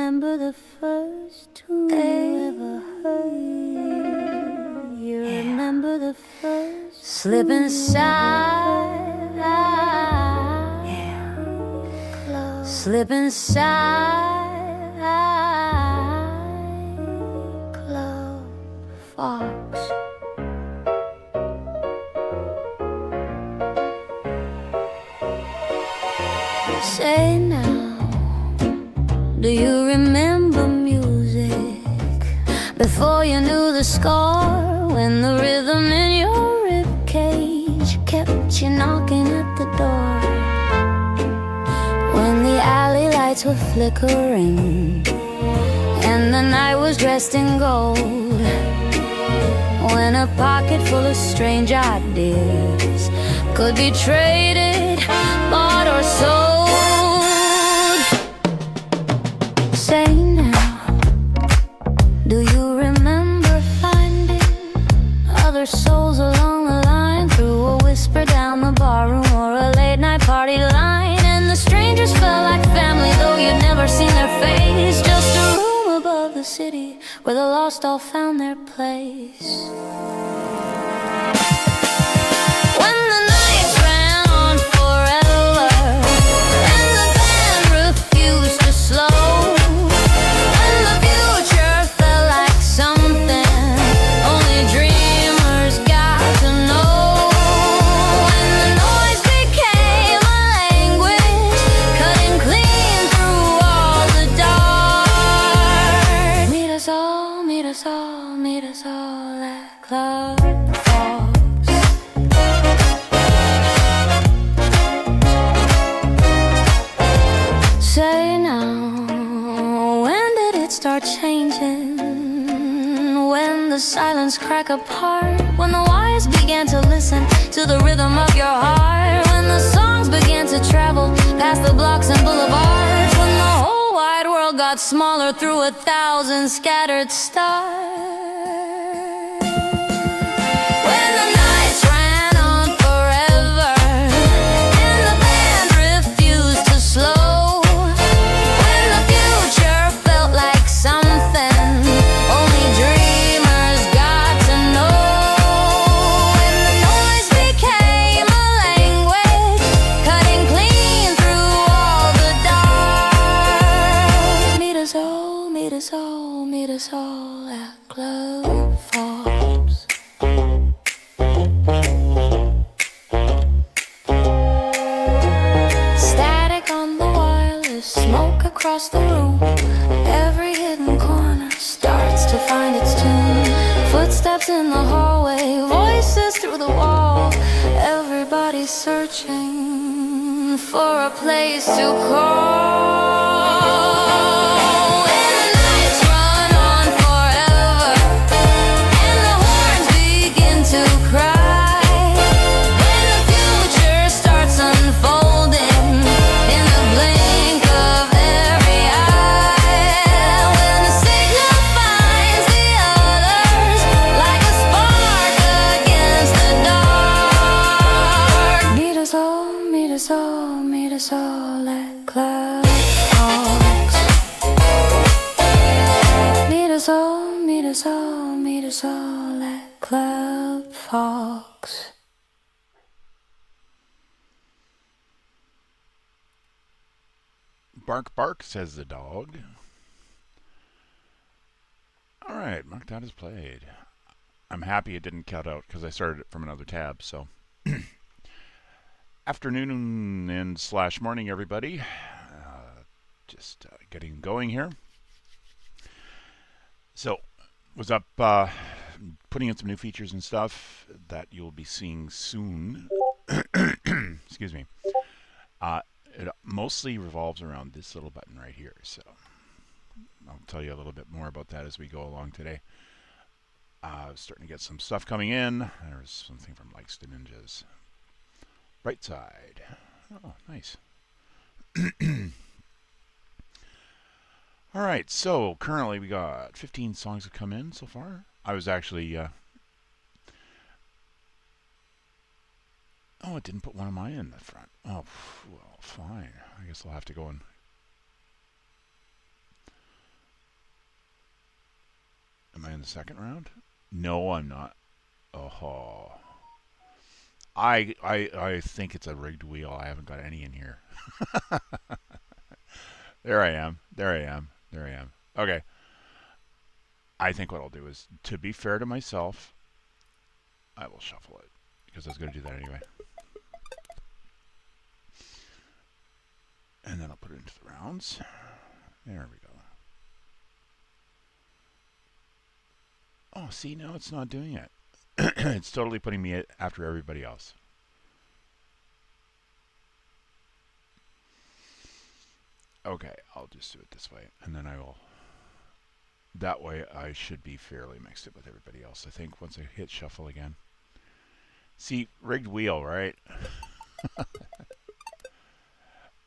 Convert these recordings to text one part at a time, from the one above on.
remember the first tune you ever heard? You remember the first slip inside, slip inside, Club Fawkes. Say now, do you remember music before you knew the score? When the rhythm in your ribcage kept you knocking at the door, when the alley lights were flickering and the night was dressed in gold, when a pocket full of strange ideas could be traded, bought or sold. Say now, do you remember finding other souls along the line, through a whisper down the barroom or a late night party line, and the strangers felt like family though you'd never seen their face, just a room above the city where the lost all found their place. Meet us all at Club Fawkes. Say now, when did it start changing? When the silence crack apart, when the wires began to listen to the rhythm of your heart, when the songs began to travel past the blocks and boulevards, when the whole wide world got smaller through 1,000 scattered stars. Meet us all at Club Fawkes. Static on the wireless, smoke across the room. Every hidden corner starts to find its tune. Footsteps in the hallway, voices through the wall. Everybody's searching for a place to call. Meet us all at Club Fawkes. Meet us all at Club Fawkes. Bark, bark, says the dog. Alright, Marked Out is played. I'm happy it didn't cut out because I started it from another tab, so... Afternoon and / morning, everybody. Just getting going here. So, was up putting in some new features and stuff that you'll be seeing soon. Excuse me. It mostly revolves around this little button right here. So, I'll tell you a little bit more about that as we go along today. Starting to get some stuff coming in. There's something from Likes to Ninjas. Right side. Oh, nice. Alright, so currently we got 15 songs have come in so far. I was actually... oh, it didn't put one of mine in the front. Oh, well, fine. I guess I'll have to go and in the second round? No, I'm not. Oh, I think it's a rigged wheel. I haven't got any in here. There I am. There I am. There I am. Okay. I think what I'll do is, to be fair to myself, I will shuffle it because I was going to do that anyway. And then I'll put it into the rounds. There we go. Oh, see, now it's not doing it. It's totally putting me after everybody else. Okay, I'll just do it this way, and then I will. That way I should be fairly mixed it with everybody else, I think, once I hit shuffle again. See, rigged wheel, right?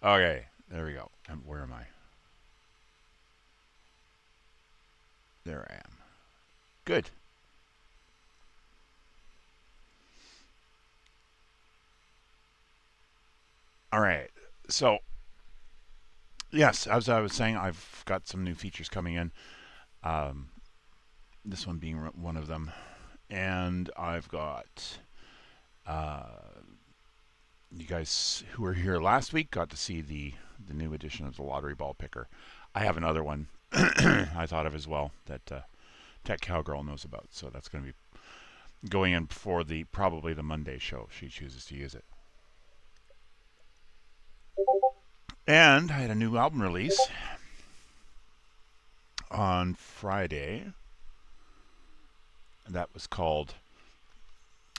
Okay, there we go. And where am I? There I am. Good. All right. So, yes, as I was saying, I've got some new features coming in. This one being one of them. And I've got you guys who were here last week got to see the new edition of the lottery ball picker. I have another one I thought of as well that Tech Cowgirl knows about. So that's going to be going in before probably the Monday show if she chooses to use it. And I had a new album release on Friday. That was called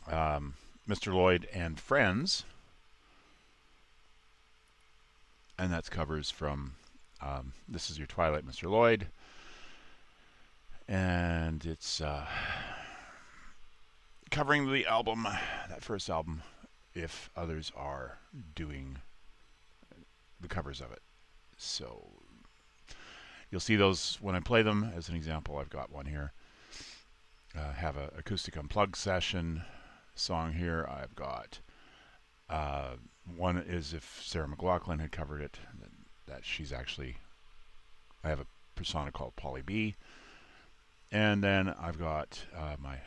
Mr. Lloyd and Friends. And that's covers from This Is Your Twilight, Mr. Lloyd. And it's covering the album, that first album, if others are doing the covers of it. So you'll see those when I play them. As an example, I've got one here. Have an acoustic unplugged session song here. I've got one is if Sarah McLachlan had covered it. That she's actually. I have a persona called Polly B. And then I've got my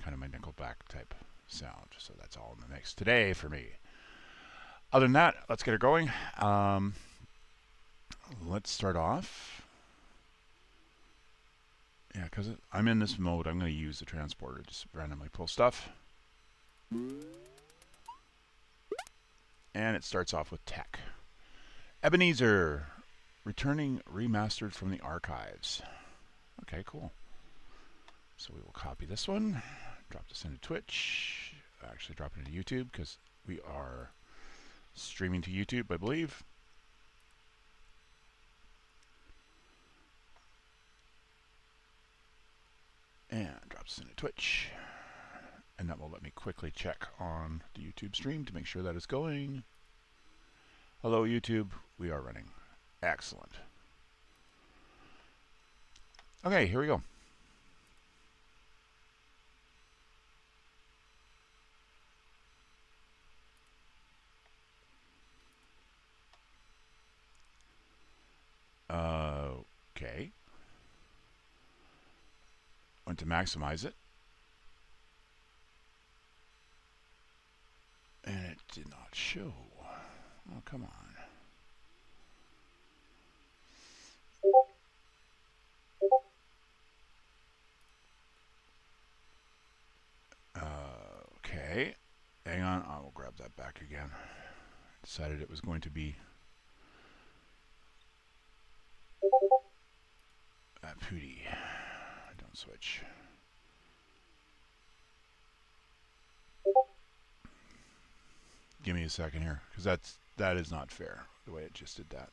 Nickelback type sound. So that's all in the mix today for me. Other than that, let's get it going. Let's start off. Yeah, because I'm in this mode, I'm going to use the transporter, just randomly pull stuff. And it starts off with Tech. Ebenezer, returning remastered from the archives. Okay, cool. So we will copy this one, drop this into Twitch, actually drop it into YouTube because we are streaming to YouTube, I believe. And drop this into Twitch. And that will let me quickly check on the YouTube stream to make sure that is going. Hello, YouTube. We are running. Excellent. Okay, here we go. Okay. Went to maximize it. And it did not show. Oh, come on. Okay. Hang on. I will grab that back again. Decided it was going to be Pooty. Don't switch. Give me a second here, because that is not fair the way it just did that.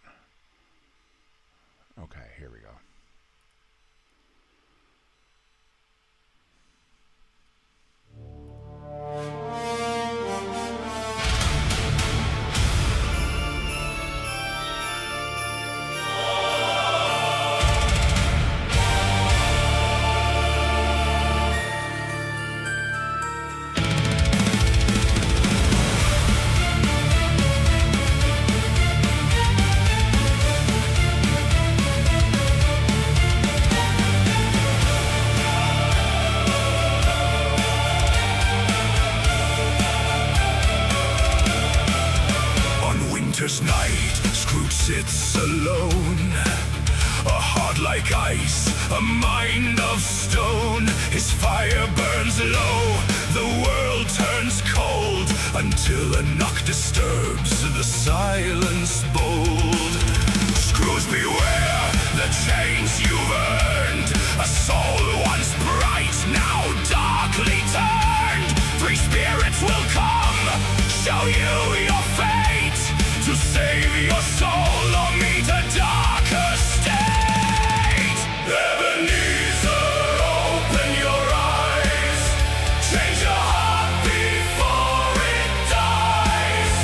Okay, here we go. alone. A heart like ice, a mind of stone. His fire burns low, the world turns cold, until a knock disturbs the silence bold. Scrooge, beware the chains you've earned. A soul once bright, now darkly turned. Three spirits will come, show you your fate, to save your soul or meet a darker state. Ebenezer, open your eyes, change your heart before it dies.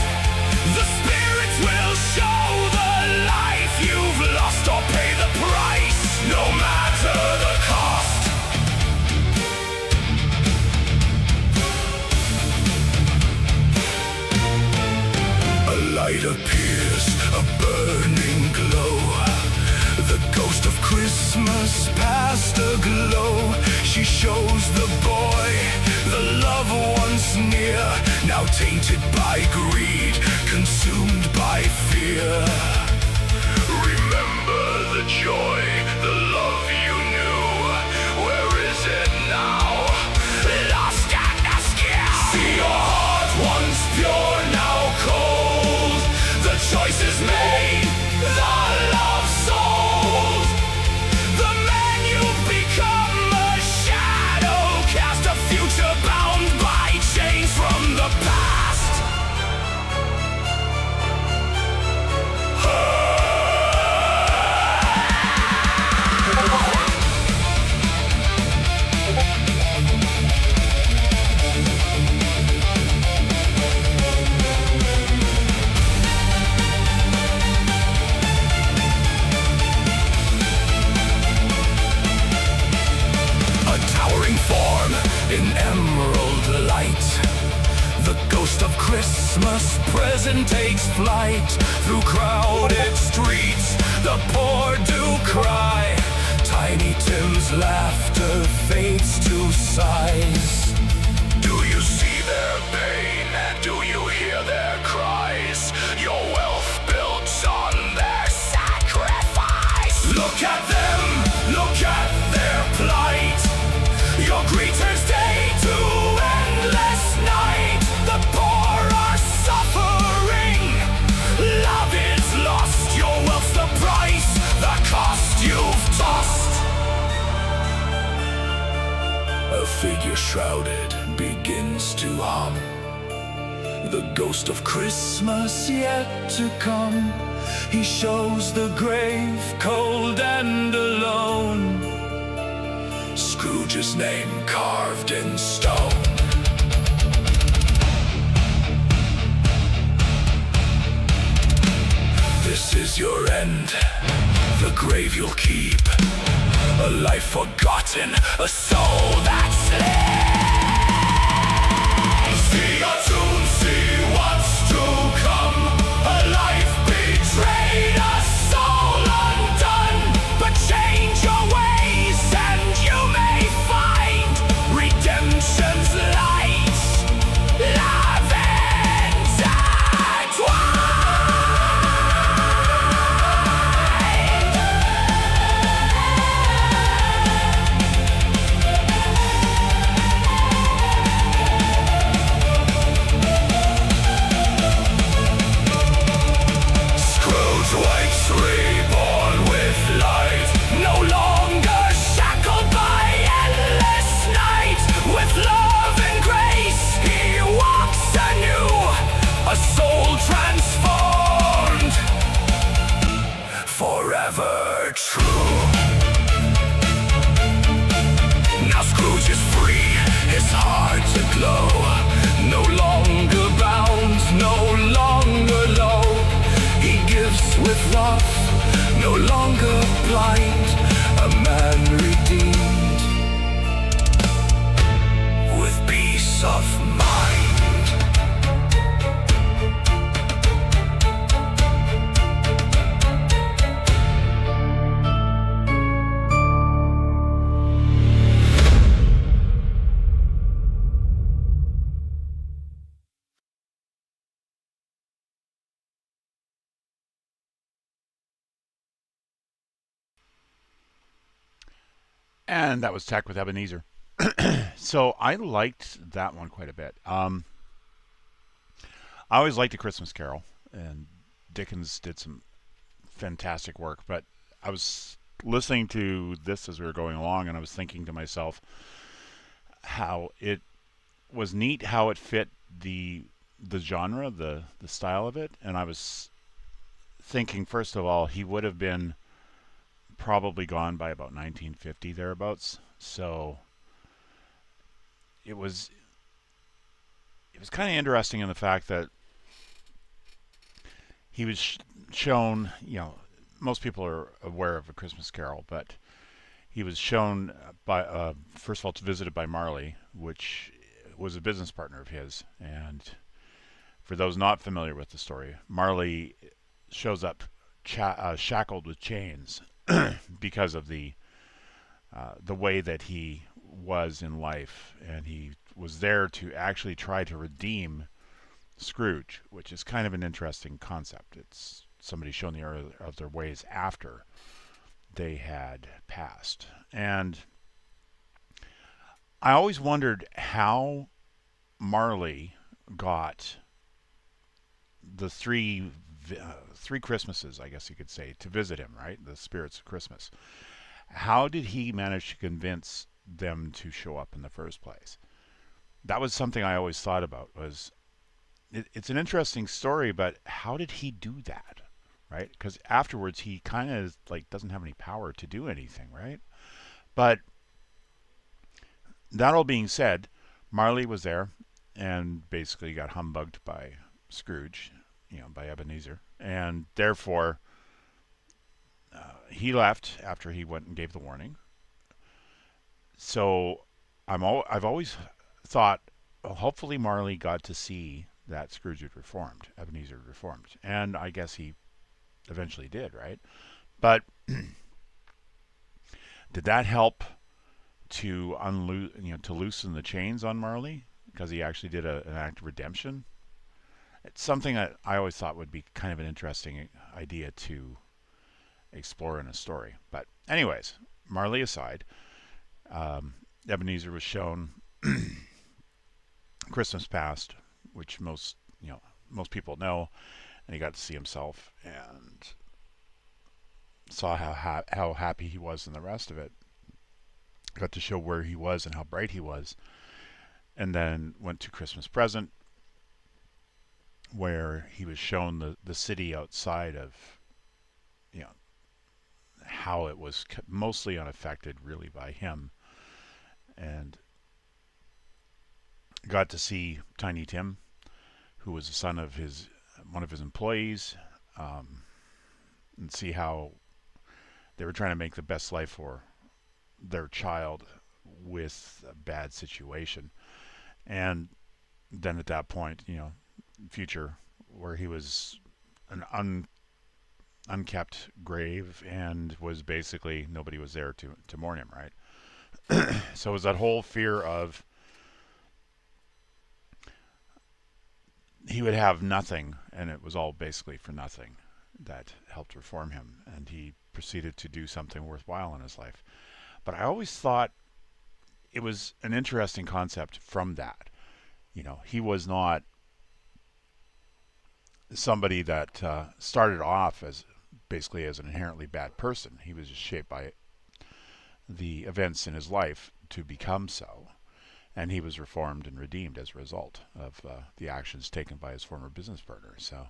The spirits will show the life you've lost, or pay the price, no matter the cost. A light appears, a burning glow. The ghost of Christmas past aglow. She shows the boy, the love once near, now tainted by greed, consumed by fear. Remember the joy, the love you knew. Where is it now? Lost and askew. See your heart once pure, now cold. The choice is made, the love sold. The man you've become, a shadow cast, a future bound by chains from the past. A towering form in emerald light. The ghost of Christmas present takes flight. Through crowded streets, the poor do cry. Tiny Tim's laughter fades to sighs. Do you see their pain? Do you hear their cries? Your wealth built on their sacrifice. Look at them, look at their plight. Your greed turns day to endless night. The poor are suffering, love is lost. Your wealth's the price, the cost you've tossed. A figure shrouded begins to hum. The ghost of Christmas yet to come. He shows the grave cold and alone. Scrooge's name carved in stone. This is your end, the grave you'll keep. A life forgotten, a soul that sleeps. See your tomb, see what's to come. A life betrayed, a soul undone. But change your ways and you may find redemption's light. Love reborn with light, no longer shackled by endless night. With love and grace he walks anew, a soul transformed, forever true. Now Scrooge is free, his heart aglow, no longer bound, no longer low. He gives with love, no longer blind, a man redeemed with peace of mind. And that was Tech with Ebenezer. So I liked that one quite a bit. I always liked A Christmas Carol, and Dickens did some fantastic work. But I was listening to this as we were going along, and I was thinking to myself how it was neat how it fit the genre, the style of it. And I was thinking, first of all, he would have been probably gone by about 1950 thereabouts. So it was kind of interesting in the fact that he was shown, most people are aware of A Christmas Carol, but he was shown by, first of all, visited by Marley, which was a business partner of his. And for those not familiar with the story, Marley shows up shackled with chains because of the way that he was in life, and he was there to actually try to redeem Scrooge, which is kind of an interesting concept. It's somebody shown the error of their ways after they had passed. And I always wondered how Marley got the three Christmases, I guess you could say, to visit him, right? The spirits of Christmas. How did he manage to convince them to show up in the first place? That was something I always thought about. It's an interesting story, but how did he do that, right? Because afterwards he kind of doesn't have any power to do anything, right? But that all being said, Marley was there and basically got humbugged by Scrooge, by Ebenezer, and therefore he left after he went and gave the warning. So I've always thought, well, hopefully Marley got to see that Scrooge had reformed, Ebenezer had reformed, and I guess he eventually did, right? But did that help to to loosen the chains on Marley, because he actually did an act of redemption? It's something that I always thought would be kind of an interesting idea to explore in a story. But anyways, Marley aside, Ebenezer was shown Christmas Past, which most people know, and he got to see himself and saw how happy he was in the rest of it. Got to show where he was and how bright he was, and then went to Christmas Present, where he was shown the city outside of, how it was mostly unaffected really by him, and got to see Tiny Tim, who was the son of one of his employees, and see how they were trying to make the best life for their child with a bad situation. And then at that point, future, where he was an unkept grave and was basically, nobody was there to mourn him, right? So it was that whole fear of he would have nothing, and it was all basically for nothing, that helped reform him, and he proceeded to do something worthwhile in his life. But I always thought it was an interesting concept from that. He was not somebody that started off as basically as an inherently bad person. He was just shaped by the events in his life to become so, and he was reformed and redeemed as a result of the actions taken by his former business partner. So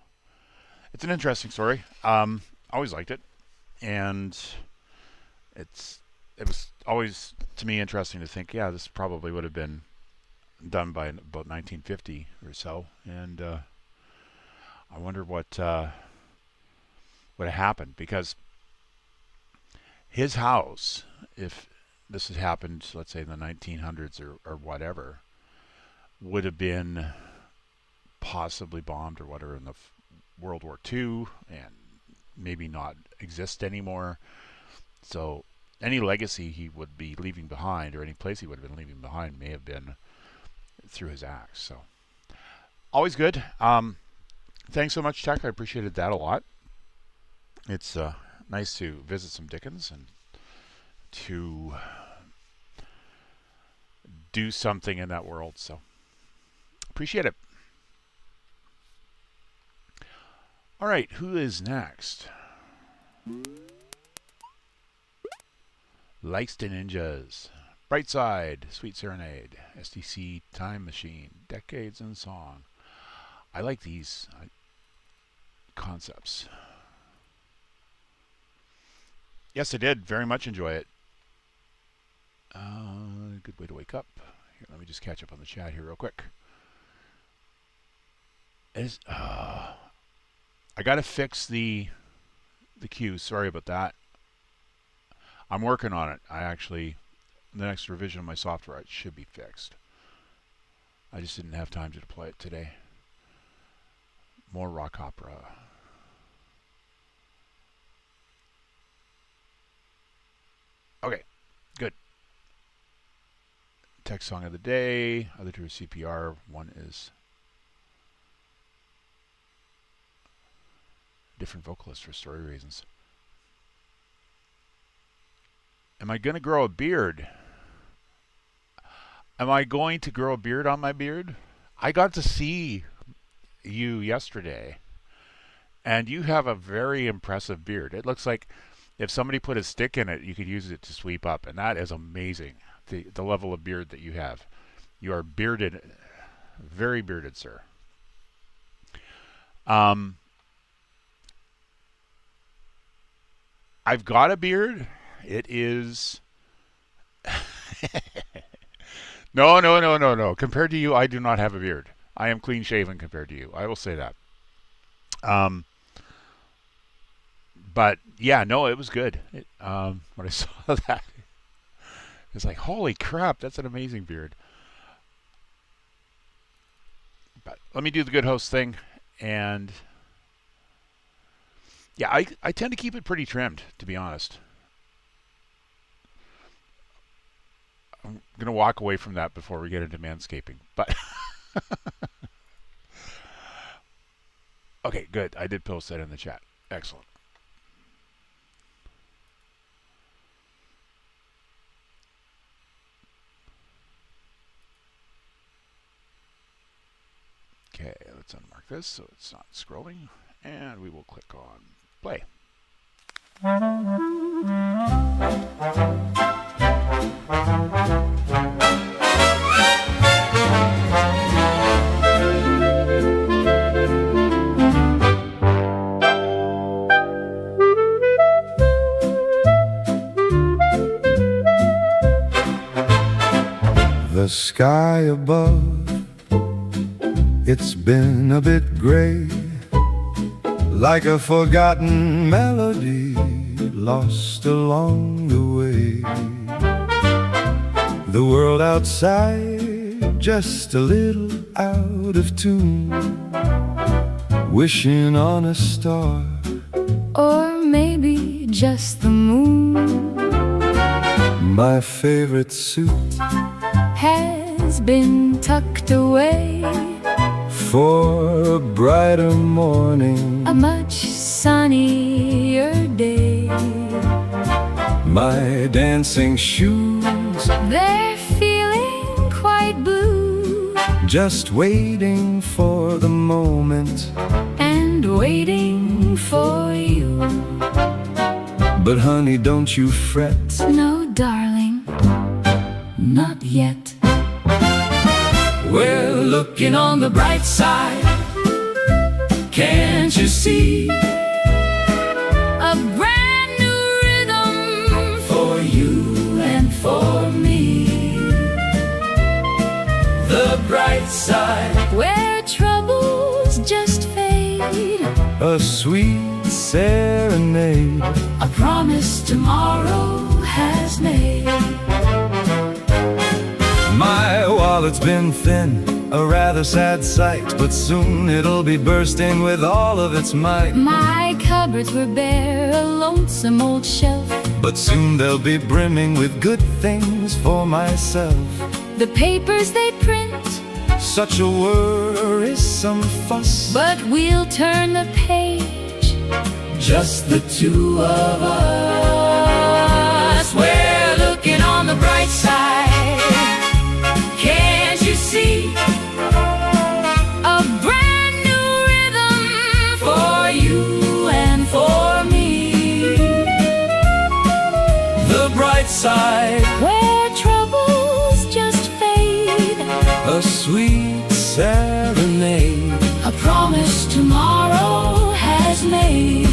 it's an interesting story. Always liked it, and it was always, to me, interesting to think, yeah, this probably would have been done by about 1950 or so, and I wonder what would have happened, because his house, if this had happened, let's say in the 1900s or whatever, would have been possibly bombed or whatever in the World War II, and maybe not exist anymore. So any legacy he would be leaving behind, or any place he would have been leaving behind, may have been through his acts. So always good. Thanks so much, Tech. I appreciated that a lot. It's nice to visit some Dickens and to do something in that world. So appreciate it. All right, who is next? Likes to Ninjas, Brightside, Sweet Serenade, SDC Time Machine, Decades in Song. I like these concepts. Yes, I did very much enjoy it. Good way to wake up. Here, let me just catch up on the chat here real quick. I got to fix the queue. Sorry about that. I'm working on it. The next revision of my software, it should be fixed. I just didn't have time to deploy it today. More rock opera. Okay, good. Text song of the day. Other two are CPR. One is different vocalist for story reasons. Am I going to grow a beard? Am I going to grow a beard on my beard? I got to see you yesterday, and you have a very impressive beard. It looks like if somebody put a stick in it, you could use it to sweep up, and that is amazing, the level of beard that you have. You are bearded, very bearded, sir. I've got a beard. It is... No. Compared to you, I do not have a beard. I am clean shaven compared to you. I will say that. But yeah, no, it was good. When I saw that, it's like, holy crap, that's an amazing beard. But let me do the good host thing, and yeah, I tend to keep it pretty trimmed, to be honest. I'm going to walk away from that before we get into manscaping. But okay, good. I did post that in the chat. Excellent. Okay, let's unmark this so it's not scrolling. And we will click on play. The sky above, it's been a bit gray, like a forgotten melody lost along the way. The world outside just a little out of tune, wishing on a star, Or maybe just the moon my favorite suit has been tucked away. for a brighter morning. A much sunnier day. My dancing shoes They're feeling quite blue, just waiting for the moment. and waiting for you. But honey, don't you fret, No, darling, not yet. we're looking on the bright side. Can't you see? A brand new rhythm For you and for me, the bright side, where troubles just fade. a sweet serenade. A promise tomorrow has made. My wallet's been thin, a rather sad sight, but soon it'll be bursting with all of its might. My cupboards were bare, a lonesome old shelf. But soon they'll be brimming with good things for myself. The papers they print, Such a worrisome fuss, but we'll turn the page. just the two of us. We're looking on the bright side. bright side, where troubles just fade. a sweet serenade. A promise tomorrow has made.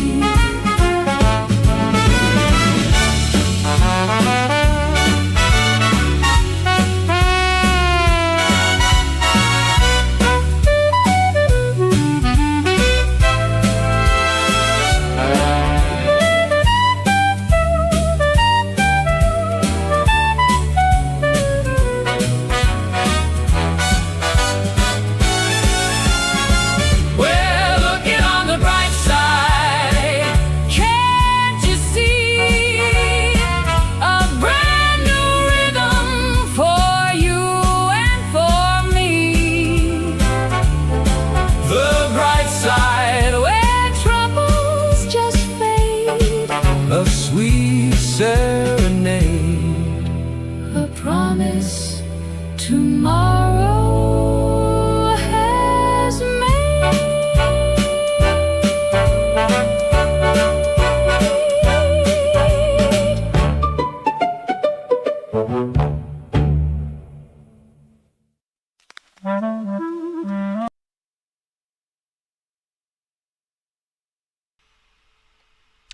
We're looking on the bright side. Can't you see a brand new rhythm for you and for me? The bright side, Where troubles just fade. a sweet serenade. A promise tomorrow has made.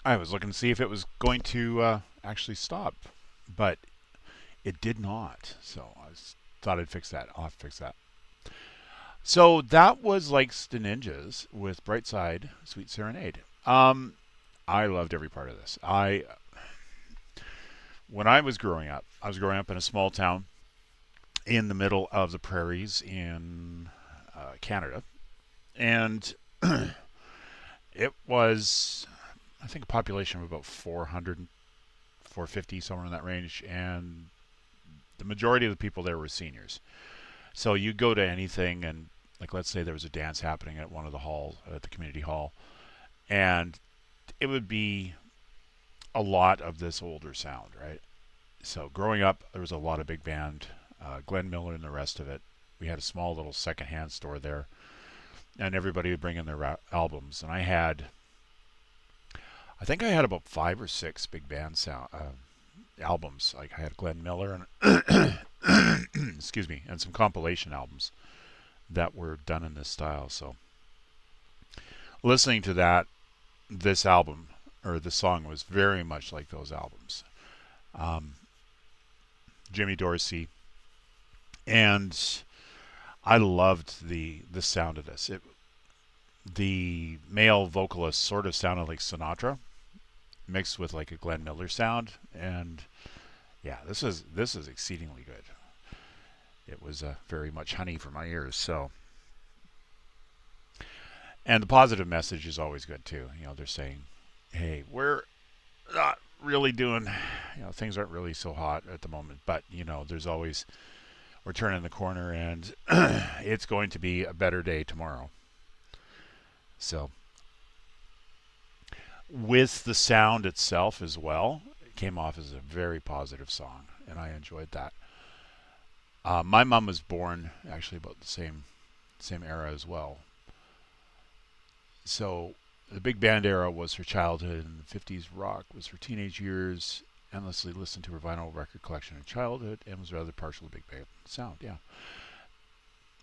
I was looking to see if it was going to actually stop, but it did not. So thought I'd fix that. I'll have to fix that. So that was like the Ninjas with Brightside Sweet Serenade. I loved every part of this. When I was growing up in a small town in the middle of the prairies in Canada, and it was, I think, a population of about 400, 450, somewhere in that range, and the majority of the people there were seniors. So you go to anything, and like, let's say there was a dance happening at one of the halls, at the community hall, and it would be a lot of this older sound, right? So growing up, there was a lot of big band, Glenn Miller and the rest of it. We had a small little secondhand store there, and everybody would bring in their albums. And I think I had about 5 or 6 big band sound albums. Like, I had Glenn Miller and excuse me, and some compilation albums that were done in this style. So listening to this album, or this song, was very much like those albums. Jimmy Dorsey, and I loved the sound of this. The male vocalist sort of sounded like Sinatra, mixed with like a Glenn Miller sound, and yeah, this is exceedingly good. It was very much honey for my ears. So, and the positive message is always good too. You know, they're saying, hey, we're not really doing, things aren't really so hot at the moment, but there's always, we're turning the corner, and it's going to be a better day tomorrow. So, with the sound itself as well, it came off as a very positive song, and I enjoyed that. My mom was born actually about the same era as well. So the big band era was her childhood, and the 50s rock was her teenage years. Endlessly listened to her vinyl record collection in childhood, and was rather partial to big band sound. Yeah.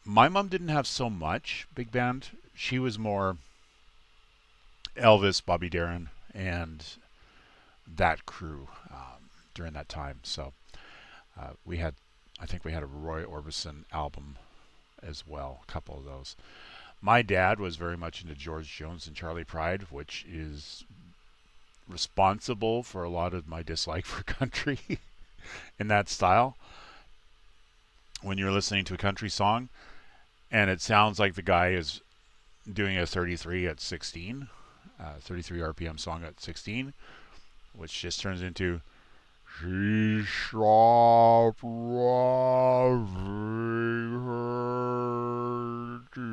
My mom didn't have so much big band. She was more Elvis, Bobby Darin, and that crew during that time. So I think we had a Roy Orbison album as well, a couple of those. My dad was very much into George Jones and Charlie Pride, which is responsible for a lot of my dislike for country in that style. When you're listening to a country song and it sounds like the guy is doing a 33 at 16, 33 RPM song at 16, which just turns into "She stopped loving her today."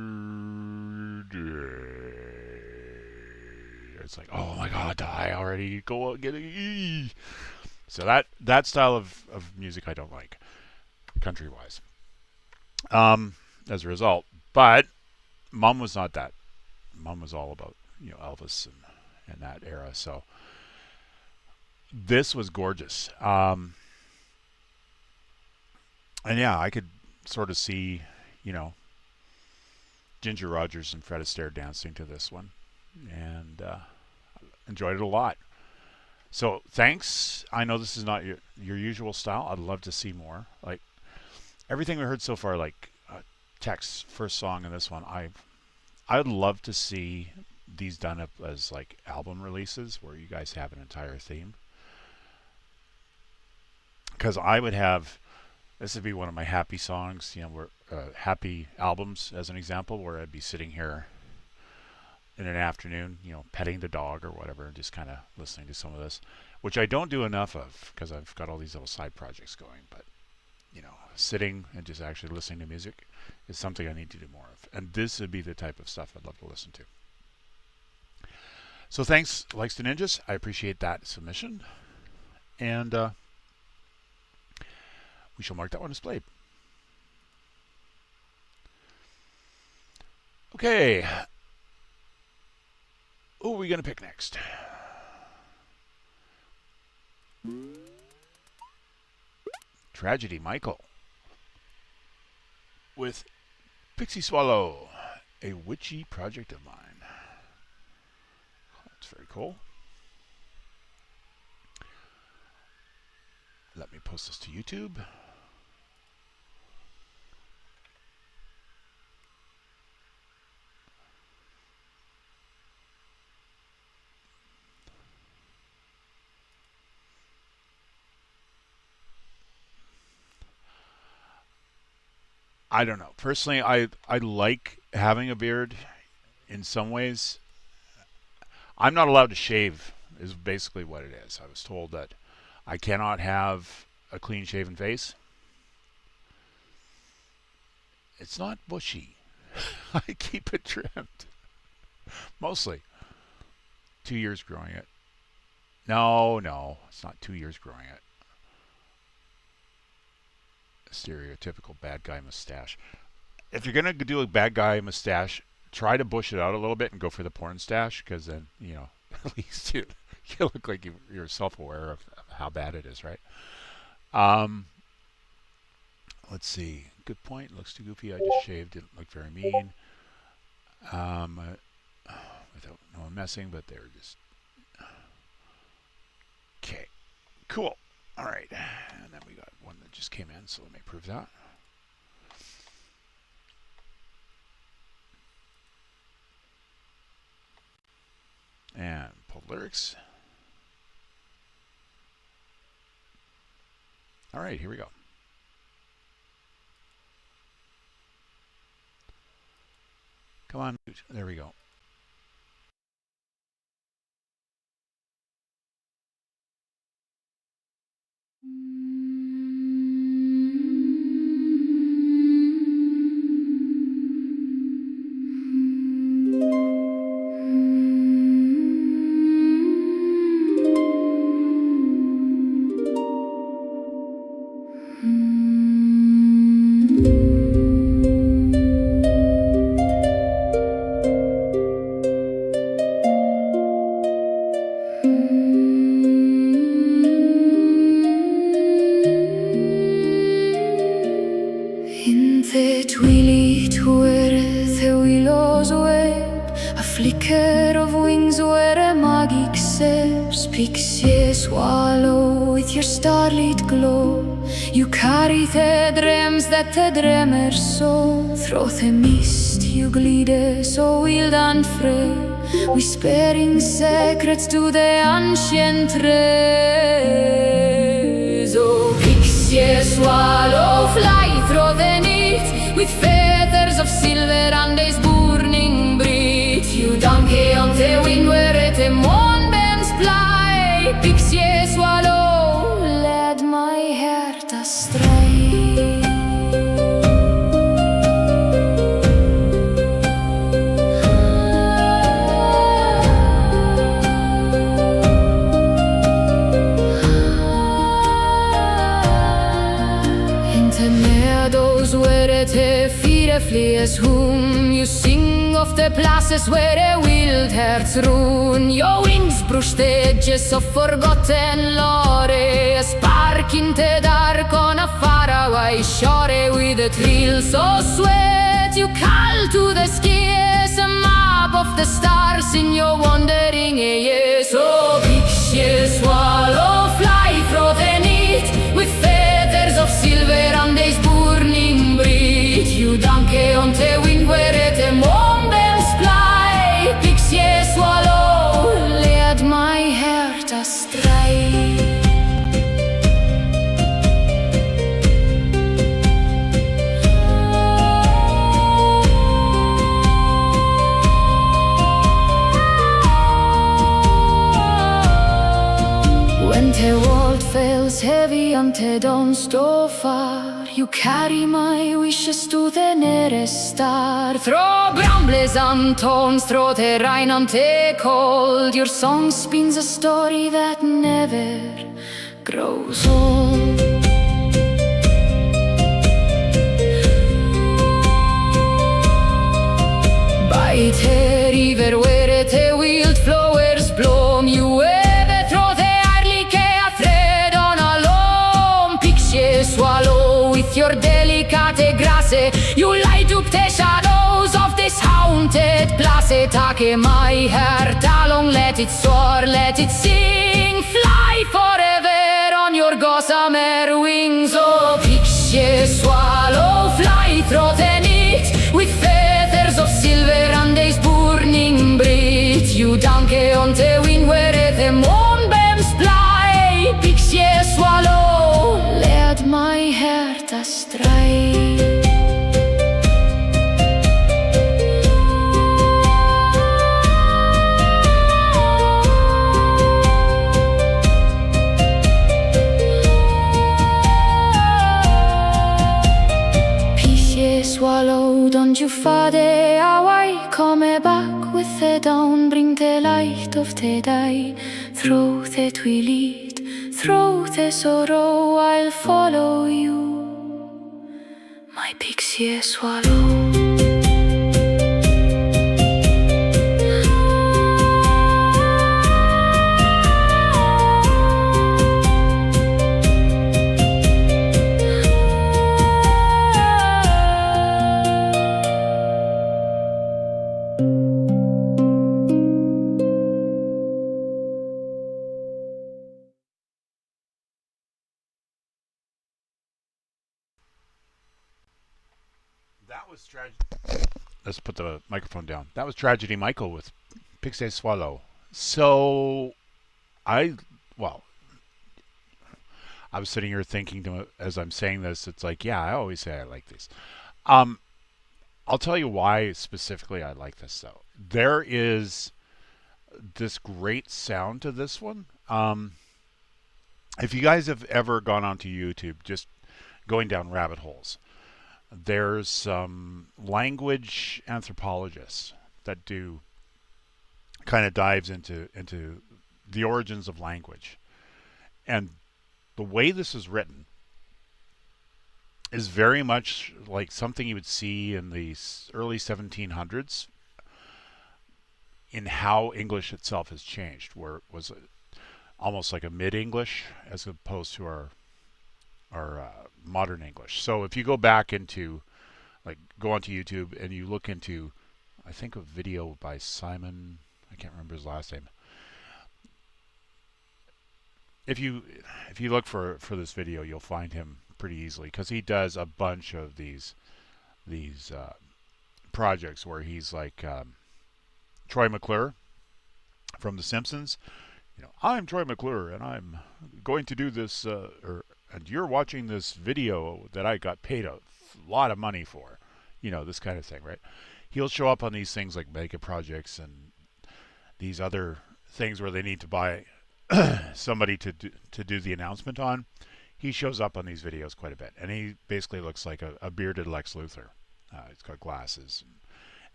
It's like, oh my God, die already! Go out, get it. So that style of music I don't like, country wise. As a result, but Mom was not that. Mom was all about Elvis and that era. So this was gorgeous. And yeah, I could sort of see, you know, Ginger Rogers and Fred Astaire dancing to this one, and enjoyed it a lot. So thanks. I know this is not your usual style. I'd love to see more. Like everything we heard so far, like Tech's first song and this one, I'd love to see these done up as like album releases where you guys have an entire theme. Because I would have, this would be one of my happy songs, you know, where happy albums as an example, where I'd be sitting here in an afternoon, you know, petting the dog or whatever, and just kind of listening to some of this, which I don't do enough of because I've got all these little side projects going. But you know, sitting and just actually listening to music is something I need to do more of, and this would be the type of stuff I'd love to listen to. So thanks, Likes to Ninjas. I appreciate that submission, and we shall mark that one as played. Okay. Who are we going to pick next? Tragedy Michael with Pixie Swallow, a witchy project of mine. That's very cool. Let me post this to YouTube. I don't know. Personally, I like having a beard in some ways. I'm not allowed to shave, is basically what it is. I was told that I cannot have a clean shaven face. It's not bushy. I keep it trimmed. Mostly. 2 years growing it. No, it's not 2 years growing it. Stereotypical bad guy mustache. If you're gonna do a bad guy mustache, try to bush it out a little bit and go for the porn stash, because then, you know, at least you look like you're self-aware of how bad it is, right? Let's see. Good point. Looks too goofy. I just shaved. Didn't look very mean. Without no messing, but they were just okay. Cool. All right, and then we got one that just came in, so let me prove that. And pull lyrics. All right, here we go. Come on, there we go. flicker of wings where a magic serves. Pixie swallow with your starlit glow. You carry the dreams that the dreamer saw. Through the mist you glide so wild and free, whispering secrets to the ancient trees. Oh, Pixie swallow, fly through the night with feathers of silver and days burning bright. You donkey on the wind where the moonbeams fly. Pixie swallow, led my heart astray. The meadows where the fireflies hum, you sing of the places where the wild hearts run. Your wings brush the edges of forgotten lore. A spark in the dark on a faraway shore, with a thrill so sweet you call to the skies, a map of the stars in your wandering ears. So picture swallow fly through the night, with feathers of silver and days burning bright. You donkey on the wind where the moonbeams fly. Pixie swallow led my heart astray. When the world feels heavy and the dawn so far, you carry my wishes to the nearest star. Through brambles and thorns, through the rain and the cold, your song spins a story that never grows old. By the river where the wildflowers bloom, you ever throw the like a thread on a loam. Pixie swallow with your delicate grace, you light up the shadows of this haunted place. Take my heart along, let it soar, let it sing, fly forever on your gossamer wings. Oh, pixie swallow, fly through the night, with feathers of silver and days burning bright. You donkey on the wind where the moonbeams fly. Pixie swallow led my heart astray. Swallow, don't you fade away, come back with the dawn, bring the light of the day. Through the twilight, through the sorrow, I'll follow you, my pixie swallow. That was tragedy. Let's put the microphone down. That was Tragedy Michael with Pixie Swallow. So, I was sitting here thinking as I'm saying this, it's like, yeah, I always say I like these. I'll tell you why specifically I like this though. There is this great sound to this one. If you guys have ever gone onto YouTube, just going down rabbit holes, there's some language anthropologists that do kind of dives into the origins of language. And the way this is written is very much like something you would see in the early 1700s in how English itself has changed, where it was almost like a mid-English as opposed to our modern English. So if you go back into, like, go onto YouTube and you look into, I think a video by Simon, I can't remember his last name. If you look for this video, you'll find him pretty easily, because he does a bunch of these projects where he's like Troy McClure from The Simpsons. You know, I'm Troy McClure and I'm going to do this, and you're watching this video that I got paid a lot of money for. You know, this kind of thing, right? He'll show up on these things like mega projects and these other things where they need to buy somebody to do the announcement on. He shows up on these videos quite a bit, and he basically looks like a bearded Lex Luthor. He's got glasses.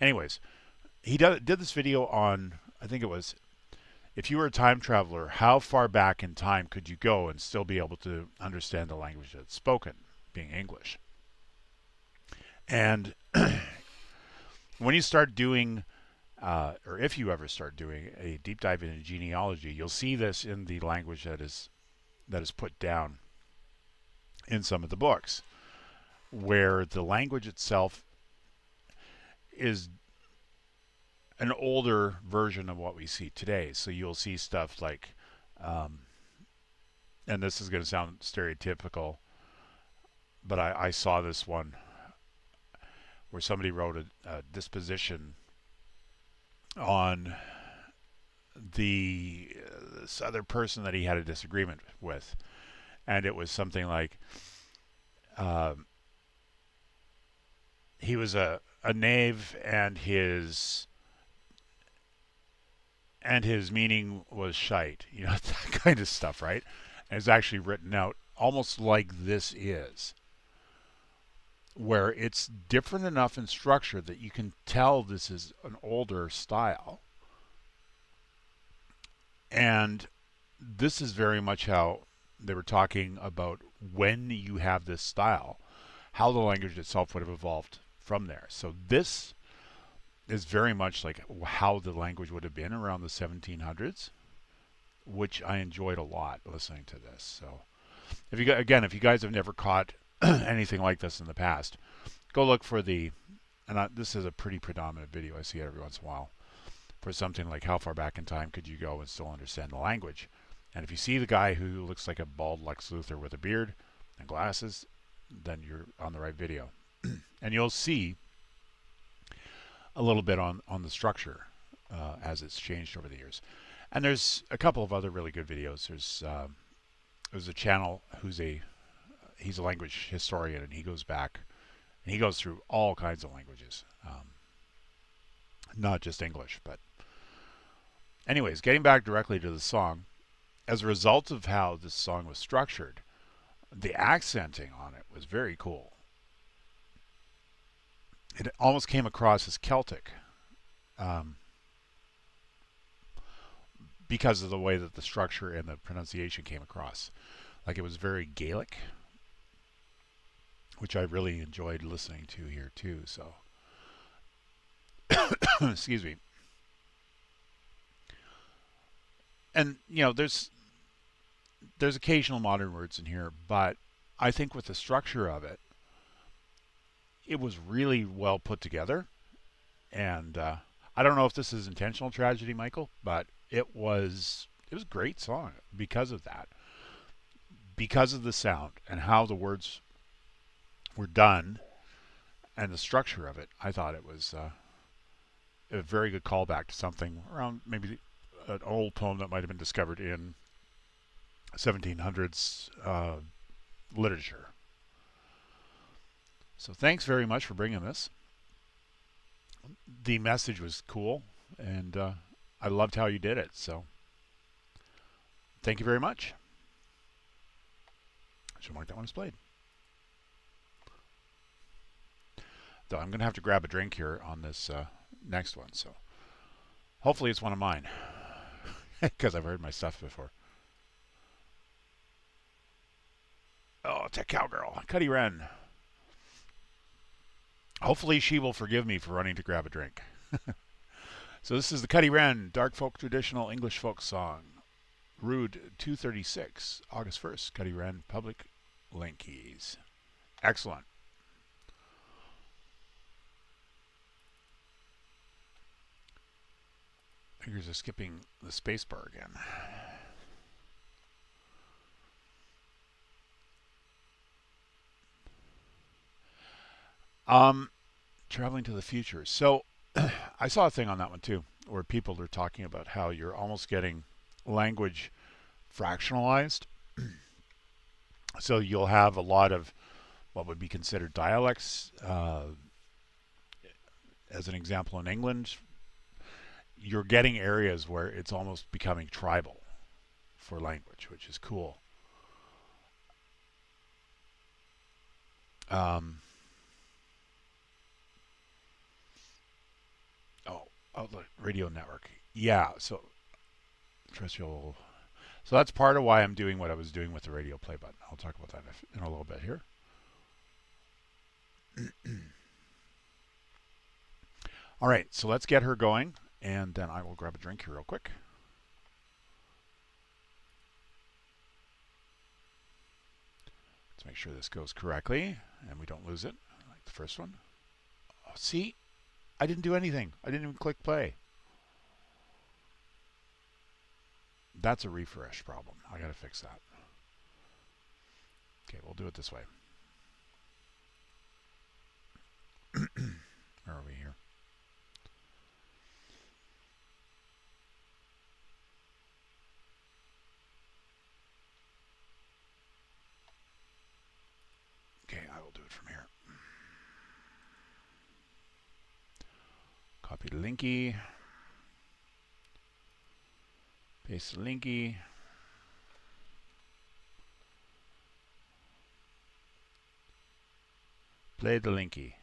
Anyways, he did this video on, I think it was, if you were a time traveler, how far back in time could you go and still be able to understand the language that's spoken, being English? And when you start doing, or if you ever start doing a deep dive into genealogy, you'll see this in the language that is put down in some of the books, where the language itself is an older version of what we see today. So you'll see stuff like, and this is going to sound stereotypical, but I saw this one where somebody wrote a disposition on this other person that he had a disagreement with, and it was something like, he was a knave, and his meaning was shite, that kind of stuff, right? And it's actually written out almost like this is, where it's different enough in structure that you can tell this is an older style. And this is very much how they were talking about when you have this style, how the language itself would have evolved from there. So this is very much like how the language would have been around the 1700s, which I enjoyed a lot listening to this. So if you guys have never caught anything like this in the past, go look for this is a pretty predominant video. I see it every once in a while, for something like how far back in time could you go and still understand the language. And if you see the guy who looks like a bald Lex Luthor with a beard and glasses, then you're on the right video. And you'll see a little bit on the structure as it's changed over the years. And there's a couple of other really good videos. There's a channel he's a language historian, and he goes back and he goes through all kinds of languages, not just English. But anyways, getting back directly to the song, as a result of how this song was structured, the accenting on it was very cool. It almost came across as Celtic, because of the way that the structure and the pronunciation came across. Like it was very Gaelic, which I really enjoyed listening to here too. So, excuse me. And there's occasional modern words in here, but I think with the structure of it, it was really well put together. And I don't know if this is intentional tragedy, Michael, but it was a great song because of that, because of the sound and how the words were done and the structure of it. I thought it was a very good callback to something around maybe an old poem that might have been discovered in 1700s literature. So thanks very much for bringing this. The message was cool, and I loved how you did it. So thank you very much. I should mark that one as played. Though I'm going to have to grab a drink here on this next one. So hopefully it's one of mine, because I've heard my stuff before. Oh, it's a cowgirl, Cuddy Wren. Hopefully she will forgive me for running to grab a drink. So this is the Cuddy Wren Dark Folk Traditional English Folk Song. Rude 236, August 1st, Cuddy Wren Public Linkies. Excellent. Fingers are skipping the space bar again. Traveling to the future. So I saw a thing on that one too, where people are talking about how you're almost getting language fractionalized. So you'll have a lot of what would be considered dialects. As an example, in England, you're getting areas where it's almost becoming tribal for language, which is cool. Outlet radio network. Yeah, so terrestrial. So that's part of why I'm doing what I was doing with the radio play button. I'll talk about that in a little bit here. All right, so let's get her going, and then I will grab a drink here real quick. Let's make sure this goes correctly and we don't lose it like the first one. Oh, see, I didn't do anything. I didn't even click play. That's a refresh problem. I gotta fix that. Okay, we'll do it this way. Where are we here? Okay, I will do it from here. Copy the linky. Paste the linky. Play the linky.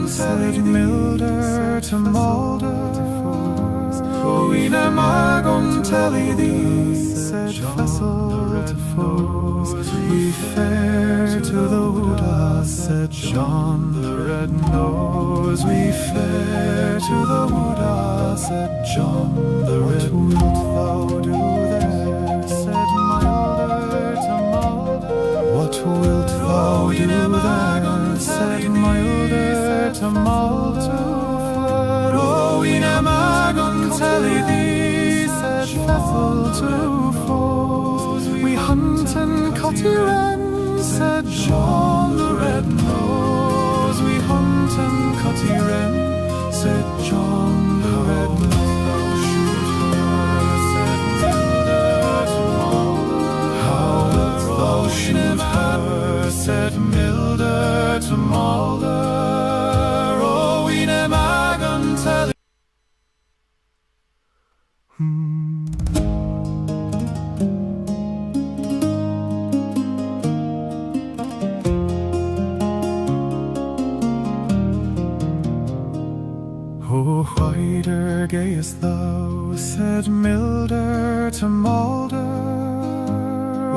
Said milder to Mulder, Oina Magon telly thee, said vessel to foes. We fare to the Wooda, said John the Red Nose. We fare to the Wooda, said John the Red Nose. What wilt thou do there, said Milder to Mulder. What wilt thou do there, said Milder to Mulder. Oh, Ina Magon telly thee, said vessel to foes. We hunt and cutty wren, said John the Red Nose. We hunt and cutty wren, said John the Red Nose. Shoot her, said Milder to Mulder. How wilt thou shoot her, said Milder to Mulder. Oh, Ina Magon telly. Oh, whiter gayest thou, said Milder to Mulder.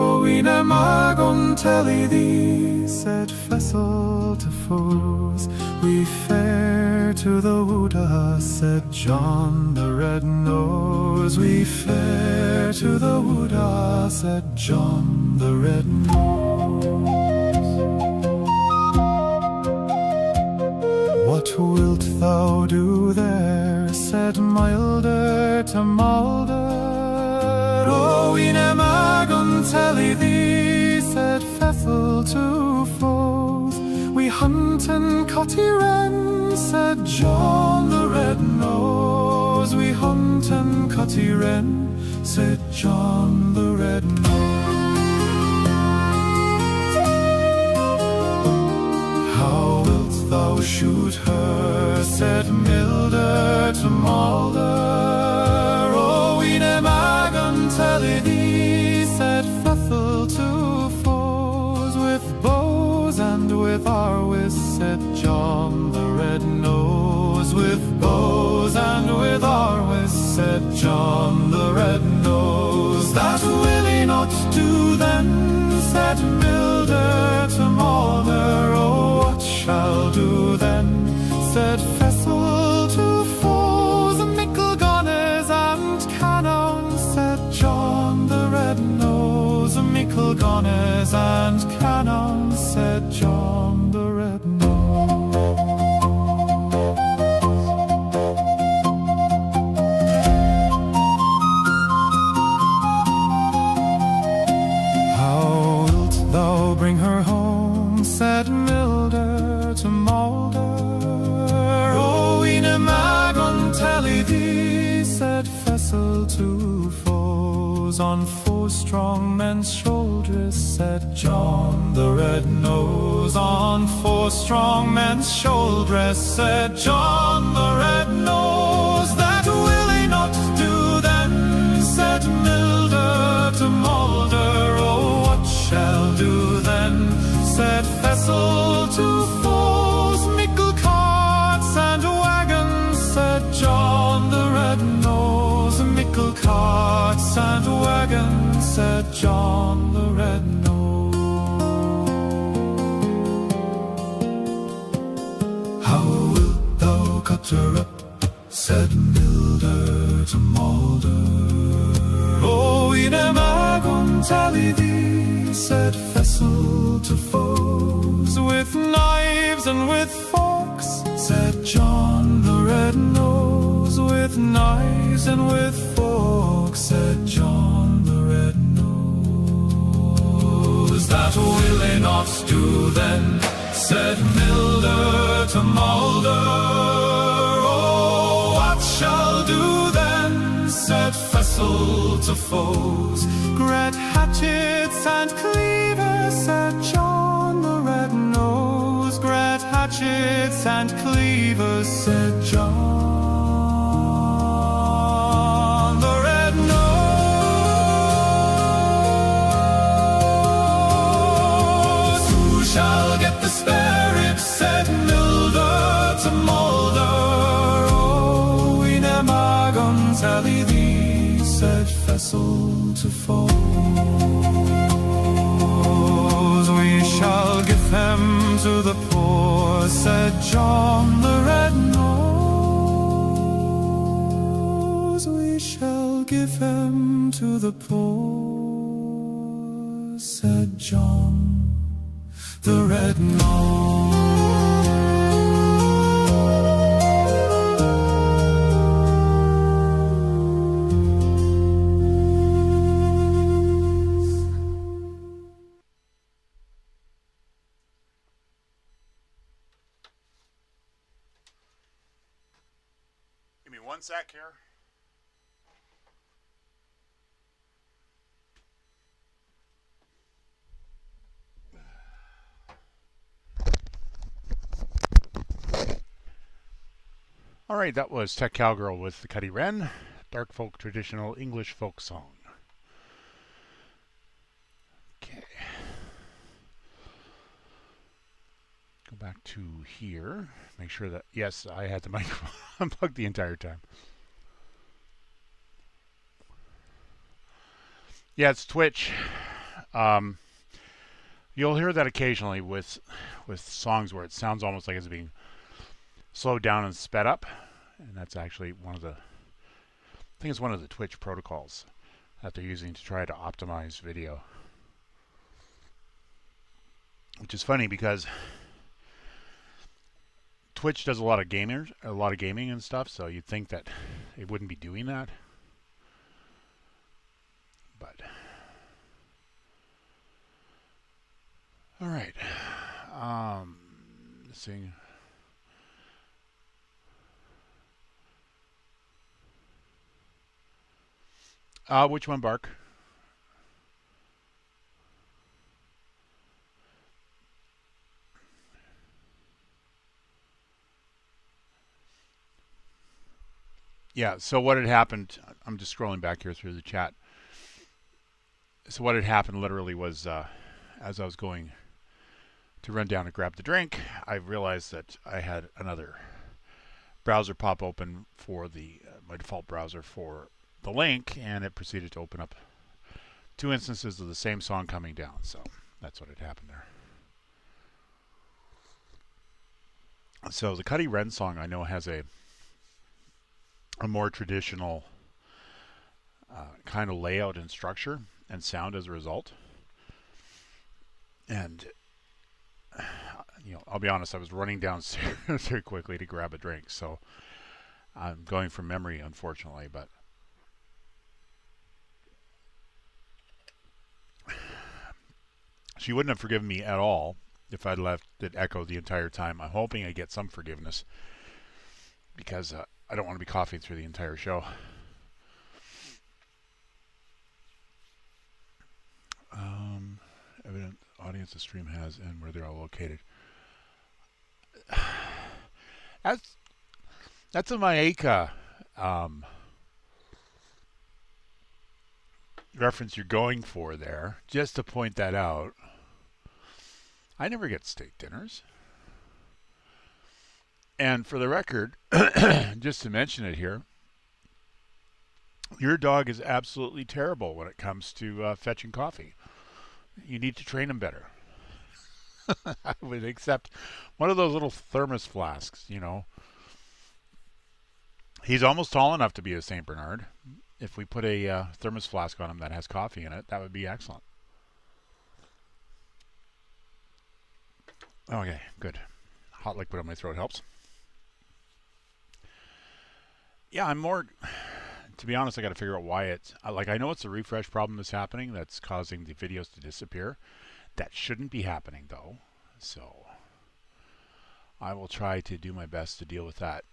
Oh, Ina Magon telly thee, said vessel to foes. We fare to the Wooda, said John the Red Nose. We fare to the Wooda, said John the Red Nose. What wilt thou do there, said Milder to Mulder. Oh, Ina Magon telly thee, said vessel to foes. We hunt and cutty wren, said John the Red Nose. We hunt and cutty wren, said John the Red Nose. How wilt thou shoot her, said Milder to Mulder. Oh, Ina Magon telly thee, said vessel to foes. With bows and with arwis, said John the Red Nose. With bows and with arwis, said John the Red Nose. That will he not do then, said Milder to Mulder. Oh, what shall do then, said vessel to foes. Mickle gunners and cannon, said John the Red Nose. Mickle gunners and cannon, said John the Red Nose. How wilt thou bring her home, said Milder to Mulder. Oh, Ina Magon telly thee, said vessel to foes. On 4 strong men's shoulders, said John the Red Nose. On 4 strong men's shoulders, said John the Red Nose. That will he not do then, said Milder to Mulder. Oh, what shall John the Red-Nosed, mickle carts and wagons, said John the Red-Nosed. How wilt thou cut her up, said Milder to Malder. Oh, in a magon tally thee, said Fessel to foes. With knives and with forks, said John the Red-Nosed. With knives and with forks, said John the Red-Nosed. That will I not do then, said Milder to Malder. Oh, what shall do then, said Fessel to foes. Gret hatchets and cleavers, said John the Red-Nosed. Gret hatchets and cleavers, said John the Red-Nosed. Who shall get the spare ribs, said Milder to Malder. Oh, in a magon tally thee, said Fessel to foes. We shall give them to the poor, said John the Red-Nosed. We shall give them to the poor, said John the Red-Nosed. Give me one sec here. All right, that was Tech Cowgirl with the Cuddy Wren, dark folk traditional English folk song. Okay. Go back to here. Make sure that, yes, I had the microphone unplugged the entire time. Yeah, it's Twitch. You'll hear that occasionally with songs where it sounds almost like it's being slowed down and sped up, and that's actually one of the, I think it's one of the Twitch protocols that they're using to try to optimize video. Which is funny because Twitch does a lot of gaming and stuff, so you'd think that it wouldn't be doing that. But all right. This thing. Which one, Bark? Yeah, so what had happened, I'm just scrolling back here through the chat. So what had happened literally was, as I was going to run down and grab the drink, I realized that I had another browser pop open for the my default browser for the link, and it proceeded to open up two instances of the same song coming down. So that's what had happened there. So the Cuddy Wren song I know has a more traditional kind of layout and structure and sound as a result. And you know, I'll be honest, I was running downstairs very quickly to grab a drink, so I'm going from memory, unfortunately, but she wouldn't have forgiven me at all if I'd left it echo the entire time. I'm hoping I get some forgiveness because I don't want to be coughing through the entire show. Evident audience the stream has and where they're all located. That's a Maika reference you're going for there. Just to point that out, I never get steak dinners. And for the record, just to mention it here, your dog is absolutely terrible when it comes to fetching coffee. You need to train him better. I would accept one of those little thermos flasks, you know. He's almost tall enough to be a St. Bernard. If we put a thermos flask on him that has coffee in it, that would be excellent. Okay, good. Hot liquid on my throat helps. Yeah, I'm more... To be honest, I got to figure out why it's... Like, I know it's a refresh problem that's happening that's causing the videos to disappear. That shouldn't be happening, though. So, I will try to do my best to deal with that.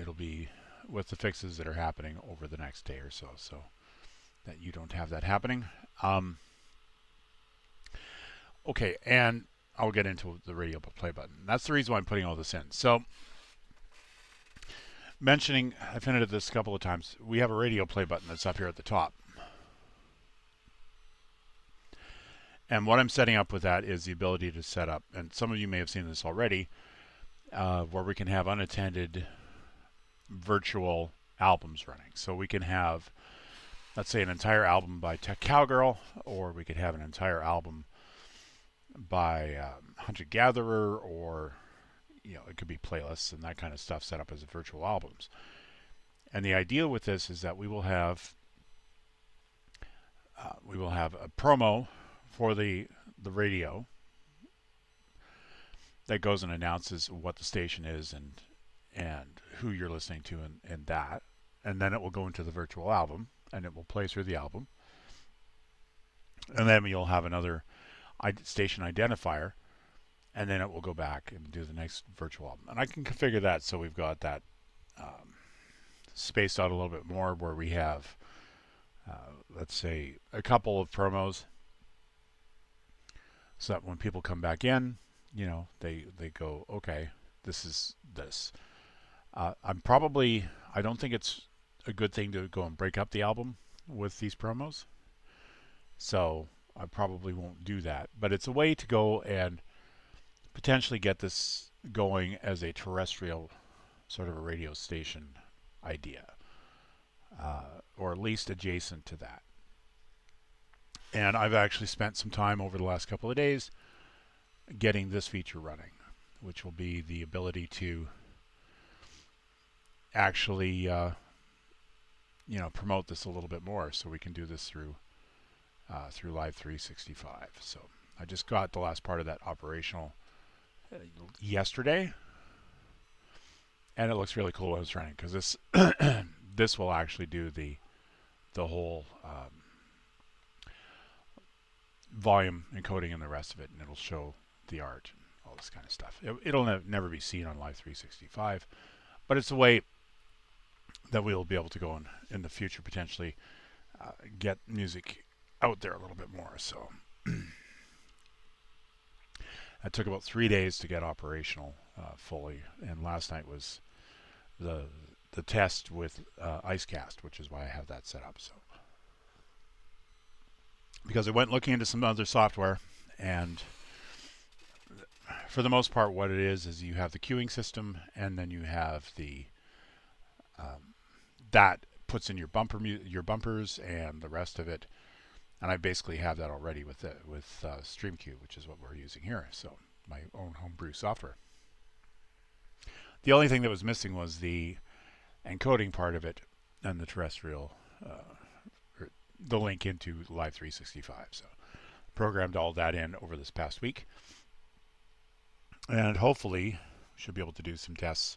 It'll be with the fixes that are happening over the next day or so, so that you don't have that happening. Okay, and I'll get into the radio play button. That's the reason why I'm putting all this in. So, mentioning, I've hinted this a couple of times, we have a radio play button that's up here at the top. And what I'm setting up with that is the ability to set up, and some of you may have seen this already, where we can have unattended virtual albums running. So we can have, let's say, an entire album by Tech Cowgirl, or we could have an entire album by Hunter Gatherer, or it could be playlists and that kind of stuff set up as virtual albums. And the idea with this is that we will have a promo for the radio that goes and announces what the station is and who you're listening to and that, and then it will go into the virtual album and it will play through the album, and then you'll have another station identifier, and then it will go back and do the next virtual album. And I can configure that so we've got that spaced out a little bit more, where we have let's say a couple of promos, so that when people come back in, they go, okay, this is this. I don't think it's a good thing to go and break up the album with these promos, so I probably won't do that. But it's a way to go and potentially get this going as a terrestrial sort of a radio station idea, or at least adjacent to that. And I've actually spent some time over the last couple of days getting this feature running, which will be the ability to actually promote this a little bit more, so we can do this through Live 365. So I just got the last part of that operational yesterday, and it looks really cool when it's running, because this this will actually do the whole volume encoding and the rest of it, and it'll show the art and all this kind of stuff. It'll never be seen on Live 365, but it's a way that we'll be able to go in the future potentially get music out there a little bit more. So it took about 3 days to get operational fully, and last night was the test with IceCast, which is why I have that set up. So because I went looking into some other software, and for the most part what it is you have the queuing system, and then you have the that puts in your bumpers and the rest of it, and I basically have that already with StreamQ, which is what we're using here, so my own homebrew software. The only thing that was missing was the encoding part of it and the terrestrial the link into Live 365. So programmed all that in over this past week, and hopefully should be able to do some tests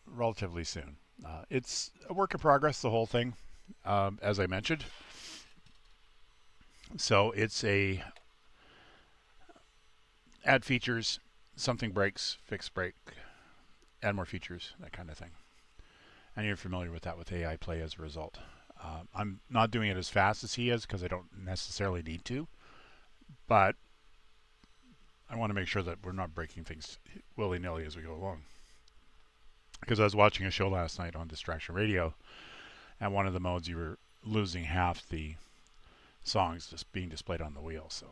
relatively soon. It's a work in progress, the whole thing, as I mentioned. So it's a add features, something breaks, fix break, add more features, that kind of thing. And you're familiar with that with AI Play as a result. I'm not doing it as fast as he is because I don't necessarily need to, but I want to make sure that we're not breaking things willy-nilly as we go along. Because I was watching a show last night on Distraction Radio, and one of the modes you were losing half the songs just being displayed on the wheel, so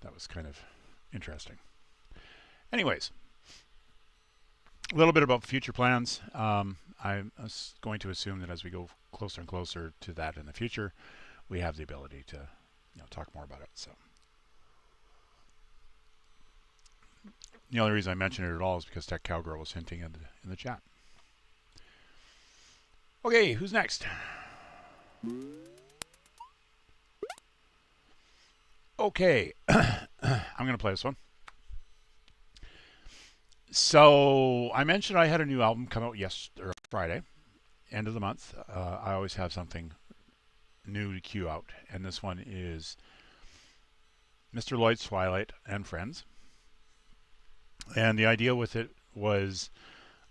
that was kind of interesting. Anyways, A little bit about future plans. I'm going to assume that as we go closer and closer to that in the future, we have the ability to talk more about it. So the only reason I mention it at all is because Tech Cowgirl was hinting in the chat. Okay, who's next? Okay, I'm going to play this one. So I mentioned I had a new album come out Friday, end of the month. I always have something new to cue out, and this one is Mr. Lloyd's Twilight and Friends. And the idea with it was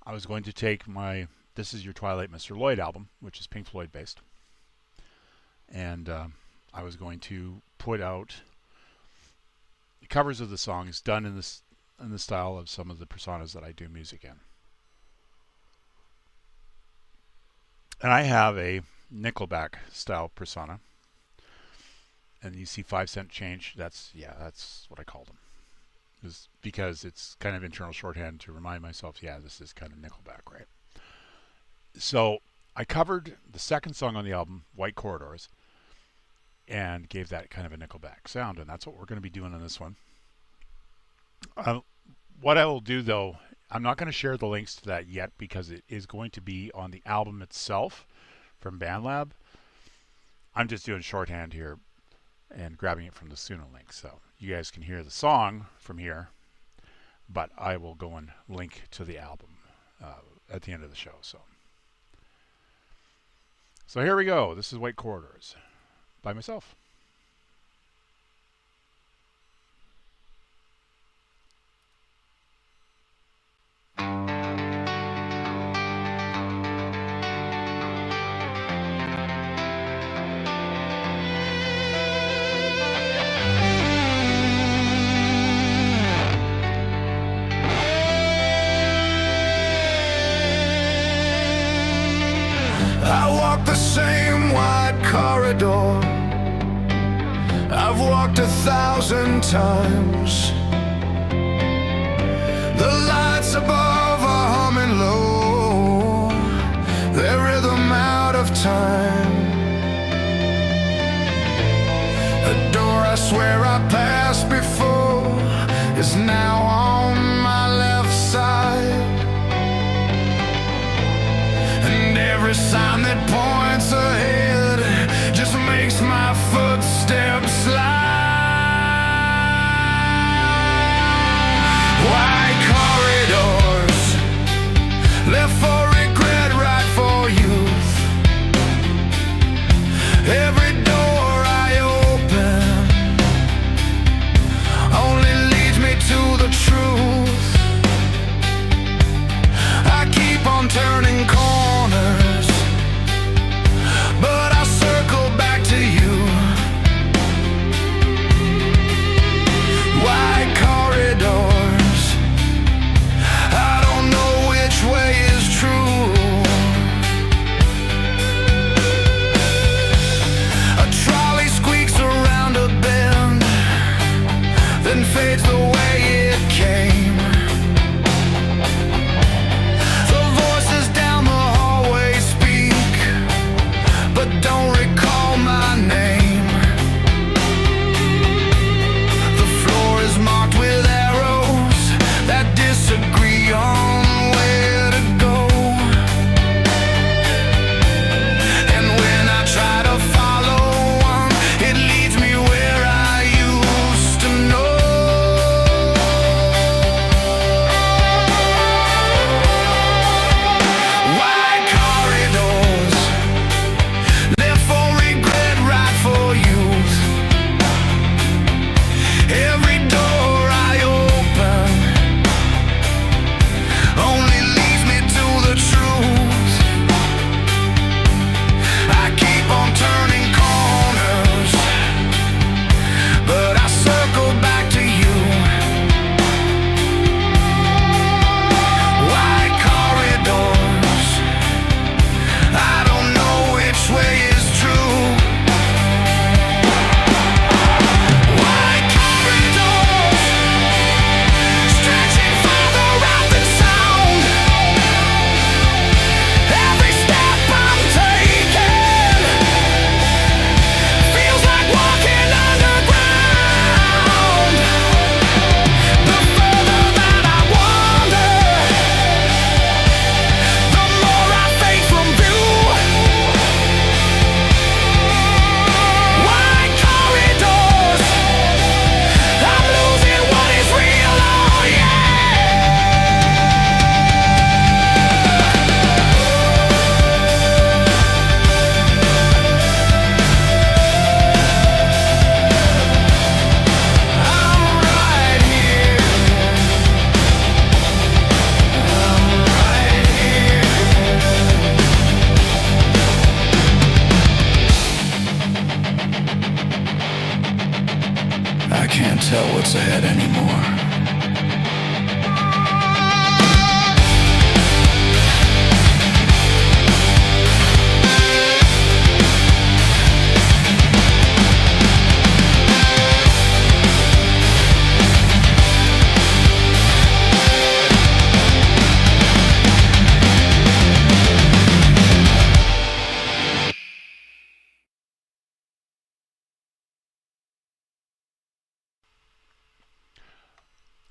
I was going to take my This Is Your Twilight, Mr. Lloyd album, which is Pink Floyd based, and I was going to put out the covers of the songs done in the style of some of the personas that I do music in. And I have a Nickelback style persona, and you see 5 cent change. That's what I call them, because it's kind of internal shorthand to remind myself, this is kind of Nickelback, right? So I covered the second song on the album, White Corridors, and gave that kind of a Nickelback sound, and that's what we're going to be doing on this one. What I will do, though, I'm not going to share the links to that yet because it is going to be on the album itself from BandLab. I'm just doing shorthand here and grabbing it from the Suno link, so you guys can hear the song from here, but I will go and link to the album at the end of the show. So here we go. This is White Corridors by myself. I walk the same wide corridor I've walked 1,000 times. The lights above are humming low, their rhythm out of time. A door I swear I passed before is now on my left side. Every sign that points ahead just makes my footsteps slide. Wide corridors, left for regret, right for youth. Every door I open only leads me to the truth. I keep on turning corners tell what's ahead anymore.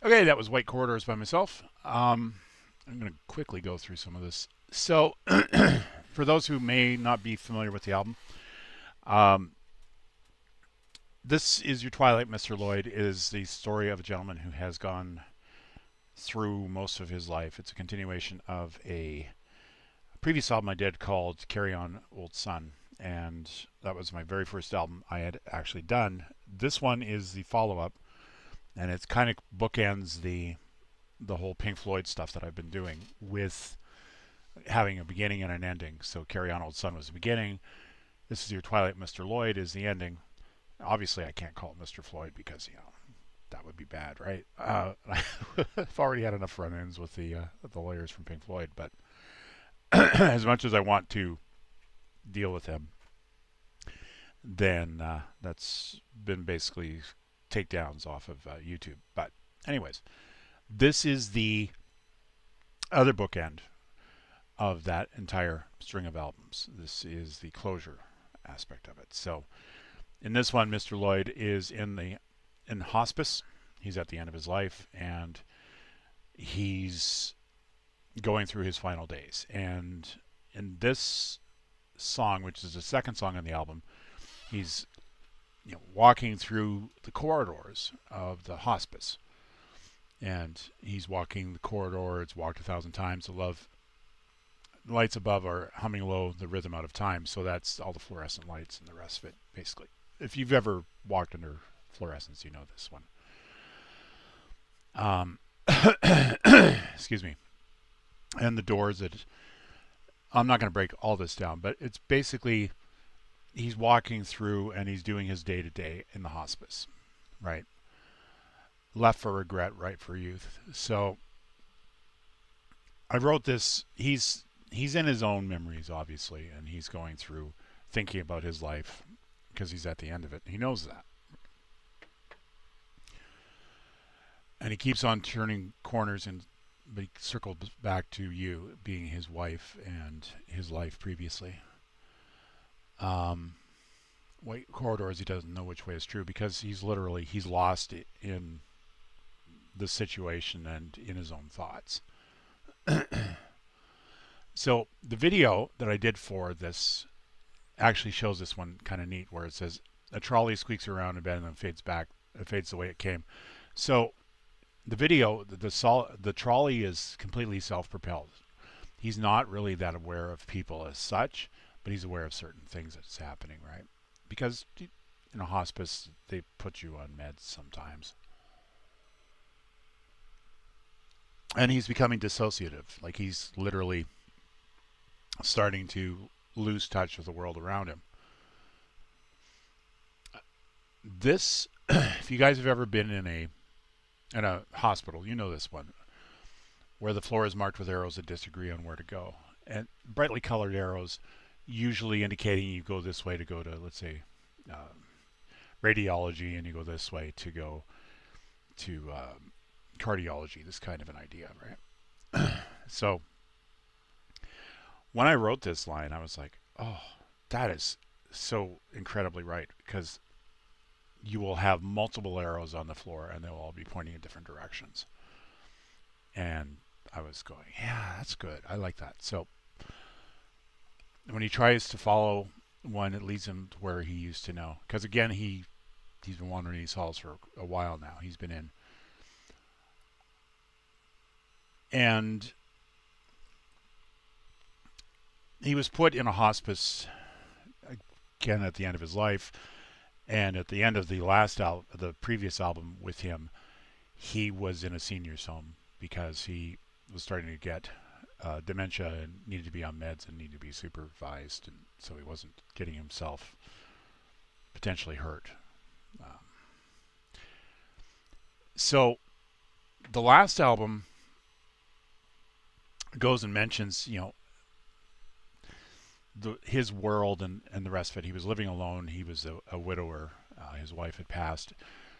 Okay, that was White Corridors by myself. I'm going to quickly go through some of this. So, for those who may not be familiar with the album, this is Your Twilight, Mr. Lloyd, is the story of a gentleman who has gone through most of his life. It's a continuation of a previous album I did called Carry On Old Sun, and that was my very first album I had actually done. This one is the follow-up, and it's kind of bookends the whole Pink Floyd stuff that I've been doing with having a beginning and an ending. So Carry On Old Sun was the beginning. This is Your Twilight, Mr. Lloyd is the ending. Obviously, I can't call it Mr. Floyd because, that would be bad, right? I've already had enough run-ins with the lawyers from Pink Floyd, but as much as I want to deal with them, then that's been basically takedowns off of YouTube. But anyways, this is the other bookend of that entire string of albums. This is the closure aspect of it. So in this one, Mr. Lloyd is in hospice. He's at the end of his life, and he's going through his final days. And in this song, which is the second song on the album, he's walking through the corridors of the hospice, and he's walking the corridor. It's walked 1,000 times. The lights above are humming low, the rhythm out of time. So that's all the fluorescent lights and the rest of it, basically. If you've ever walked under fluorescence, you know this one. Excuse me. And the doors that I'm not going to break all this down, but it's basically he's walking through and he's doing his day-to-day in the hospice, right? Left for regret, right for youth. So I wrote this. He's in his own memories, obviously, and he's going through thinking about his life because he's at the end of it. He knows that. And he keeps on turning corners, but he circles back to you being his wife and his life previously. White corridors, he doesn't know which way is true because he's lost in the situation and in his own thoughts. So the video that I did for this actually shows this one kind of neat, where it says a trolley squeaks around a bend and then fades back. It fades the way it came. So the video, the trolley is completely self-propelled. He's not really that aware of people as such, but he's aware of certain things that's happening, right? Because in a hospice, they put you on meds sometimes. And he's becoming dissociative. Like he's literally starting to lose touch with the world around him. This, if you guys have ever been in a hospital, you know this one, where the floor is marked with arrows that disagree on where to go. And brightly colored arrows, usually indicating you go this way to go to, let's say, radiology, and you go this way to go to cardiology, this kind of an idea, right? So when I wrote this line, I was like, oh, that is so incredibly right, because you will have multiple arrows on the floor and they'll all be pointing in different directions. And I was going, yeah, that's good. I like that. So when he tries to follow one, it leads him to where he used to know. Because again, he's been wandering these halls for a while now. He's been in. And he was put in a hospice again at the end of his life. And at the end of the previous album with him, he was in a senior's home because he was starting to get dementia and needed to be on meds and needed to be supervised, and so he wasn't getting himself potentially hurt. So the last album goes and mentions, his world and the rest of it. He was living alone. He was a widower. His wife had passed.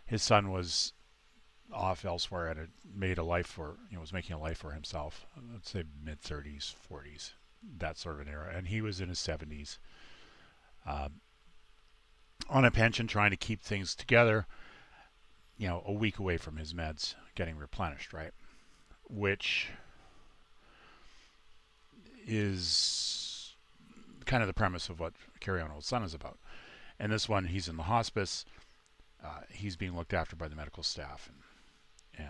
His son was off elsewhere and had made a life for, was making a life for himself. Let's say mid 30s, 40s, that sort of an era. And he was in his 70s, on a pension, trying to keep things together. A week away from his meds getting replenished, right? Which is kind of the premise of what Carry On Old Son is about. And this one, he's in the hospice. He's being looked after by the medical staff and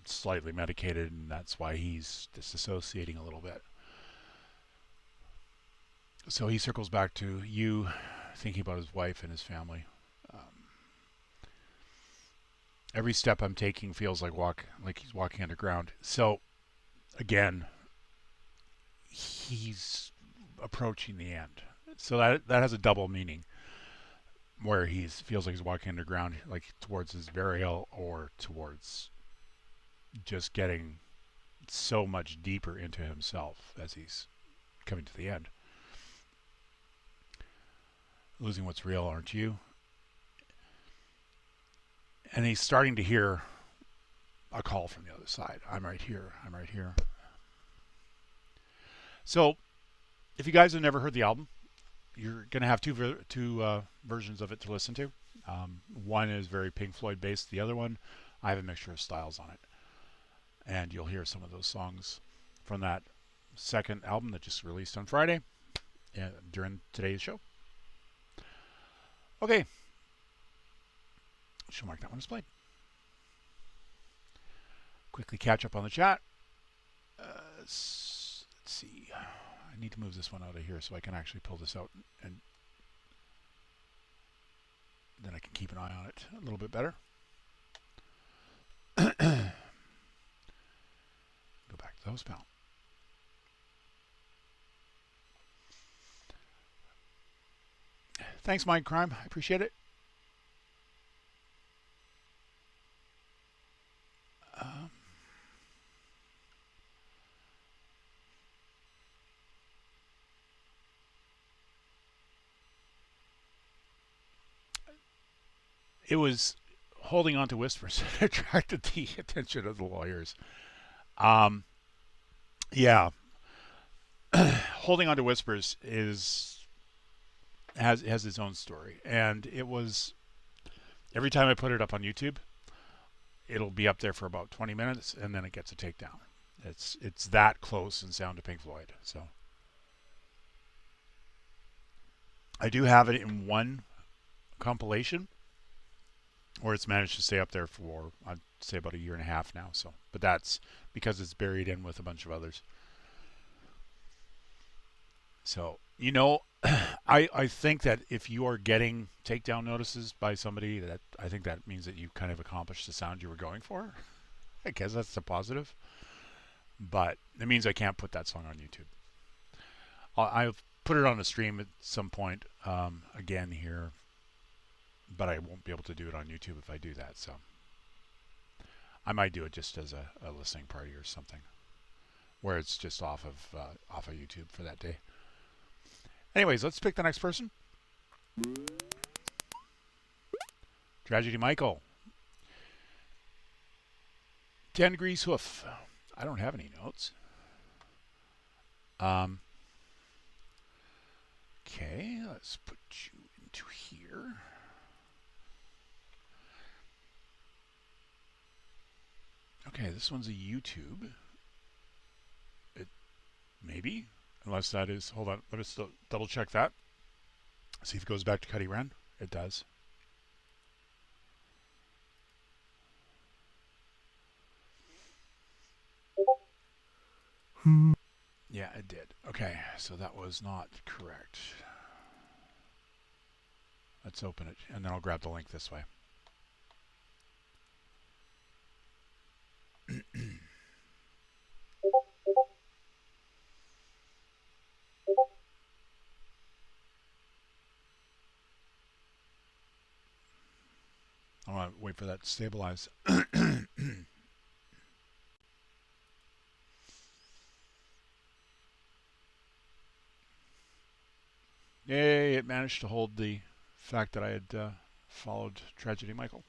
slightly medicated, and that's why he's disassociating a little bit. So he circles back to you, thinking about his wife and his family. Every step I'm taking feels like he's walking underground. So again, he's approaching the end. So that has a double meaning, where he feels like he's walking underground, like towards his burial or towards just getting so much deeper into himself as he's coming to the end. Losing what's real, aren't you? And he's starting to hear a call from the other side. I'm right here. I'm right here. So, if you guys have never heard the album, you're going to have two versions of it to listen to. One is very Pink Floyd based. The other one, I have a mixture of styles on it. And you'll hear some of those songs from that second album that just released on Friday during today's show. Okay. She'll mark that one as played. Quickly catch up on the chat. Let's see. I need to move this one out of here so I can actually pull this out, and then I can keep an eye on it a little bit better. Go back to the host panel. Thanks, Mind Crime. I appreciate it. It was holding on to whispers that attracted the attention of the lawyers. Yeah. Holding on to whispers has its own story. And it was, every time I put it up on YouTube, it'll be up there for about 20 minutes and then it gets a takedown. It's that close in sound to Pink Floyd. So I do have it in one compilation where it's managed to stay up there for, I'd say, about a year and a half now. So, but that's because it's buried in with a bunch of others. So, I think that if you are getting takedown notices by somebody, that I think that means that you kind of accomplished the sound you were going for. I guess that's a positive. But it means I can't put that song on YouTube. I'll put it on a stream at some point again here, but I won't be able to do it on YouTube if I do that. So I might do it just as a listening party or something, where it's just off of YouTube for that day. Anyways, let's pick the next person. Tragedy Michael. 10 Degrees Hoof. I don't have any notes. Okay, let's put you into here. Okay, this one's a YouTube. Maybe, unless that is, hold on, let us double check that. See if it goes back to Cuddy Wren. It does. Yeah, it did. Okay, so that was not correct. Let's open it, and then I'll grab the link this way. I want to wait for that to stabilize. Yay, it managed to hold the fact that I had followed Tragedy Michael.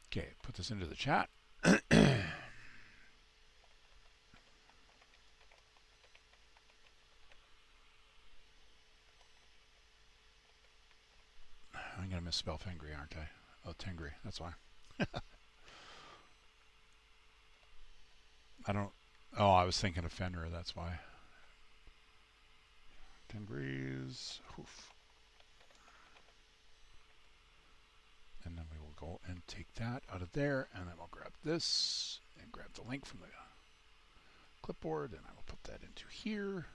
Okay, put this into the chat. I'm going to misspell Fengri, aren't I? Oh, Tengri, that's why. I don't... Oh, I was thinking of Fenrir, that's why. Tengris... Hoof. And then we will go and take that out of there, and then we'll grab this, and grab the link from the clipboard, and I will put that into here.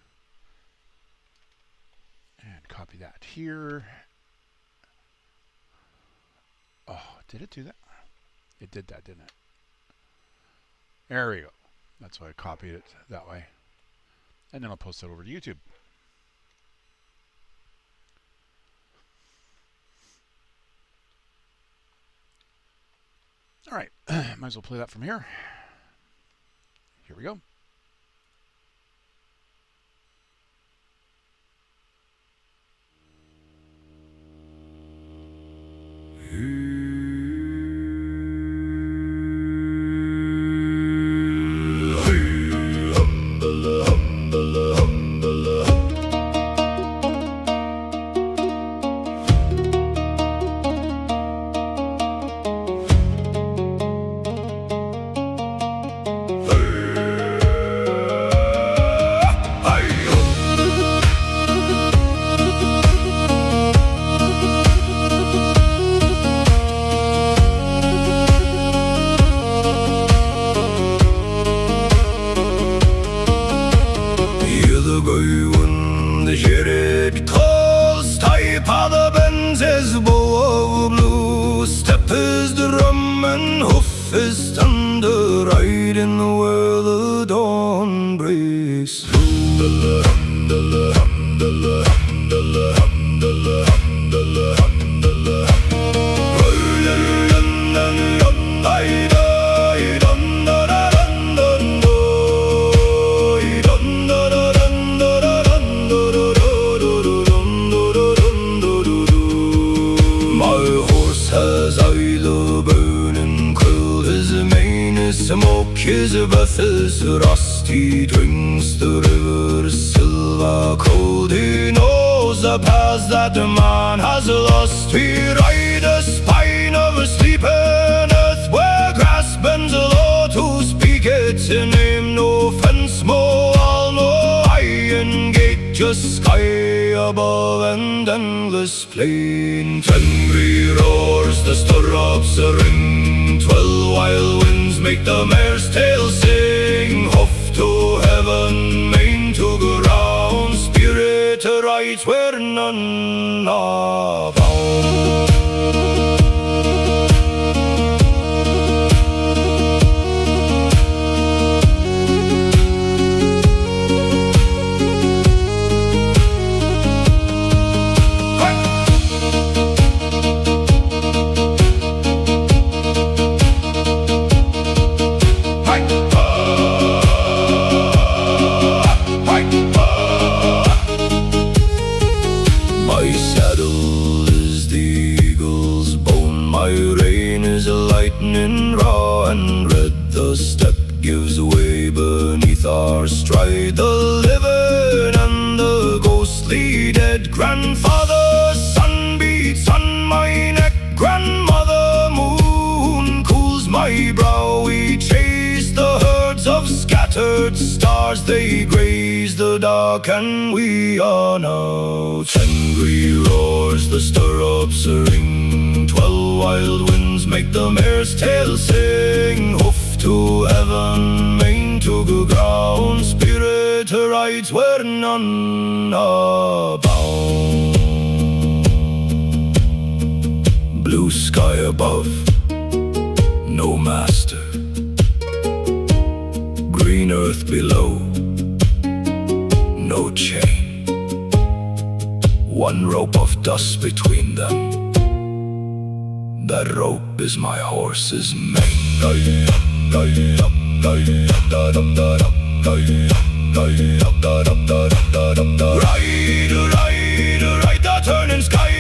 And copy that here. Oh, did it do that? It did that, didn't it? There we go. That's why I copied it that way. And then I'll post it over to YouTube. All right, might as well play that from here. Here we go. Rusty drinks the river silver cold. He knows the paths that the man has lost. We ride the spine of a sleeping earth, where grass bends low to speak its name. No fence, no wall, no iron gate, just sky above and endless plain. Fengri roars, the stirrups ring, 12 wild winds make the mare's tail sing. Hoof to heaven, mane to ground, spirit rides where none are bound. Our stride, the living and the ghostly dead. Grandfather, sun beats on my neck. Grandmother, moon cools my brow. We chase the herds of scattered stars. They graze the dark and we are now. Tengri roars, the stirrups ring, 12 wild winds make the mare's tail sing. Hoof to heaven, mane to the ground, spirit rides where none are bound. Blue sky above, no master. Green earth below, no chain. One rope of dust between them. That rope is my horse's mane. Ride the turning sky.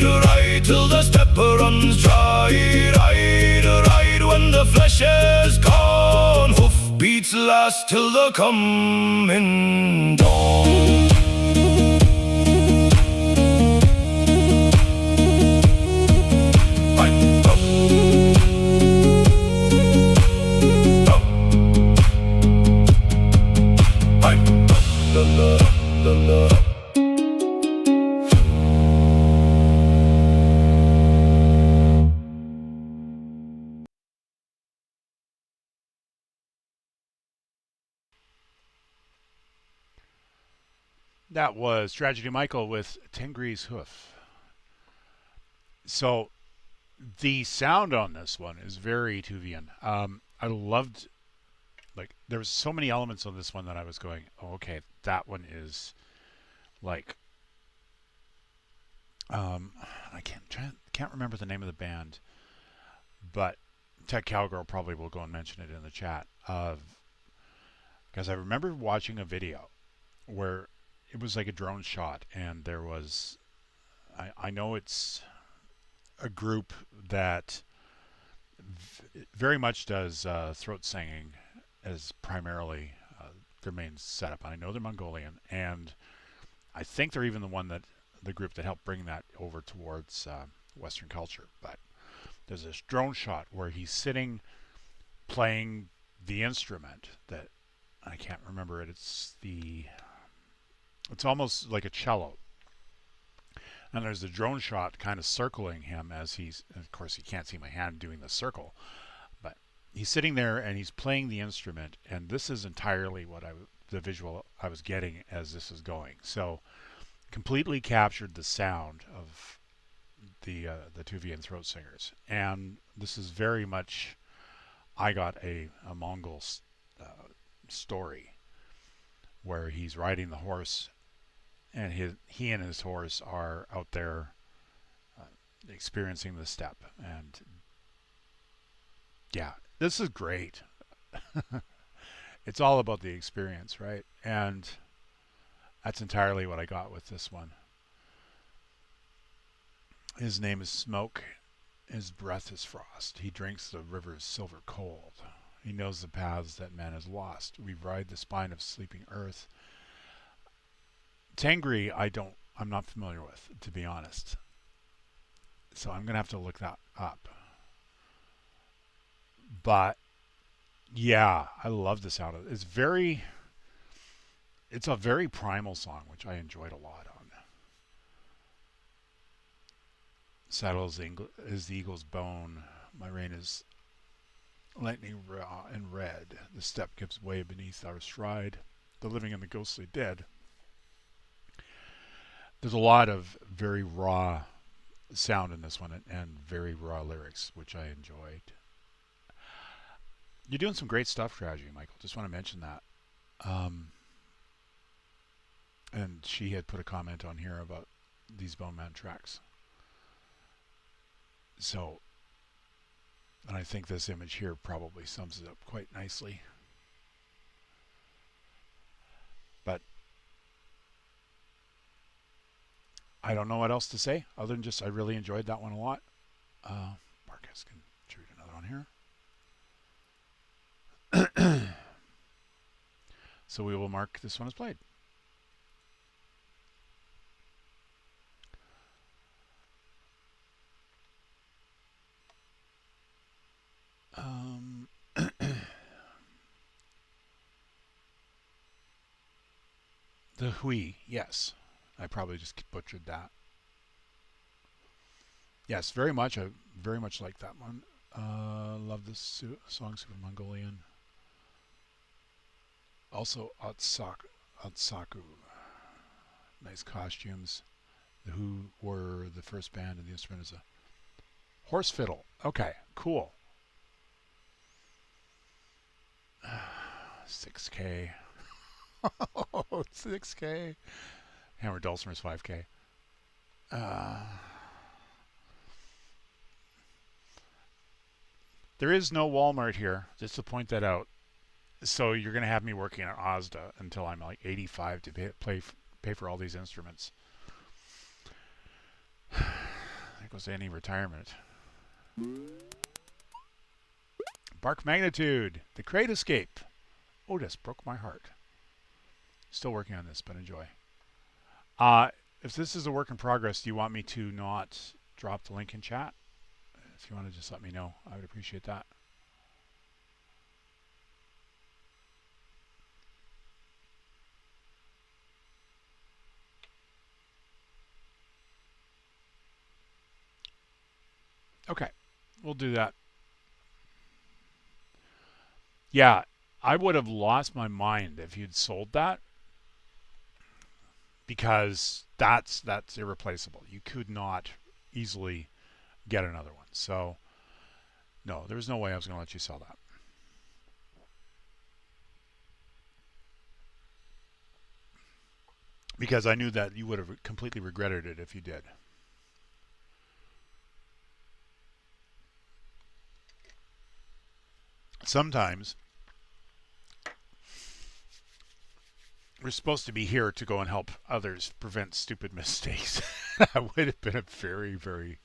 Ride till the stepper runs dry. Ride when the flesh is gone. Hoof beats last till the coming dawn. That was Tragedy Michael with Tengri's Hoof. So the sound on this one is very Tuvian. I loved, like, there was so many elements on this one that I was going, oh, okay, that one is like, I can't remember the name of the band, but Tech Cowgirl probably will go and mention it in the chat. Because I remember watching a video where it was like a drone shot, and there was, I know it's a group that very much does throat singing as primarily their main setup. I know they're Mongolian, and I think they're even the group that helped bring that over towards Western culture. But there's this drone shot where he's sitting playing the instrument that I can't remember it. It's almost like a cello. And there's a drone shot kind of circling him as of course, you can't see my hand doing the circle, but he's sitting there and he's playing the instrument. And this is entirely the visual I was getting as this is going. So completely captured the sound of the Tuvian throat singers. And this is very much, I got a Mongol story where he's riding the horse, and he and his horse are out there experiencing the steppe. And yeah, this is great. It's all about the experience, right? And that's entirely what I got with this one. His name is Smoke. His breath is frost. He drinks the river's silver cold. He knows the paths that man has lost. We ride the spine of sleeping earth. Tengri, I'm not familiar with, to be honest. So I'm gonna have to look that up. But yeah, I love the sound of it. It's a very primal song, which I enjoyed a lot on. Saddle is the eagle's bone. My rein is lightning raw and red. The steppe gives way beneath our stride. The living and the ghostly dead. There's a lot of very raw sound in this one, and very raw lyrics, which I enjoyed. You're doing some great stuff, Tragedy Michael. Just want to mention that. And she had put a comment on here about these Bone Man tracks. So, and I think this image here probably sums it up quite nicely. But I don't know what else to say other than just I really enjoyed that one a lot. Marcus can contribute another one here. So we will mark this one as played. The Hui, yes. I probably just butchered that. Yes, very much. I very much like that one. Love this song, Super Mongolian. Also, Otsaku. Nice costumes. The Who were the first band, and the instrument is a horse fiddle. Okay, cool. 6K. 6K. Hammer Dulcimer's 5K. There is no Walmart here, just to point that out. So you're going to have me working at Asda until I'm like 85 to pay for all these instruments. There goes any retirement. Bark Magnitude, The Crate Escape. Otis broke my heart. Still working on this, but enjoy. If this is a work in progress, do you want me to not drop the link in chat? If you want to just let me know, I would appreciate that. Okay, we'll do that. Yeah, I would have lost my mind if you'd sold that, because that's irreplaceable. You could not easily get another one. So no, there's no way I was going to let you sell that. Because I knew that you would have completely regretted it if you did. Sometimes we're supposed to be here to go and help others prevent stupid mistakes. That would have been a very, very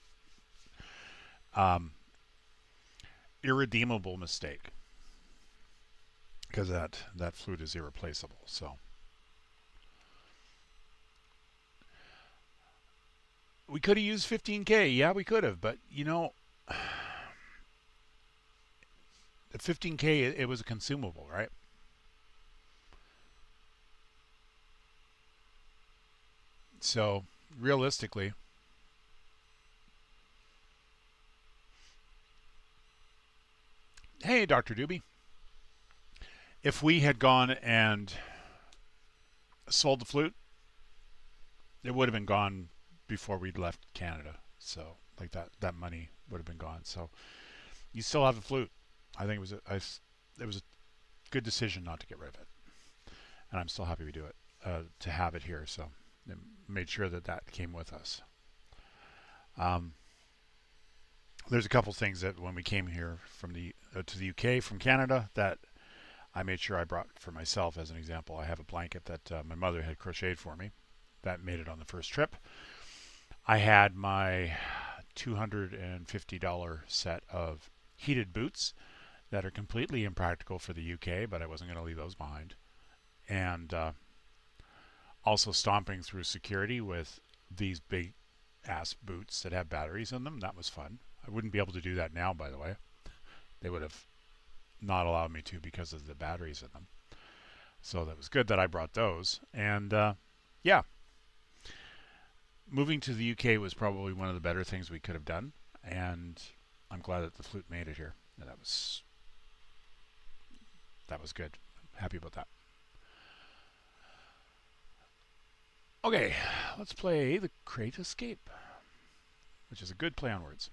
irredeemable mistake, because that flute is irreplaceable. So we could have used 15K. Yeah, we could have, but you know, the 15K, it was a consumable, right? So realistically, hey, Dr. Doobie, if we had gone and sold the flute, it would have been gone before we'd left Canada. So like that money would have been gone. So you still have the flute. I think it was a good decision not to get rid of it, and I'm still happy we do it, to have it here. So I made sure that came with us. There's a couple things that when we came here from to the UK from Canada that I made sure I brought for myself. As an example, I have a blanket that my mother had crocheted for me. That made it on the first trip. I had my $250 set of heated boots that are completely impractical for the UK, but I wasn't going to leave those behind. And also stomping through security with these big ass boots that have batteries in them. That was fun. I wouldn't be able to do that now, by the way. They would have not allowed me to because of the batteries in them. So that was good that I brought those. And yeah, moving to the UK was probably one of the better things we could have done. And I'm glad that the flute made it here. And that was good. Happy about that. Okay, let's play The Crate Escape, which is a good play on words.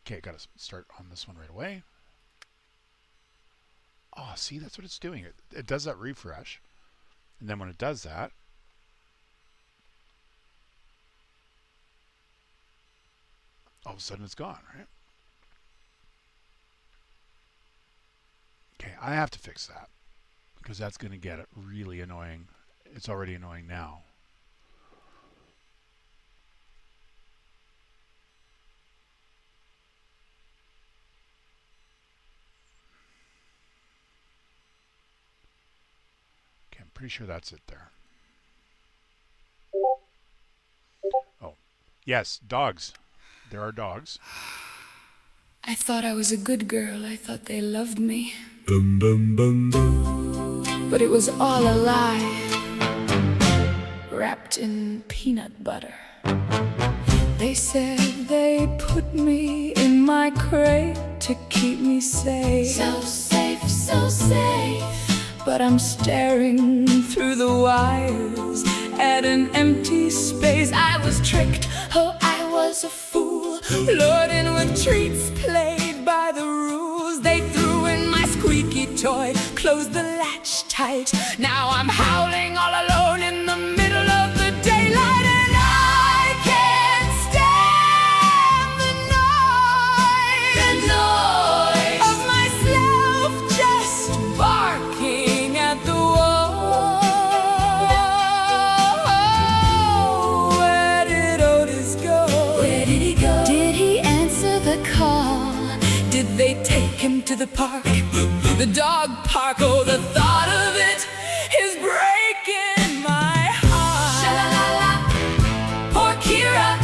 Okay, got to start on this one right away. Oh, see, that's what it's doing. It does that refresh. And then when it does that, all of a sudden it's gone, right? Okay, I have to fix that because that's going to get it really annoying. It's already annoying now. Okay, I'm pretty sure that's it there. Oh, yes, dogs. There are dogs. I thought I was a good girl. I thought they loved me. Bum, bum, bum, But it was all a lie, wrapped in peanut butter. They said they put me in my crate to keep me safe. So safe, so safe. But I'm staring through the wires at an empty space. I was tricked, oh, I was a fool, lured in with treats, played by the rules. They threw in my squeaky toy, closed the latch tight. Now I'm howling all alone in the middle of the daylight, and I can't stay. the park, the dog park. Oh, the thought of it is breaking my heart. Sha-la-la-la, poor Kira.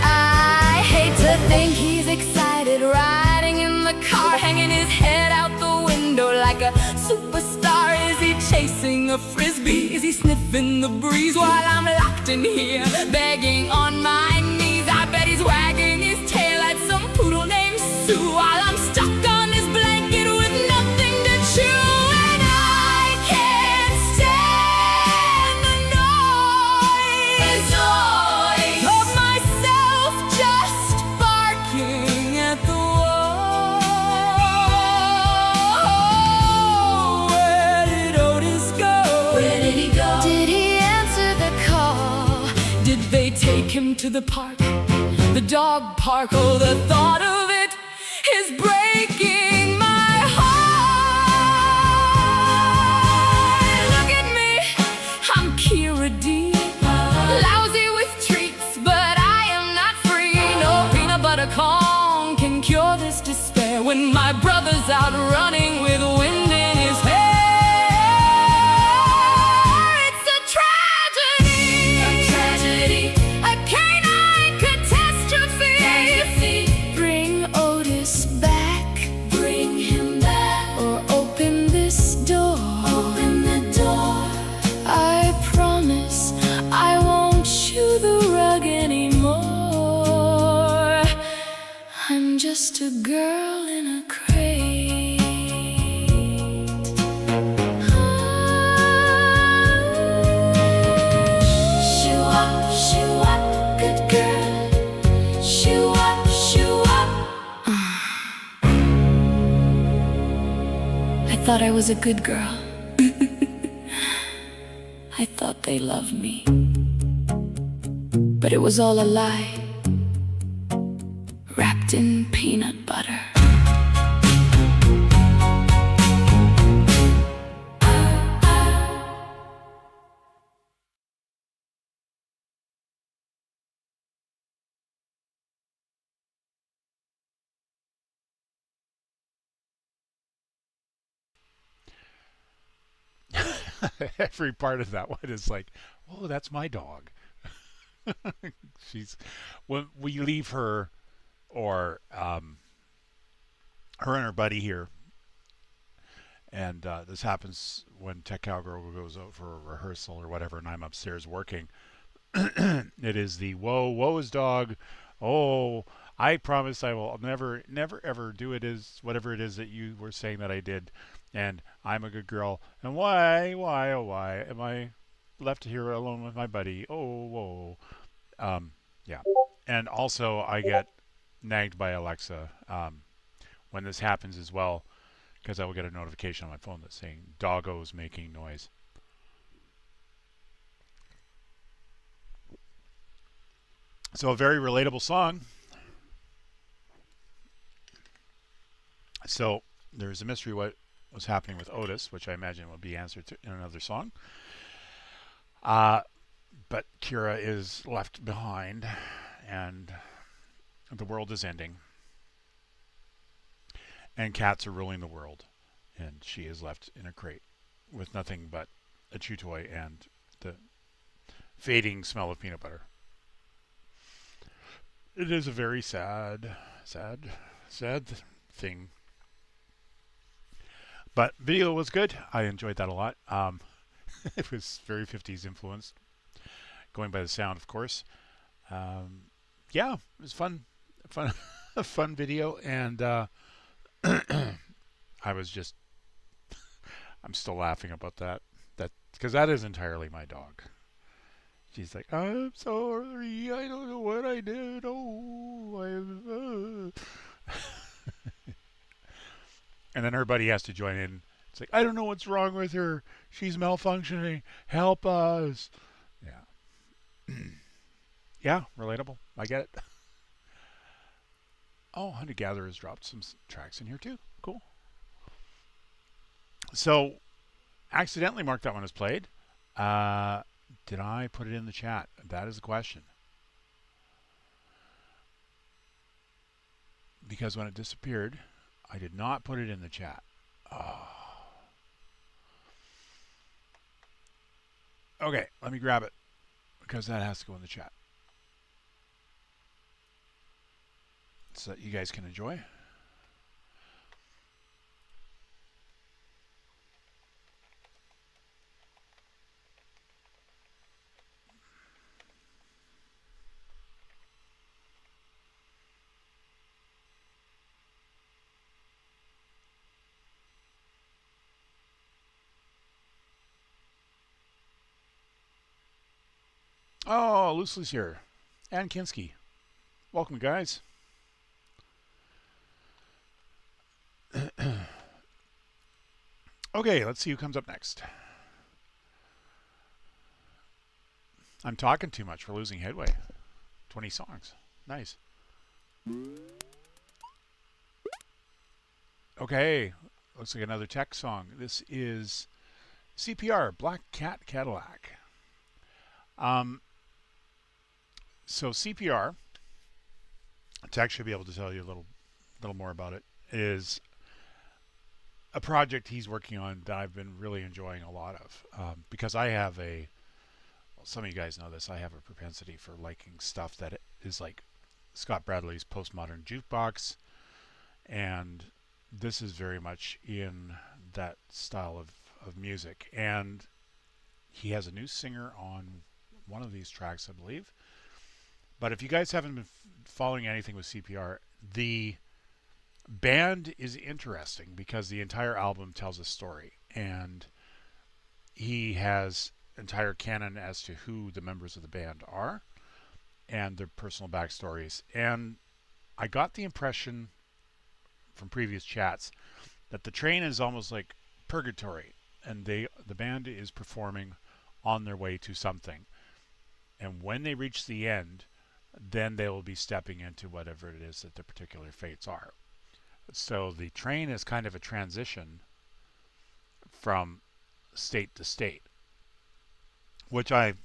I hate to think he's excited, riding in the car, hanging his head out the window like a superstar. Is he chasing a frisbee? Is he sniffing the breeze while I'm locked in here, begging on my knees? I bet he's wagging his tail at some poodle named Sue while I'm stuck on this blanket with nothing to chew. And I can't stand the noise of myself just barking at the wall. Where did Otis go? Where did he go? Did he answer the call? Did they take him to the park? The dog park. Oh, the thought of it is breaking my heart. Look at me, I'm Kira D, lousy with treats, but I am not free. No peanut butter Kong can cure this despair when my brother's out running with wind in his hair. It's a tragedy, a canine catastrophe. Bring Otis back, bring him back, or open this door. Open the door. I promise I won't chew the rug anymore. I'm just a girl in a crate. Shoo up, good girl. Shoo up. I thought I was a good girl. I thought they loved me, but it was all a lie, wrapped in peanut butter. Every part of that one is like, oh, that's my dog. She's when we leave her, or her and her buddy here, and this happens when Tech Cowgirl goes out for a rehearsal or whatever, and I'm upstairs working. It is the woe is dog. Oh, I promise I will never ever do it as whatever it is that you were saying that I did, and I'm a good girl. And why am I left here alone with my buddy? Oh, whoa. Yeah. And also I get nagged by Alexa when this happens as well, because I will get a notification on my phone that's saying doggo's making noise. So a very relatable song. So there's a mystery what was happening with Otis, which I imagine will be answered to in another song. But Kira is left behind, and the world is ending, and cats are ruling the world, and she is left in a crate with nothing but a chew toy and the fading smell of peanut butter. It is a very sad thing. But video was good. I enjoyed that a lot. It was very 50s influenced, going by the sound, of course. Yeah, it was fun, a fun video, and I was just, I'm still laughing about that because that is entirely my dog. She's like, I'm sorry, I don't know what I did. Oh, and then her buddy has to join in. It's like, I don't know what's wrong with her. She's malfunctioning. Help us. Yeah. Yeah, relatable. I get it. Oh, Hunter Gatherers dropped some tracks in here too. Cool. So, accidentally marked that one as played. Did I put it in the chat? That is the question. because when it disappeared, I did not put it in the chat. Oh. Okay, let me grab it because that has to go in the chat so that you guys can enjoy. Oh, Loosely's here. And Kinski. Welcome, guys. Okay, let's see who comes up next. I'm talking too much. We're losing headway. 20 songs. Nice. Okay, looks like another tech song. This is CPR, Black Cat Cadillac. So CPR, to actually be able to tell you a little more about it, is a project he's working on that I've been really enjoying a lot of, because I have well, some of you guys know this, I have a propensity for liking stuff that is like Scott Bradley's postmodern jukebox, and this is very much in that style of music. And he has a new singer on one of these tracks, I believe. But if you guys haven't been following anything with CPR, the band is interesting because the entire album tells a story, and he has entire canon as to who the members of the band are and their personal backstories. And I got the impression from previous chats that the train is almost like purgatory, and the band is performing on their way to something. And when they reach the end, then they will be stepping into whatever it is that their particular fates are. So the train is kind of a transition from state to state, which I've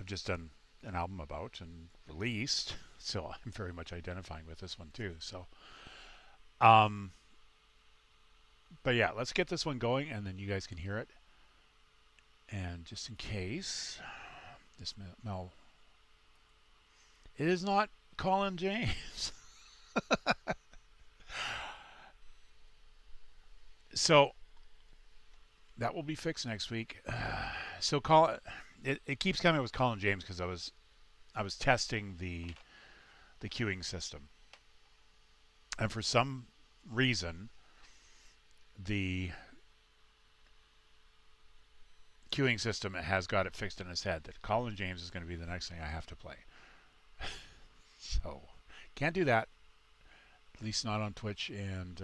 just done an album about and released. So I'm very much identifying with this one too. So, but yeah, let's get this one going and then you guys can hear it. And just in case, this Mel, it is not Colin James. So that will be fixed next week. So it keeps coming with Colin James because I was testing the queuing system, and for some reason the queuing system has got it fixed in his head that Colin James is going to be the next thing I have to play. So can't do that, at least not on Twitch and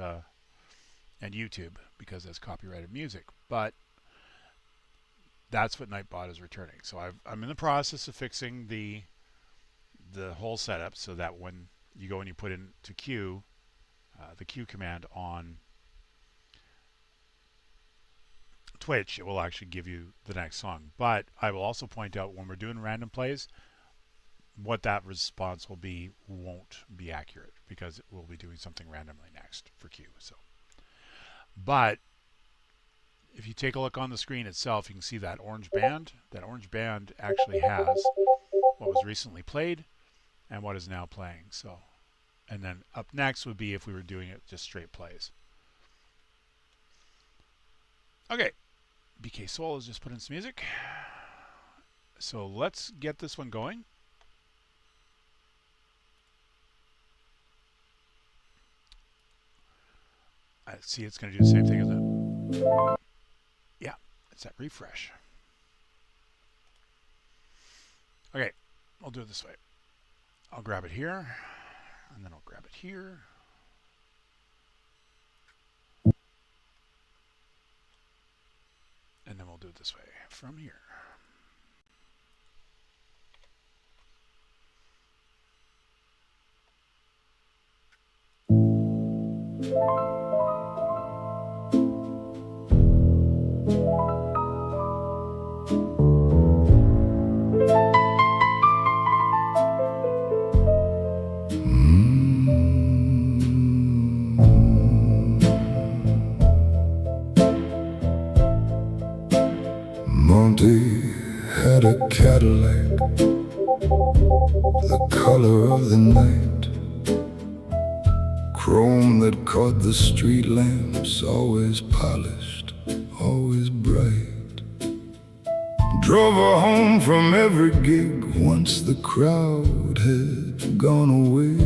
YouTube, because that's copyrighted music. But that's what Nightbot is returning. So I'm in the process of fixing the whole setup so that when you go and you put in to queue, the queue command on Twitch, it will actually give you the next song. But I will also point out when we're doing random plays, what that response will be won't be accurate because it will be doing something randomly next for queue. So, but if you take a look on the screen itself, you can see that orange band. That orange band actually has what was recently played and what is now playing. So, and then up next would be if we were doing it just straight plays. Okay, BK Soul has just put in some music. So let's get this one going. I see it's going to do the same thing, isn't it? Yeah, it's that refresh. Okay, I'll do it this way. I'll grab it here, and then I'll grab it here. And then we'll do it this way, from here. had a Cadillac, the color of the night, chrome that caught the street lamps, always polished, always bright. Drove her home from every gig once the crowd had gone away.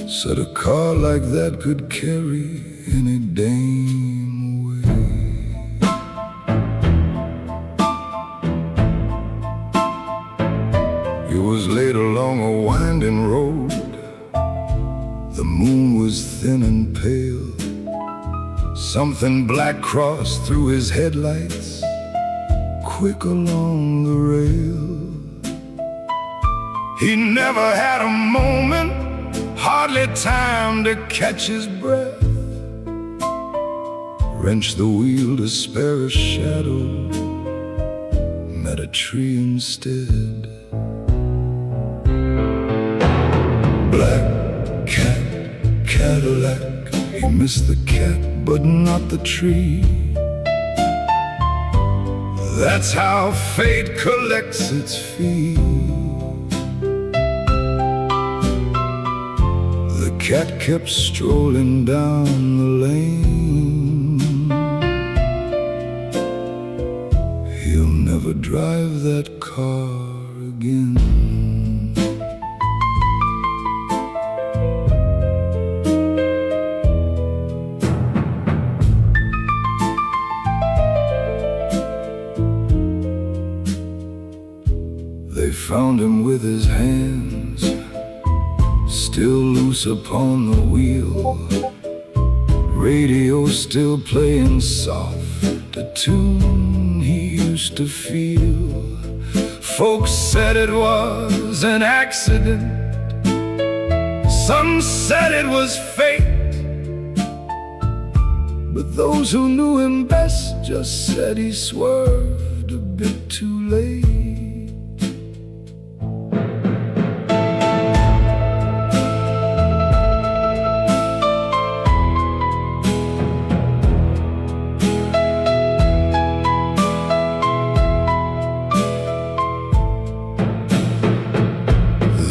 Said a car like that could carry any dame away. It was late along a winding road. The moon was thin and pale. Something black crossed through his headlights, quick along the rail. He never had a moment, hardly time to catch his breath. Wrenched the wheel to spare a shadow, met a tree instead. Black cat, Cadillac, he missed the cat but not the tree. That's how fate collects its fee. The cat kept strolling down the lane. He'll never drive that car again. They found him with his hands still loose upon the wheel, radio still playing soft, a tune he used to feel. Folks said it was an accident, some said it was fate, but those who knew him best just said he swerved a bit too late.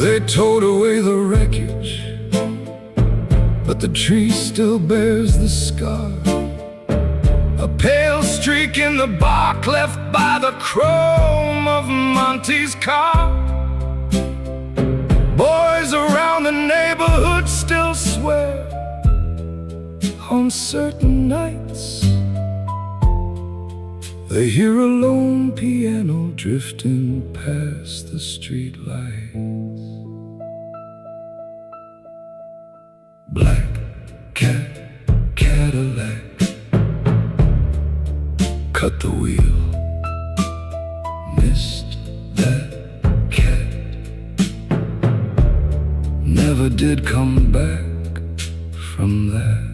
They towed away the wreckage, but the tree still bears the scar, a pale streak in the bark left by the chrome of Monty's car. Boys around the neighborhood still swear on certain nights they hear a lone piano drifting past the street lights. Black cat, Cadillac, cut the wheel, missed that cat, never did come back from that.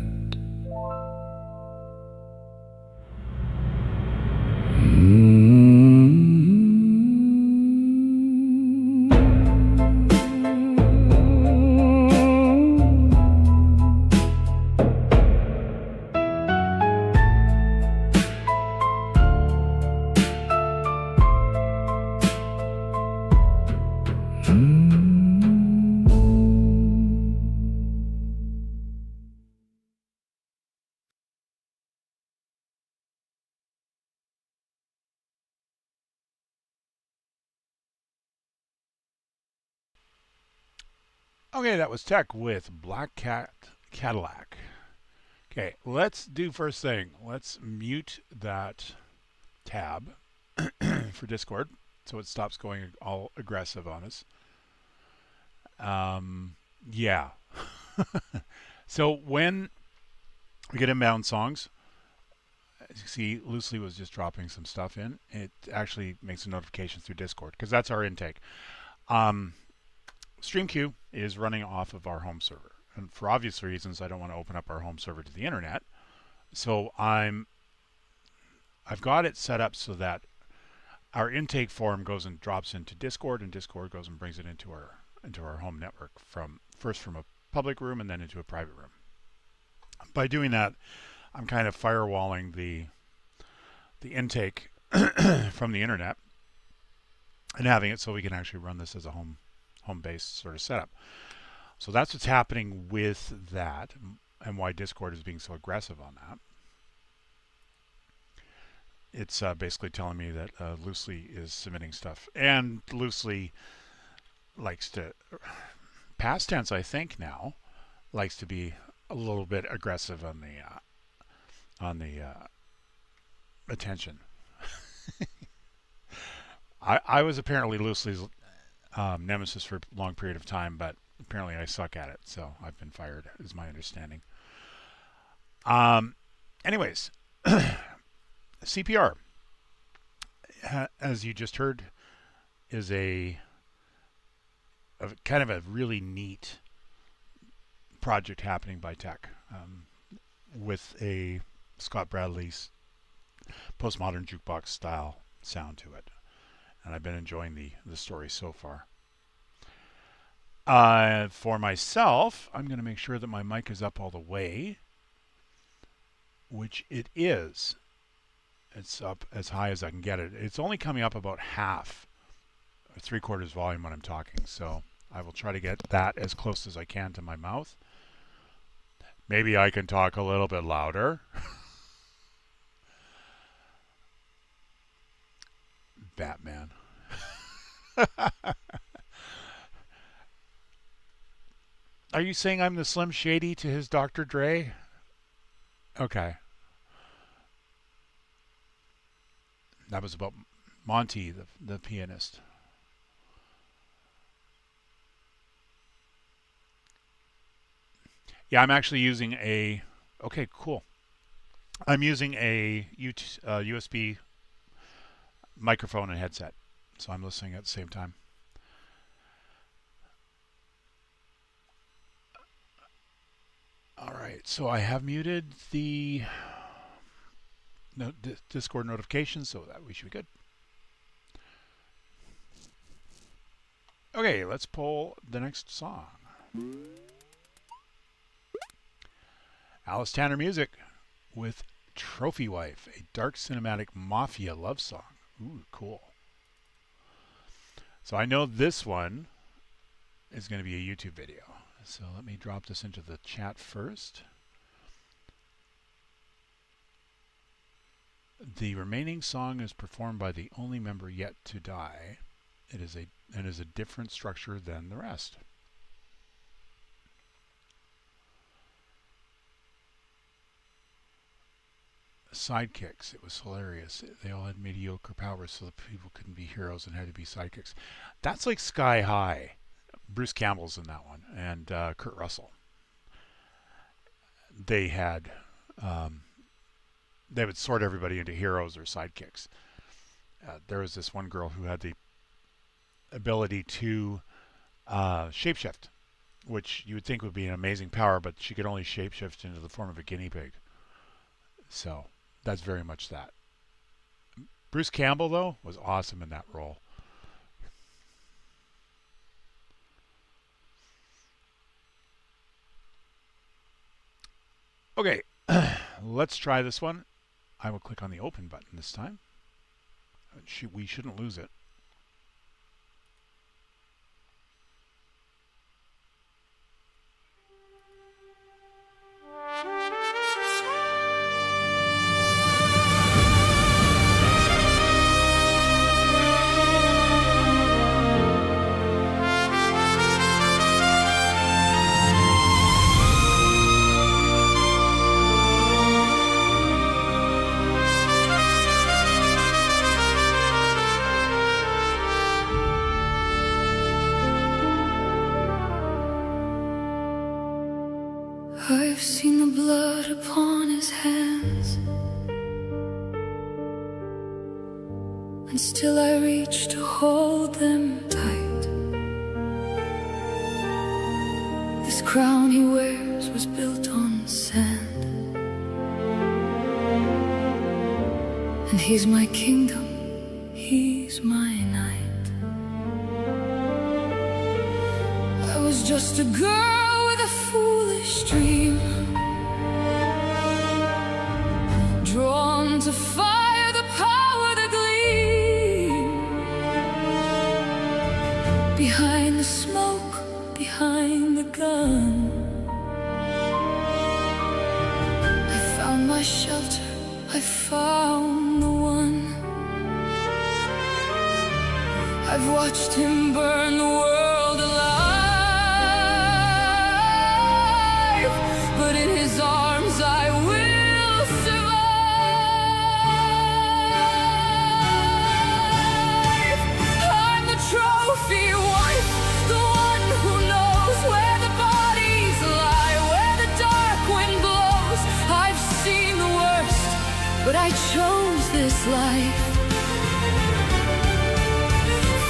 Okay, that was Tech with Black Cat Cadillac. Okay, let's do first thing. Let's mute that tab for Discord so it stops going all aggressive on us. Yeah. So when we get inbound songs, as you see, Loosely was just dropping some stuff in. It actually makes a notification through Discord because that's our intake. StreamQ is running off of our home server, and for obvious reasons, I don't want to open up our home server to the internet. So I've got it set up so that our intake form goes and drops into Discord, and Discord goes and brings it into our home network from a public room and then into a private room. By doing that, I'm kind of firewalling the intake from the internet and having it so we can actually run this as a home-based sort of setup. So that's what's happening with that, and why Discord is being so aggressive on that. It's basically telling me that Loosely is submitting stuff, and Loosely likes to, past tense I think now, likes to be a little bit aggressive on the attention. I was apparently Loosely's nemesis for a long period of time, but apparently I suck at it, so I've been fired, is my understanding. Anyways, CPR, as you just heard, is a kind of a really neat project happening by Tech, with a Scott Bradley's postmodern jukebox style sound to it, and I've been enjoying the story so far. For myself, I'm going to make sure that my mic is up all the way, which it is. It's up as high as I can get it. It's only coming up about half or 3/4 volume when I'm talking, so I will try to get that as close as I can to my mouth. Maybe I can talk a little bit louder. Batman. Are you saying I'm the Slim Shady to his Dr. Dre? Okay. That was about Monty, the pianist. Yeah, I'm actually using a... Okay, cool. I'm using a USB microphone and headset, so I'm listening at the same time. All right, so I have muted the Discord notifications, so that we should be good. Okay, let's pull the next song. Alice Tanner Music with Trophy Wife, a dark cinematic mafia love song. Ooh, cool. So I know this one is going to be a YouTube video. So let me drop this into the chat first. The remaining song is performed by the only member yet to die. It is a different structure than the rest. Sidekicks. It was hilarious. They all had mediocre powers, so the people couldn't be heroes and had to be sidekicks. That's like Sky High. Bruce Campbell's in that one, and Kurt Russell. They would sort everybody into heroes or sidekicks. There was this one girl who had the ability to shapeshift, which you would think would be an amazing power, but she could only shapeshift into the form of a guinea pig. So that's very much that. Bruce Campbell, though, was awesome in that role. Okay, let's try this one. I will click on the open button this time. We shouldn't lose it. I've seen the blood upon his hands, and still I reach to hold them tight. This crown he wears was built on sand, and he's my kingdom, he's my night. I was just a girl with a foolish dream, drawn to fire, the power, the gleam. behind the gun. I found my shelter, I found the one. I've watched him burn the world alive, but in his arms I will survive. I'm the trophy wife, the one who knows where the bodies lie, where the dark wind blows. I've seen the worst, but I chose this life.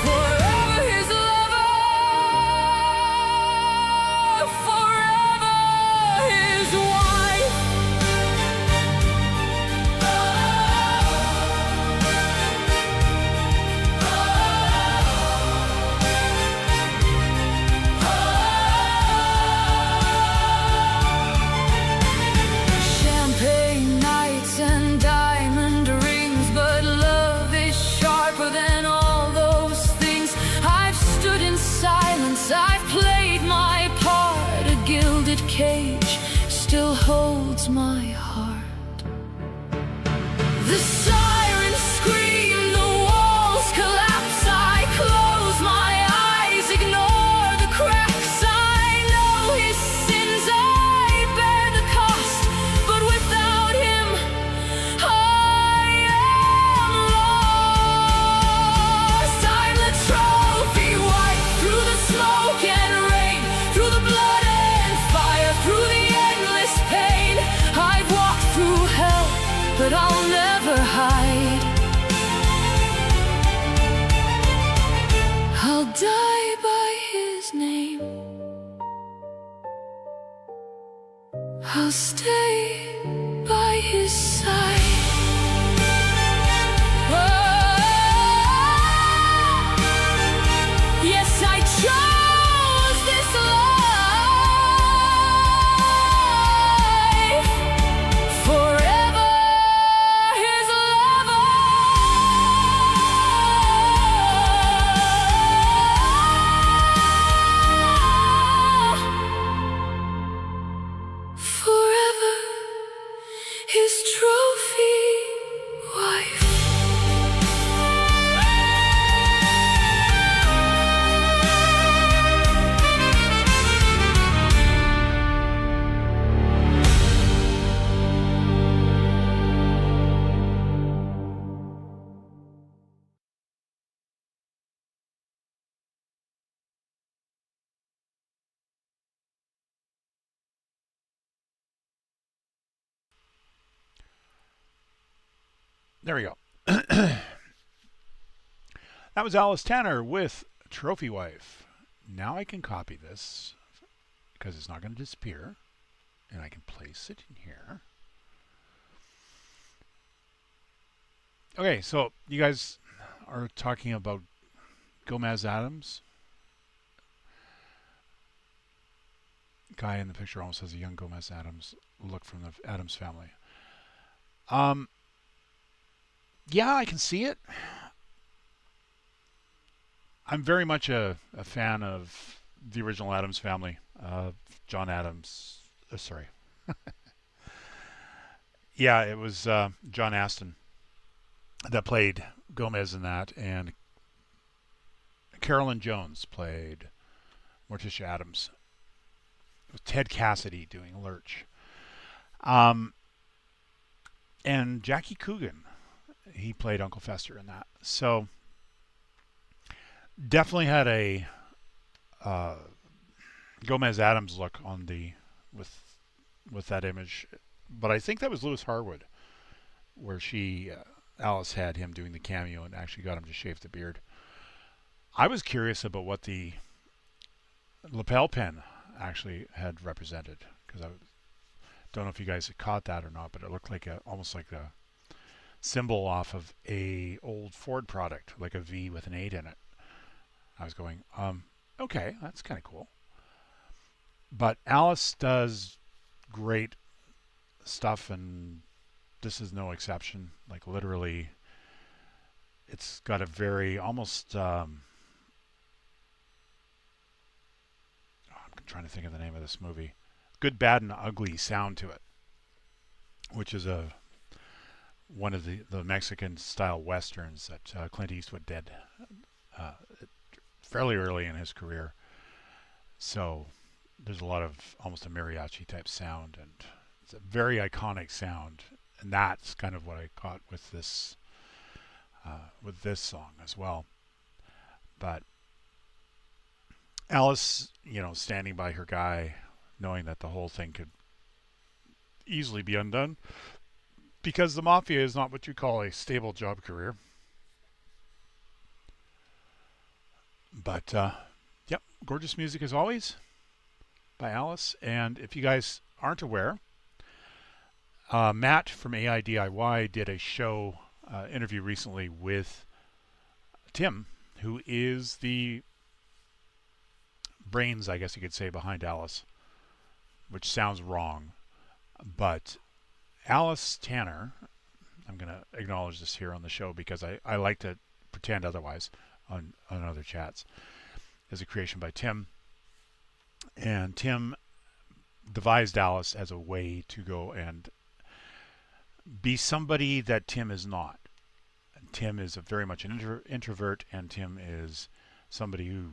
Forever his lover, forever his wife. Champagne nights and diamond rings, but love is sharper than all those things. I've stood in silence, I've played my part. A gilded cage still holds my heart. The sirens scream, the walls collapse. I close my eyes, ignore the cracks. I know his sins, I bear the cost, but without him I am lost. I'm the trophy wife, through the smoke and rain, through the blood and fire, through the endless pain. I've walked through hell, but I'll never hide. I'll die by his name. I'll stay by his side. Yes, I chose this life. Forever his lover. Forever his trophy wife. There we go. That was Alice Tanner with Trophy Wife. Now I can copy this because it's not going to disappear, and I can place it in here. Okay, so you guys are talking about Gomez Adams. Guy in the picture almost has a young Gomez Adams look from the Adams family. Yeah, I can see it. I'm very much a fan of the original Adams family. John Adams. Sorry. Yeah, it was John Aston that played Gomez in that, and Carolyn Jones played Morticia Adams, with Ted Cassidy doing Lurch. And Jackie Coogan, he played Uncle Fester in that. So definitely had a Gomez Adams look on the with that image, but I think that was Lewis Harwood, where Alice had him doing the cameo and actually got him to shave the beard. I was curious about what the lapel pin actually had represented, because I don't know if you guys had caught that or not, but it looked like almost like a symbol off of a old Ford product, like a V with an 8 in it. I was going, okay, that's kind of cool. But Alice does great stuff, and this is no exception. Like literally, it's got a very almost trying to think of the name of this movie. Good, Bad, and Ugly sound to it, which is one of the Mexican-style westerns that Clint Eastwood did fairly early in his career. So there's a lot of almost a mariachi-type sound, and it's a very iconic sound, and that's kind of what I caught with this song as well. But Alice, standing by her guy, knowing that the whole thing could easily be undone, because the mafia is not what you call a stable job career. But, yep, gorgeous music as always by Alice. And if you guys aren't aware, Matt from AI DIY did a show interview recently with Tim, who is the brains, I guess you could say, behind Alice, which sounds wrong. But Alice Tanner, I'm going to acknowledge this here on the show because I like to pretend otherwise on other chats, is a creation by Tim. And Tim devised Alice as a way to go and be somebody that Tim is not. And Tim is very much an introvert, and Tim is somebody who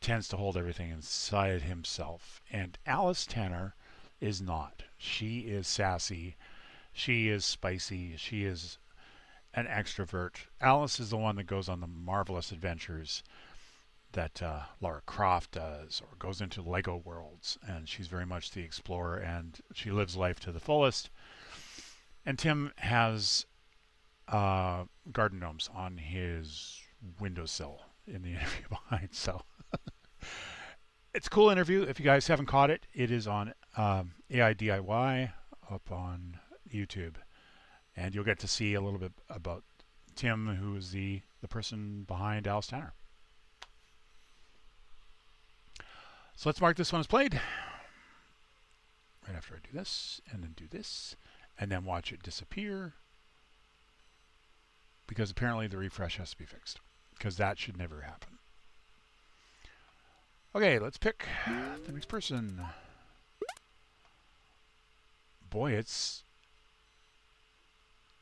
tends to hold everything inside himself. And Alice Tanner is not. She is sassy. She is spicy. She is an extrovert. Alice is the one that goes on the marvelous adventures that Lara Croft does, or goes into Lego worlds, and she's very much the explorer, and she lives life to the fullest. And Tim has garden gnomes on his windowsill in the interview behind, so it's a cool interview. If you guys haven't caught it, it is on AI DIY up on YouTube, and you'll get to see a little bit about Tim, who is the person behind Alice Tanner. So let's mark this one as played. Right after I do this, and then do this, and then watch it disappear, because apparently the refresh has to be fixed, because that should never happen. Okay, let's pick the next person. Boy, it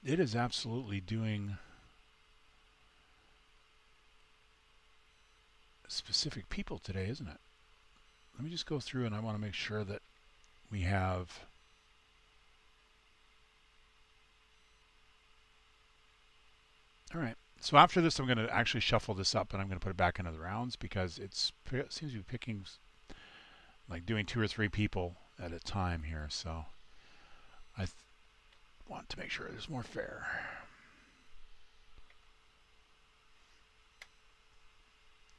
is absolutely doing specific people today, isn't it? Let me just go through, and I want to make sure that we have all right. So after this, I'm going to actually shuffle this up, and I'm going to put it back into the rounds, because it seems to be picking, like doing 2 or 3 people at a time here. So I want to make sure it's more fair.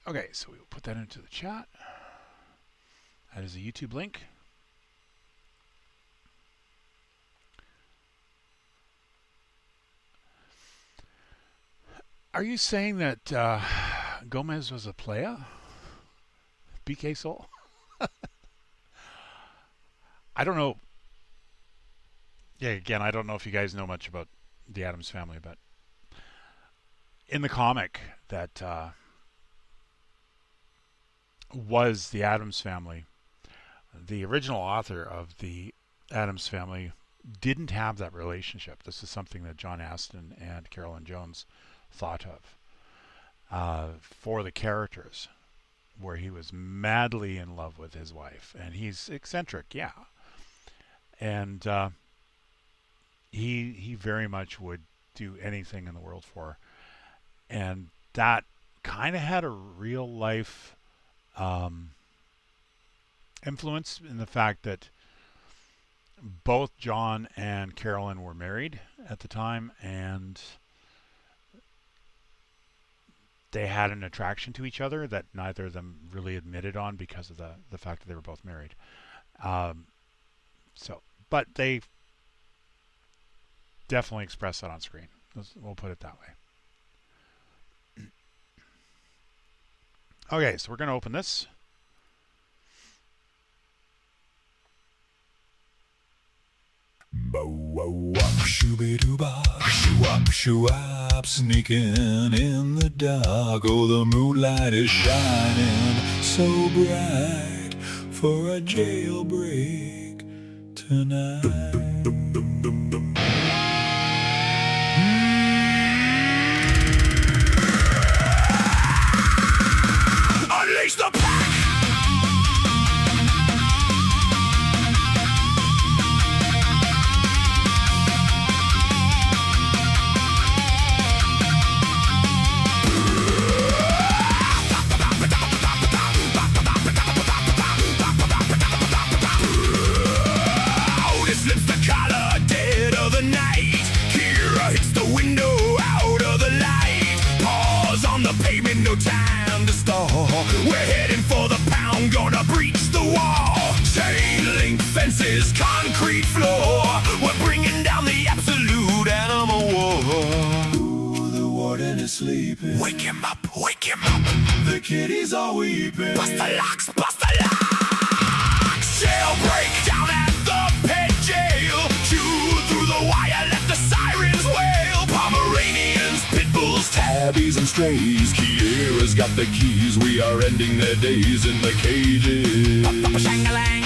Okay, so we will put that into the chat. That is a YouTube link. Are you saying that Gomez was a playa? BK Soul? I don't know. Yeah, again, I don't know if you guys know much about the Addams Family, but in the comic that was the Addams Family, the original author of the Addams Family didn't have that relationship. This is something that John Aston and Carolyn Jones thought of for the characters, where he was madly in love with his wife, and he's eccentric, yeah, and he very much would do anything in the world for her, and that kind of had a real life influence in the fact that both John and Carolyn were married at the time, and they had an attraction to each other that neither of them really admitted on, because of the fact that they were both married. But they definitely expressed that on screen. We'll put it that way. Okay, so we're going to open this. Shoo-up, sneaking in the dark. Oh, the moonlight is shining so bright. for a jailbreak tonight. Unleash the pack! Otis lifts the collar, dead of the night. Kira hits the window, out of the light. Paws on the pavement, no time to stall. We're heading for the pound, gonna breach the wall. Chain link fences, concrete floor. We're bringing down the absolute animal war. Ooh, the warden is sleeping. Wake him up, wake him up. The kitties are weeping. Bust the locks, bust the locks. Jailbreak down at the pet jail. Chew through the wire, let the sirens wail. Pomeranians, pit bulls, tabbies and strays. Kiera's got the keys, we are ending their days in the cages. Shang-a-lang.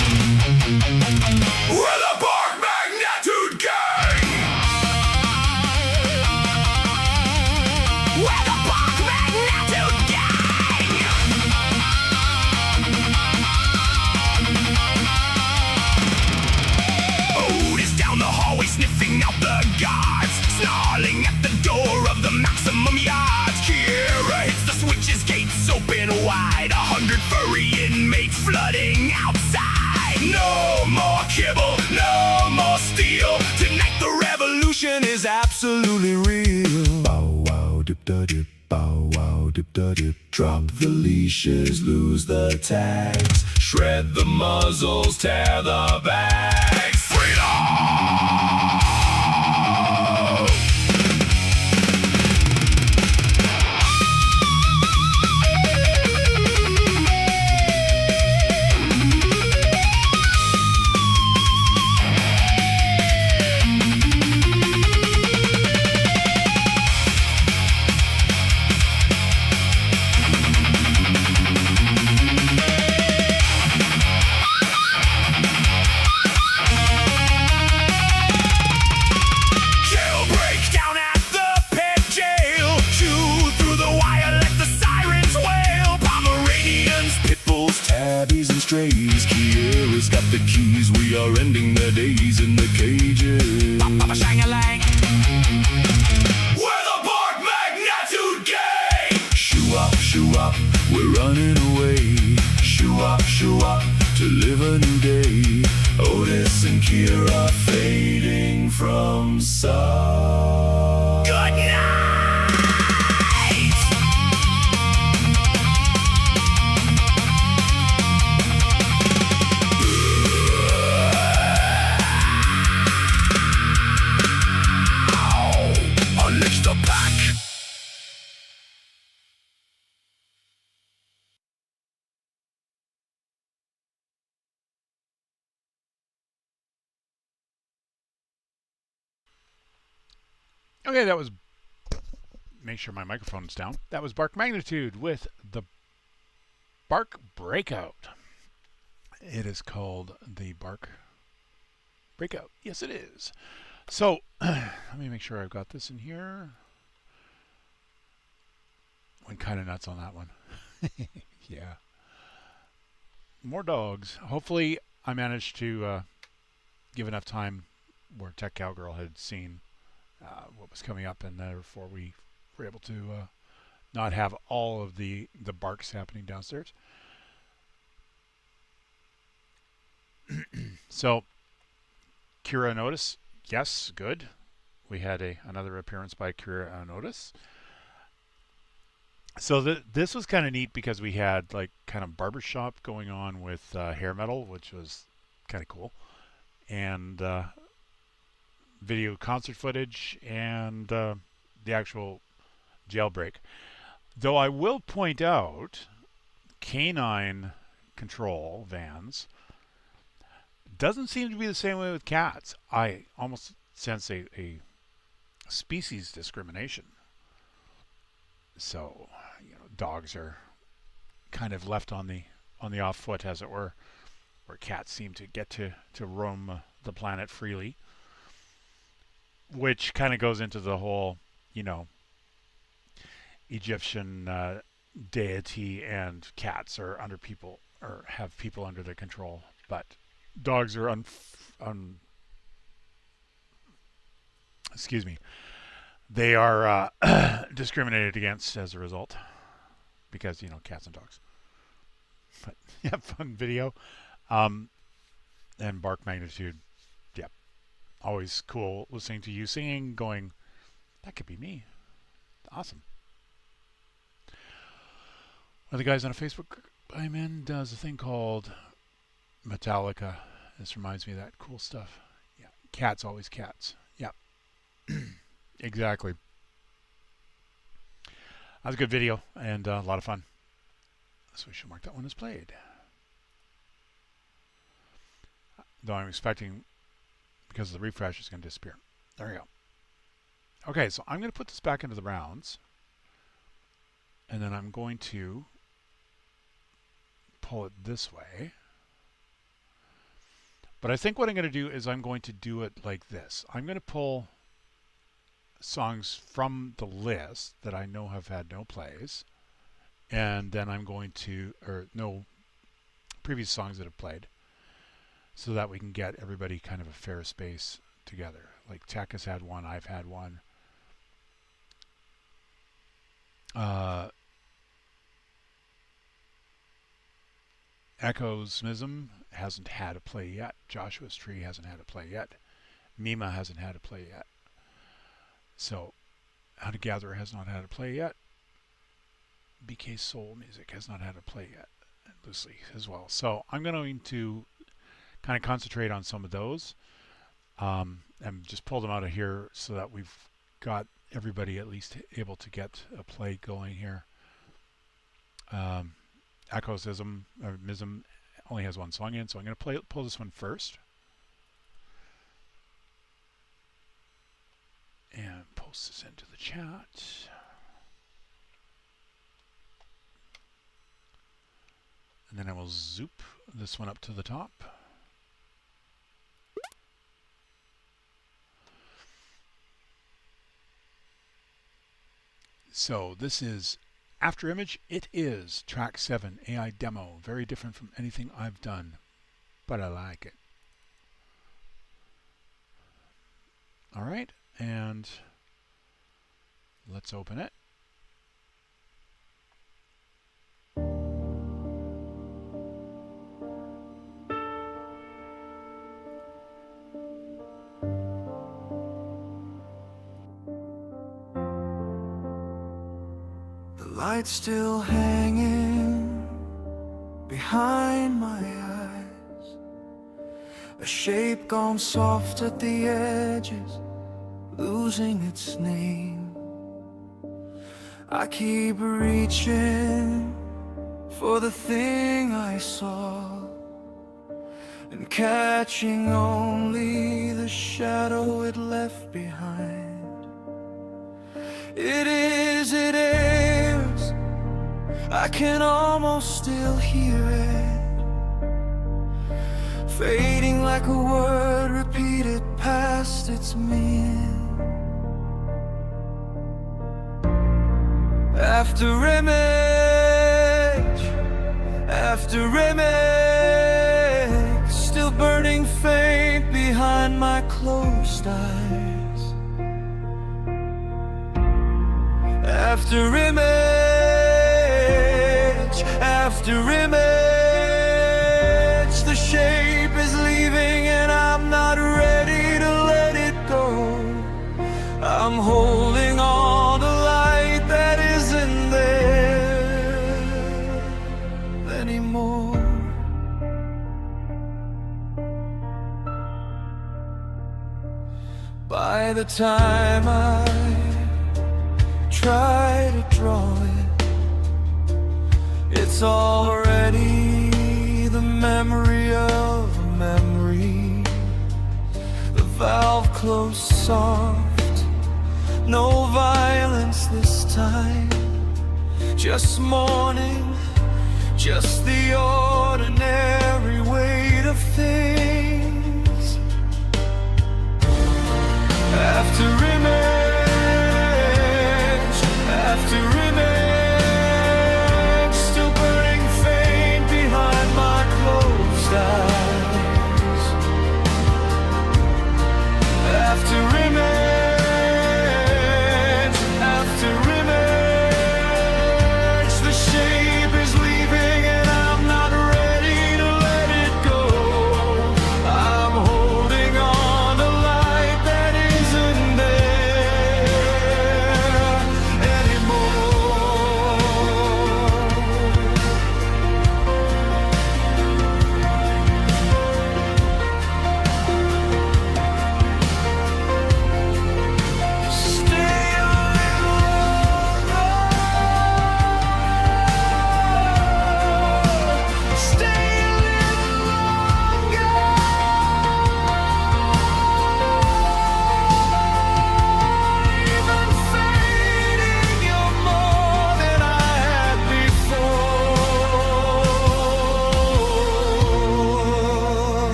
We're the Bark Magnitude Gang. We're the Bark Magnitude Gang. Otis down the hallway sniffing out the guards, snarling at the door of the maximum yards. Kiera hits the switches, gates open wide. 100 furry inmates flooding outside. No more kibble, no more steel. Tonight the revolution is absolutely real. Bow wow dip da dip, bow wow dip da dip. Drop the leashes, lose the tags. Shred the muzzles, tear the bags. Freedom! Jailbreak down at the pet jail. Chew through the wire, let the sirens wail. Pomeranians, pit bulls, tabbies and strays. Kiera's got the keys, we are ending their days in the cages. Shang-a-lang. We're the Bark Magnitude Gang. Shoo up, we're running away. Shoo up, to live a new day. Otis and Kira fading from sight. Good night. Unleash the pack. Okay, that was. Make sure my microphone's down. That was Bark Magnitude with the Bark Breakout. It is called the Bark Breakout. Yes, it is. So, let me make sure I've got this in here. Went kind of nuts on that one. Yeah. More dogs. Hopefully, I managed to give enough time where Tech Cowgirl had seen what was coming up, and therefore we were able to not have all of the barks happening downstairs. So, Kira and Otis, yes, good. We had another appearance by Kira and Otis. So this was kind of neat because we had like kind of barbershop going on with hair metal, which was kind of cool, and video concert footage and the actual jailbreak. Though I will point out, canine control vans doesn't seem to be the same way with cats. I almost sense a species discrimination. So, you know, dogs are kind of left on the off foot, as it were, where cats seem to get to roam the planet freely, which kind of goes into the whole, you know, Egyptian deity, and cats are under people, or have people under their control, but dogs are excuse me, they are discriminated against as a result, because, you know, cats and dogs. But yeah, fun video. And bark magnitude, yep. Always cool listening to you singing, going, that could be me. Awesome. One of the guys on a Facebook I'm in does a thing called Metallica. This reminds me of that cool stuff. Yeah, cats, always cats. Yeah, exactly. That was a good video and a lot of fun. So we should mark that one as played. Though I'm expecting, because of the refresh, it's going to disappear. There we go. Okay, so I'm going to put this back into the rounds. And then I'm going to pull it this way. But I think what I'm going to do is I'm going to do it like this. I'm going to pull songs from the list that I know have had no plays. And then I'm going to, or no previous songs that have played, so that we can get everybody kind of a fair space together. Like Tech has had one, I've had one. Echoes Mism hasn't had a play yet. Joshua's Tree hasn't had a play yet. Mima hasn't had a play yet. So Hunter Gatherer has not had a play yet. BK Soul Music has not had a play yet. And Loosely as well. So I'm going to kind of concentrate on some of those. And just pull them out of here so that we've got everybody at least able to get a play going here. Ecosism or Mism only has one song in, so I'm going to pull this one first and post this into the chat. And then I will zoop this one up to the top. So this is After Image. It is track 7, AI demo. Very different from anything I've done, but I like it. All right, and let's open it. Light still hanging behind my eyes, a shape gone soft at the edges, losing its name. I keep reaching for the thing I saw, and catching only the shadow it left behind. It is, I can almost still hear it, fading like a word repeated past its meaning. After image, still burning faint behind my closed eyes. After image, the shape is leaving and I'm not ready to let it go. I'm holding on to light that isn't there anymore. By the time I try to draw it, it's already the memory of a memory. The valve closed soft, no violence this time, just mourning, just the ordinary way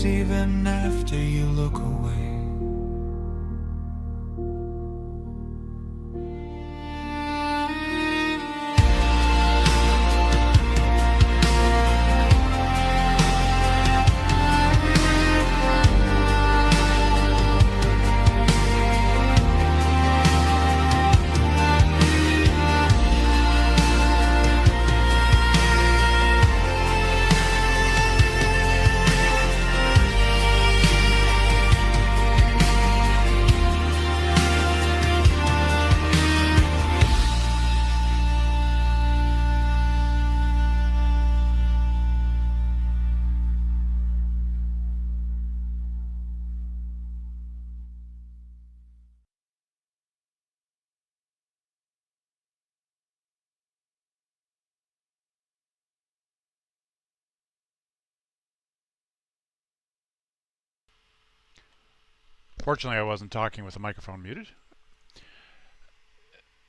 even after you look away. Fortunately, I wasn't talking with the microphone muted.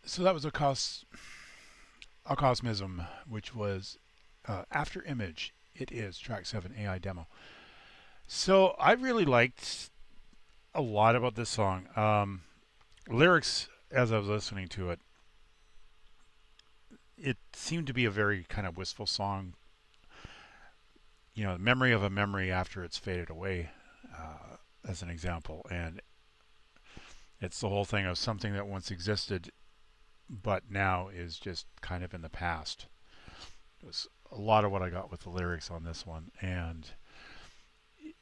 So that was Acosmism, which was After Image. It is track 7 AI demo. So I really liked a lot about this song. Lyrics, as I was listening to it, it seemed to be a very kind of wistful song. You know, memory of a memory after it's faded away, as an example. And it's the whole thing of something that once existed but now is just kind of in the past. It was a lot of what I got with the lyrics on this one, and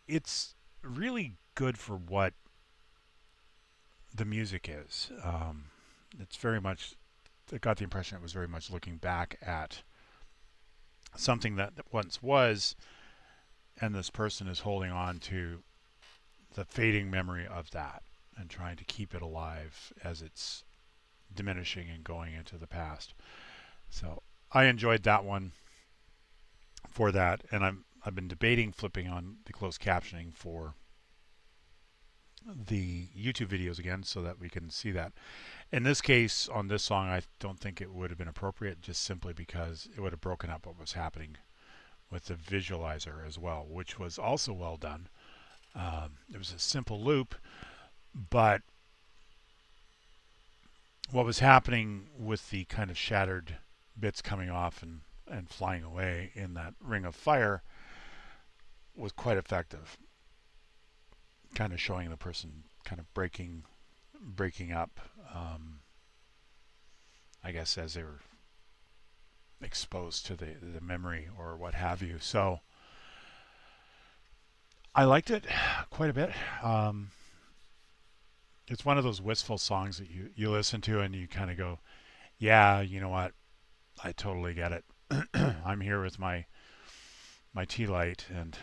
it's really good for what the music is. It's very much, I got the impression it was very much looking back at something that once was, and this person is holding on to the fading memory of that and trying to keep it alive as it's diminishing and going into the past. So I enjoyed that one for that, and I've been debating flipping on the closed captioning for the YouTube videos again so that we can see that. In this case, on this song, I don't think it would have been appropriate, just simply because it would have broken up what was happening with the visualizer as well, which was also well done. It was a simple loop, but what was happening with the kind of shattered bits coming off and flying away in that ring of fire was quite effective. Kind of showing the person kind of breaking up, I guess, as they were exposed to the memory or what have you. So I liked it quite a bit. It's one of those wistful songs that you listen to and you kind of go, yeah, you know what, I totally get it. I'm here with my tea light and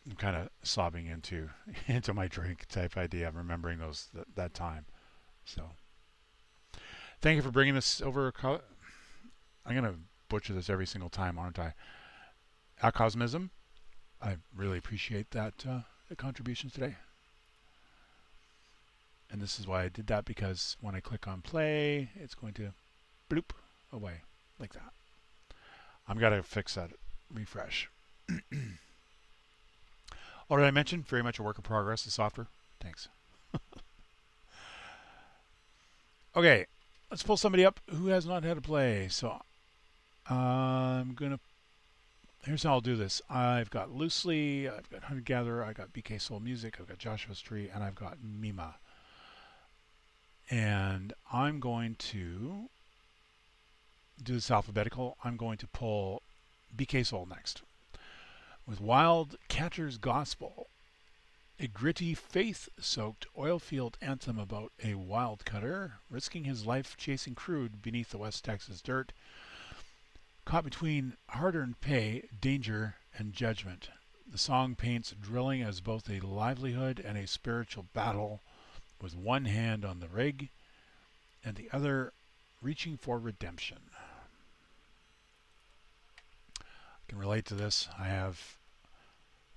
I'm kind of sobbing into my drink type idea. I'm remembering that time. So thank you for bringing this over. I'm going to butcher this every single time, aren't I? Acosmism. I really appreciate that the contribution today. And this is why I did that, because when I click on play, it's going to bloop away like that. I'm got to fix that. Refresh. What did I mention? Very much a work in progress, the software. Thanks. Okay, let's pull somebody up who has not had a play. So I'm going to, here's how I'll do this. I've got Loosely, I've got Hunter Gatherer, I've got BK Soul Music, I've got Joshua's Tree, and I've got Mima. And I'm going to do this alphabetical. I'm going to pull BK Soul next. With Wild Catcher's Gospel, a gritty, faith-soaked oilfield anthem about a wild cutter risking his life chasing crude beneath the West Texas dirt, caught between hard-earned pay, danger, and judgment. The song paints drilling as both a livelihood and a spiritual battle, with one hand on the rig and the other reaching for redemption. I can relate to this. I have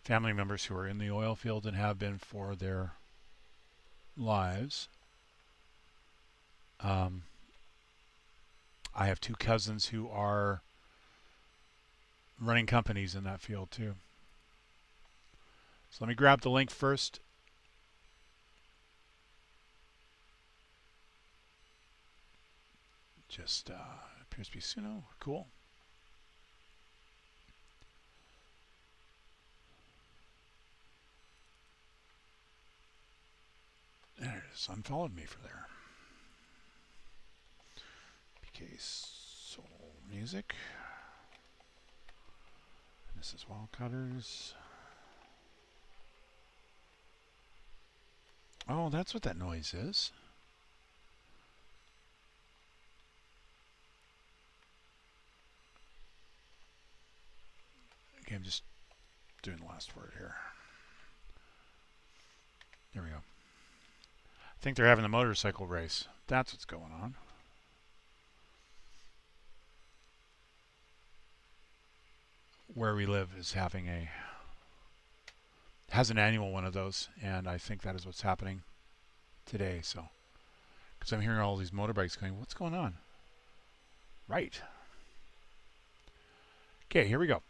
family members who are in the oil field and have been for their lives. I have two cousins who are running companies in that field too. So let me grab the link first. Just appears to be Suno. Cool. There it is. Unfollowed me for there. PK Soul Music. This is Wildcutters. Oh, that's what that noise is. Okay, I'm just doing the last word here. There we go. I think they're having a motorcycle race. That's what's going on. Where we live is having has an annual one of those, and I think that is what's happening today. So, because I'm hearing all these motorbikes going, what's going on? Right. Okay, here we go.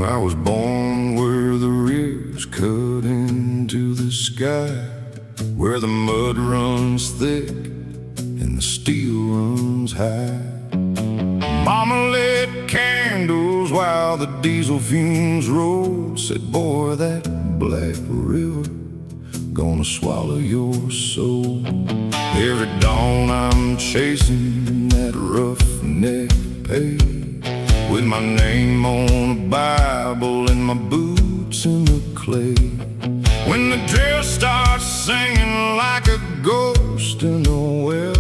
I was born where the rivers cut into the sky, where the mud runs thick and the steel runs high. Mama lit candles while the diesel fumes rolled. Said, boy, that black river gonna swallow your soul. Every dawn I'm chasing that roughneck page, with my name on a Bible and my boots in the clay. When the drill starts singing like a ghost in a well,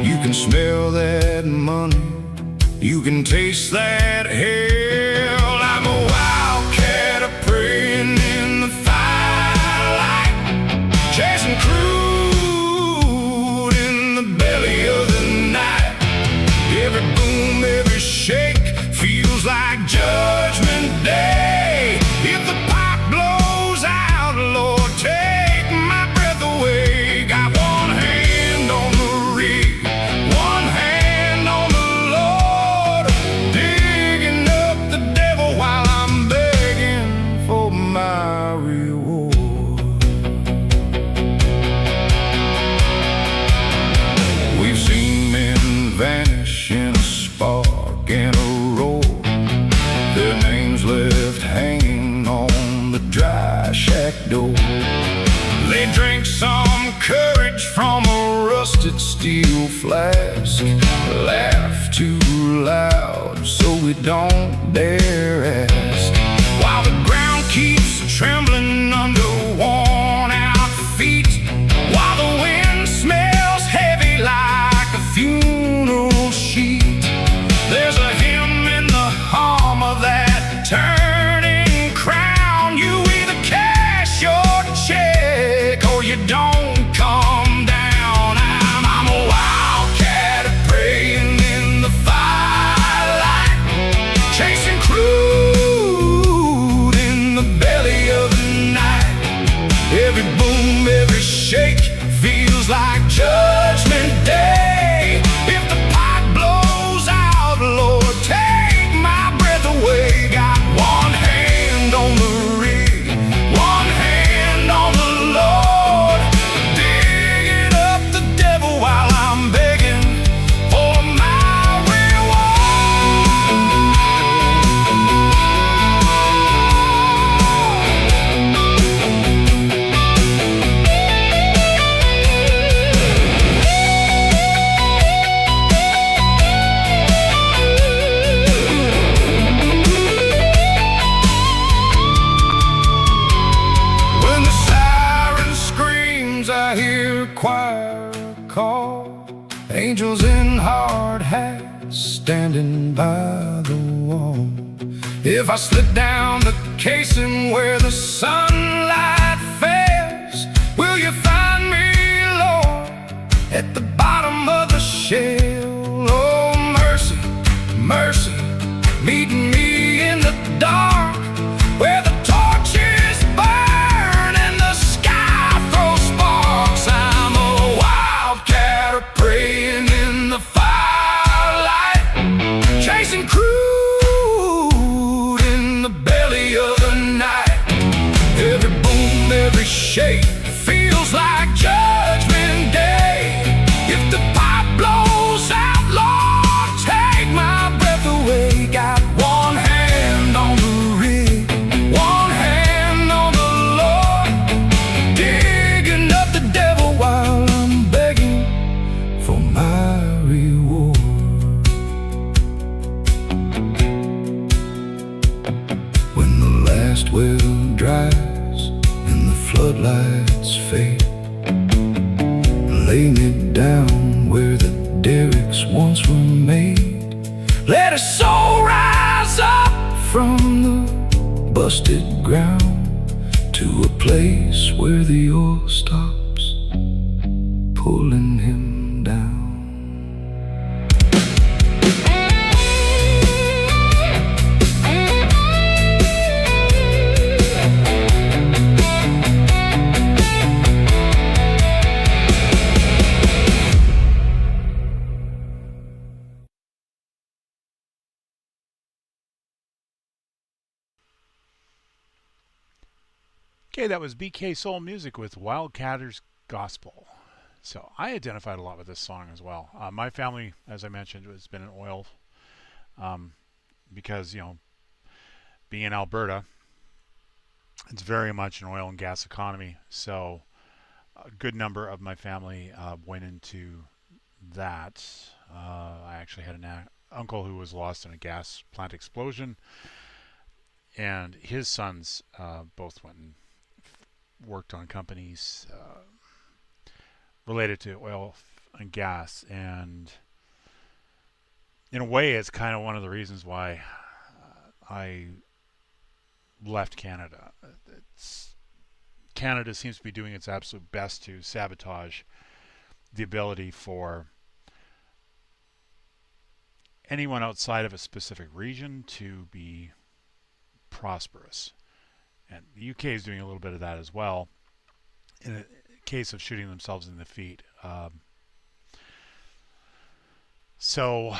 you can smell that money, you can taste that hell. I'm a wildcat, a praying in the firelight, chasing crude in the belly of the night. Every boom, every shake feels like Judgment Day. If the pipe blows out, Lord, take my breath away. Got one hand on the rig, one hand on the Lord, digging up the devil while I'm begging for my reward. We've seen men vanish in a spark and a roar, their names left hanging on the dry shack door. They drink some courage from a rusted steel flask, laugh too loud so we don't dare ask, while the ground keeps trembling under worn out feet, while the wind smells heavy like a funeral sheet. There's a hymn in the hum of that turning crown. You either cash your check or you don't come down. I'm a wildcat praying in the firelight, chasing crude in the belly of the night. Every boom, every shake feels like Judgment Day. If the pipe blows out, Lord, take my breath away. Got one hand on the rig, one hand on the Lord, digging up the devil while I'm begging for my reward. When the siren screams, I hear a choir call, angels in hard hats standing by the wall. If I slip down the casing where the sunlight fails, will you find me, meeting me in the dark, where the torches burn and the sky throws sparks. I'm a wildcat praying in the firelight, chasing crude in the belly of the night. Every boom, every shake feels like Judgment Day. If the pipe blows out, Lord, take my breath away. Got one hand on the rig, one hand on the Lord, digging up the devil while I'm begging for my reward. When the last well dries and the floodlights fade, lay me down where the derricks once were made. Let a soul rise up from the busted ground to a place where the oil stops pulling him down. Okay, that was BK Soul Music with Wildcatter's Gospel. So I identified a lot with this song as well. My family, as I mentioned, has been in oil because, you know, being in Alberta, it's very much an oil and gas economy. So a good number of my family went into that. I actually had an uncle who was lost in a gas plant explosion, and his sons both went and worked on companies related to oil and gas. And in a way, it's kind of one of the reasons why I left Canada. Canada seems to be doing its absolute best to sabotage the ability for anyone outside of a specific region to be prosperous. And the UK is doing a little bit of that as well, in a case of shooting themselves in the feet. So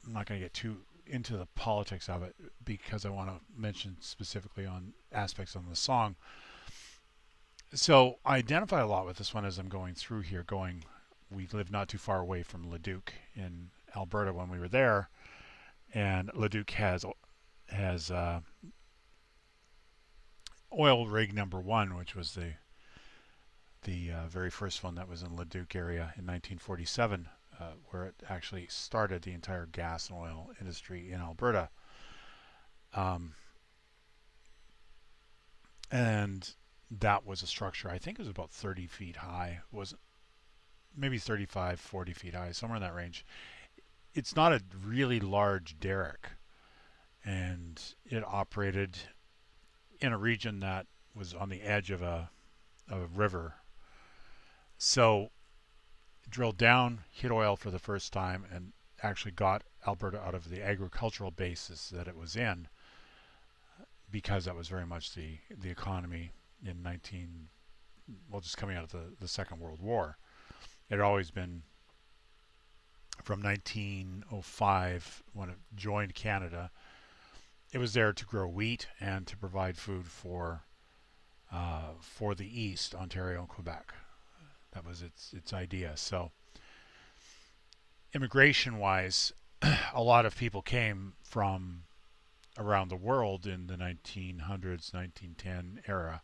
I'm not going to get too into the politics of it, because I want to mention specifically on aspects on the song. So I identify a lot with this one as I'm going through here. We live not too far away from Leduc in Alberta when we were there, and Leduc has oil rig number 1, which was the very first one that was in Leduc area in 1947, where it actually started the entire gas and oil industry in Alberta. And that was a structure, I think it was about 30 feet high, was maybe 35, 40 feet high, somewhere in that range. It's not a really large derrick, and it operated in a region that was on the edge of a river. So drilled down, hit oil for the first time, and actually got Alberta out of the agricultural basis that it was in, because that was very much the economy in just coming out of the Second World War. It had always been, from 1905, when it joined Canada, it was there to grow wheat and to provide food for the East, Ontario and Quebec. That was its idea. So immigration-wise, a lot of people came from around the world in the 1900s, 1910 era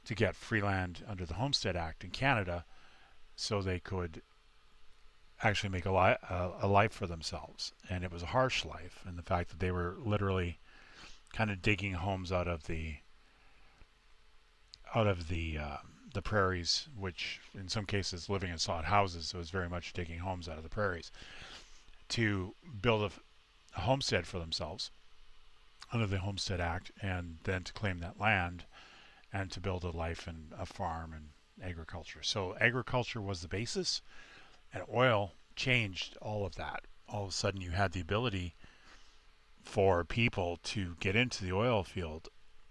to get free land under the Homestead Act in Canada, so they could actually make a life for themselves. And it was a harsh life, and the fact that they were literally kind of digging homes out of the prairies, which in some cases living in sod houses, so it was very much digging homes out of the prairies to build a homestead for themselves under the Homestead Act, and then to claim that land and to build a life in a farm and agriculture. So agriculture was the basis, and oil changed all of that. All of a sudden you had the ability for people to get into the oil field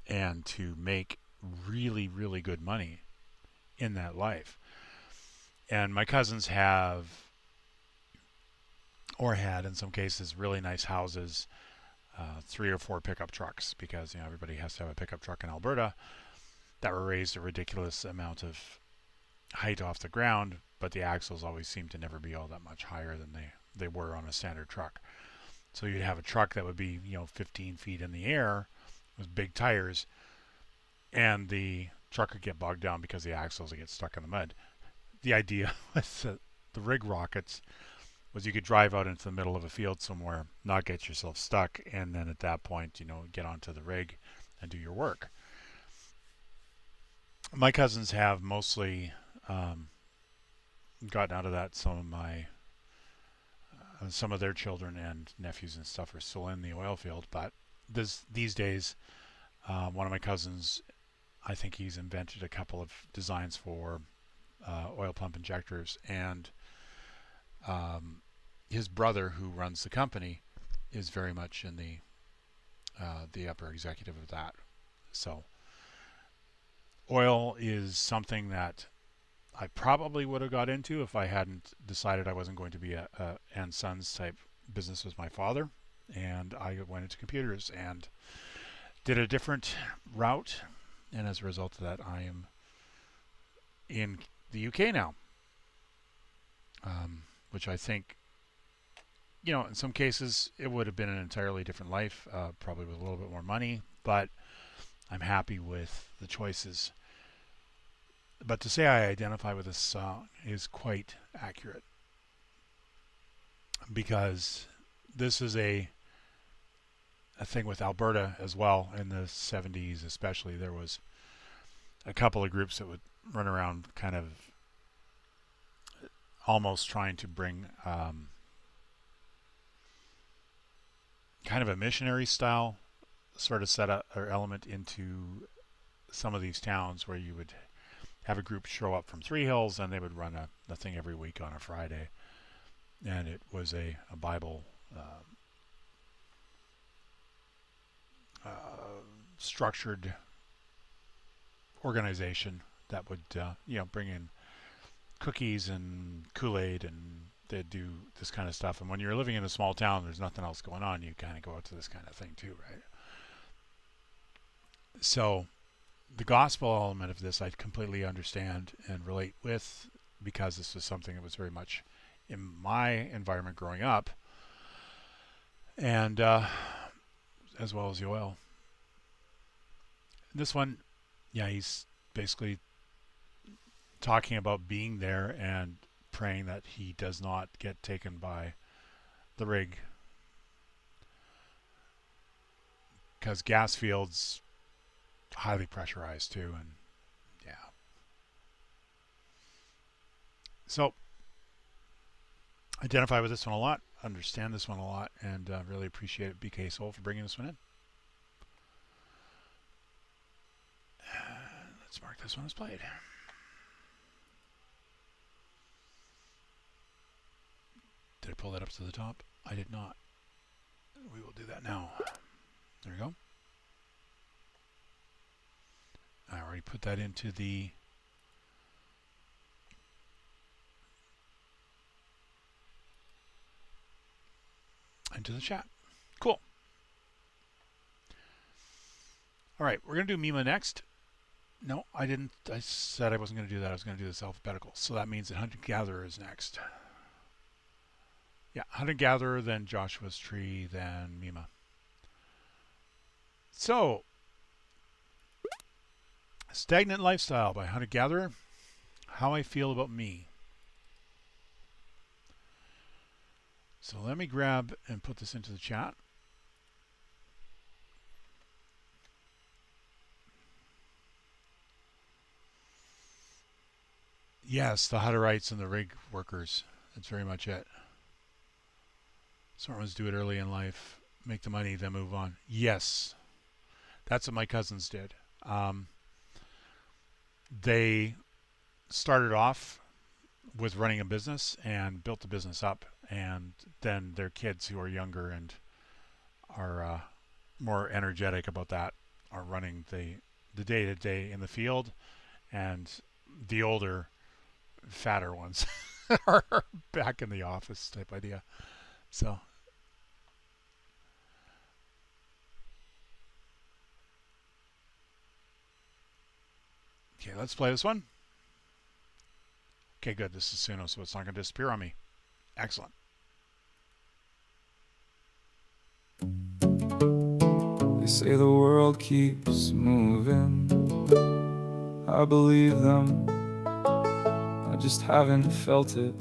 and to make really, really good money in that life. And my cousins have, or had in some cases, really nice houses, 3 or 4 pickup trucks, because everybody has to have a pickup truck in Alberta, that were raised a ridiculous amount of height off the ground, but the axles always seemed to never be all that much higher than they were on a standard truck. So you'd have a truck that would be 15 feet in the air with big tires, and the truck would get bogged down because the axles would get stuck in the mud. The idea was that the rig rockets was you could drive out into the middle of a field somewhere, not get yourself stuck, and then at that point, get onto the rig and do your work. My cousins have mostly gotten out of that. Some of their children and nephews and stuff are still in the oil field, but these days, one of my cousins, I think he's invented a couple of designs for oil pump injectors, and his brother, who runs the company, is very much in the upper executive of that. So oil is something that I probably would have got into if I hadn't decided I wasn't going to be a and sons type business with my father, and I went into computers and did a different route, and as a result of that, I am in the UK now, which I think, in some cases it would have been an entirely different life, probably with a little bit more money, but I'm happy with the choices. But to say I identify with this song is quite accurate, because this is a thing with Alberta as well. In the 70s especially, there was a couple of groups that would run around kind of almost trying to bring kind of a missionary style sort of setup or element into some of these towns, where you would have a group show up from Three Hills, and they would run a thing every week on a Friday, and it was a Bible structured organization that would bring in cookies and Kool-Aid, and they'd do this kind of stuff. And when you're living in a small town, there's nothing else going on, you kind of go out to this kind of thing too, right? So the gospel element of this I completely understand and relate with, because this was something that was very much in my environment growing up, and as well as the oil. This one, he's basically talking about being there and praying that he does not get taken by the rig, because gas fields highly pressurized too, and so identify with this one a lot, understand this one a lot, and really appreciate BK Soul for bringing this one in. Let's mark this one as played. Did I pull that up to the top? I did not. We will do that now. There we go. I already put that into the chat. Cool. All right, we're going to do Mima next. No, I didn't. I said I wasn't going to do that. I was going to do this alphabetical. So that means that Hunter-Gatherer is next. Yeah, Hunter-Gatherer, then Joshua's Tree, then Mima. So, Stagnant Lifestyle by Hunter-Gatherer. How I Feel About Me. So let me grab and put this into the chat. Yes, the Hutterites and the rig workers. That's very much it. Some ones do it early in life, make the money, then move on. Yes, that's what my cousins did. They started off with running a business and built the business up, and then their kids who are younger and are more energetic about that are running the day-to-day in the field, and the older, fatter ones are back in the office type idea. So okay, let's play this one. Okay, good. This is Suno, so it's not going to disappear on me. Excellent. They say the world keeps moving. I believe them. I just haven't felt it.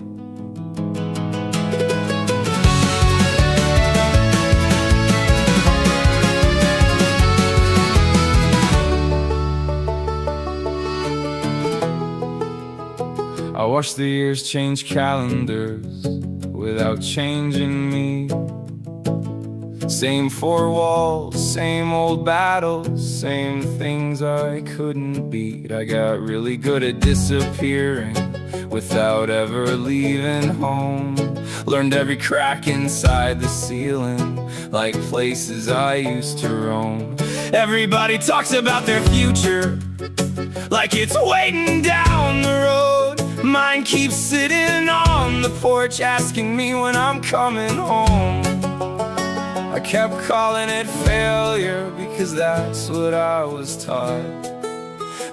I watch the years change calendars without changing me. Same four walls, same old battles, same things I couldn't beat. I got really good at disappearing without ever leaving home. Learned every crack inside the ceiling, like places I used to roam. Everybody talks about their future like it's waiting down the road. Mine keeps sitting on the porch asking me when I'm coming home. I kept calling it failure because that's what I was taught.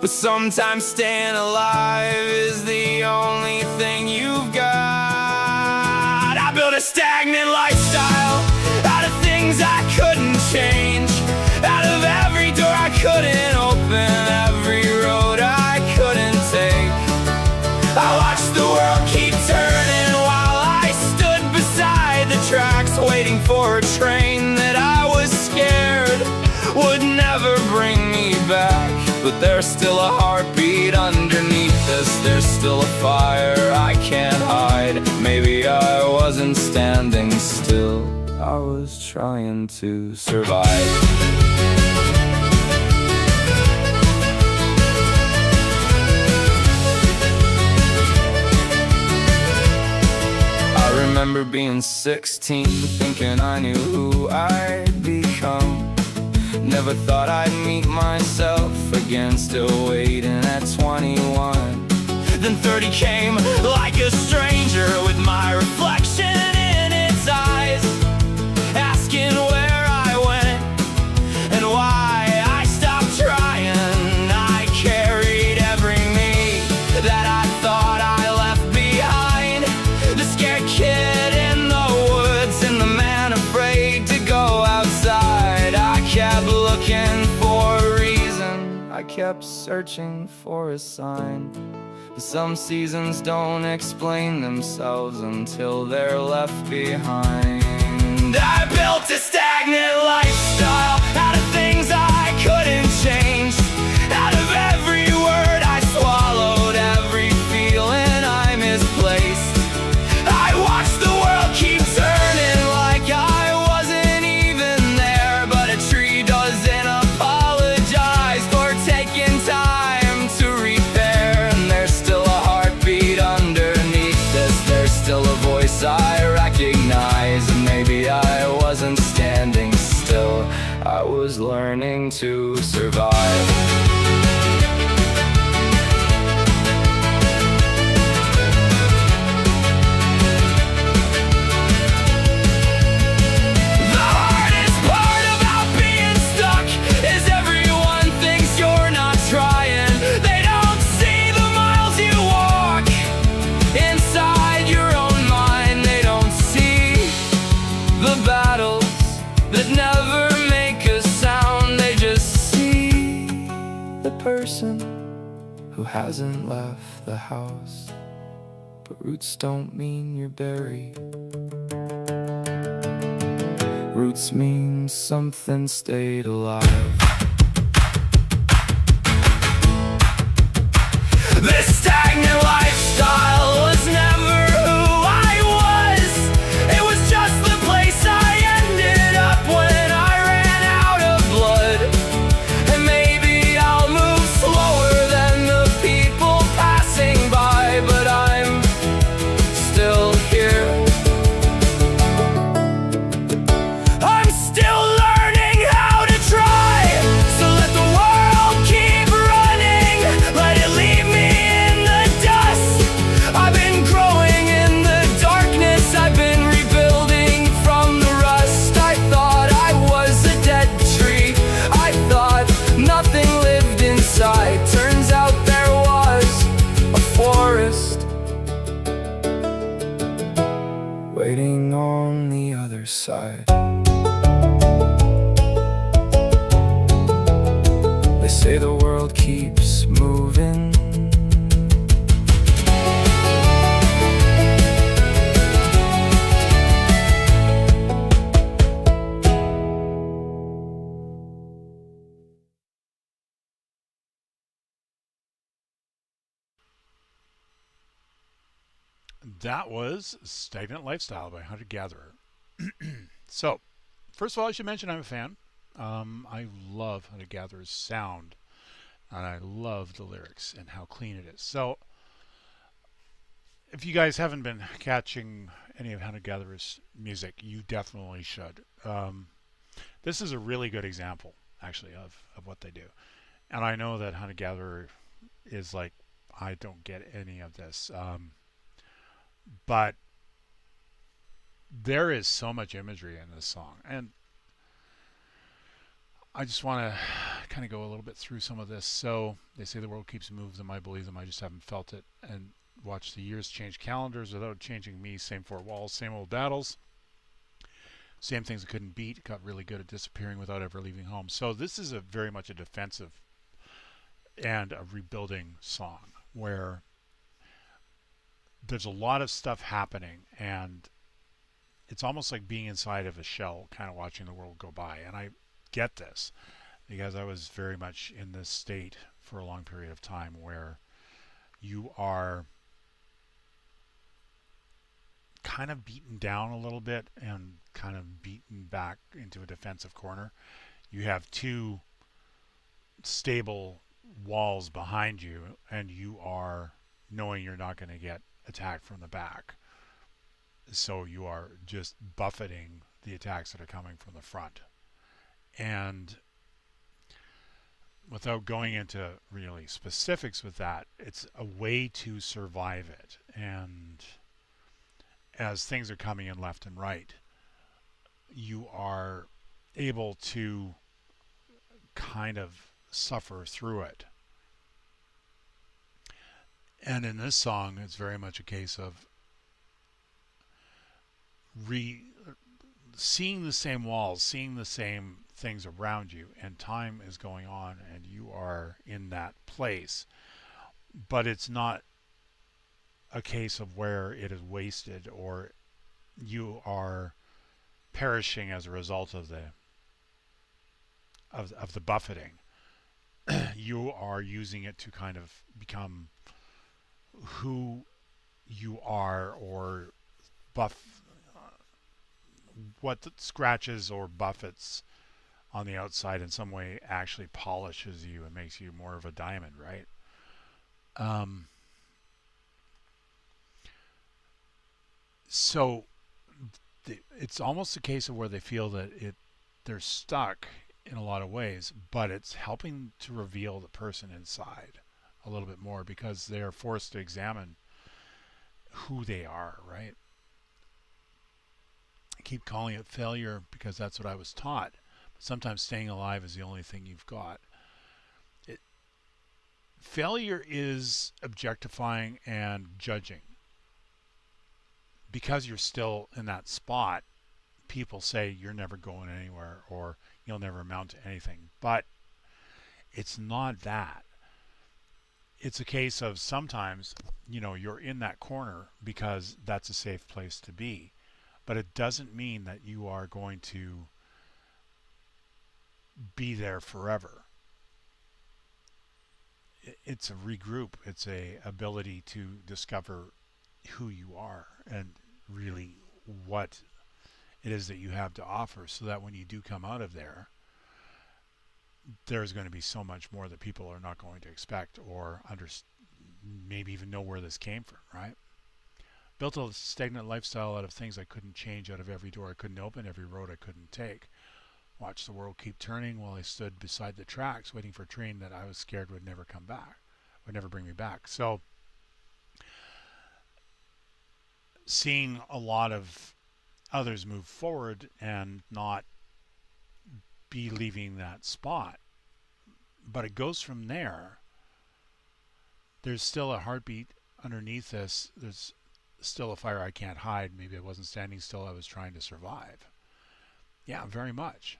But sometimes staying alive is the only thing you've got. I built a stagnant lifestyle out of things I couldn't change, out of every door I couldn't open, every road I couldn't take. I watched the world keep turning while I stood beside the tracks, waiting for a train that I was scared would never bring me back. But there's still a heartbeat underneath this, there's still a fire I can't hide. Maybe I wasn't standing still, I was trying to survive. I remember being 16, thinking I knew who I'd become. Never thought I'd meet myself again, still waiting at 21. Then 30 came like a stranger with my reflection in its eyes, asking where I went and why I stopped trying. I carried every me that I thought I left behind, the scared kid in the woods and the man afraid to go outside. I kept looking for a reason, I kept searching for a sign. But some seasons don't explain themselves until they're left behind. I built a stagnant lifestyle out of things I couldn't change, out of every word I swallowed, every feeling I misplaced. I watched the world keep turning like I wasn't even there. But a tree doesn't apologize for taking time to repair. And there's still a heartbeat underneath this, there's still a voice I recognize. And maybe I wasn't standing still, I was learning to survive. Person who hasn't left the house, but roots don't mean you're buried. Roots mean something stayed alive. This stagnant lifestyle was never who I was. It was just the place I ended up when I ran out of blood. And maybe I'll move slower than the people passing by, but I'm still here. I'm still learning how side. They say the world keeps moving. That was Stagnant Lifestyle by Hunter Gatherer. So, first of all, I should mention I'm a fan. I love Hunter Gatherer's sound, and I love the lyrics and how clean it is. So, if you guys haven't been catching any of Hunter Gatherer's music, you definitely should. This is a really good example, actually, of what they do. And I know that Hunter Gatherer is like, I don't get any of this. But there is so much imagery in this song, and I just want to kind of go a little bit through some of this. So they say the world keeps moving them, I believe them, I just haven't felt it, and watch the years change calendars without changing me. Same four walls, same old battles, same things I couldn't beat, got really good at disappearing without ever leaving home. So this is a very much a defensive and a rebuilding song where there's a lot of stuff happening, and it's almost like being inside of a shell, kind of watching the world go by. And I get this because I was very much in this state for a long period of time where you are kind of beaten down a little bit and kind of beaten back into a defensive corner. You have two stable walls behind you, and you are knowing you're not going to get attacked from the back. So you are just buffeting the attacks that are coming from the front. And without going into really specifics with that, it's a way to survive it. And as things are coming in left and right, you are able to kind of suffer through it. And in this song, it's very much a case of seeing the same walls, seeing the same things around you, and time is going on, and you are in that place. But it's not a case of where it is wasted or you are perishing as a result of the buffeting. You are using it to kind of become who you are, or buff what scratches or buffets on the outside in some way actually polishes you and makes you more of a diamond, right? So it's almost a case of where they feel that they're stuck in a lot of ways, but it's helping to reveal the person inside a little bit more because they are forced to examine who they are, right? I keep calling it failure because that's what I was taught. But sometimes staying alive is the only thing you've got. Failure is objectifying and judging. Because you're still in that spot, people say you're never going anywhere or you'll never amount to anything. But it's not that. It's a case of sometimes, you're in that corner because that's a safe place to be. But it doesn't mean that you are going to be there forever. It's a regroup. It's a ability to discover who you are and really what it is that you have to offer, so that when you do come out of there, there's going to be so much more that people are not going to expect or maybe even know where this came from, right? Built a stagnant lifestyle out of things I couldn't change, out of every door I couldn't open, every road I couldn't take. Watched the world keep turning while I stood beside the tracks, waiting for a train that I was scared would never come back, would never bring me back. So seeing a lot of others move forward and not be leaving that spot. But it goes from there. There's still a heartbeat underneath this. There's still a fire I can't hide. Maybe I wasn't standing still. I was trying to survive. Yeah, very much.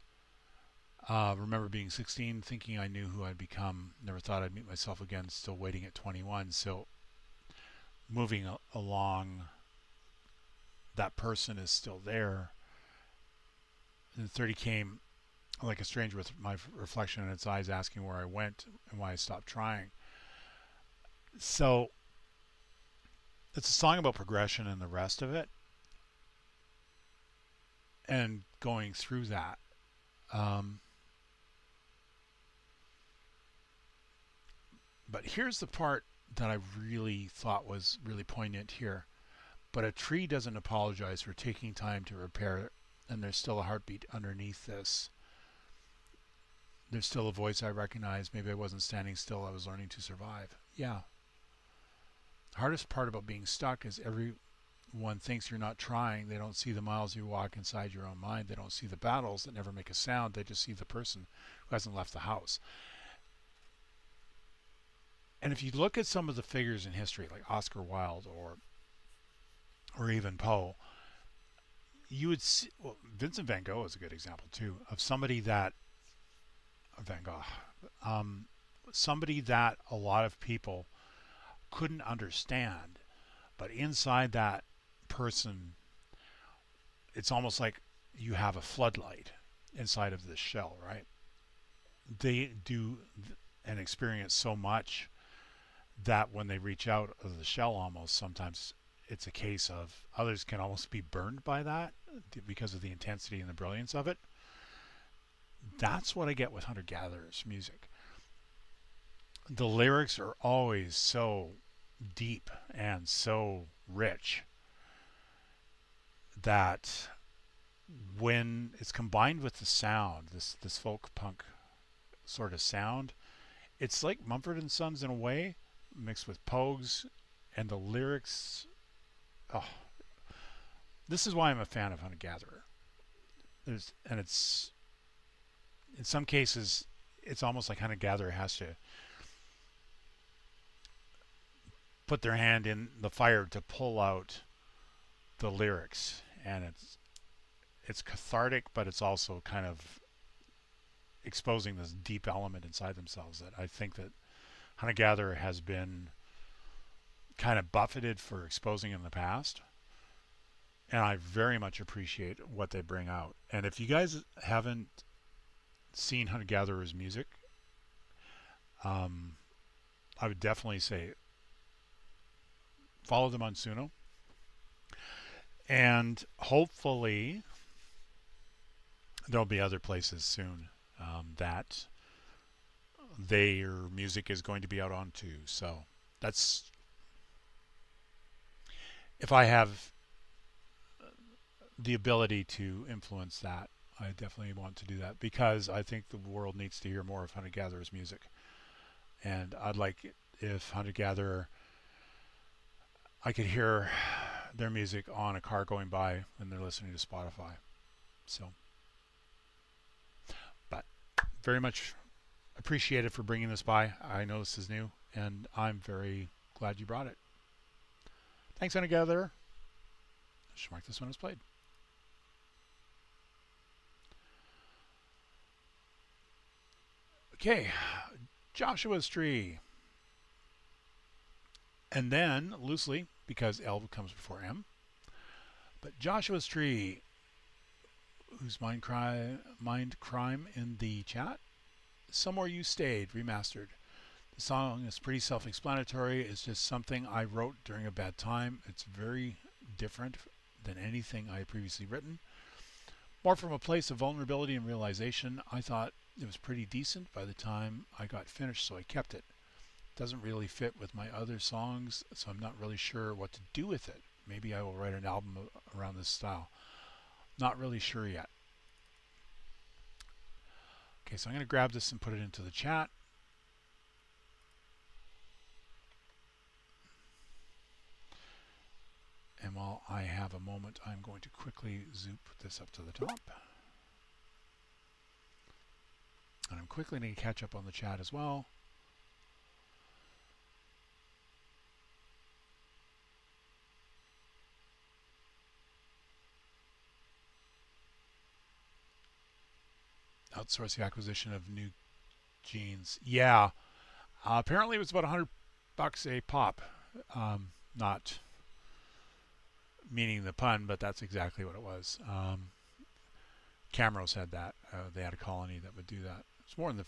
Remember being 16, thinking I knew who I'd become. Never thought I'd meet myself again. Still waiting at 21. So moving along, that person is still there. And 30 came like a stranger with my reflection in its eyes, asking where I went and why I stopped trying. So it's a song about progression and the rest of it, and going through that. But here's the part that I really thought was really poignant here. But a tree doesn't apologize for taking time to repair it, and there's still a heartbeat underneath this. There's still a voice I recognize. Maybe I wasn't standing still. I was learning to survive. Yeah. The hardest part about being stuck is everyone thinks you're not trying. They don't see the miles you walk inside your own mind. They don't see the battles that never make a sound. They just see the person who hasn't left the house. And if you look at some of the figures in history, like Oscar Wilde or even Poe, you would see, well, Vincent van Gogh is a good example too, of somebody that Van Gogh, somebody that a lot of people couldn't understand, but inside that person, it's almost like you have a floodlight inside of this shell, right? They do and experience so much that when they reach out of the shell, almost sometimes it's a case of others can almost be burned by that because of the intensity and the brilliance of it. That's what I get with hunter-gatherers music. The lyrics are always so deep and so rich that when it's combined with the sound, this folk punk sort of sound, it's like Mumford and Sons in a way, mixed with Pogues, and the lyrics. Oh, this is why I'm a fan of hunter-gatherer. And it's in some cases, it's almost like hunter-gatherer has to put their hand in the fire to pull out the lyrics, and it's cathartic, but it's also kind of exposing this deep element inside themselves that I think that hunter-gatherer has been kind of buffeted for exposing in the past, and I very much appreciate what they bring out. And if you guys haven't seen hunter-gatherers music, I would definitely say follow them on Suno, and hopefully there'll be other places soon that their music is going to be out on too. So that's, if I have the ability to influence that, I definitely want to do that, because I think the world needs to hear more of hunter-gatherers music. And I'd like if hunter-gatherer, I could hear their music on a car going by when they're listening to Spotify. So, but very much appreciated for bringing this by. I know this is new, and I'm very glad you brought it. Thanks, hunter-gatherer. Just mark this one as played. Okay, Joshua's Tree. And then, loosely, because L comes before M, but Joshua's Tree, whose mind crime in the chat, Somewhere You Stayed, remastered. The song is pretty self-explanatory. It's just something I wrote during a bad time. It's very different than anything I had previously written. More from a place of vulnerability and realization. I thought it was pretty decent by the time I got finished, so I kept it. Doesn't really fit with my other songs, so I'm not really sure what to do with it. Maybe I will write an album around this style. Not really sure yet. Okay, so I'm going to grab this and put it into the chat. And while I have a moment, I'm going to quickly zoop this up to the top. And I'm quickly going to catch up on the chat as well. outsource the acquisition of new genes. Yeah. Apparently it was about $100 a pop. Not meaning the pun, but that's exactly what it was. Camrose had that. They had a colony that would do that. It's more in the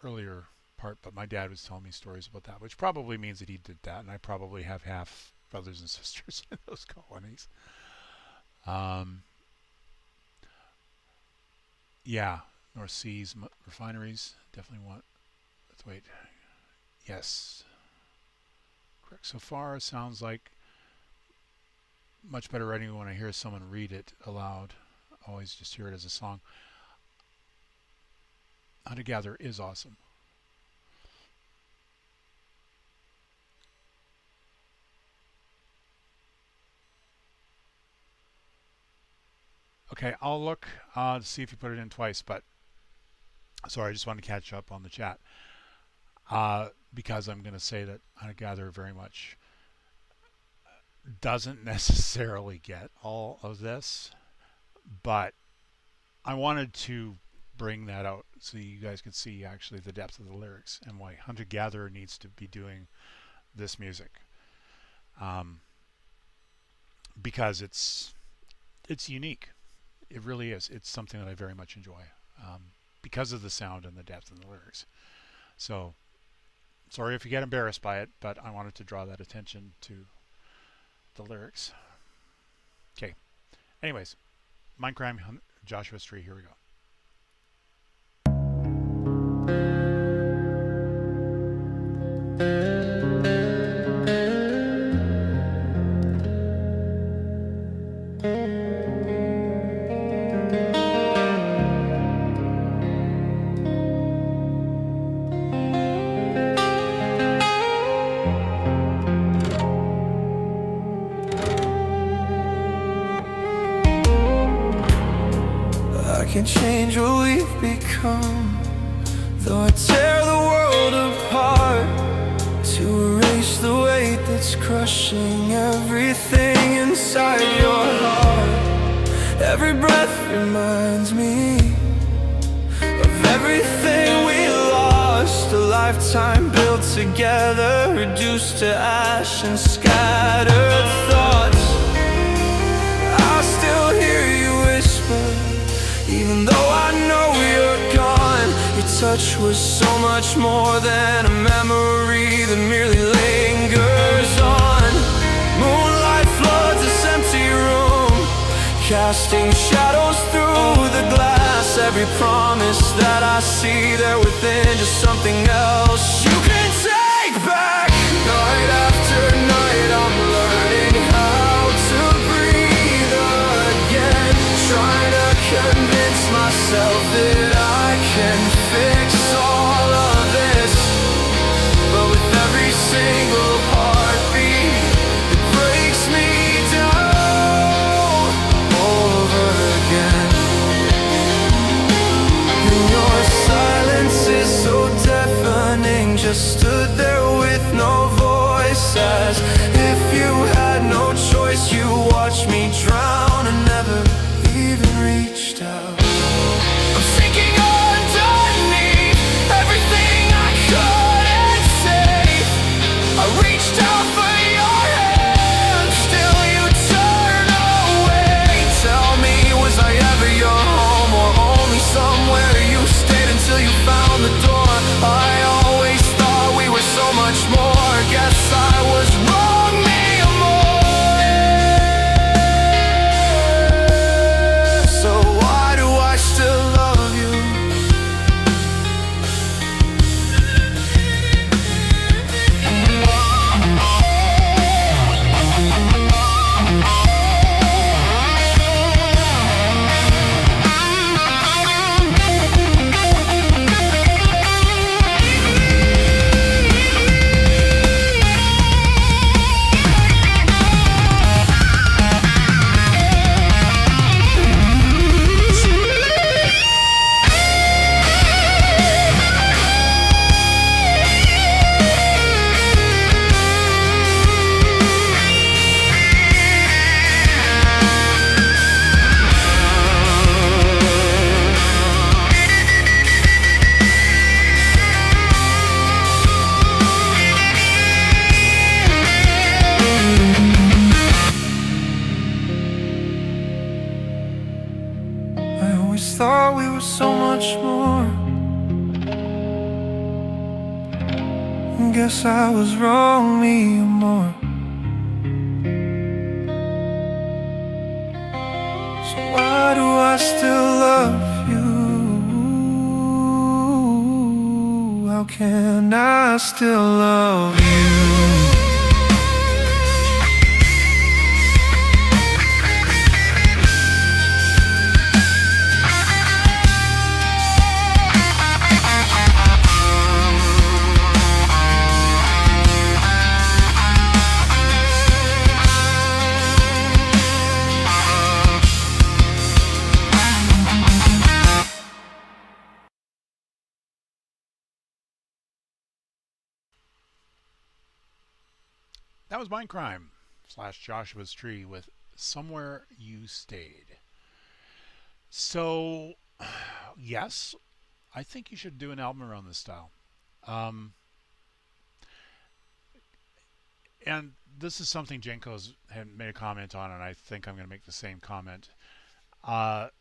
earlier part, but my dad was telling me stories about that, which probably means that he did that, and I probably have half brothers and sisters in those colonies. Yeah, North Seas refineries definitely want. Let's wait. Yes, correct. So far, it sounds like much better writing when I hear someone read it aloud. Always just hear it as a song. Hunter Gatherer is awesome. Okay, I'll look to see if you put it in twice, but sorry, I just wanted to catch up on the chat because I'm going to say that Hunter Gatherer very much doesn't necessarily get all of this, but I wanted to bring that out so you guys could see actually the depth of the lyrics and why Hunter Gatherer needs to be doing this music, because it's unique. It really is. It's something that I very much enjoy because of the sound and the depth in the lyrics. So sorry if you get embarrassed by it, but I wanted to draw that attention to the lyrics. Okay. Anyways, Mindcrime, Joshua Tree, here we go. Can't change what we've become, though I tear the world apart to erase the weight that's crushing everything inside your heart. Every breath reminds me of everything we lost, a lifetime built together, reduced to ash and scattered thoughts. I still hear you whisper, even though I know you're gone. Your touch was so much more than a memory that merely lingers on. Moonlight floods this empty room, casting shadows through the glass. Every promise that I see there within, just something else you can take back. Night after night I'm learning how to breathe again, trying to convince myself that I can fix all of this. But with every single heartbeat, it breaks me down over again. And your silence is so deafening, just stood there with no voice, as if you had no choice. You watched me drown and never even reached out. I'm sinking underneath everything I couldn't save. I reached out for your hand, still you turn away. Tell me, was I ever your home, or only somewhere you stayed until you found the door? I always thought we were so much more. Guess I was wrong, me more. Guess I was wrong, me more. So why do I still love you? How can I still love you? That was Mindcrime / Joshua's Tree with Somewhere You Stayed. So, yes, I think you should do an album around this style. Um, and this is something Jenko's had made a comment on, and I think I'm going to make the same comment. Have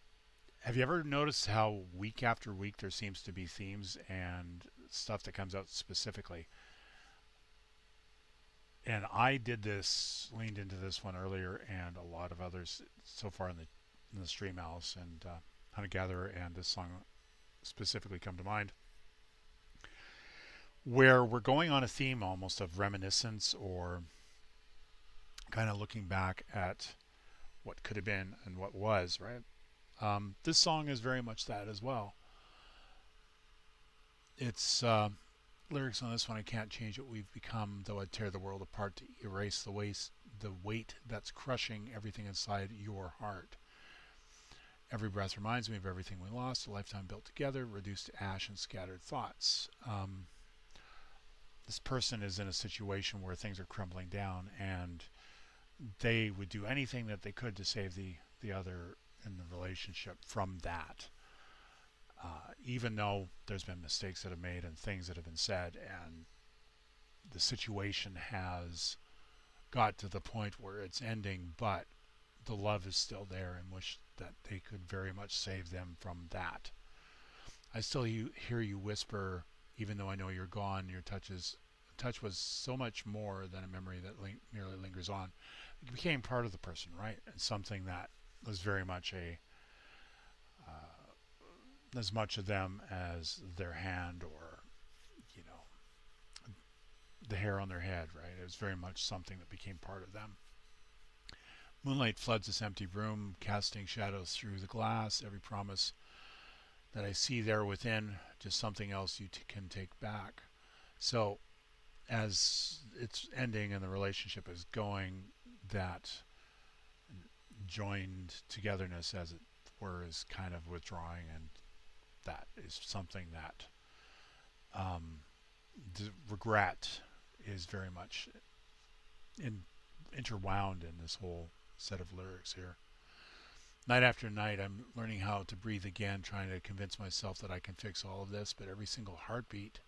you ever noticed how week after week there seems to be themes and stuff that comes out specifically? And I did this, leaned into this one earlier, and a lot of others so far in the Stream House and Hunter Gatherer, and this song specifically come to mind, where we're going on a theme almost of reminiscence or kind of looking back at what could have been and what was, right? This song is very much that as well. It's lyrics on this one: I can't change what we've become, though I'd tear the world apart to erase the weight that's crushing everything inside your heart. Every breath reminds me of everything we lost, a lifetime built together, reduced to ash and scattered thoughts. This person is in a situation where things are crumbling down, and they would do anything that they could to save the other in the relationship from that. Even though there's been mistakes that have made and things that have been said, and the situation has got to the point where it's ending, but the love is still there, and wish that they could very much save them from that. I still hear you whisper, even though I know you're gone. Your touch was so much more than a memory that merely lingers on. It became part of the person, right? And something that was very much as much of them as their hand, or the hair on their head, right? It was very much something that became part of them. Moonlight floods this empty room, casting shadows through the glass. Every promise that I see there within, just something else you can take back. So as it's ending and the relationship is going, that joined togetherness, as it were, is kind of withdrawing, and that is something that the regret is very much interwound in this whole set of lyrics here. Night after night, I'm learning how to breathe again, trying to convince myself that I can fix all of this, but every single heartbeat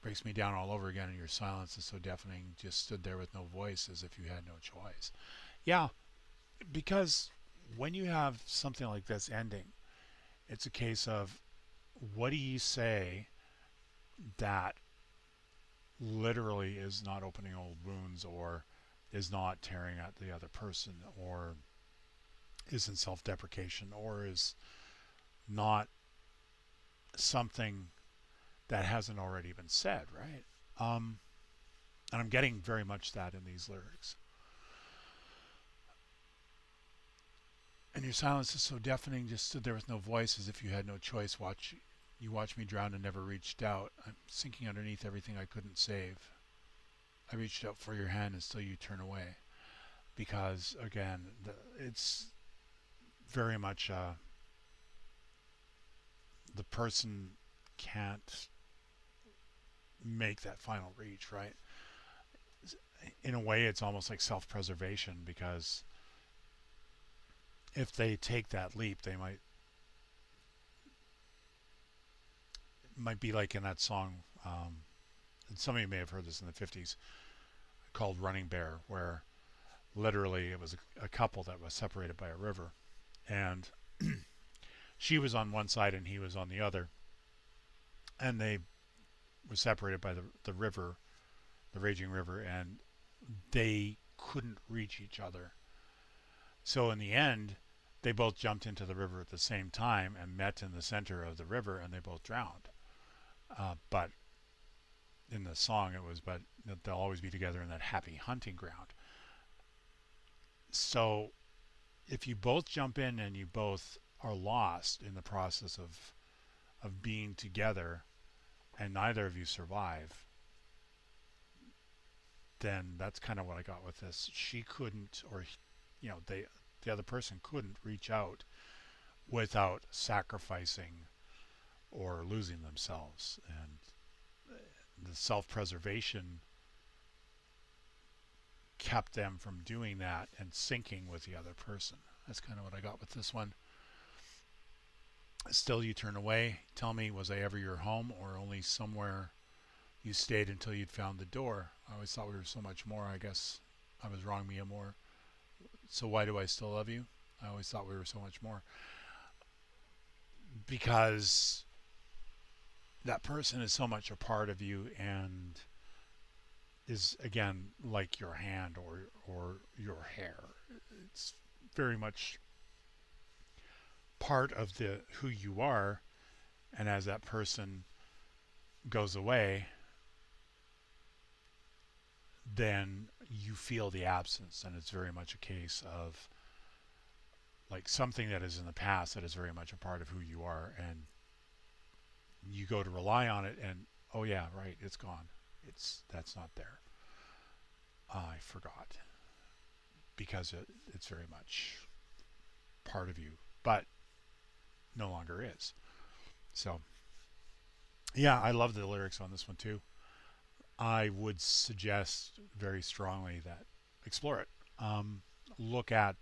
breaks me down all over again, and your silence is so deafening. Just stood there with no voice, as if you had no choice. Yeah, because when you have something like this ending, it's a case of, what do you say that literally is not opening old wounds, or is not tearing at the other person, or isn't self-deprecation, or is not something that hasn't already been said, right? And I'm getting very much that in these lyrics. And your silence is so deafening, just stood there with no voice, as if you had no choice. You watched me drown and never reached out. I'm sinking underneath everything I couldn't save. I reached out for your hand and still you turn away. Because, again, it's very much the person can't make that final reach, right? In a way, it's almost like self-preservation, because if they take that leap, they might be like in that song, and some of you may have heard this in the 50s, called Running Bear, where literally it was a couple that was separated by a river, and she was on one side and he was on the other, and they were separated by the river, the raging river, and they couldn't reach each other. So in the end, they both jumped into the river at the same time and met in the center of the river, and they both drowned. But in the song, it was, but they'll always be together in that happy hunting ground. So if you both jump in and you both are lost in the process of being together, and neither of you survive, then that's kind of what I got with this. She couldn't, or the other person couldn't reach out without sacrificing or losing themselves, and the self-preservation kept them from doing that and syncing with the other person. That's kind of what I got with this one. Still you turn away. Tell me, was I ever your home, or only somewhere you stayed until you'd found the door? I always thought we were so much more. I guess I was wrong, Mia Moore. So why do I still love you? I always thought we were so much more. Because that person is so much a part of you, and is, again, like your hand or your hair. It's very much part of the who you are, and as that person goes away, then you feel the absence, and it's very much a case of like something that is in the past that is very much a part of who you are, and you go to rely on it, and oh yeah, right, it's gone. That's not there. I forgot, because it's very much part of you, but no longer is. So yeah, I love the lyrics on this one too. I would suggest very strongly that explore it. Look at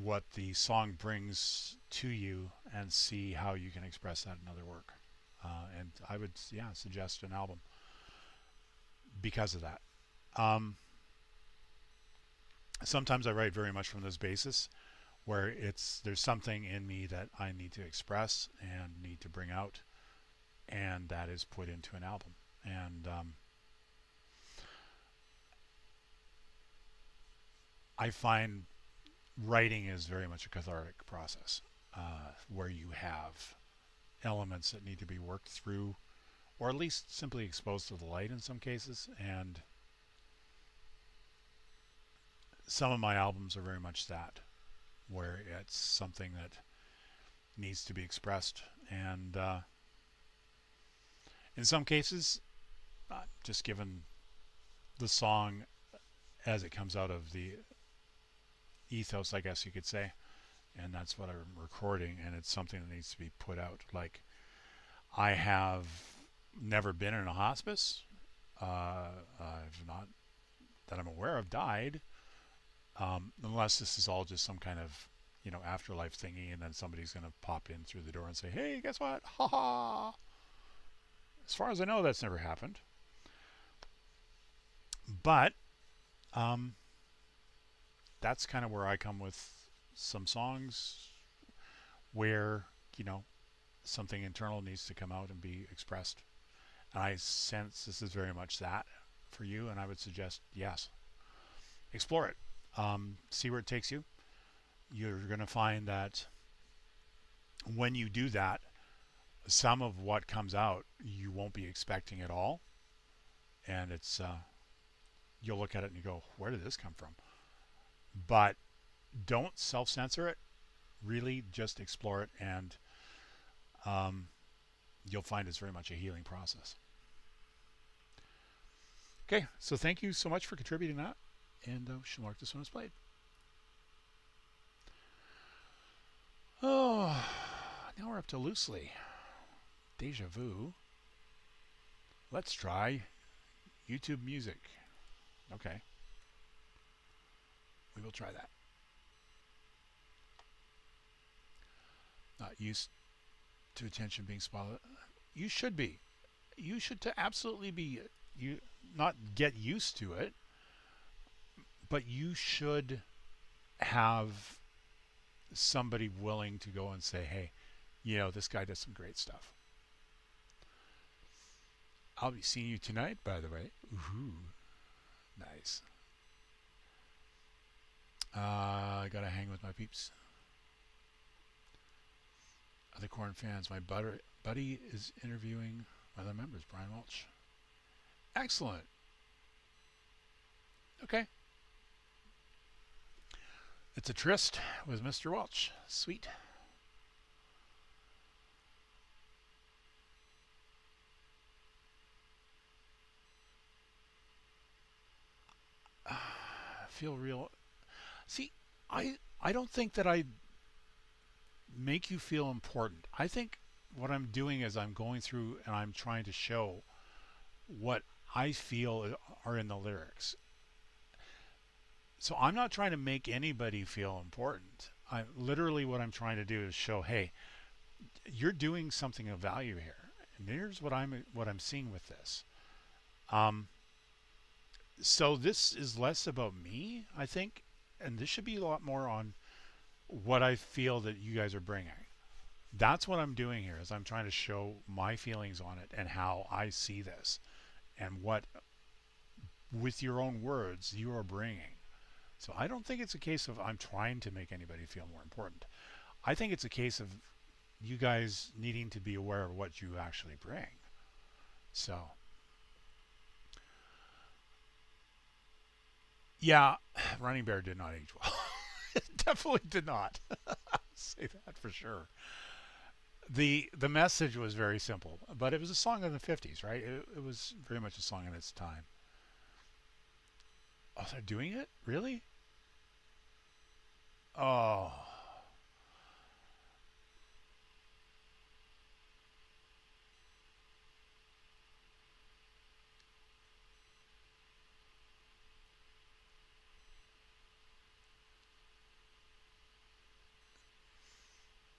what the song brings to you, and see how you can express that in other work. And I would, suggest an album because of that. Sometimes I write very much from this basis, where there's something in me that I need to express and need to bring out, and that is put into an album. And I find writing is very much a cathartic process, where you have elements that need to be worked through, or at least simply exposed to the light in some cases. And some of my albums are very much that, where it's something that needs to be expressed. And in some cases, just given the song as it comes out of the ethos, I guess you could say, and that's what I'm recording, and it's something that needs to be put out. Like, I have never been in a hospice. I've not, that I'm aware of, died, unless this is all just some kind of afterlife thingy, and then somebody's going to pop in through the door and say, hey, guess what, ha ha. As far as I know, that's never happened. But that's kind of where I come with some songs where something internal needs to come out and be expressed, and I sense this is very much that for you. And I would suggest, yes, explore it, see where it takes you. You're going to find that when you do that, some of what comes out you won't be expecting at all, and it's you'll look at it and you go, where did this come from? But don't self-censor it. Really just explore it, and you'll find it's very much a healing process. Okay, so thank you so much for contributing that, and she'll mark this one as played. Oh, now we're up to Loosely. Deja Vu. Let's try YouTube Music. Okay. We will try that. Not used to attention being spoiled. You should be. You should absolutely be. You not get used to it, but you should have somebody willing to go and say, hey, this guy does some great stuff. I'll be seeing you tonight, by the way. Ooh, nice. I gotta hang with my peeps. Other Corn fans, my buddy is interviewing one of the members, Brian Welch. Excellent. Okay. It's a tryst with Mr. Welch. Sweet. Feel real. See, I don't think that I make you feel important. I think what I'm doing is I'm going through and I'm trying to show what I feel are in the lyrics. So I'm not trying to make anybody feel important. Literally what I'm trying to do is show, hey, you're doing something of value here, and here's what I'm seeing with this. So this is less about me, I think, and this should be a lot more on what I feel that you guys are bringing. That's what I'm doing here, is I'm trying to show my feelings on it and how I see this and what, with your own words, you are bringing. So I don't think it's a case of I'm trying to make anybody feel more important. I think it's a case of you guys needing to be aware of what you actually bring. So, yeah, Running Bear did not age well. It definitely did not. I'll say that for sure. The message was very simple, but it was a song in the 50s, right? It was very much a song in its time. Oh, they're doing it? Really? Oh.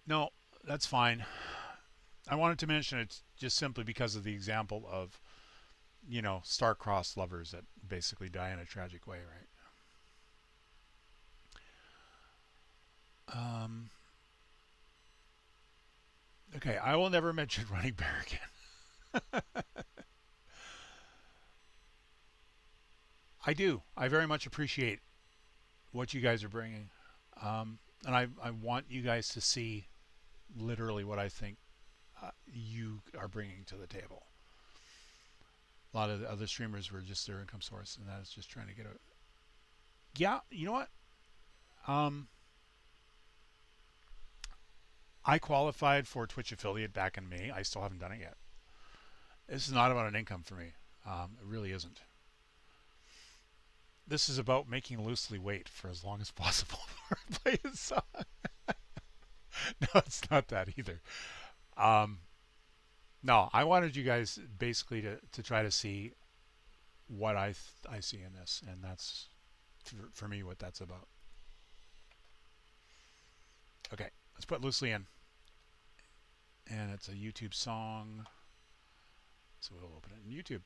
No, that's fine. I wanted to mention it just simply because of the example of, you know, star-crossed lovers that basically die in a tragic way, right? Okay, I will never mention Running Bear again. I do. I very much appreciate what you guys are bringing. And I want you guys to see literally what I think you are bringing to the table. A lot of the other streamers were just their income source, and that is just trying to get a... Yeah, you know what? I qualified for Twitch affiliate back in May. I still haven't done it yet. This is not about an income for me. It really isn't. This is about making Loosely wait for as long as possible before I play his song. No, it's not that either. No, I wanted you guys basically to try to see what I see in this, and that's for me what that's about. Okay, let's put Loosely in. And it's a YouTube song, so we'll open it in YouTube.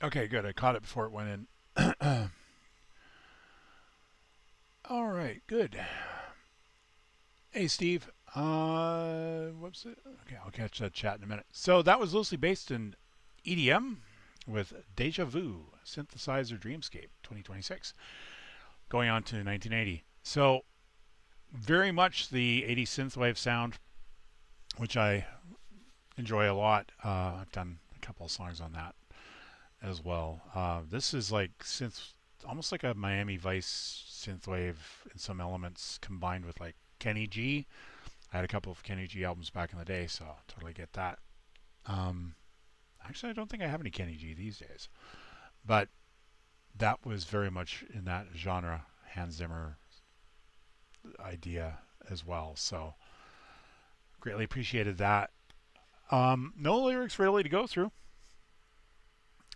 Okay, good. I caught it before it went in. All right, good. Hey, Steve. Whoops. Okay, I'll catch that chat in a minute. So that was loosely based in EDM with Deja Vu, Synthesizer Dreamscape 2026, going on to 1980. So very much the 80s synthwave sound, which I enjoy a lot. I've done a couple of songs on that as well. This is like synth, almost like a Miami Vice synthwave in some elements, combined with like Kenny G. I had a couple of Kenny G albums back in the day, so totally get that. Actually, I don't think I have any Kenny G these days, but that was very much in that genre, Hans Zimmer idea as well. So greatly appreciated that. No lyrics really to go through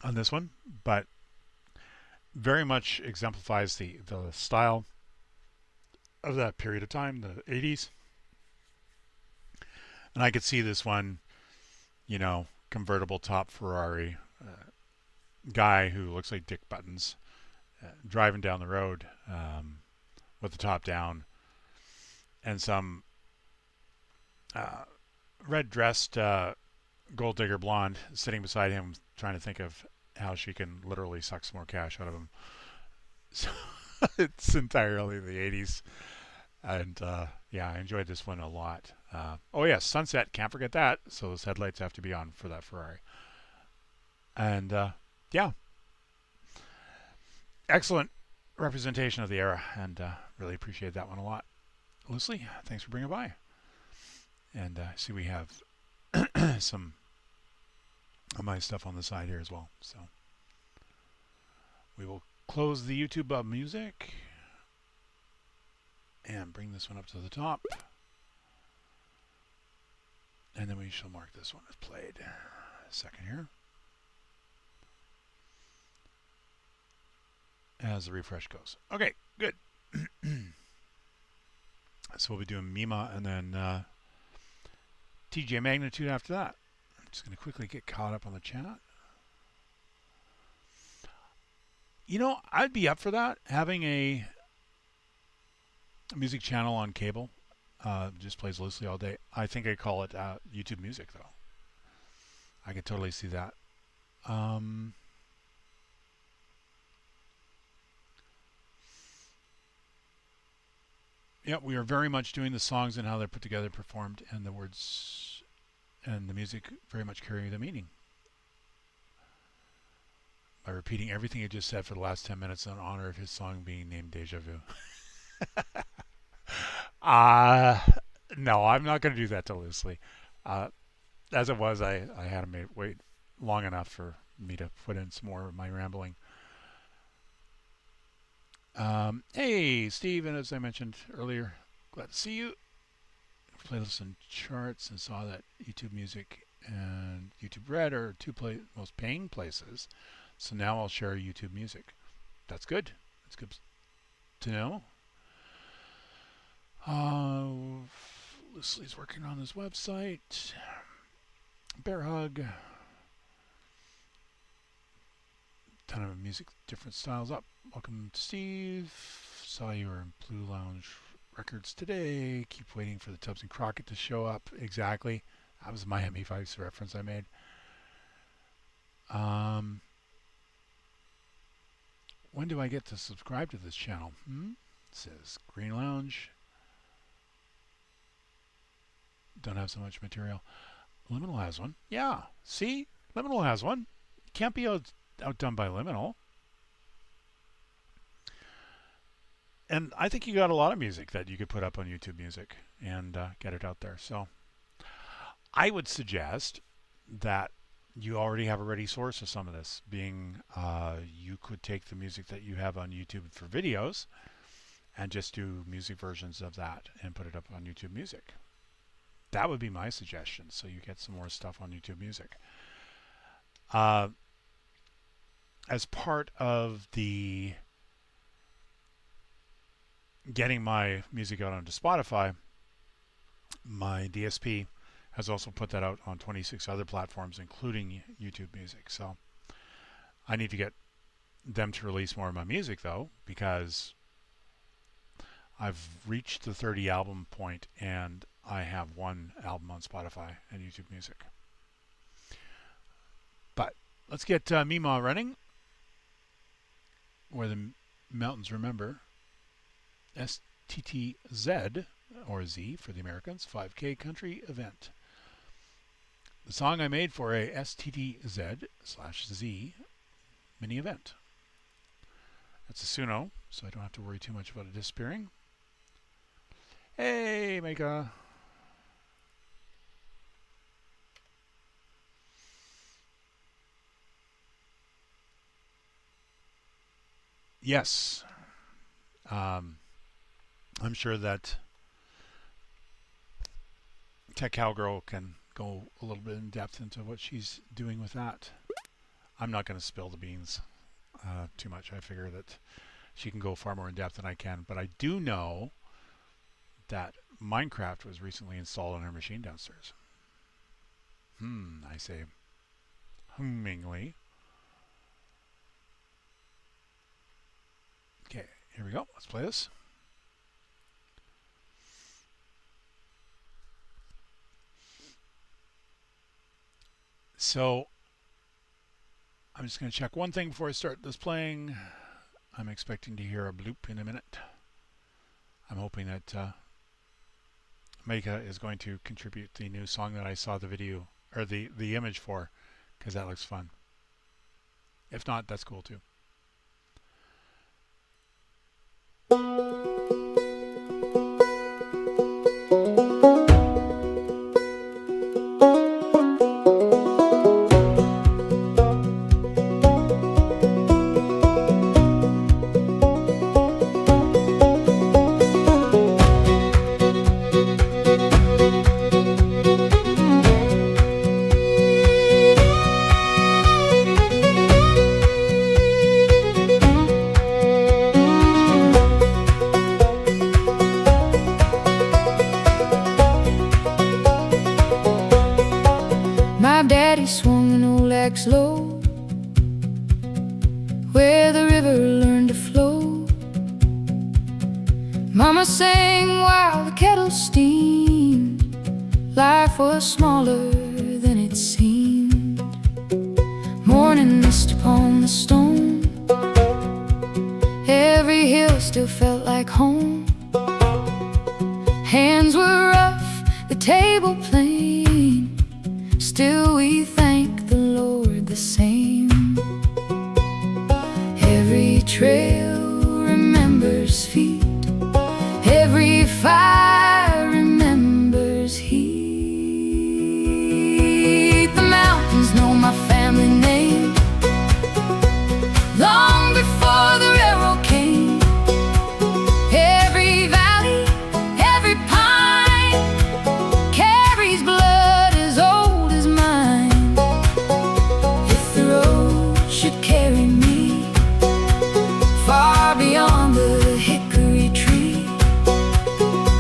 on this one, but very much exemplifies the style of that period of time, the 80s. And I could see this one, you know, convertible top Ferrari, guy who looks like Dick Buttons, driving down the road with the top down, and some red-dressed gold digger blonde sitting beside him trying to think of how she can literally suck some more cash out of him. So it's entirely the 80s. And yeah, I enjoyed this one a lot. Oh yeah, sunset, can't forget that. So those headlights have to be on for that Ferrari. And yeah, excellent representation of the era, and really appreciate that one a lot. Lucy, thanks for bringing by. And I see we have some of my stuff on the side here as well. So we will close the YouTube music and bring this one up to the top. And then we shall mark this one as played. A second here. As the refresh goes. Okay, good. So we'll be doing Mima and then TJ Magnitude after that. I'm just going to quickly get caught up on the chat. You know, I'd be up for that. Having a music channel on cable. Just plays loosely all day. I think I call it YouTube Music, though. I could totally see that. Yeah, we are very much doing the songs and how they're put together, performed, and the words and the music very much carry the meaning. By repeating everything he just said for the last 10 minutes in honor of his song being named Deja Vu. No, I'm not going to do that to Lucy. As it was, I had him wait long enough for me to put in some more of my rambling. Hey, Steve, and as I mentioned earlier, glad to see you. Playlist and charts, and saw that YouTube Music and YouTube Red are two most paying places. So now I'll share YouTube Music. That's good. That's good to know. Leslie's working on his website. Bear hug. Ton of music, different styles up. Welcome to Steve. Saw you were in Blue Lounge Records today. Keep waiting for the Tubbs and Crockett to show up. Exactly. That was a Miami Vice reference I made. When do I get to subscribe to this channel? It says Green Lounge. Don't have so much material. Liminal has one. Yeah. See? Liminal has one. Can't be outdone by Liminal. And I think you got a lot of music that you could put up on YouTube Music and get it out there. So I would suggest that you already have a ready source of some of this, being you could take the music that you have on YouTube for videos and just do music versions of that and put it up on YouTube Music. That would be my suggestion, so you get some more stuff on YouTube Music. As part of the getting my music out onto Spotify, my DSP has also put that out on 26 other platforms, including YouTube Music. So I need to get them to release more of my music, though, because I've reached the 30 album point and I have one album on Spotify and YouTube Music. But let's get Mima running. Where the Mountains Remember. STTZ, or Z for the Americans, 5K country event. The song I made for a STTZ/Z mini event. That's a Suno, so I don't have to worry too much about it disappearing. Hey, Mika. Yes. I'm sure that Tech Cowgirl can go a little bit in depth into what she's doing with that. I'm not going to spill the beans too much. I figure that she can go far more in depth than I can. But I do know that Minecraft was recently installed on her machine downstairs. I say hummingly. Okay, here we go. Let's play this. So I'm just going to check one thing before I start this playing. I'm expecting to hear a bloop in a minute. I'm hoping that Mika is going to contribute the new song that I saw the video or the image for, because that looks fun. If not, that's cool too. Daddy swung an old axe low where the river learned to flow. Mama sang while the kettle steamed. Life was smaller than it seemed. Morning mist upon the stone. Every hill still felt like home. Hands were rough, the table plain. Still we thank the Lord the same. Every trail remembers feet. Every fire remembers heat. The mountains know my family name. Long before the railroad came. Every valley, every pine carries blood as old as mine. If the road should carry me far beyond the hickory tree,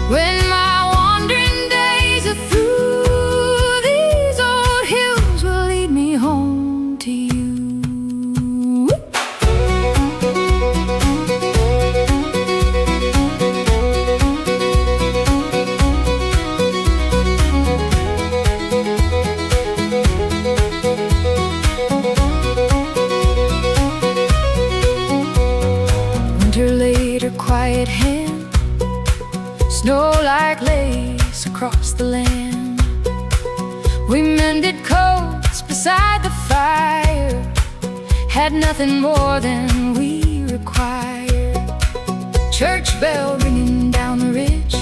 when my wandering days are through, these old hills will lead me home to you. Winter laid her quiet hand, snow like lace across the land. We mended coats beside the fire, had nothing more than we required. Church bell ringing down the ridge,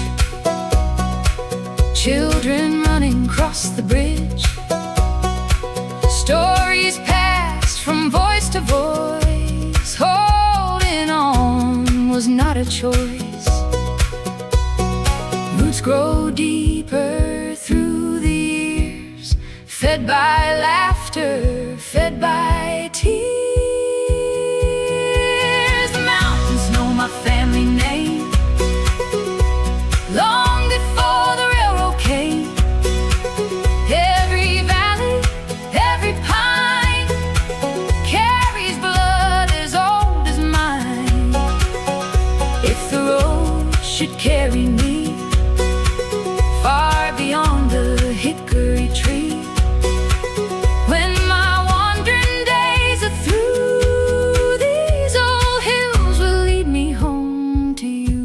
children running across the bridge. Stories passed from voice to voice. Holding on was not a choice. Roots grow deeper through the years, fed by laughter, fed by tears. The mountains know my family name. Long before the railroad came. Every valley, every pine carries should carry me far beyond the hickory tree. When my wandering days are through, these old hills will lead me home to you.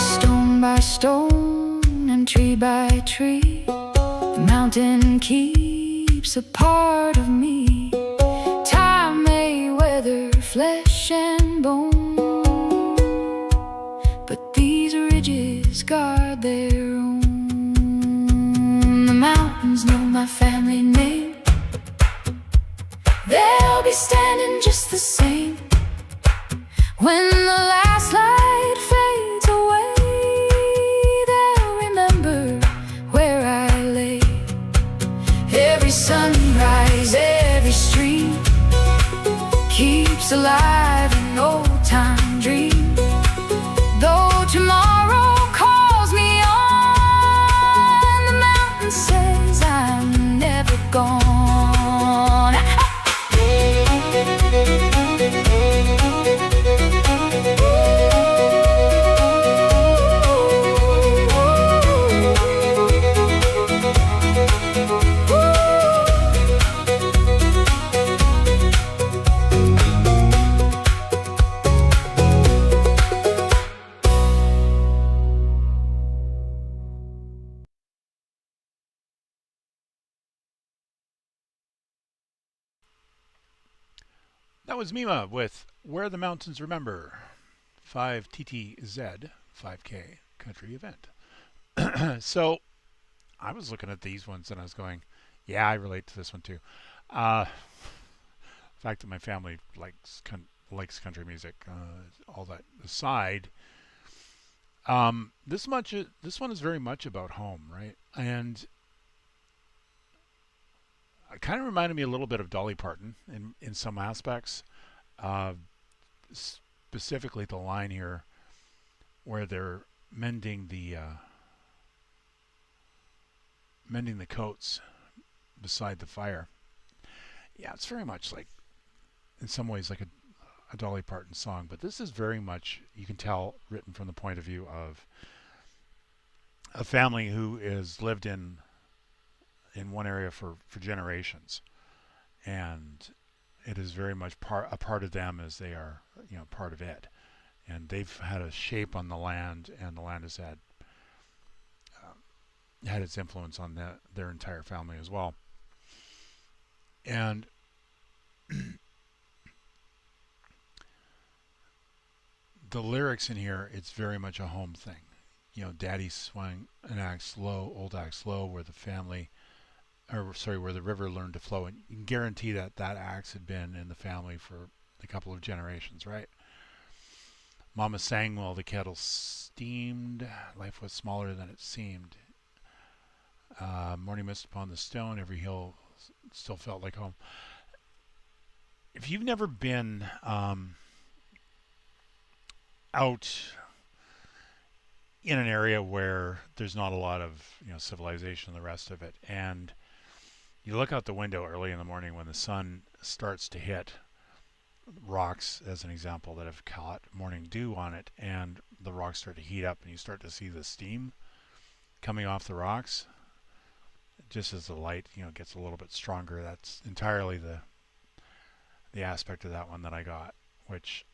Stone by stone and tree by tree, the mountain keeps a part of me. Time may weather flesh and bone, but these ridges guard their own. The mountains know my family name. They'll be standing just the same when the last light fades away. They'll remember where I lay. Every sunrise, every stream keeps alive an old-time dream. Though tomorrow calls me on, the mountain says I'm never gone. That was Mima with Where the Mountains Remember, 5TTZ 5K country event. So I was looking at these ones and I was going, yeah, I relate to this one too. The fact that my family likes country music, all that aside, this one is very much about home, right? And it kind of reminded me a little bit of Dolly Parton in some aspects. Specifically the line here where they're mending the coats beside the fire. Yeah, it's very much like, in some ways, like a Dolly Parton song, but this is very much, you can tell, written from the point of view of a family who is lived in one area for generations, and it is very much a part of them as they are, part of it, and they've had a shape on the land, and the land has had its influence on their entire family as well. And the lyrics in here, it's very much a home thing. Daddy swung an axe low, old axe low, where the river learned to flow. And you can guarantee that axe had been in the family for a couple of generations, right? Mama sang while the kettle steamed. Life was smaller than it seemed. Morning mist upon the stone. Every hill still felt like home. If you've never been out in an area where there's not a lot of civilization and the rest of it, and you look out the window early in the morning when the sun starts to hit rocks, as an example, that have caught morning dew on it, and the rocks start to heat up and you start to see the steam coming off the rocks, just as the light gets a little bit stronger. That's entirely the aspect of that one that I got, which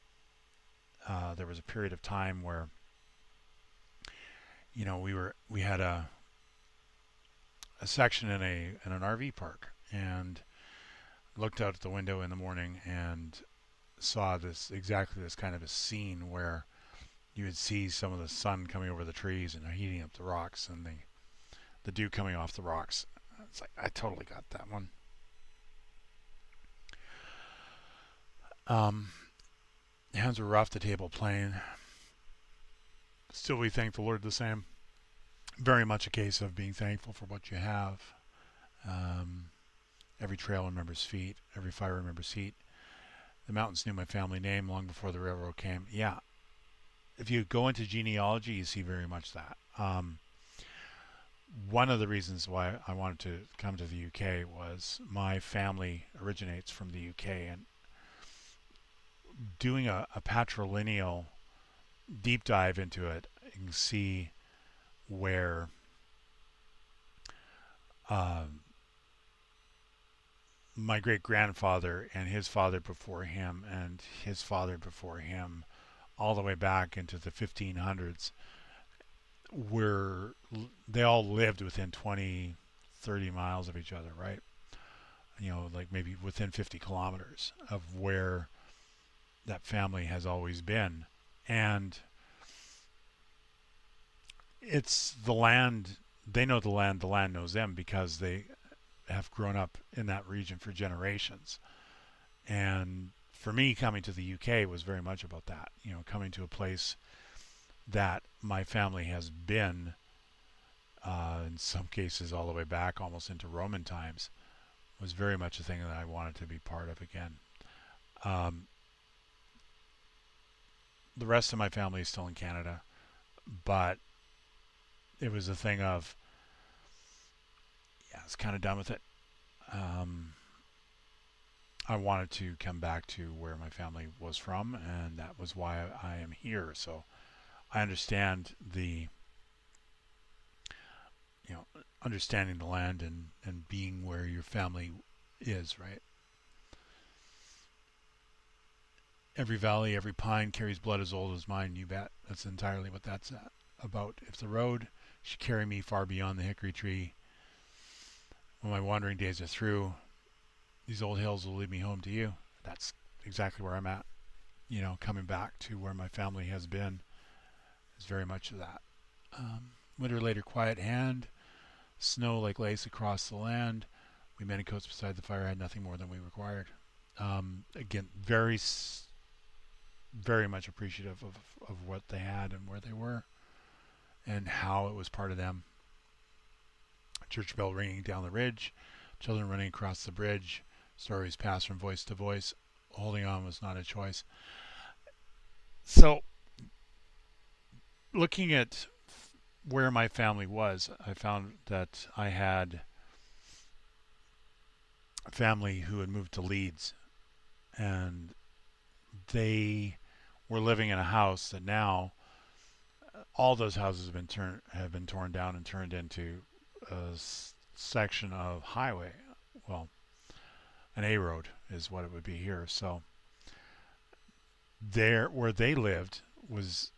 there was a period of time where we had a section in an RV park, and looked out at the window in the morning and saw exactly this kind of a scene where you would see some of the sun coming over the trees and heating up the rocks, and the dew coming off the rocks. It's like, I totally got that one. Hands were rough, the table plain. Still we thank the Lord the same. Very much a case of being thankful for what you have. Every trail remembers feet. Every fire remembers heat. The mountains knew my family name long before the railroad came. Yeah, if you go into genealogy, you see very much that. One of the reasons why I wanted to come to the UK was my family originates from the UK, and doing a patrilineal deep dive into it, you can see where my great grandfather and his father before him and his father before him, all the way back into the 1500s, they all lived within 20, 30 miles of each other, right? You know, like maybe within 50 kilometers of where that family has always been. And it's the land, they know the land knows them, because they have grown up in that region for generations. And for me, coming to the UK was very much about that, you know, coming to a place that my family has been, in some cases all the way back almost into Roman times, was very much a thing that I wanted to be part of again. The rest of my family is still in Canada, but it was a thing of, yeah, I was kind of done with it. I wanted to come back to where my family was from, and that was why I am here. So I understand the, you know, understanding the land and being where your family is, right? Every valley, every pine carries blood as old as mine, you bet. That's entirely what that's about. If the road should carry me far beyond the hickory tree, when my wandering days are through, these old hills will lead me home to you. That's exactly where I'm at. You know, coming back to where my family has been is very much of that. Winter laid her quiet hand, snow like lace across the land. We many coats beside the fire had nothing more than we required. Again, very much appreciative of what they had and where they were and how it was part of them. Church bell ringing down the ridge, children running across the bridge, stories passed from voice to voice. Holding on was not a choice. So, looking at where my family was, I found that I had a family who had moved to Leeds, and they were living in a house that now all those houses have been torn down and turned into a section of highway. Well, an A road is what it would be here. So there, where they lived, was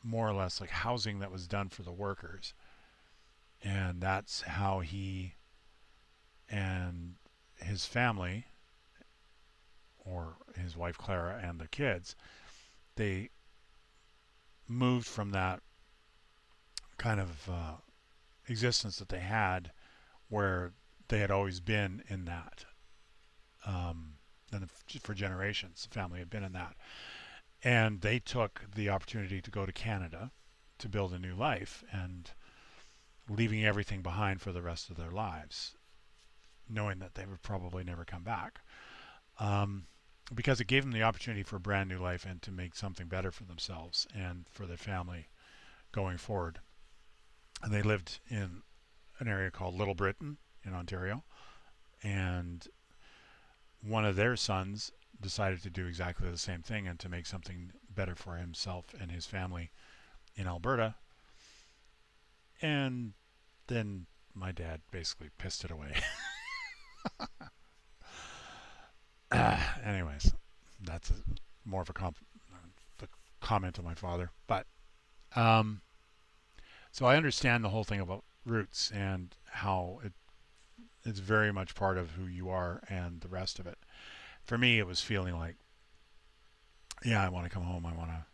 more or less like housing that was done for the workers, and that's how he and his family, or his wife Clara and the kids, they moved from that kind of existence that they had, where they had always been in that, and for generations the family had been in that, and they took the opportunity to go to Canada to build a new life, and leaving everything behind for the rest of their lives, knowing that they would probably never come back, because it gave them the opportunity for a brand new life and to make something better for themselves and for their family going forward. And they lived in an area called Little Britain in Ontario, and one of their sons decided to do exactly the same thing and to make something better for himself and his family in Alberta. And then my dad basically pissed it away. Anyways, that's more of a comment on my father. But so I understand the whole thing about roots and how it's very much part of who you are and the rest of it. For me, it was feeling like, yeah, I want to come home. I want to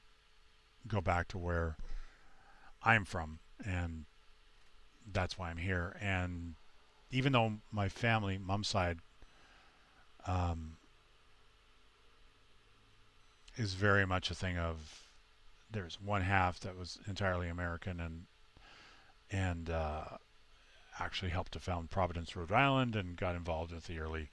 go back to where I'm from, and that's why I'm here. And even though my family, mom's side, is very much a thing of, there's one half that was entirely American and actually helped to found Providence, Rhode Island, and got involved with the early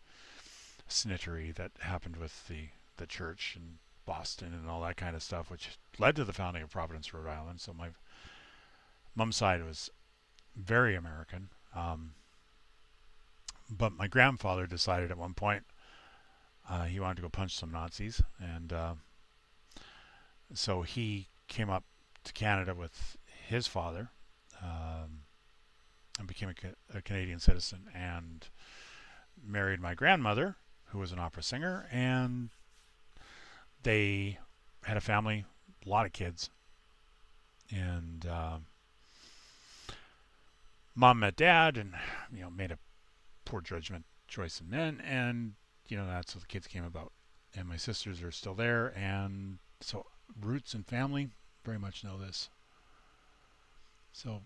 snittery that happened with the the church in Boston and all that kind of stuff, which led to the founding of Providence, Rhode Island. So my mom's side was very American. But my grandfather decided at one point he wanted to go punch some Nazis, and so he came up to Canada with his father and became a Canadian citizen and married my grandmother, who was an opera singer, and they had a family, a lot of kids, and mom met dad, and made a poor judgment choice in men, and that's how the kids came about. And my sisters are still there, and so roots and family very much know this. So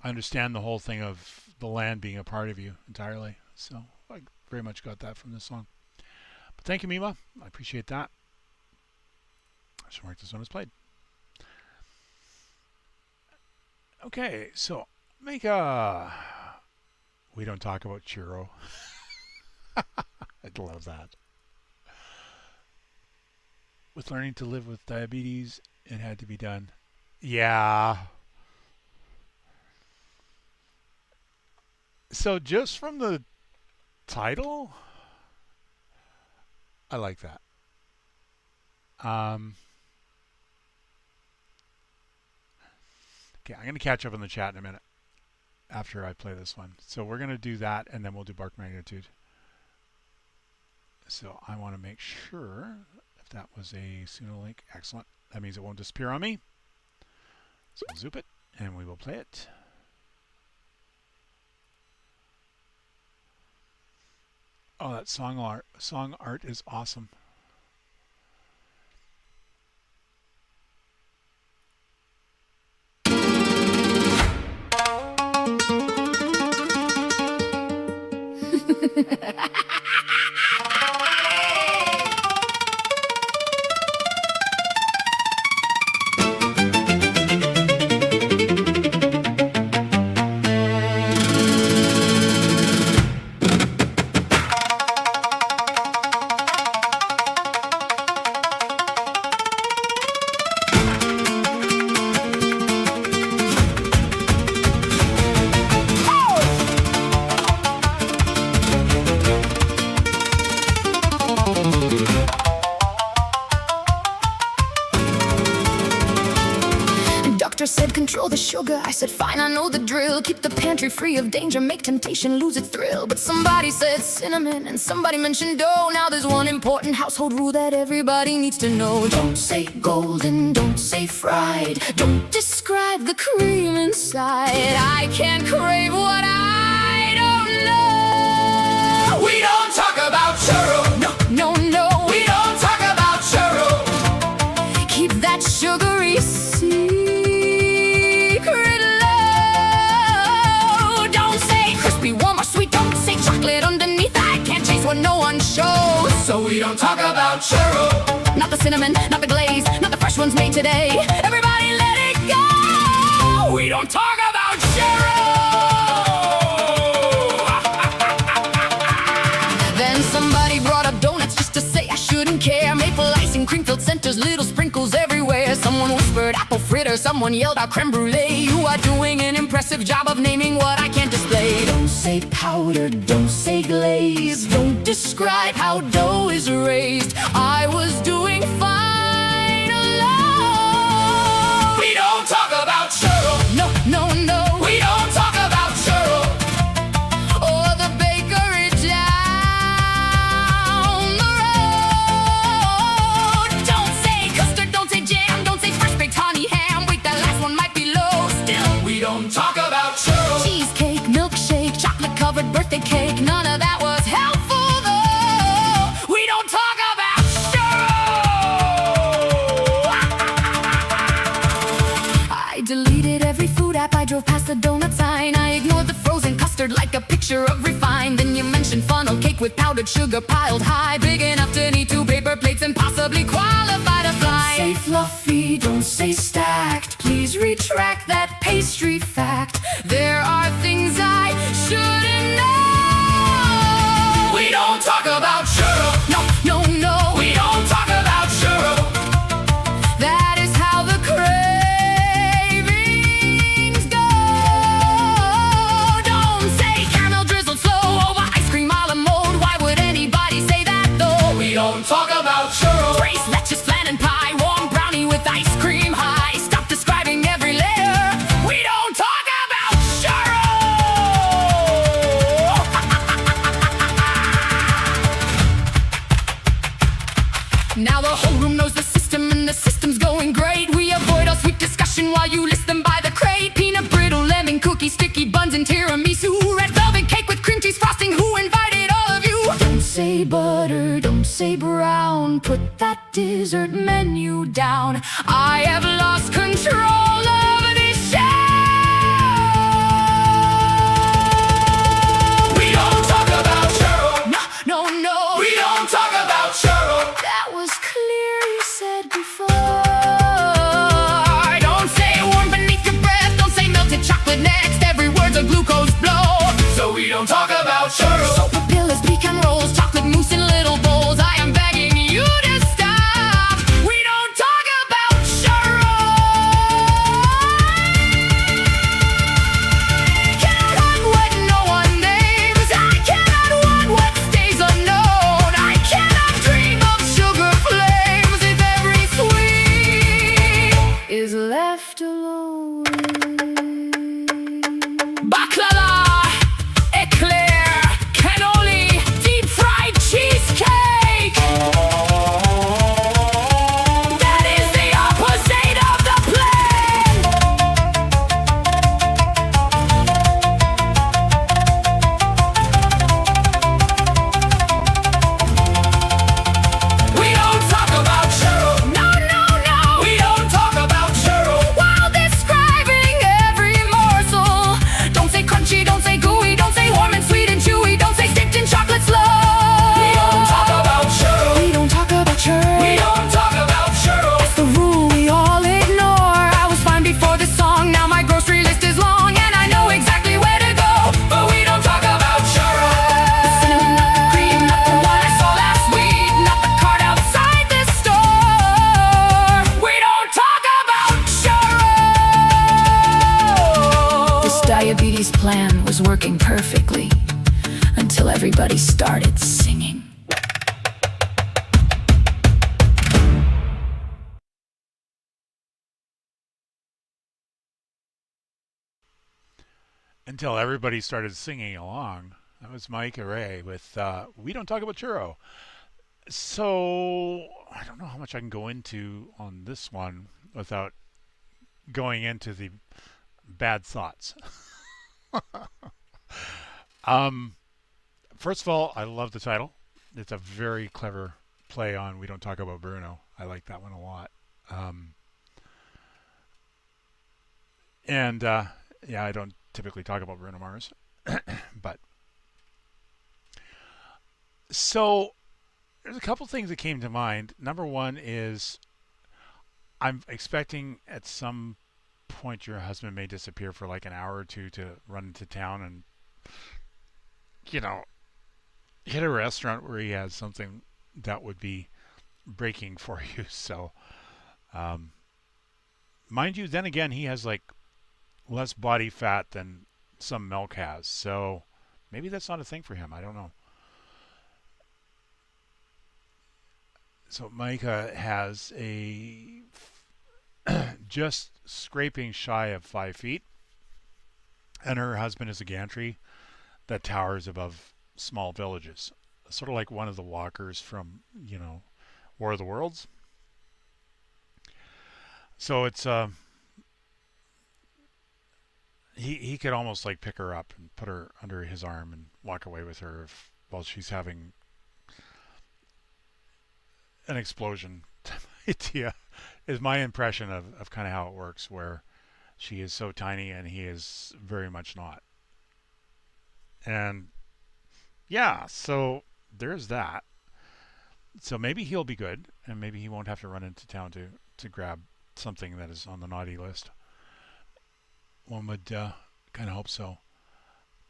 I understand the whole thing of the land being a part of you entirely. So I very much got that from this song. But thank you, Mima. I appreciate that. I should mark this one as played. Okay, so make a... We don't talk about churro. I'd love that. With learning to live with diabetes, it had to be done. Yeah. So just from the title, I like that. Okay, I'm going to catch up on the chat in a minute after I play this one. So we're going to do that, and then we'll do bark magnitude. So I want to make sure if that was a Suno link. Excellent. That means it won't disappear on me. So we'll zoop it, and we will play it. Oh, that song art is awesome. Said control the sugar, I said fine, I know the drill. Keep the pantry free of danger, make temptation lose its thrill. But somebody said cinnamon and somebody mentioned dough. Now there's one important household rule that everybody needs to know. Don't say golden, don't say fried, don't describe the cream inside. I can't crave what I don't know. We don't talk about churro. No, no, no. We don't talk about churro. Keep that sugary secret low. Don't say crispy, warm or sweet. Don't say chocolate underneath. I can't taste what no one shows. So we don't talk about churro. Not the cinnamon, not the glaze, not the fresh ones made today. Everybody let it go. We don't talk about churro. Then somebody brought up donuts just to say I shouldn't care. Maple icing, cream-filled centers, little sprinkles everywhere. Someone whispered apple fritter, someone yelled out creme brulee. You are doing an impressive job of naming what I can't display. Don't say powder, don't say glaze, don't describe how dough is raised. I was doing fine alone. We don't talk about churro. No, no, no. We don't talk about churro. Or the bakery down the road. Don't say custard, don't say jam, don't say fresh baked honey ham. Wait, that last one might be low. Still, We don't talk about churro. cheesecake, milkshake, chocolate covered birthday cake. None of that was helpful though. We don't talk about churro. I deleted every food app, I drove past the donut sign. I ignored the frozen custard like a picture of refined. Then you mentioned funnel cake with powdered sugar piled high, big enough to need 2 paper plates and possibly qualify to fly. Don't say fluffy, don't say stacked. Please retract that pastry fact. There are things I shouldn't know. We don't talk about churro. No, don't talk about churros. Braised lettuce, flan and pie, warm brownie with ice cream high. Stop describing every layer. We don't talk about churros. Now the whole room knows the system and the system's going great. We avoid all sweet discussion while you list them by the crate. Peanut brittle, lemon cookie, sticky buns and tiramisu. Red velvet cake with cream cheese frosting. Who invited all of you? Don't say butter, don't say brown. Put that dessert menu down. I have lost control of this show. We don't talk about churro. No, no, no. We don't talk about churro. That was clear, you said before. Don't say warm beneath your breath. Don't say melted chocolate next. Every word's a glucose blow. So we don't talk about churro. Soap pillows, pecan rolls, chocolate mousse in little bowls. I am begging you to stop. We don't talk about churro. Cannot hide what no one names. I cannot want what stays unknown. I cannot dream of sugar flames if every sweet is left alone. Baklava, eclair, cannoli, deep fried cheesecake. That is the opposite of the plan. We don't talk about churro. No, no, no. We don't talk about churro. While describing every morsel. Don't say crunchy, don't say gooey, don't say warm and sweet and chewy. Don't say dipped in chocolate slow. We don't talk about churro. We don't talk about churro. We don't talk about churro. That's the rule we all ignore. I was fine before this song. Now my grocery list is long and I know exactly where to go. But we don't talk about churro. The cinnamon, not the cream, not the one I saw last week, not the card outside this store. We don't talk about churro. This diabetes plan was working perfectly until everybody started singing. Until everybody started singing along. That was Mike Array with We Don't Talk About Churro. So, I don't know how much I can go into on this one without going into the bad thoughts. First of all, I love the title. It's a very clever play on We Don't Talk About Bruno. I like that one a lot. Yeah, I don't typically talk about Bruno Mars, but so there's a couple things that came to mind. Number one is I'm expecting at some point your husband may disappear for like an hour or two to run into town and, you know, hit a restaurant where he has something that would be breaking for you. So, mind you, then again, he has like less body fat than some milk has. So maybe that's not a thing for him. I don't know. So Micah has a just scraping shy of 5 feet, and her husband is a gantry that towers above small villages, sort of like one of the walkers from, you know, War of the Worlds. So it's he could almost like pick her up and put her under his arm and walk away with her while she's having an explosion. Idea is my impression of kind of how it works, where she is so tiny and he is very much not. And yeah, so there's that. So maybe he'll be good, and maybe he won't have to run into town to grab something that is on the naughty list. One would kind of hope so.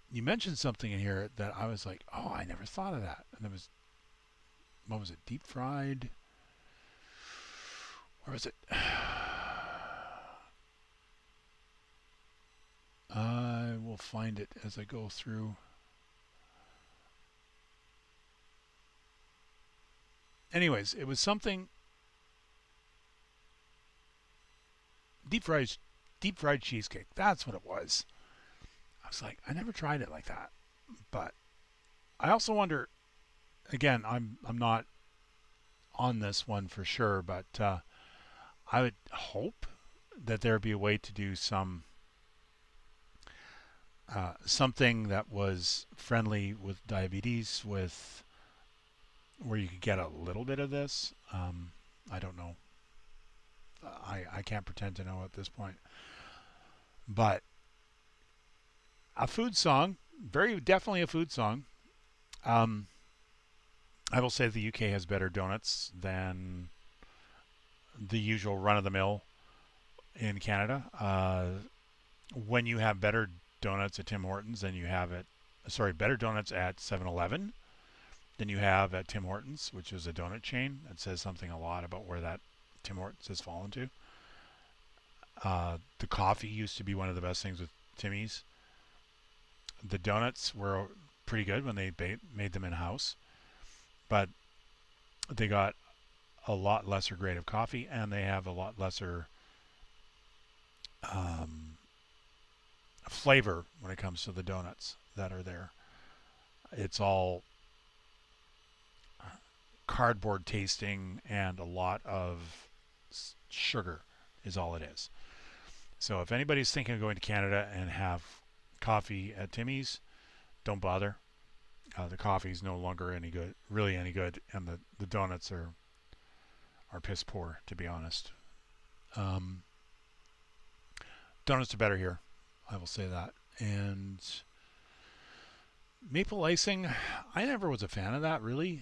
You mentioned something in here that I was like, oh, I never thought of that. And it was, what was it, deep fried? Where was it? I will find it as I go through. anyways, it was something deep fried cheesecake. That's what it was. I was like, I never tried it like that. But I also wonder, again, I'm not on this one for sure, but I would hope that there would be a way to do something that was friendly with diabetes, with where you could get a little bit of this. I don't know. I can't pretend to know at this point. But a food song, very definitely a food song. I will say the UK has better donuts than the usual run-of-the-mill in Canada. When you have better donuts at Tim Hortons than you have better donuts at 7-Eleven than you have at Tim Hortons, which is a donut chain. It says something a lot about where that Tim Hortons has fallen to. The coffee used to be one of the best things with Timmy's. The donuts were pretty good when they made them in-house, but they got a lot lesser grade of coffee, and they have a lot lesser flavor when it comes to the donuts that are there. It's all cardboard tasting, and a lot of sugar is all it is. So if anybody's thinking of going to Canada and have coffee at Timmy's, don't bother. The coffee is no longer really any good, and the donuts are piss poor, to be honest. Donuts are better here, I will say that. And maple icing, I never was a fan of that, really.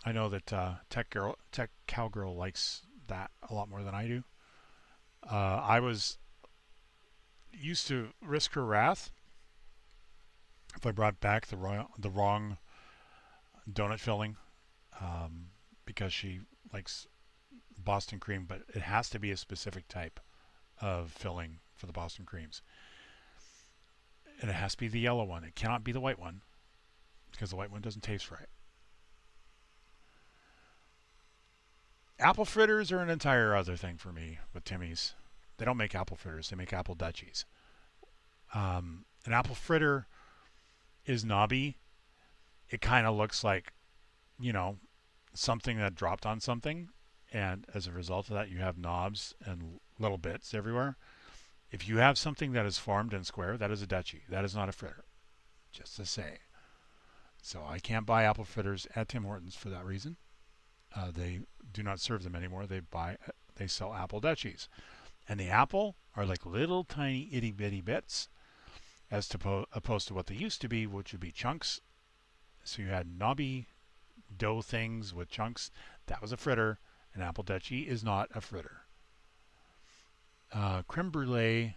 I know that Tech Cowgirl likes that a lot more than I do. I was used to risk her wrath if I brought back the wrong donut filling, because she likes Boston cream, but it has to be a specific type of filling for the Boston creams. And it has to be the yellow one. It cannot be the white one, because the white one doesn't taste right. Apple fritters are an entire other thing for me with Timmy's. They don't make apple fritters. They make apple Dutchies. An apple fritter is knobby. It kind of looks like, something that dropped on something, and as a result of that, you have knobs and little bits everywhere. If you have something that is formed and square, that is a Dutchie. That is not a fritter. Just to say. So I can't buy apple fritters at Tim Hortons for that reason. They do not serve them anymore. They sell apple Dutchies, and the apple are like little tiny itty bitty bits, as opposed to what they used to be, which would be chunks. So you had knobby dough things with chunks. That was a fritter. An apple Dutchie is not a fritter. Creme brulee.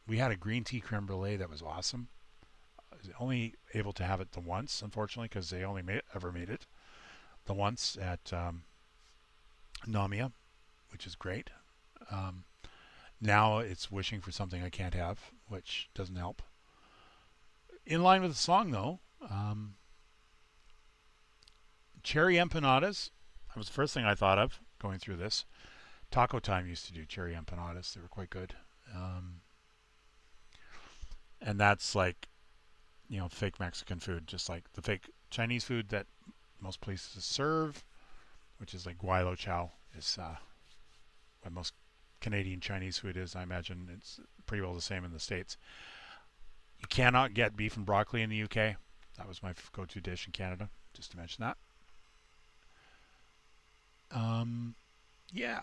We had a green tea creme brulee that was awesome. I was only able to have it the once, unfortunately, because they only ever made it the once at Namia, which is great. Now it's wishing for something I can't have, which doesn't help. In line with the song, though, cherry empanadas. That was the first thing I thought of going through this. Taco Time used to do cherry empanadas. They were quite good. And that's like, fake Mexican food, just like the fake Chinese food that most places serve, which is like guaylo chow, is what most Canadian Chinese food is. I imagine it's pretty well the same in the States. You cannot get beef and broccoli in the UK. That was my go-to dish in Canada, just to mention that. Yeah.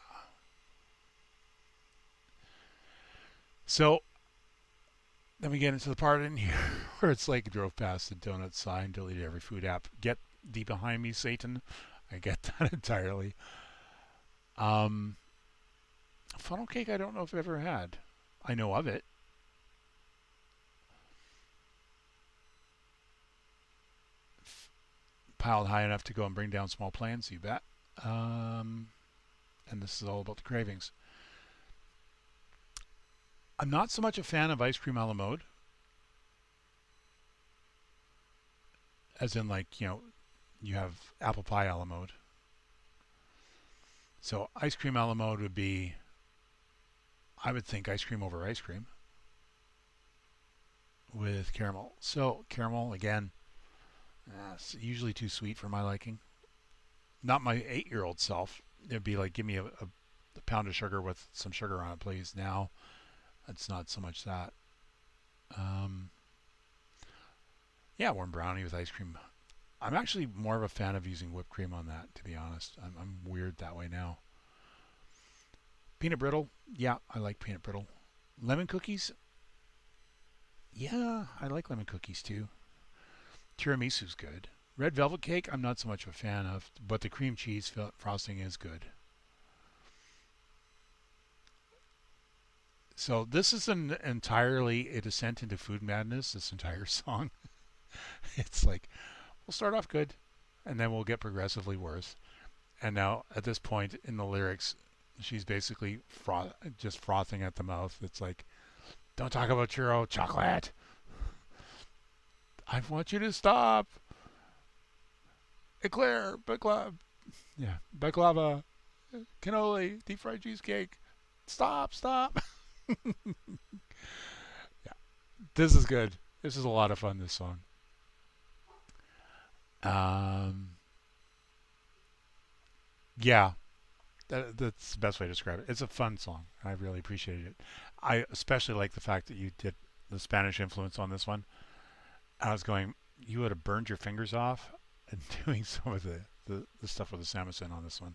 So then we get into the part in here where it's like drove past the donut sign, deleted every food app. Get thee behind me, Satan. I get that entirely. Funnel cake, I don't know if I've ever had. I know of it. Piled high enough to go and bring down small planes, you bet. And this is all about the cravings. I'm not so much a fan of ice cream a la mode. As in, like, you have apple pie a la mode. So ice cream a la mode would be, I would think, ice cream over ice cream with caramel. So caramel, again, it's usually too sweet for my liking. Not my 8-year-old self. It'd be like, give me a pound of sugar with some sugar on it, please. Now, it's not so much that. Yeah, warm brownie with ice cream. I'm actually more of a fan of using whipped cream on that, to be honest. I'm weird that way now. Peanut brittle. Yeah, I like peanut brittle. Lemon cookies. Yeah, I like lemon cookies too. Tiramisu's good. Red velvet cake, I'm not so much of a fan of, but the cream cheese frosting is good. So this is entirely a descent into food madness, this entire song. It's like, we'll start off good, and then we'll get progressively worse. And now, at this point in the lyrics, she's basically just frothing at the mouth. It's like, don't talk about churro chocolate. I want you to stop. Eclair, baklava, cannoli, deep fried cheesecake. Stop. Yeah, this is good. This is a lot of fun, this song. Yeah, that's the best way to describe it. It's a fun song. I really appreciated it. I especially like the fact that you did the Spanish influence on this one. I was going, you would have burned your fingers off and doing some of the stuff with the samisen on this one.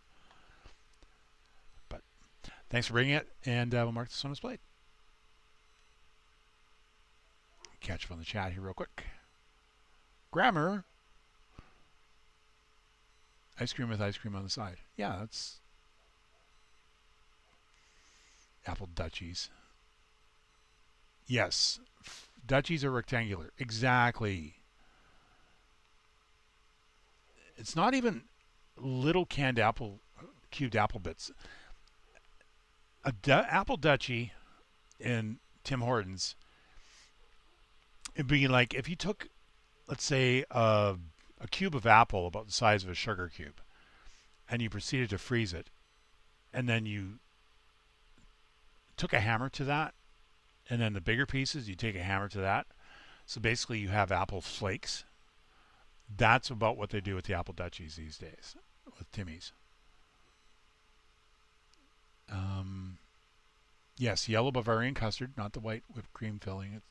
But thanks for bringing it, and we'll mark this one as played. Catch up on the chat here real quick. Grammar. Ice cream with ice cream on the side. Yeah, that's apple Dutchies. Yes, Dutchies are rectangular. Exactly. It's not even little canned apple, cubed apple bits. Apple Dutchie in Tim Hortons, it'd be like if you took, let's say, a cube of apple about the size of a sugar cube, and you proceeded to freeze it, and then you took a hammer to that, and then the bigger pieces, you take a hammer to that. So basically you have apple flakes. That's about what they do with the apple Dutchies these days, with Timmy's. Yes, yellow Bavarian custard, not the white whipped cream filling.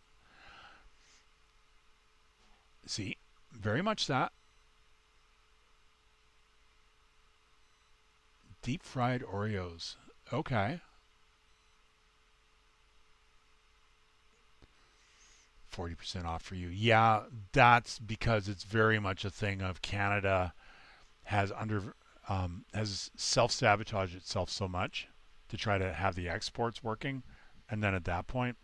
See, very much that. Deep fried Oreos. Okay. 40% off for you. Yeah, that's because it's very much a thing of Canada has self-sabotaged itself so much to try to have the exports working, and then at that point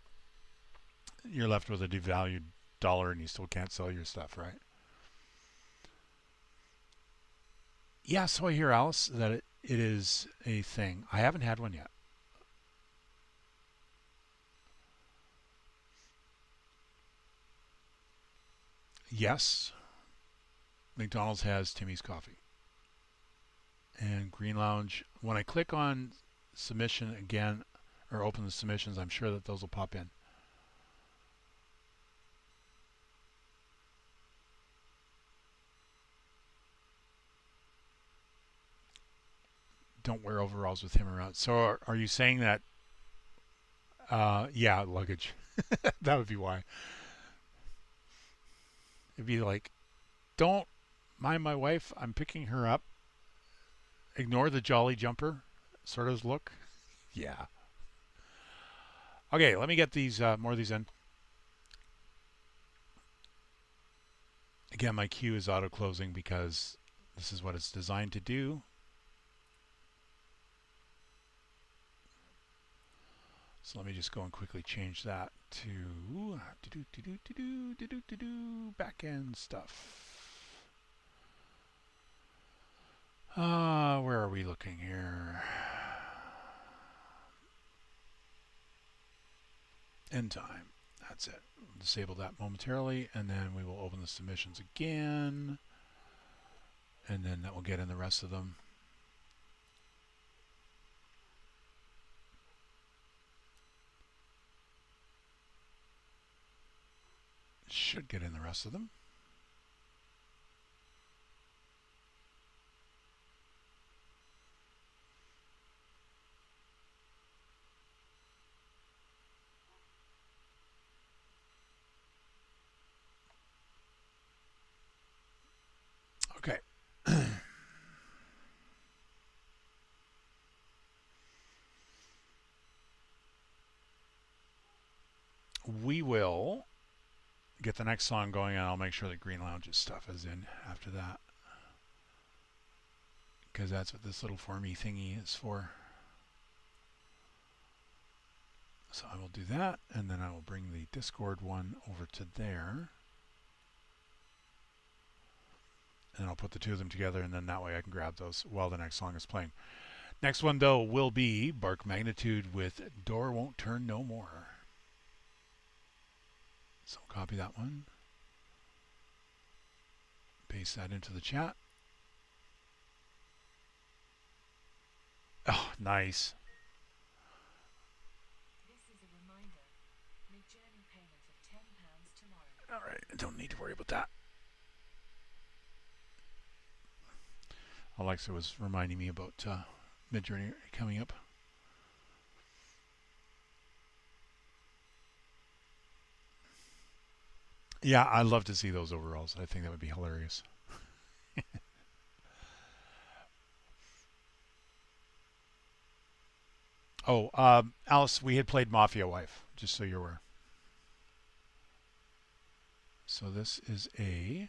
you're left with a devalued dollar and you still can't sell your stuff, right? Yeah, so I hear, Alice, that it is a thing. I haven't had one yet. Yes, McDonald's has Timmy's coffee. And Green Lounge, when I click on submission again, or open the submissions, I'm sure that those will pop in. Don't wear overalls with him around. So are you saying that, yeah, luggage. That would be why. It'd be like, don't mind my wife, I'm picking her up. Ignore the jolly jumper sort of look. Yeah. Okay, let me get these more of these in. Again, my queue is auto closing because this is what it's designed to do. So let me just go and quickly change that to back end stuff. Where are we looking here? End time. That's it. Disable that momentarily, and then we will open the submissions again. and then that will get in the rest of them. Should get in the rest of them. Okay. We will get the next song going, and I'll make sure that Green Lounge's stuff is in after that, because that's what this little for me thingy is for. So I will do that, and then I will bring the Discord one over to there, and I'll put the two of them together, and then that way I can grab those while the next song is playing. Next one, though, will be Bark Magnitude with Door Won't Turn No More. So copy that one, paste that into the chat. Oh, nice. This is a reminder. Mid-journey payment of £10 tomorrow. All right, I don't need to worry about that. Alexa was reminding me about Midjourney coming up. Yeah, I'd love to see those overalls. I think that would be hilarious. Oh, Alice, we had played Mafia Wife, just so you're aware. So this is a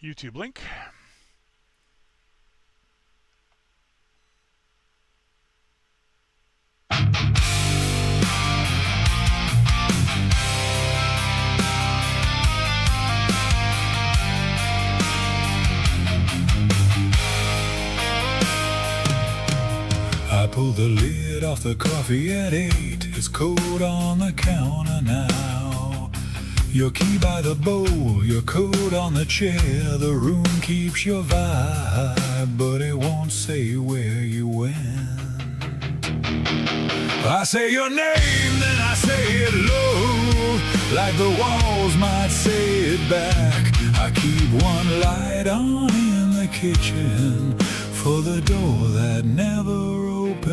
YouTube link. I pulled the lid off the coffee at 8. It's cold on the counter now. Your key by the bowl, your coat on the chair. The room keeps your vibe, but it won't say where you went. I say your name, then I say it low, like the walls might say it back. I keep one light on in the kitchen for the door that never opens.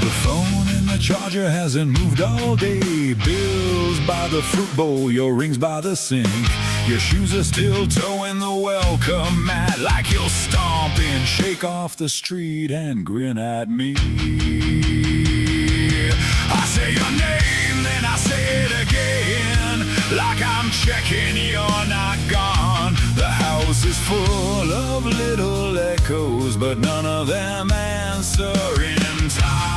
The phone in the charger hasn't moved all day. Bills by the fruit bowl, your rings by the sink. Your shoes are still toeing the welcome mat, like you'll stomp in, shake off the street and grin at me. I say your name, then I say it again, like I'm checking you're not gone. The house is full of little echoes, but none of them answer in time.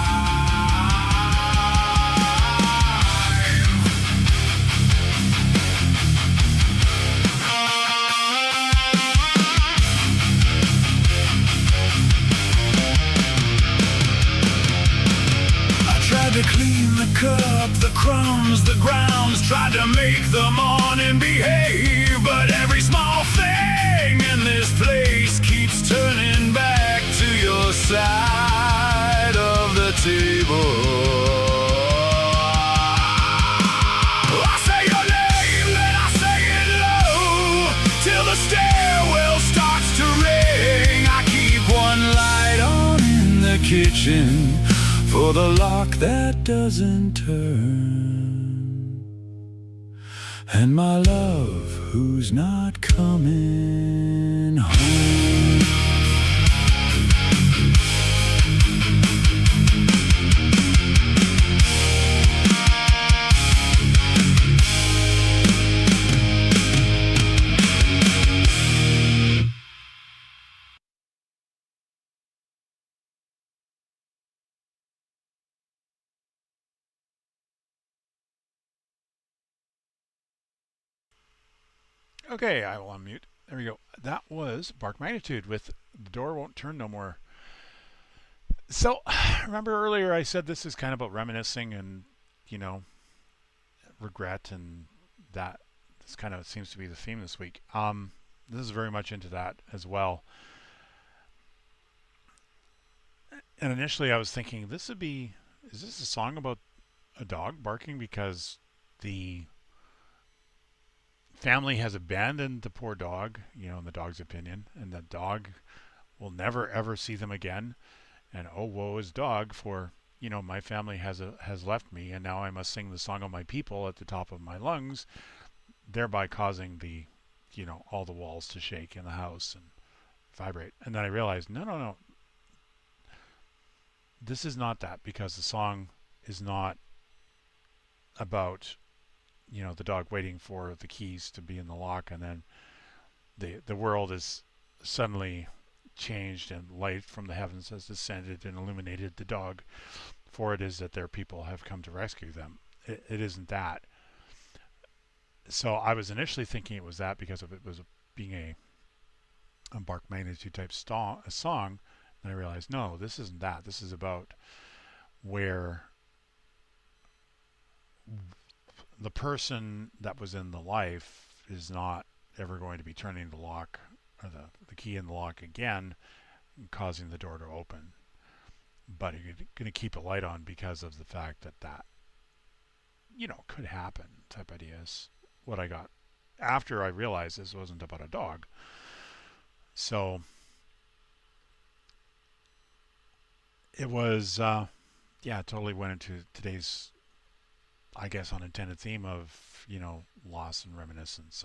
Tried to clean the cup, the crumbs, the grounds, tried to make the morning behave, but every small thing in this place keeps turning back to your side of the table. I say your name, then I say it low, till the stairwell starts to ring. I keep one light on in the kitchen for the lock that doesn't turn, and my love who's not coming home. Okay, I will unmute. There we go. That was Bark Magnitude with The Door Won't Turn No More. So, remember earlier I said this is kind of about reminiscing and, you know, regret, and that this kind of seems to be the theme this week. This is very much into that as well. And initially I was thinking is this a song about a dog barking because the family has abandoned the poor dog, in the dog's opinion, and the dog will never ever see them again. And oh, woe is dog, for my family has left me, and now I must sing the song of my people at the top of my lungs, thereby causing the all the walls to shake in the house and vibrate. And then I realized, no, this is not that, because the song is not about the dog waiting for the keys to be in the lock, and then the world is suddenly changed and light from the heavens has descended and illuminated the dog, for it is that their people have come to rescue them. It isn't that. So I was initially thinking it was that, because of it was being a bark magnitude type song. And I realized, no, this isn't that. This is about where the person that was in the life is not ever going to be turning the lock, or the key in the lock again, causing the door to open. But you're going to keep a light on because of the fact that could happen type ideas. What I got after I realized this wasn't about a dog. So it was, totally went into today's, I guess, unintended theme of, loss and reminiscence,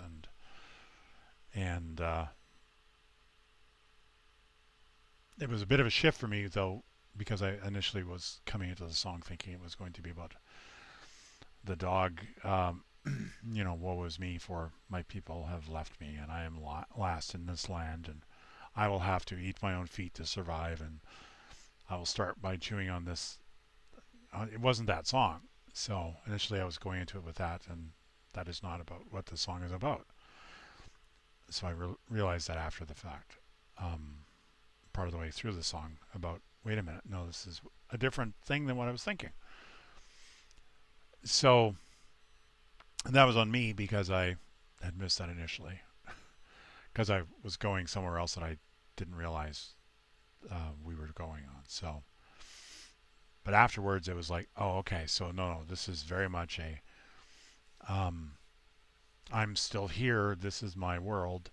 and it was a bit of a shift for me, though, because I initially was coming into the song thinking it was going to be about the dog. Woe is me, for my people have left me, and I am last in this land, and I will have to eat my own feet to survive, and I will start by chewing on this. It wasn't that song. So initially I was going into it with that, and that is not about what the song is about. So I realized that after the fact, part of the way through the song, about, wait a minute, no, this is a different thing than what I was thinking. So, and that was on me, because I had missed that initially, because I was going somewhere else that I didn't realize we were going on. So, but afterwards it was like, oh, okay, so no, this is very much a I'm still here, this is my world,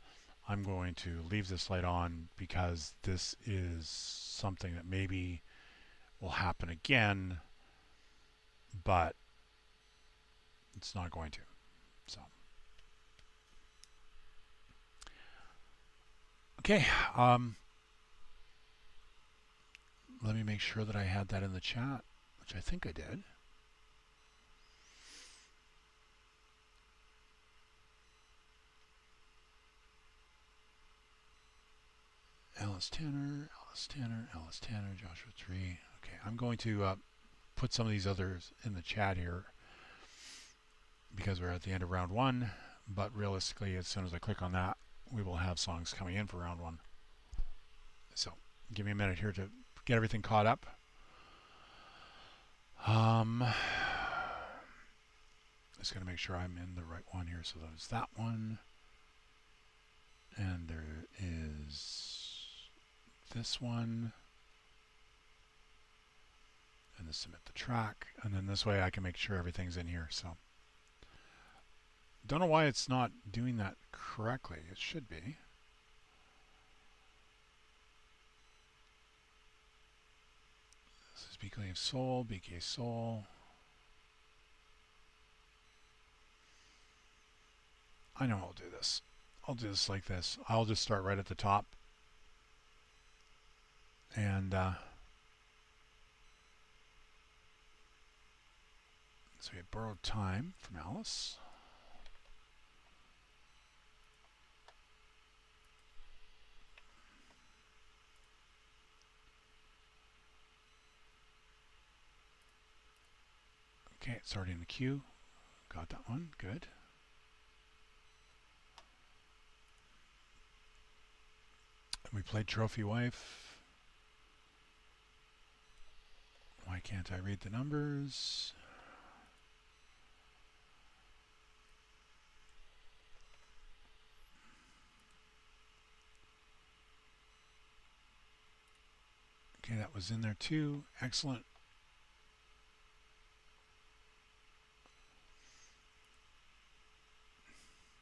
I'm going to leave this light on because this is something that maybe will happen again, but it's not going to. So okay, let me make sure that I had that in the chat, which I think I did. Alice Tanner, Joshua Tree. Okay, I'm going to put some of these others in the chat here, because we're at the end of round one, but realistically, as soon as I click on that, we will have songs coming in for round one. So give me a minute here to get everything caught up. Just going to make sure I'm in the right one here. So there's that one, and there is this one, and then submit the track, and then this way I can make sure everything's in here. So don't know why it's not doing that correctly. It should be. This is BK Soul. I know I'll do this. I'll do this like this. I'll just start right at the top. And so we have Borrowed Time from Alice. Okay, it's already in the queue. Got that one. Good. We played Trophy Wife. Why can't I read the numbers? Okay, that was in there too. Excellent.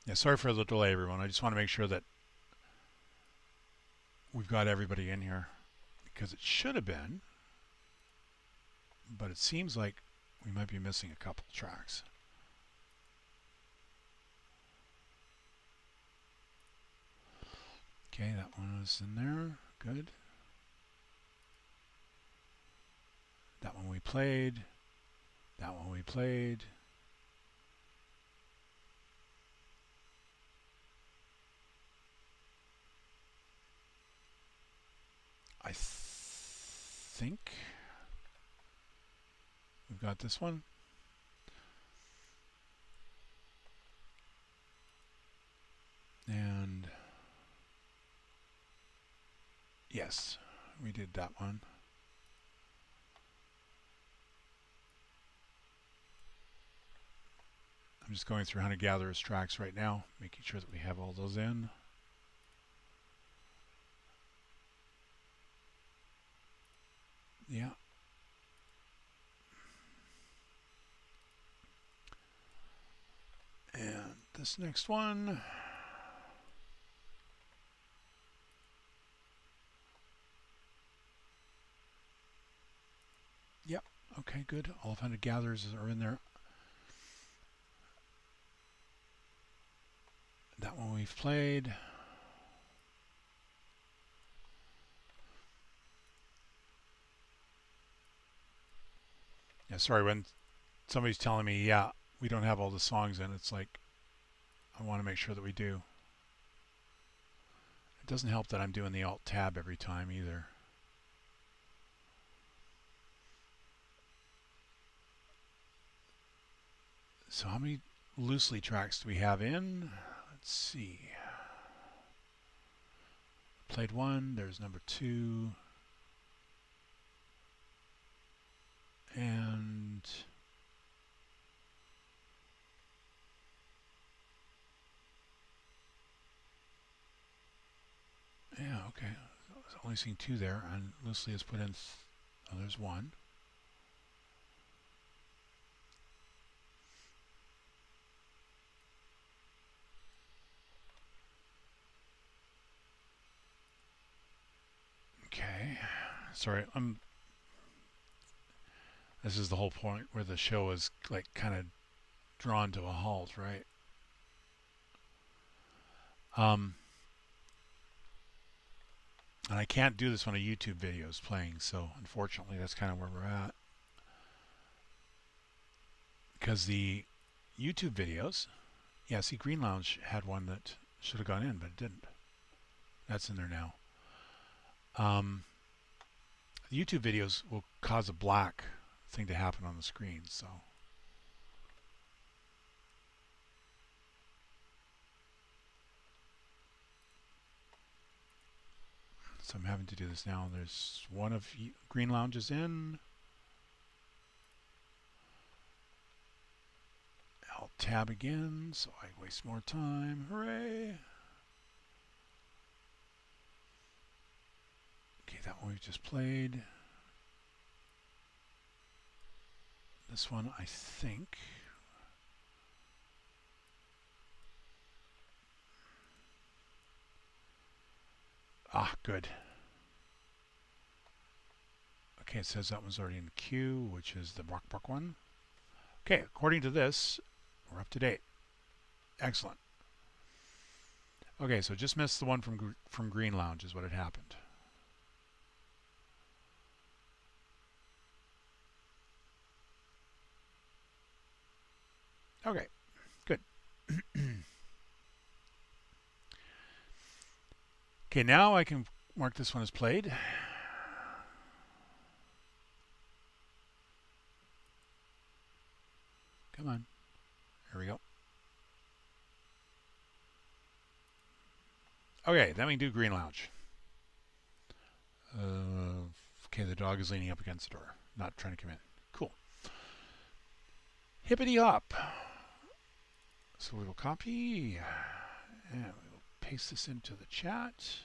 Yeah, sorry for the delay, everyone. I just want to make sure that we've got everybody in here, because it should have been, but it seems like we might be missing a couple tracks. Okay, that one was in there. Good. That one we played. That one we played. I think we've got this one. And yes, we did that one. I'm just going through Hunter Gatherer's tracks right now, making sure that we have all those in. Yeah. And this next one. Yep. Okay, good. All of Hunter Gatherers are in there. That one we've played. Yeah, sorry, when somebody's telling me, yeah, we don't have all the songs in, it's like, I want to make sure that we do. It doesn't help that I'm doing the Alt-Tab every time either. So how many loosely tracks do we have in? Let's see. Played one, there's number 2. And yeah, okay. I've only seen 2 there, and loosely has put in. Oh, there's 1. Okay. Sorry, this is the whole point where the show is like kind of drawn to a halt, right? And I can't do this when a YouTube video is playing, so unfortunately that's kind of where we're at. Because the YouTube videos, yeah, see, Green Lounge had one that should have gone in, but it didn't. That's in there now. The YouTube videos will cause a black thing to happen on the screen, so. So I'm having to do this now. There's one of Green Lounges in. I'll tab again so I waste more time. Hooray! Okay, that one we've just played. This one, I think. Ah, good. Okay, it says that one's already in the queue, which is the Brock Brock one. Okay, according to this, we're up to date. Excellent. Okay, so just missed the one from Green Lounge is what had happened. Okay, good. Okay, now I can mark this one as played. Come on. Here we go. Okay, then we do Green Lounge. Okay, the dog is leaning up against the door. not trying to come in. Cool. Hippity hop. So we will copy and we will paste this into the chat.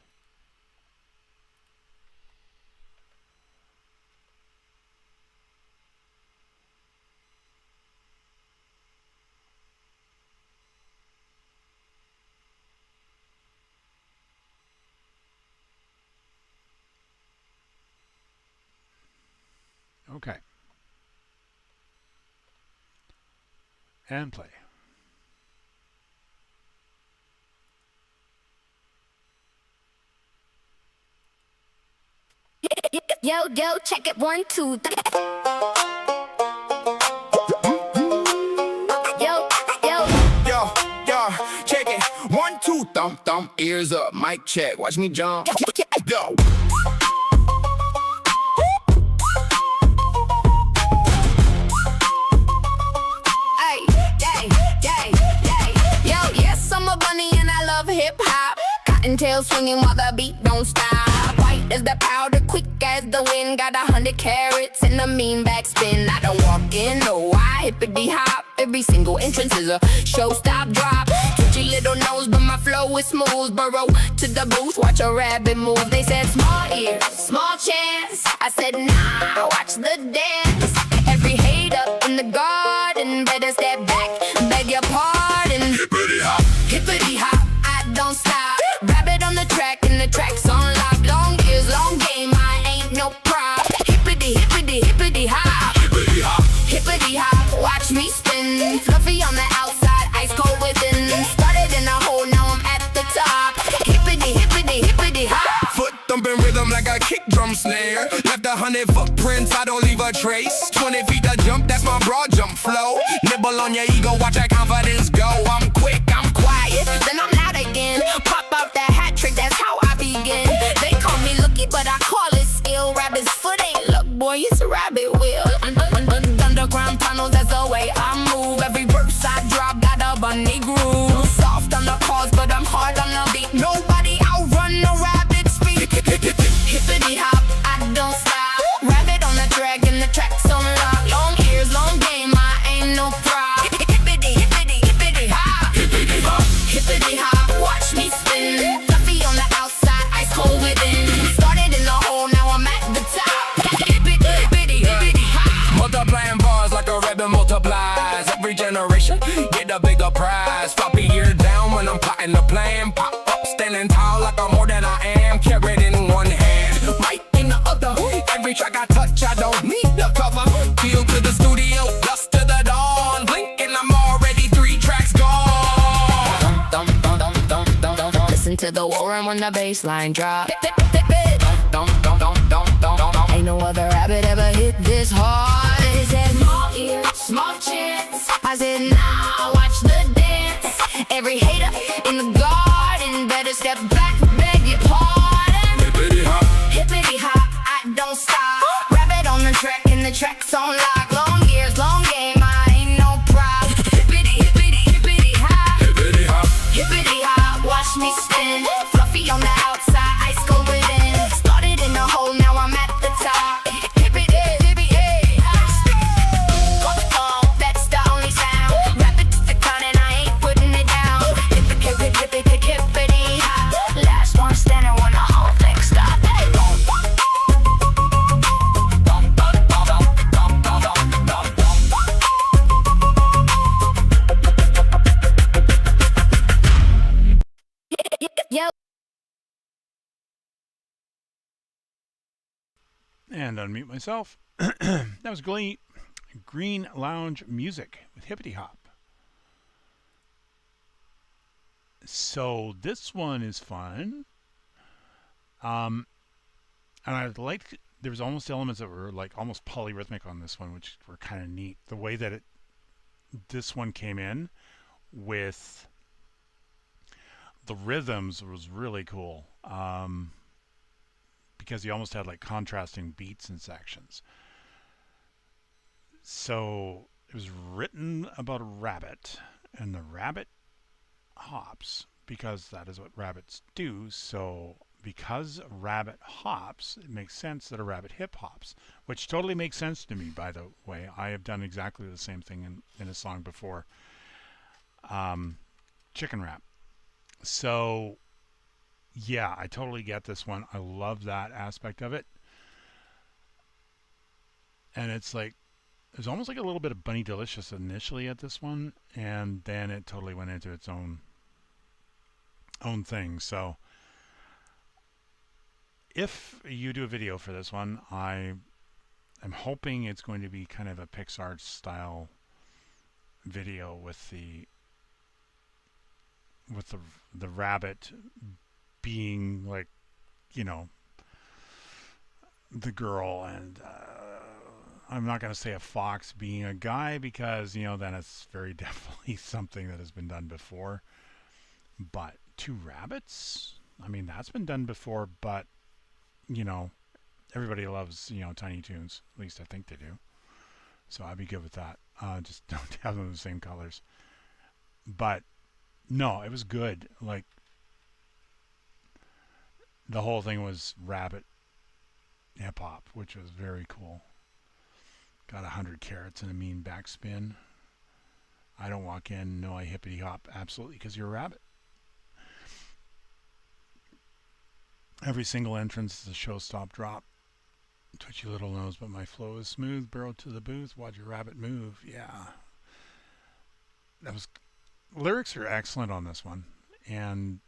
Okay. And play. Yo, check it 1, 2, 3. Yo, check it. 1, 2, thump, ears up, mic check. Watch me jump. Yo. Yo, yes, I'm a bunny and I love hip hop. Cottontail swinging while the beat don't stop. White as the powder, quick as the wind. Got 100 carats and a mean backspin. I don't walk in, no, I hippity hop. Every single entrance is a show, stop, drop. Twitchy little nose, but my flow is smooth. Burrow to the booth, watch a rabbit move. They said small ears, small chance. I said nah, watch the dance. Every hater in the garden better step back, beg your pardon. Hippity hop, I don't stop. Rabbit on the track and the track's on lock. Long ears, long game, I ain't no prop. Hippity hop. Hippity hop, watch me spin. Fluffy on the outside, ice cold within. Started in a hole, now I'm at the top. Hippity hop. Foot thumping rhythm like a kick drum snare. Left 100 footprints, I don't leave a trace. 20 feet to jump, that's my broad jump flow. Nibble on your ego, watch that confidence go. I'm quick, I'm quiet, Then I'm loud again. Pop out that hat trick, that's how I begin. They call me Lucky, but I call it skill. Rabbit's foot ain't luck, boy, it's a rabbit wheel. Underground tunnels, that's the way I move. Every verse I drop got a bunny groove. Soft on the calls, but I'm hard on the beat. Nobody outrun the rabbit's feet. Hippity hop, I don't stop. Rabbit on the track and the track's on lock. Long ears, long game, I ain't no prop. Hippity hop. Hippity hop, watch me spin. Fluffy on the outside, ice cold within. Started in the hole, now I'm at the top. Hippity hop. multiplying bars like a rabbit multiplies. Every generation get a bigger prize. Floppy ear down when I'm plotting the plan. Pop up, standing tall like I'm more than I am. Carrot in one hand, mic in the other. Every track I touch, I don't need the cover. Feel to the studio, dust to the dawn. Blink and I'm already 3 tracks gone. Listen to the war and when the bass line drop. Ain't no other rabbit ever hit this hard. They said small ear, small chance. I said nah, watch the dance. Every hater in the garden better step back, beg your pardon. Hippity hop, I don't stop. Rabbit on the track and the track's on lock. Long ears, long game, I ain't no prop. Hippity hop. Hippity hop, watch me spin. Fluffy on the outside, ice cold within. Started in a hole, now I'm at the top. Hippity hop. That's the only sound. Rabbit to the con and I ain't putting it down. Hippity hop. Last one standing when the whole thing stops. Yo. And unmute myself. That was Green Lounge Music with Hippity Hop. So this one is fun. And I liked, there was almost elements that were like almost polyrhythmic on this one, which were kind of neat. The way that this one came in with the rhythms was really cool. Because you almost had like contrasting beats and sections. So it was written about a rabbit, and the rabbit hops because that is what rabbits do. So because a rabbit hops, it makes sense that a rabbit hip hops, which totally makes sense to me, by the way. I have done exactly the same thing in a song before. Chicken rap. So, yeah, I totally get this one. I love that aspect of it. And it's like, there's almost like a little bit of Bunny Delicious initially at this one, and then it totally went into its own thing. So, if you do a video for this one, I'm hoping it's going to be kind of a Pixar style video with the rabbit being like, you know, the girl, and I'm not going to say a fox being a guy, because, you know, then it's very definitely something that has been done before. But two rabbits, I mean, that's been done before, but, you know, everybody loves, you know, Tiny Toons. At least I think they do. So I'd be good with that. Just don't have them the same colors. But no, it was good. Like, the whole thing was rabbit hip hop, which was very cool. Got 100 carats and a mean backspin. I don't walk in, no, I hippity hop. Absolutely, because you're a rabbit. Every single entrance is a show stop drop. Twitchy little nose, but my flow is smooth. Burrow to the booth, watch your rabbit move. Yeah. That was, lyrics are excellent on this one. And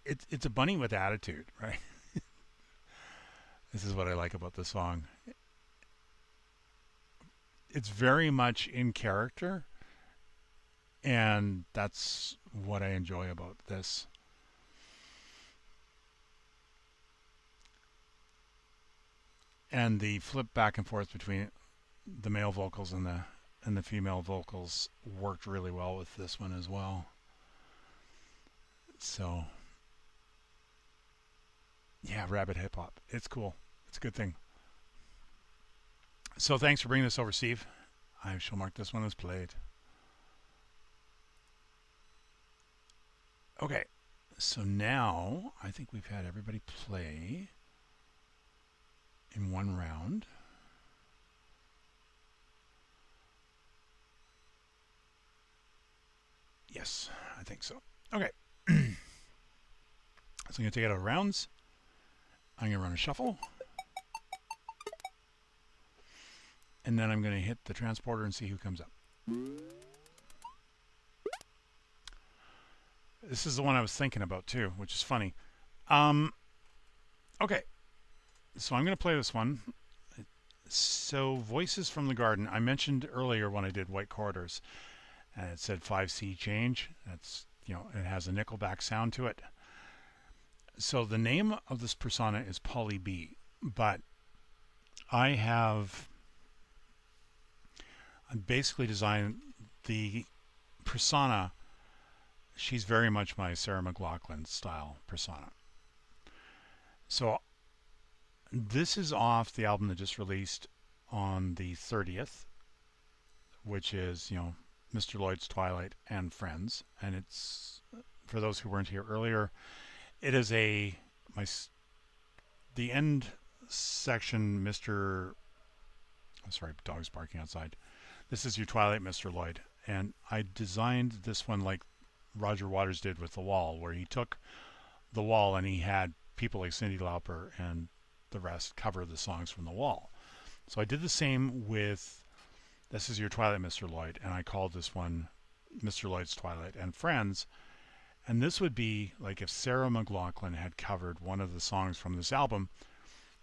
it's a bunny with attitude, right? This is what I like about the song. It's very much in character, and that's what I enjoy about this. And the flip back and forth between the male vocals and the female vocals worked really well with this one as well. So, yeah, rabbit hip hop. It's cool. It's a good thing. So thanks for bringing this over, Steve. I shall mark this one as played. Okay, so now I think we've had everybody play in one round. Yes, I think so. Okay. So I'm going to take it out of rounds. I'm going to run a shuffle. And then I'm going to hit the transporter and see who comes up. This is the one I was thinking about too, which is funny. Okay. So I'm going to play this one. So, Voices from the Garden. I mentioned earlier when I did White Corridors, and it said 5C change. That's, you know, it has a Nickelback sound to it. So the name of this persona is Polly B, but I basically designed the persona. She's very much my Sarah McLachlan style persona. So this is off the album that just released on the 30th, which is, you know, Mr. Lloyd's Twilight and Friends. And it's, for those who weren't here earlier, it is the end section, sorry, dog's barking outside. This is your Twilight, Mr. Lloyd. And I designed this one like Roger Waters did with The Wall, where he took The Wall and he had people like Cyndi Lauper and the rest cover the songs from The Wall. So I did the same with This Is Your Twilight, Mr. Lloyd, and I called this one Mr. Lloyd's Twilight and Friends. And this would be like if Sarah McLachlan had covered one of the songs from this album,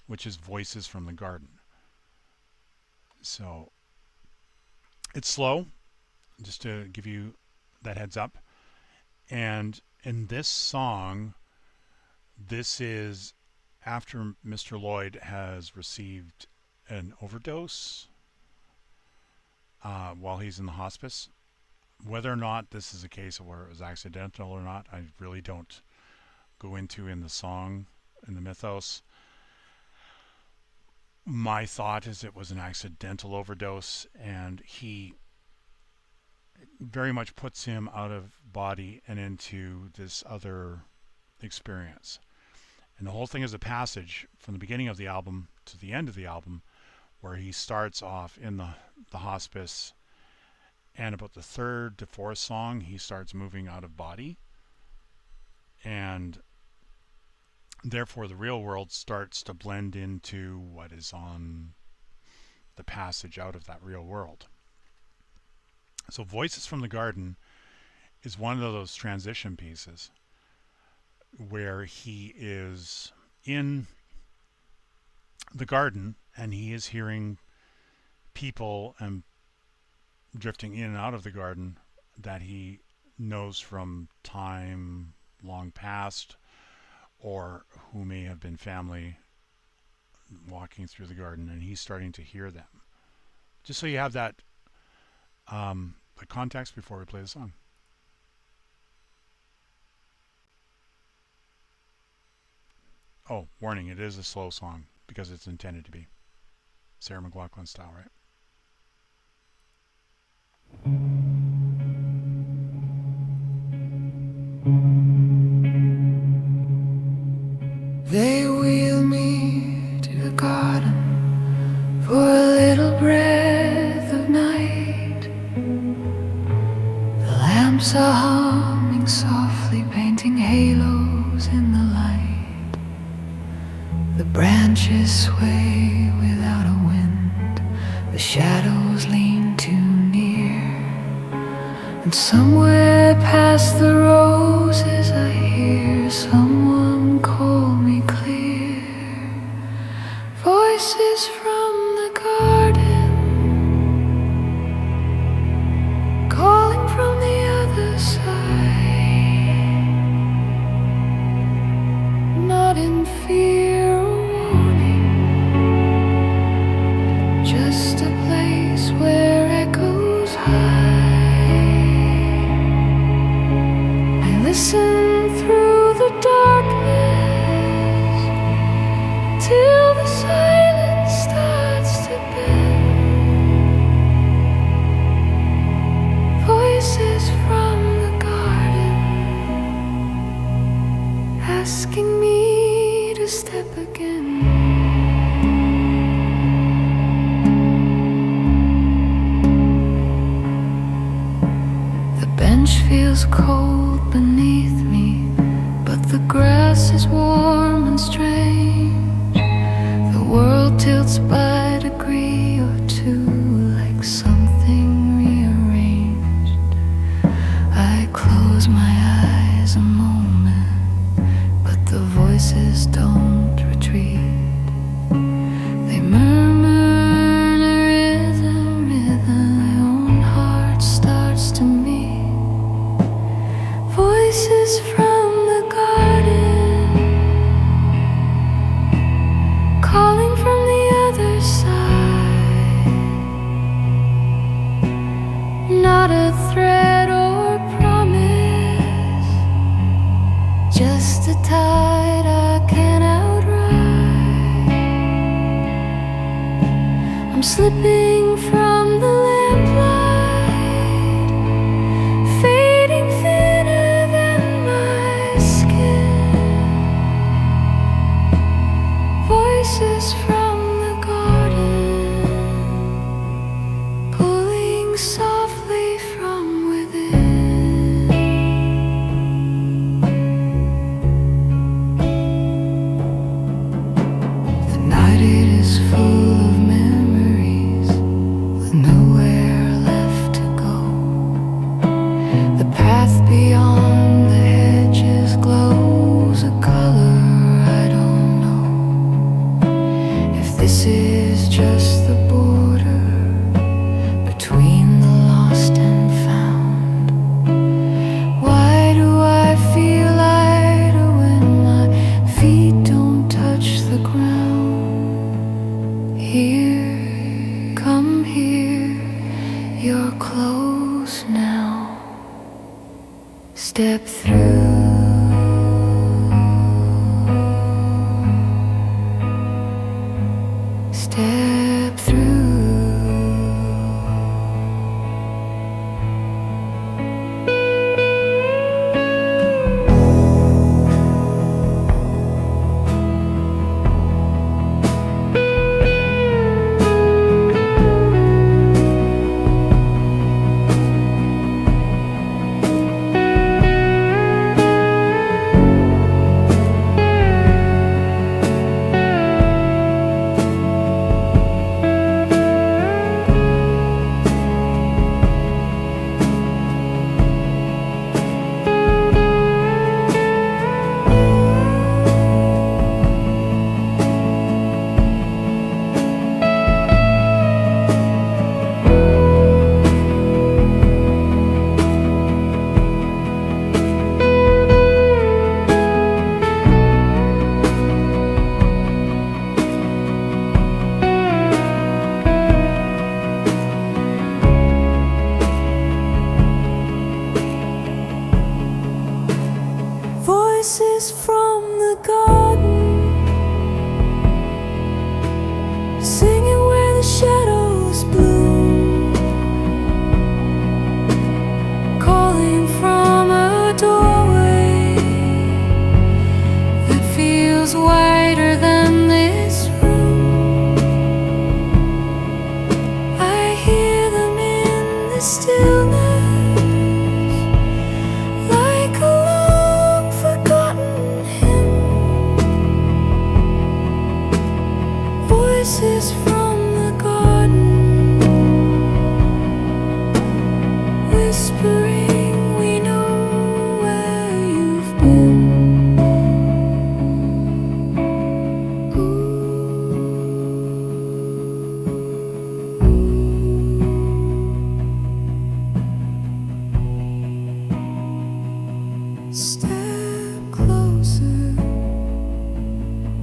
which is Voices from the Garden. So it's slow, just to give you that heads up. And in this song, this is after Mr. Lloyd has received an overdose while he's in the hospice. Whether or not this is a case of where it was accidental or not, I really don't go into in the song, in the mythos. My thought is it was an accidental overdose, and he very much puts him out of body and into this other experience. And the whole thing is a passage from the beginning of the album to the end of the album, where he starts off in the hospice, and about the third to fourth song he starts moving out of body, and therefore the real world starts to blend into what is on the passage out of that real world. So Voices from the Garden is one of those transition pieces where he is in the garden and he is hearing people and drifting in and out of the garden that he knows from time long past, or who may have been family walking through the garden, and he's starting to hear them. Just so you have that the context before we play the song. Oh, warning, it is a slow song because it's intended to be. Sarah McLachlan style, right? They wheel me to the garden for a little breath of night. The lamps are humming softly, painting halos in the light. The branches sway without a wind, the shadows lean too near, and somewhere past the roses I hear someone call me clear. Voices from the garden, calling from the other side, not in fear or warning, just a place where echoes hide. I listen through the darkness till the silence starts to bend. Voices from the garden asking me to step again. The bench feels cold beneath me, but the grass is warm and strange. The world tilts by a degree or two, like something rearranged. I close my eyes a moment, but the voices don't retreat. They murmur in a rhythm, my own heart starts to meet. Voices from the garden, calling from the other side, not a threat or promise, just a tide I can't outride. I'm slipping from the lamplight, fading thinner than my skin. Voices from the garden, pulling softly from within. The night it is full of memories, with nowhere left to go. The path beyond the hedges glows a color I don't know. If this is just the border between the lost and found, why do I feel lighter when my feet don't touch the ground? Here, come here, you're close now. Step through. Step through. the stillness, like a long forgotten hymn. Voices from the garden, whispering, we know where you've been. Step closer,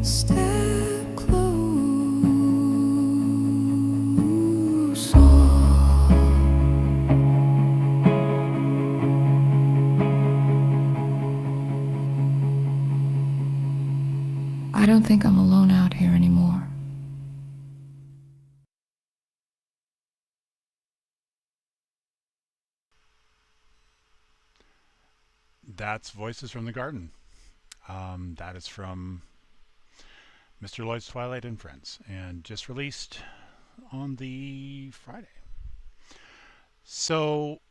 step closer. I don't think I'm alone out here anymore. That's Voices from the Garden. That is from Mr. Lloyd's Twilight and Friends, and just released on the Friday. So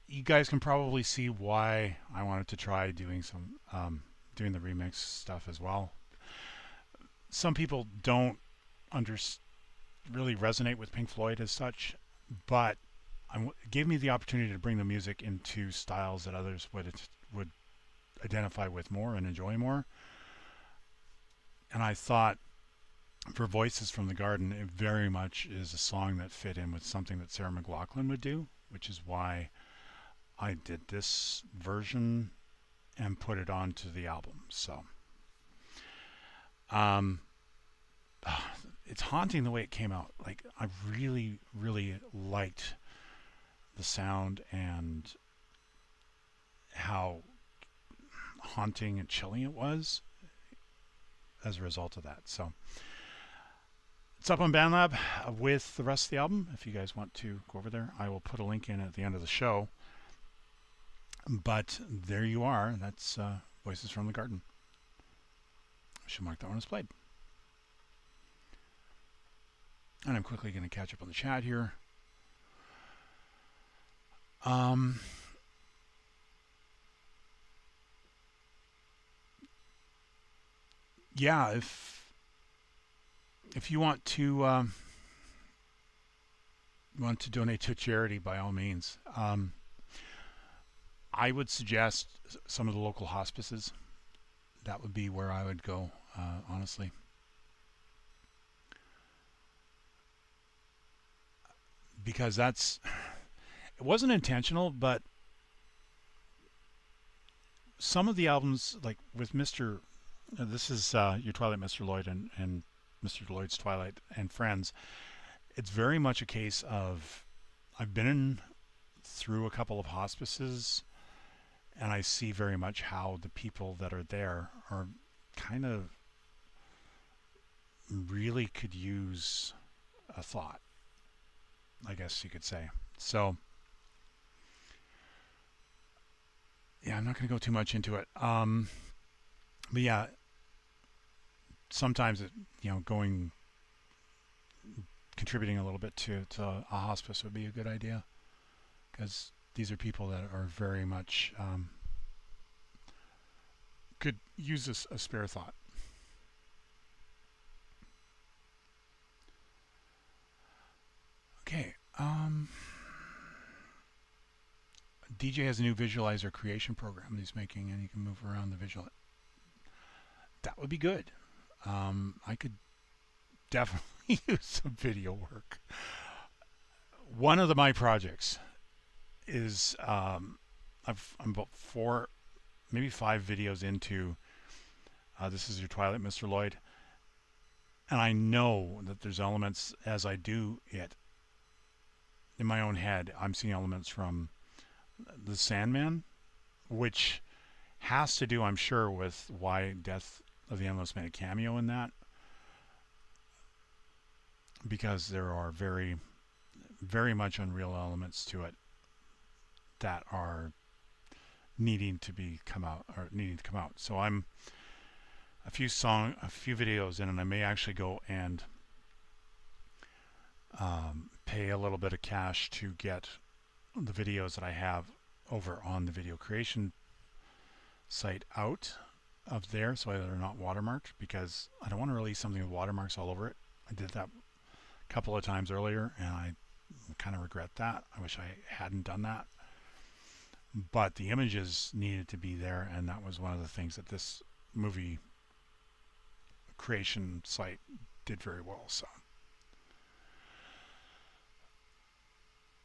you guys can probably see why I wanted to try doing doing the remix stuff as well. Some people don't really resonate with Pink Floyd as such, but it gave me the opportunity to bring the music into styles that others would identify with more and enjoy more. And I thought for Voices from the Garden, it very much is a song that fit in with something that Sarah McLachlan would do, which is why I did this version and put it onto the album. So it's haunting the way it came out. Like, I really, really liked the sound and how haunting and chilling it was as a result of that. So it's up on BandLab with the rest of the album. If you guys want to go over there, I will put a link in at the end of the show. But there you are. That's Voices from the Garden. I should mark that one as played. And I'm quickly going to catch up on the chat here. Yeah, if you want to donate to charity, by all means. I would suggest some of the local hospices. That would be where I would go, honestly. Because it wasn't intentional, but some of the albums, like with this is Your Twilight, Mr. Lloyd, and Mr. Lloyd's Twilight and Friends. It's very much a case of, I've been through a couple of hospices, and I see very much how the people that are there are kind of really could use a thought, I guess you could say. So yeah, I'm not going to go too much into it. But yeah, sometimes contributing a little bit to a hospice would be a good idea, because these are people that are very much could use a spare thought. Okay. DJ has a new visualizer creation program he's making, and you can move around the visual. That would be good. I could definitely use some video work. One of my projects is I'm about 4, maybe 5 videos into This Is Your Twilight, Mr. Lloyd, and I know that there's elements, as I do it in my own head, I'm seeing elements from The Sandman, which has to do, I'm sure, with why Death of the Endless made a cameo in that, because there are very, very much unreal elements to it that are needing to come out. So I'm a few videos in, and I may actually go and pay a little bit of cash to get the videos that I have over on the video creation site out of there so they're not watermarked, because I don't want to release something with watermarks all over it. I did that a couple of times earlier and I kind of regret that. I wish I hadn't done that. But the images needed to be there, and that was one of the things that this movie creation site did very well. So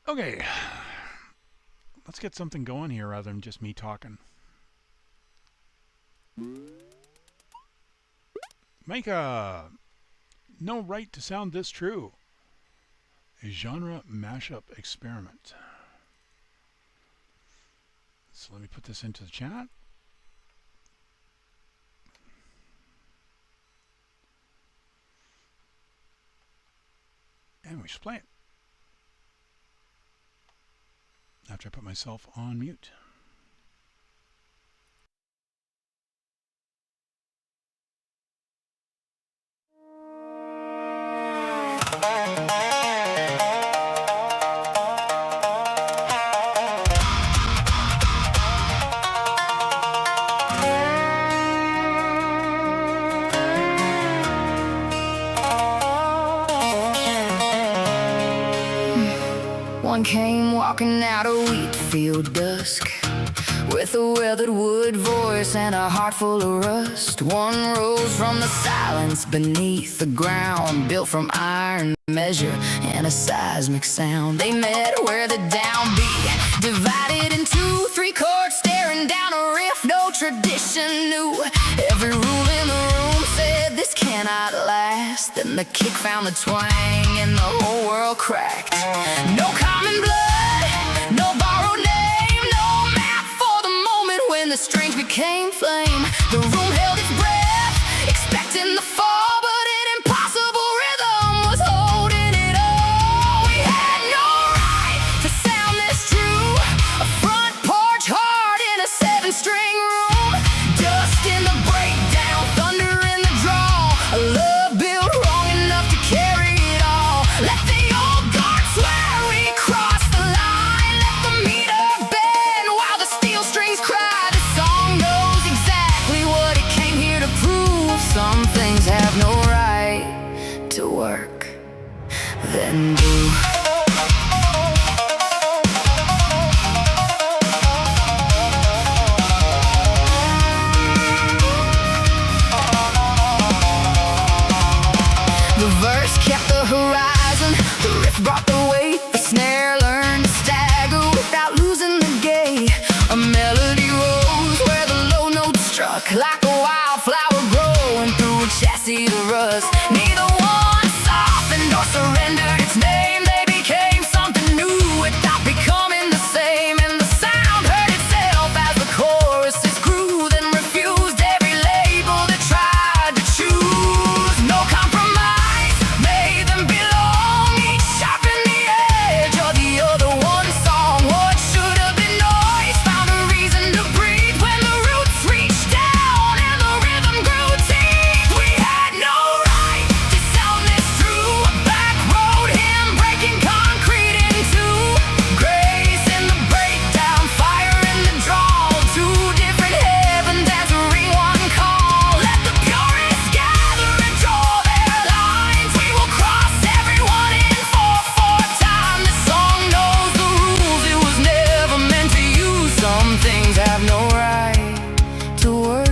okay, let's get something going here rather than just me talking. Make a no right to sound this true, a genre mashup experiment. So let me put this into the chat. And we should play it after I put myself on mute. One came walking out of wheat field dusk, with a weathered wood voice and a heart full of rust. One rose from the silence beneath the ground, built from iron measure and a seismic sound. They met where the downbeat divided in two, three chords staring down a riff no tradition knew. Every rule in the room said this cannot last. Then the kick found the twang and the whole world cracked. No common blood, no borrowed name, no map for the moment when the strings became flame. The room held its breath, expecting the fall, but an impossible rhythm was holding it all. We had no right to sound this true, a front porch heart in a seven-string room. Dust in the breakdown, thunder in the draw, a love built wrong enough to carry it all. Let the old guard swear we crossed the line, let the meter bend while the steel strings cry. The song knows exactly what it came here to prove. Some things have no right to work, then do. The verse kept the horizon, the riff brought the weight, the snare learned to stagger without losing the gate. A melody rose where the low notes struck, like a wildflower growing through a chassis of rust. Neither one softened or surrendered its name. They became something new without becoming the same. And the sound heard itself as the choruses grew, then refused every label that tried to choose. No compromise made them belong, each sharpened the edge or the other one's song. What should have been noise found a reason to breathe when the roots reached down and the rhythm grew deep. We had no right to sound this true, a back road hymn breaking concrete in two. Grace in the breakdown, fire in the draw, two different heavens answering one call. Let the purists gather and draw their lines. We will cross everyone in 4/4 time. This song knows the rules, it was never meant to use. Some things have no right to work,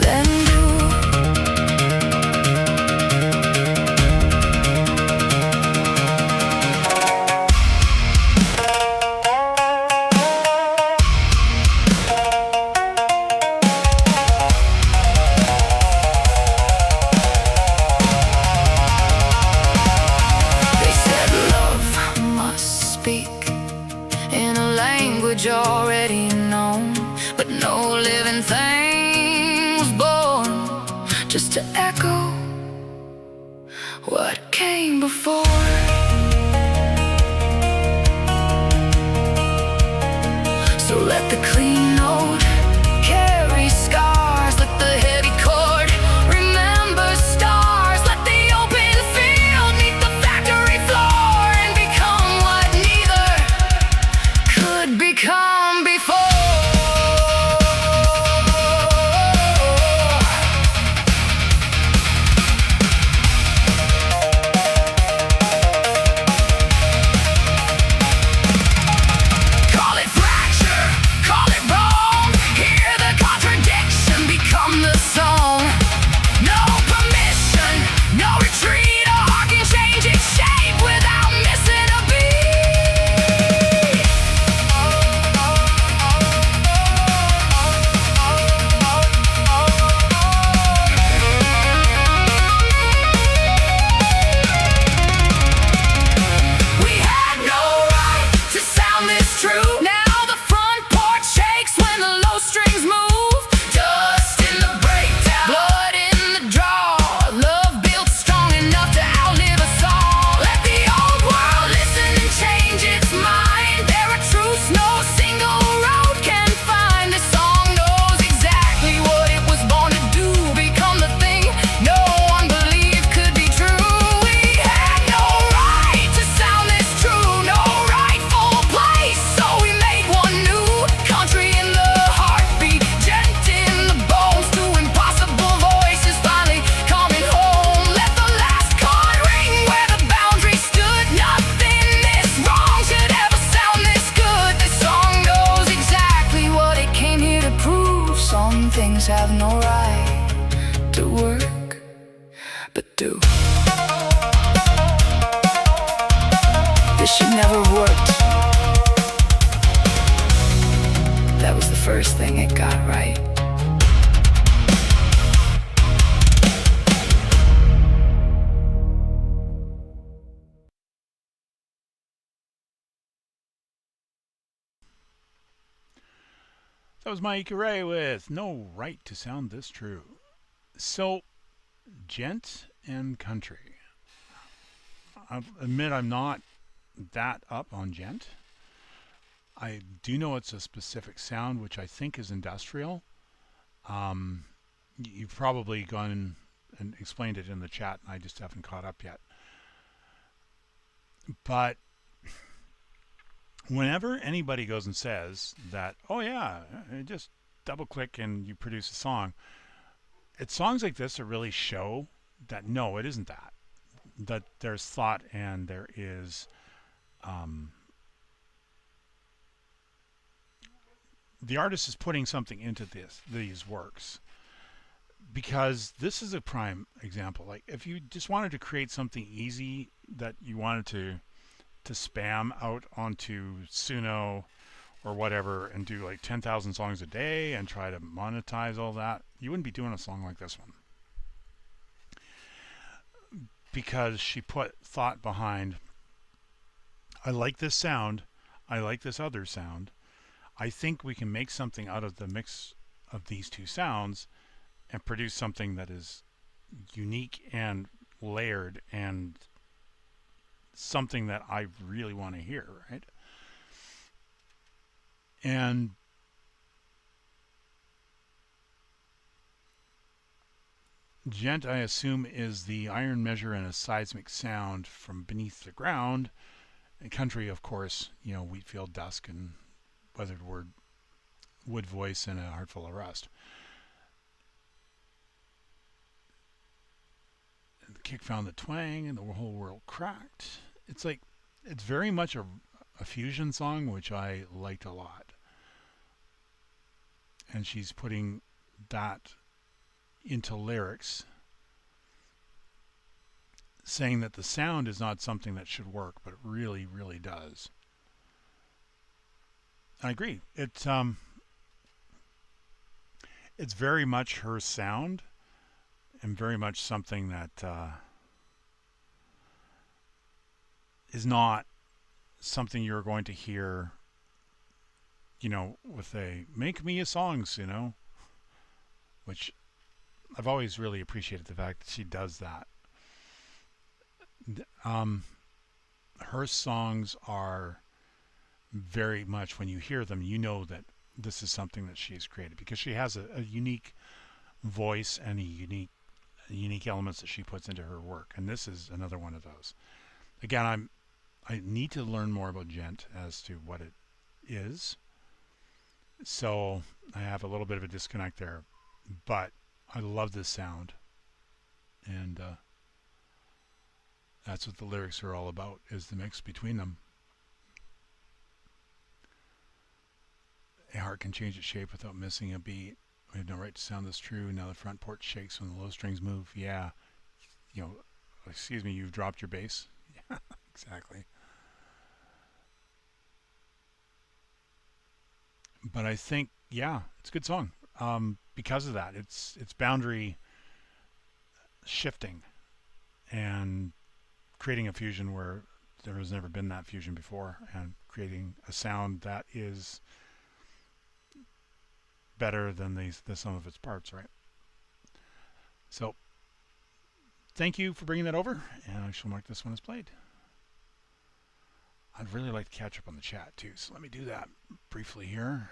then do. They said love must speak in a language already known, but no living thing was born just to echo what came before. So let the clean note carry scars, let the heavy chord remember stars, let the open field meet the factory floor and become what neither she never worked. That was the first thing it got right. That was Mike Ray with No Right to Sound This True. So, gent and country. I'll admit I'm not that up on gent. I do know it's a specific sound, which I think is industrial. You've probably gone and explained it in the chat, and I just haven't caught up yet. But whenever anybody goes and says that, oh yeah, just double click and you produce a song, it's songs like this that really show that no, it isn't that. That there's thought and there is the artist is putting something into these works. Because this is a prime example. Like if you just wanted to create something easy that you wanted to spam out onto Suno or whatever and do like 10,000 songs a day and try to monetize all that, you wouldn't be doing a song like this one. Because she put thought behind, I like this sound, I like this other sound, I think we can make something out of the mix of these two sounds and produce something that is unique and layered and something that I really want to hear, right? And gent, I assume, is the iron measure and a seismic sound from beneath the ground. And country, of course, you know, Wheatfield Dusk and Weathered Wood Voice and A Heart Full of Rust. And the kick found the twang and the whole world cracked. It's like, it's very much a fusion song, which I liked a lot. And she's putting that into lyrics, saying that the sound is not something that should work, but it really, really does. I agree. It's very much her sound, and very much something that is not something you're going to hear, you know, with a make me a songs, you know, which I've always really appreciated the fact that she does that. Her songs are very much, when you hear them, you know that this is something that she's created, because she has a unique voice and unique elements that she puts into her work, and this is another one of those. Again, I need to learn more about gent as to what it is, so I have a little bit of a disconnect there, but I love this sound, and that's what the lyrics are all about, is the mix between them. A heart can change its shape without missing a beat. We have no right to sound this true. Now the front porch shakes when the low strings move. Yeah. You know, excuse me, you've dropped your bass. Yeah, exactly. But I think, yeah, it's a good song. Because of that, it's boundary shifting and creating a fusion where there has never been that fusion before, and creating a sound that is better than the sum of its parts, right? So thank you for bringing that over, and I shall mark this one as played. I'd really like to catch up on the chat too, so let me do that briefly here.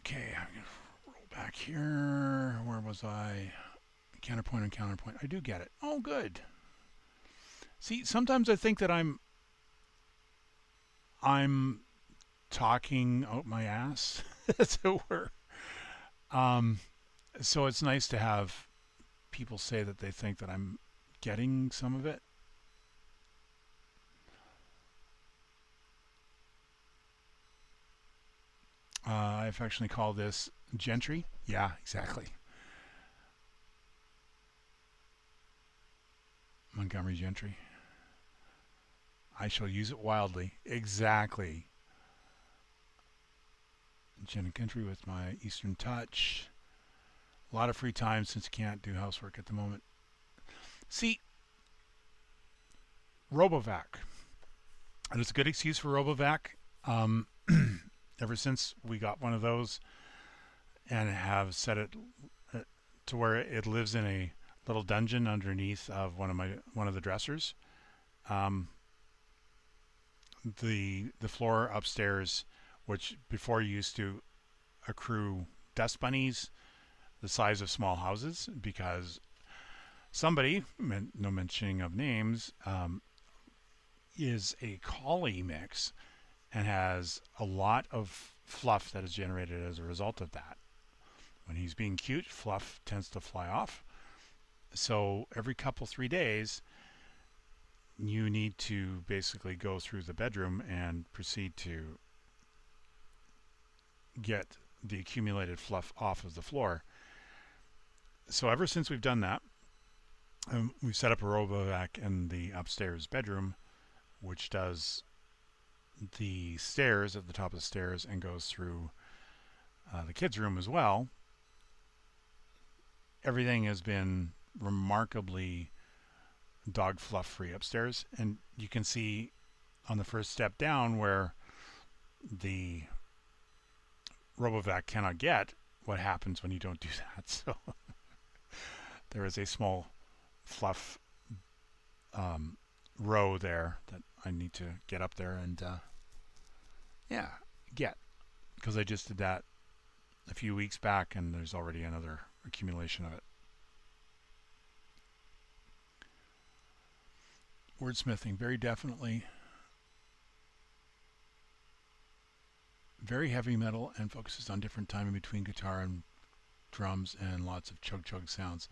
Okay, I'm going to roll back here. Where was I? Counterpoint and counterpoint. I do get it. Oh, good. See, sometimes I think that I'm talking out my ass, as it were. So it's nice to have people say that they think that I'm getting some of it. I affectionately call this gentry. Yeah, exactly. Montgomery Gentry. I shall use it wildly. Exactly. Gin and country with my Eastern touch. A lot of free time since I can't do housework at the moment. See, Robovac. And it's a good excuse for Robovac. Ever since we got one of those and have set it to where it lives in a little dungeon underneath of one of the dressers. The floor upstairs, which before used to accrue dust bunnies the size of small houses, because somebody, no mentioning of names, is a collie mix and has a lot of fluff that is generated as a result of that. When he's being cute, fluff tends to fly off. So every 3 days, you need to basically go through the bedroom and proceed to get the accumulated fluff off of the floor. So ever since we've done that, we've set up a Robovac in the upstairs bedroom, which does the stairs at the top of the stairs and goes through the kids' room as well. Everything has been remarkably dog fluff free upstairs, and you can see on the first step down where the Robovac cannot get what happens when you don't do that. So there is a small fluff row there that I need to get up there and get, because I just did that a few weeks back and there's already another accumulation of it. Wordsmithing, very definitely. Very heavy metal and focuses on different timing between guitar and drums and lots of chug chug sounds.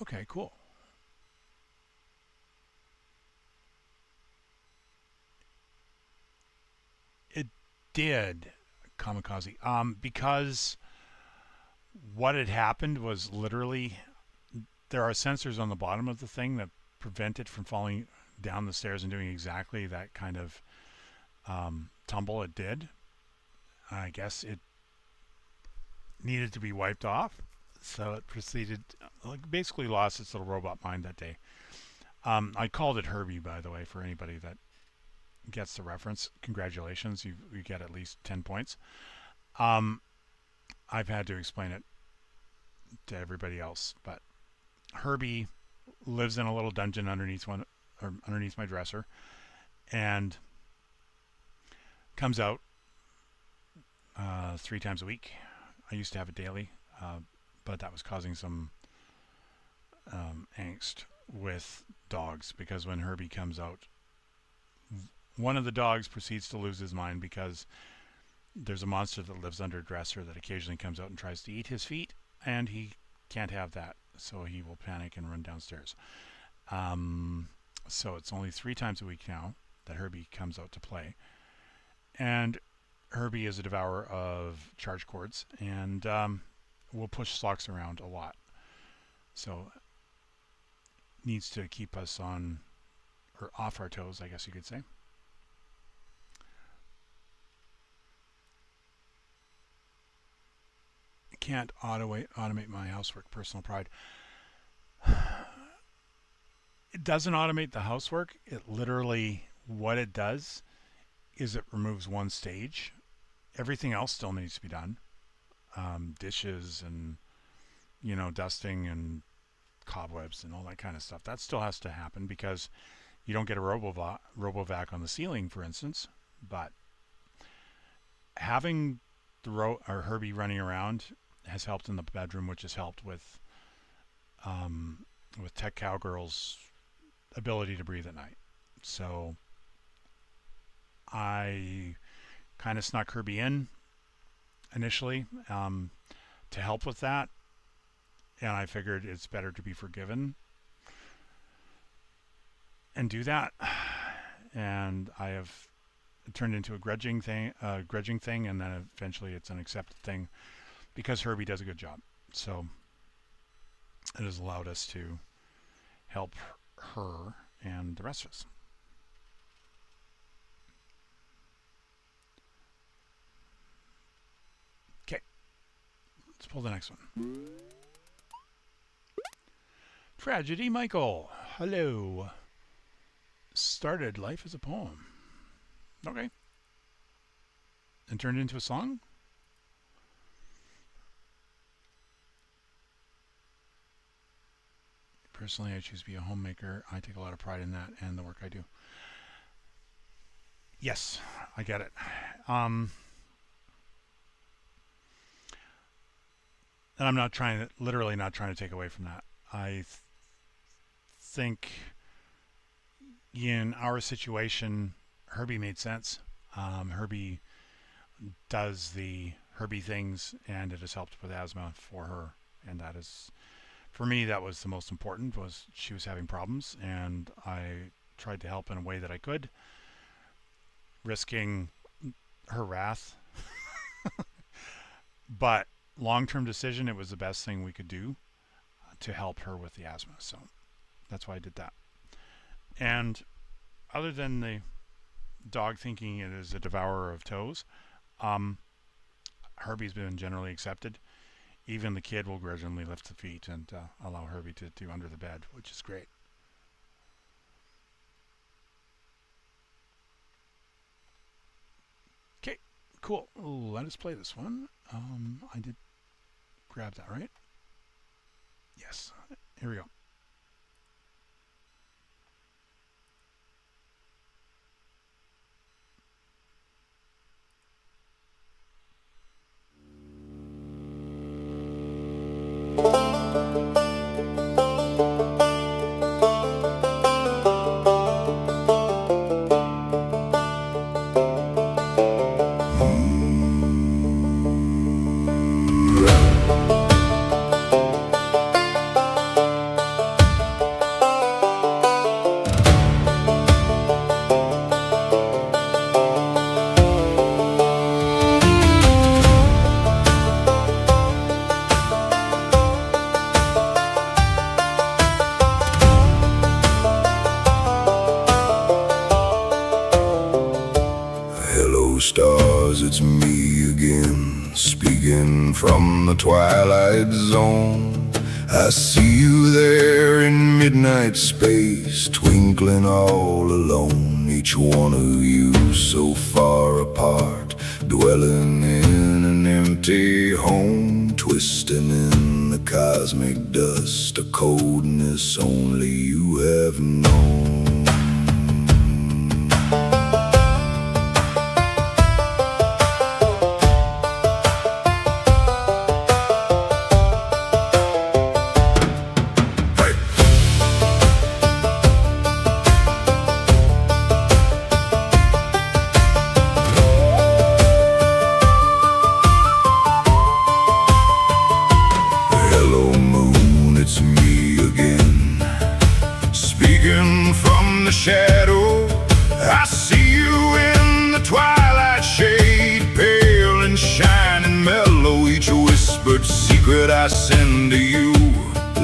Okay, cool. It did, Kamikaze, because what had happened was literally there are sensors on the bottom of the thing that prevent it from falling down the stairs and doing exactly that kind of tumble it did. I guess it needed to be wiped off, so it proceeded, basically lost its little robot mind that day. I called it Herbie, by the way, for anybody that gets the reference. Congratulations, you get at least 10 points. I've had to explain it to everybody else, but Herbie lives in a little dungeon underneath my dresser, and comes out 3 times a week. I used to have it daily, but that was causing some angst with dogs, because when Herbie comes out, one of the dogs proceeds to lose his mind because there's a monster that lives under a dresser that occasionally comes out and tries to eat his feet, and he can't have that, so he will panic and run downstairs. So it's only 3 times a week now that Herbie comes out to play, and Herbie is a devourer of charge cords and will push socks around a lot, so needs to keep us on, or off our toes, I guess you could say. Can't automate my housework. Personal pride. It doesn't automate the housework. It literally, what it does is it removes one stage. Everything else still needs to be done. Dishes and, dusting and cobwebs and all that kind of stuff. That still has to happen because you don't get a Robovac on the ceiling, for instance. But having Herbie running around has helped in the bedroom, which has helped with Tech Cowgirl's ability to breathe at night. So I kind of snuck Herbie in initially to help with that, and I figured it's better to be forgiven and do that. And I have turned into a grudging thing, and then eventually it's an accepted thing because Herbie does a good job. So it has allowed us to help her and the rest of us. Okay, let's pull the next one. Tragedy Michael. Hello. Started life as a poem. Okay. And turned into a song? Personally, I choose to be a homemaker. I take a lot of pride in that and the work I do. Yes, I get it. And I'm not trying to, literally not trying to take away from that. I think in our situation, Herbie made sense. Herbie does the Herbie things, and it has helped with asthma for her. And that is, for me, that was the most important, was she was having problems, and I tried to help in a way that I could, risking her wrath. But long-term decision, it was the best thing we could do to help her with the asthma. So that's why I did that. And other than the dog thinking it is a devourer of toes, Herbie's been generally accepted. Even the kid will grudgingly lift the feet and allow Herbie to do under the bed, which is great. Okay, cool. Let us play this one. I did grab that, right? Yes. Here we go. Stars, it's me again, speaking from the twilight zone. I see you there in midnight space, twinkling all alone. Each one of you so far apart, dwelling in an empty home, twisting in the cosmic dust, a coldness only you have known. From the shadow, I see you in the twilight shade, pale and shining mellow. Each whispered secret I send to you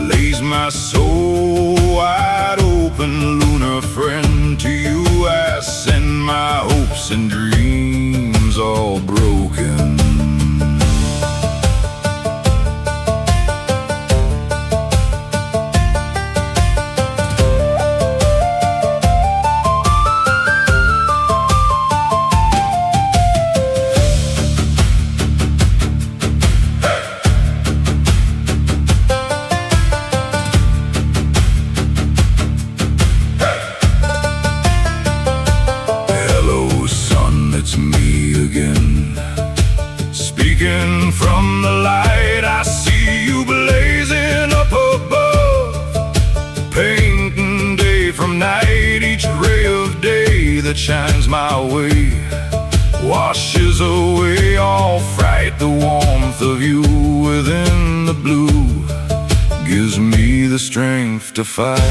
lays my soul wide open. Lunar friend, to you I send my hopes and dreams all broken. Speaking from the light, I see you blazing up above, painting day from night. Each ray of day that shines my way washes away all fright. The warmth of you within the blue gives me the strength to fight.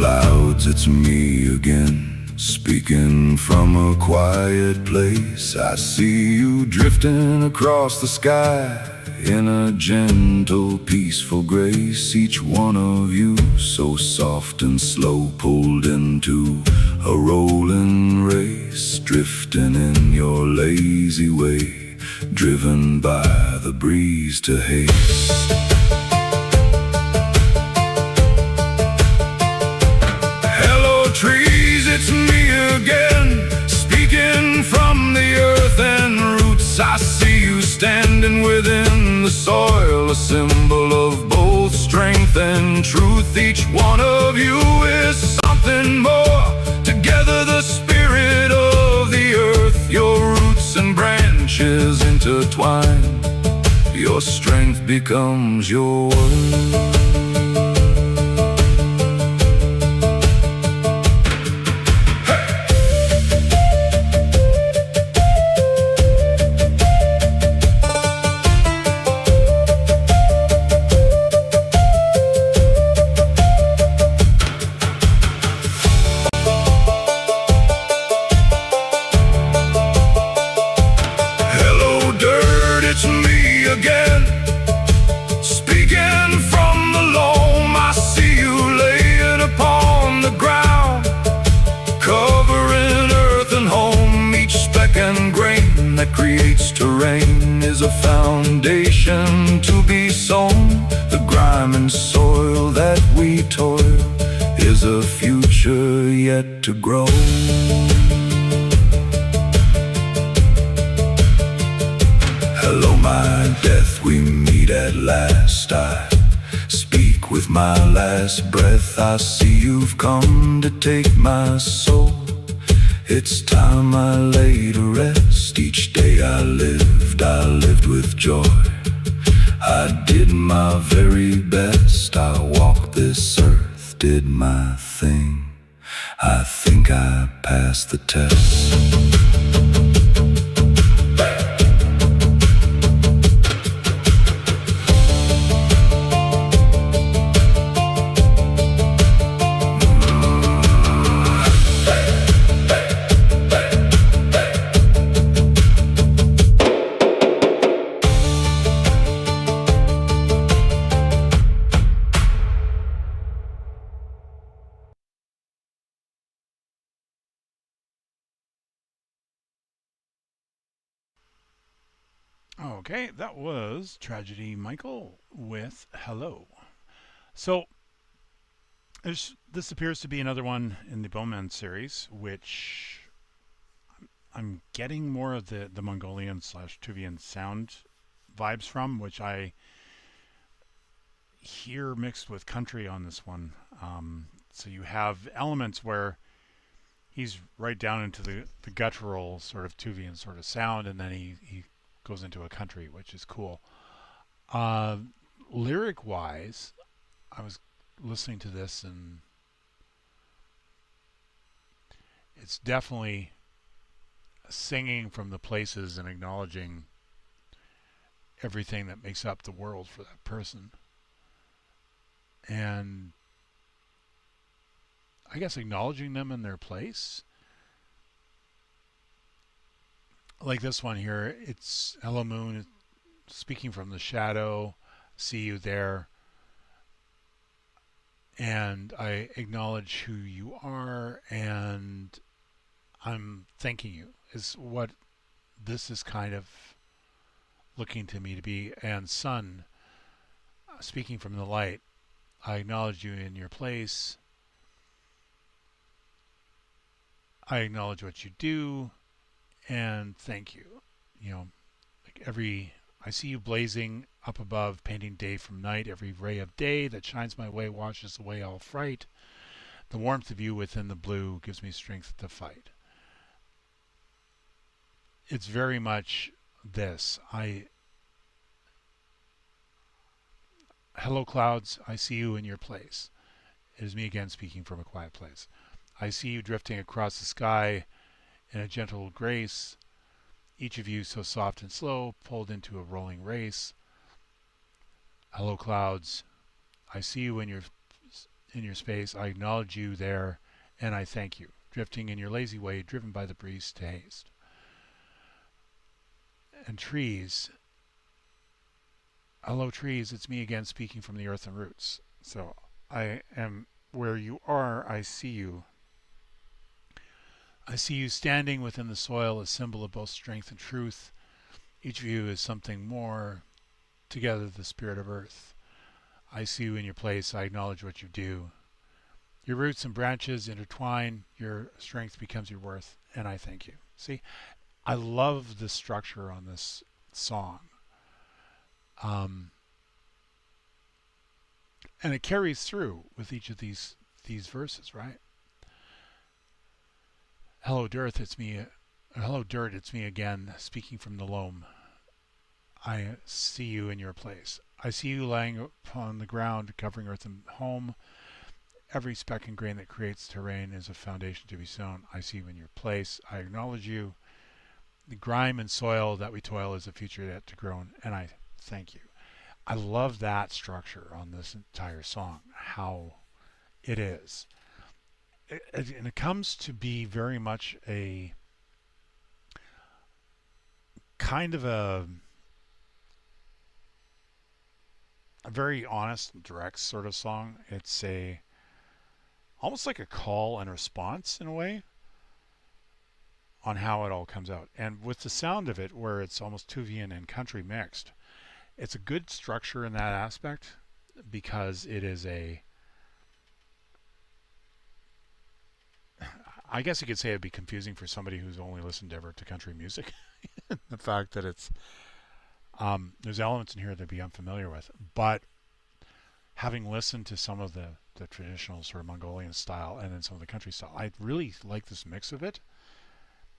clouds, it's me again, speaking from a quiet place. I see you drifting across the sky in a gentle, peaceful grace. Each one of you so soft and slow, pulled into a rolling race, drifting in your lazy way, driven by the breeze to haste. Trees, it's me again, speaking from the earth and roots. I see you standing within the soil, a symbol of both strength and truth. Each one of you is something more, together the spirit of the earth. Your roots and branches intertwine, your strength becomes your word. Creates terrain is a foundation to be sown. The grime and soil that we toil is a future yet to grow. Hello, my death, we meet at last. I speak with my last breath. I see you've come to take my soul. It's time I lay to rest. Each day I lived with joy. I did my very best. I walked this earth, did my thing. I think I passed the test. Okay, that was Tragedy Michael with Hello. So, this appears to be another one in the Bowman series, which I'm getting more of the Mongolian / Tuvian sound vibes from, which I hear mixed with country on this one. So you have elements where he's right down into the guttural sort of Tuvian sort of sound, and then he goes into a country, which is cool. Lyric wise, I was listening to this and it's definitely singing from the places and acknowledging everything that makes up the world for that person, and I guess acknowledging them in their place. Like this one here, it's Hello Moon, speaking from the shadow, see you there, and I acknowledge who you are, and I'm thanking you, is what this is kind of looking to me to be. And sun, speaking from the light, I acknowledge you in your place, I acknowledge what you do, and thank you. You know, like I see you blazing up above, painting day from night. Every ray of day that shines my way washes away all fright. The warmth of you within the blue gives me strength to fight. It's very much this. Hello clouds, I see you in your place. It is me again speaking from a quiet place. I see you drifting across the sky in a gentle grace, each of you so soft and slow, pulled into a rolling race. Hello clouds, I see you in in your space. I acknowledge you there, and I thank you. Drifting in your lazy way, driven by the breeze to haste. And trees. Hello, trees. It's me again, speaking from the earth and roots. So I am where you are. I see you. I see you standing within the soil, a symbol of both strength and truth. Each of you is something more. Together, the spirit of earth. I see you in your place. I acknowledge what you do. Your roots and branches intertwine. Your strength becomes your worth, and I thank you. See, I love the structure on this song. And it carries through with each of these verses, right? Hello, dirt. It's me. Hello, dirt. It's me again, speaking from the loam. I see you in your place. I see you lying upon the ground, covering earth and home. Every speck and grain that creates terrain is a foundation to be sown. I see you in your place. I acknowledge you. The grime and soil that we toil is a future yet to grow, and I thank you. I love that structure on this entire song, how it is. And it comes to be very much a kind of a very honest and direct sort of song. It's almost like a call and response in a way on how it all comes out. And with the sound of it, where it's almost Tuvian and country mixed, it's a good structure in that aspect, because it is I guess you could say it'd be confusing for somebody who's only listened ever to country music. The fact that it's there's elements in here they'd be unfamiliar with, but having listened to some of the traditional sort of Mongolian style and then some of the country style, I really like this mix of it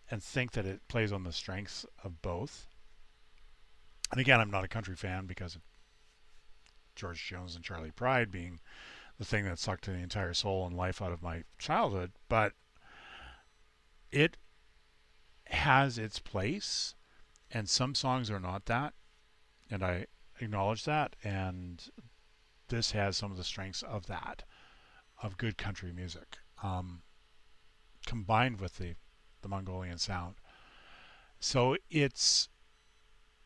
and think that it plays on the strengths of both. And again, I'm not a country fan because of George Jones and Charlie Pride being the thing that sucked the entire soul and life out of my childhood, but it has its place, and some songs are not that, and I acknowledge that, and this has some of the strengths of that, of good country music, combined with the Mongolian sound. So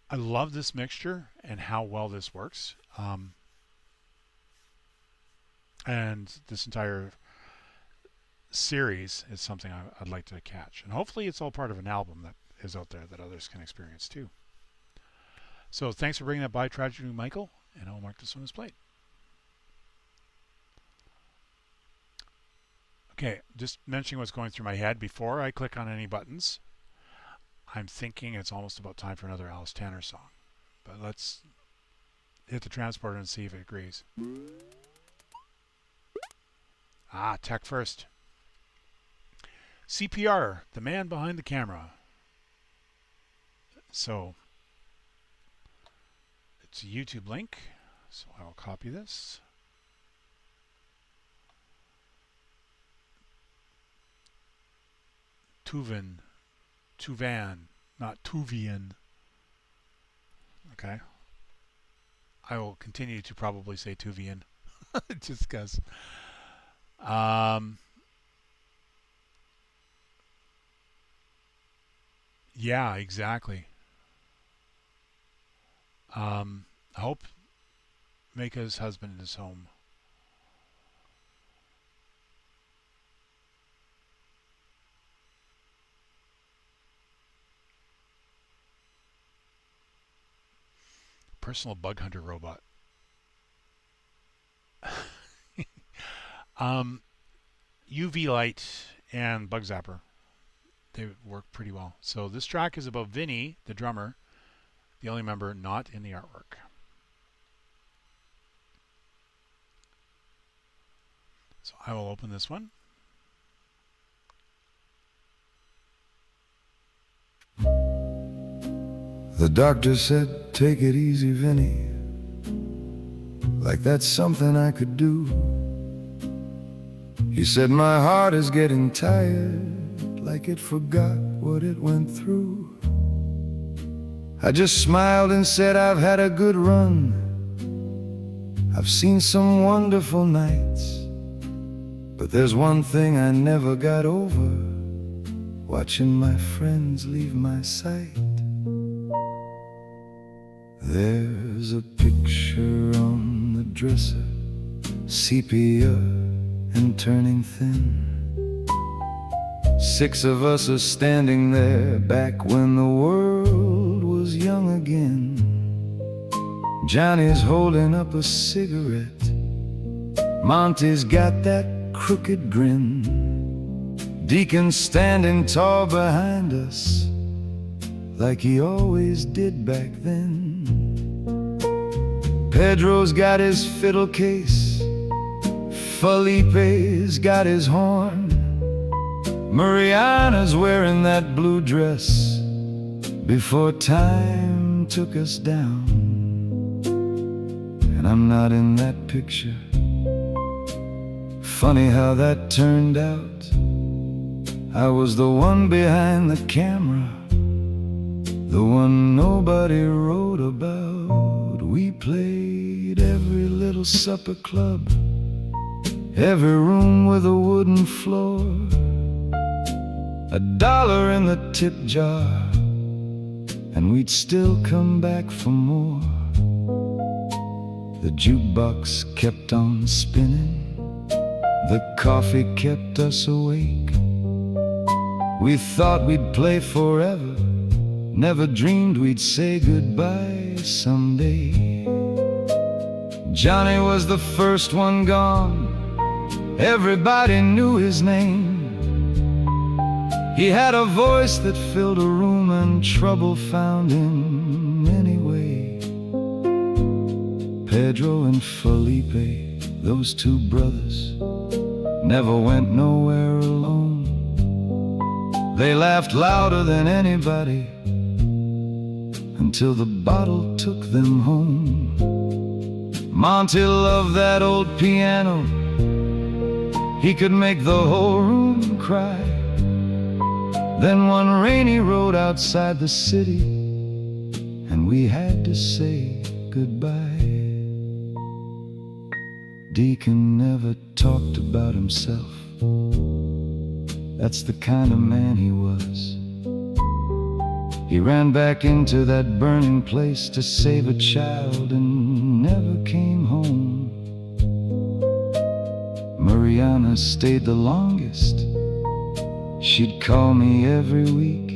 I love this mixture and how well this works, and this entire series is something I'd like to catch, and hopefully it's all part of an album that is out there that others can experience too. So thanks for bringing that by, Tragedy Michael, and I'll mark this one as played. Okay, just mentioning what's going through my head before I click on any buttons. I'm thinking it's almost about time for another Alice Tanner song, but let's hit the transporter and see if it agrees. Tech first. CPR, the man behind the camera. So it's a YouTube link, so I will copy this. Tuvan, not Tuvian. Okay. I will continue to probably say Tuvian, just because. Yeah, exactly. Hope Meka's husband is home. Personal bug hunter robot. UV light and bug zapper. They work pretty well. So this track is about Vinny, the drummer, the only member not in the artwork. So I will open this one. The doctor said, take it easy, Vinny. Like that's something I could do. He said, my heart is getting tired, like it forgot what it went through. I just smiled and said, I've had a good run. I've seen some wonderful nights. But there's one thing I never got over, watching my friends leave my sight. There's a picture on the dresser, sepia and turning thin. 6 of us are standing there back when the world was young again. Johnny's holding up a cigarette, Monty's got that crooked grin, Deacon's standing tall behind us like he always did back then. Pedro's got his fiddle case, Felipe's got his horn, Mariana's wearing that blue dress before time took us down. And I'm not in that picture. Funny how that turned out. I was the one behind the camera, the one nobody wrote about. We played every little supper club, every room with a wooden floor, $1 in the tip jar, and we'd still come back for more. The jukebox kept on spinning, the coffee kept us awake. We thought we'd play forever, never dreamed we'd say goodbye someday. Johnny was the first one gone, everybody knew his name. He had a voice that filled a room, and trouble found him anyway. Pedro and Felipe, those 2 brothers, never went nowhere alone. They laughed louder than anybody until the bottle took them home. Monty loved that old piano, he could make the whole room cry. Then one rainy road outside the city, and we had to say goodbye. Deacon never talked about himself, that's the kind of man he was. He ran back into that burning place to save a child and never came home. Mariana stayed the longest, she'd call me every week.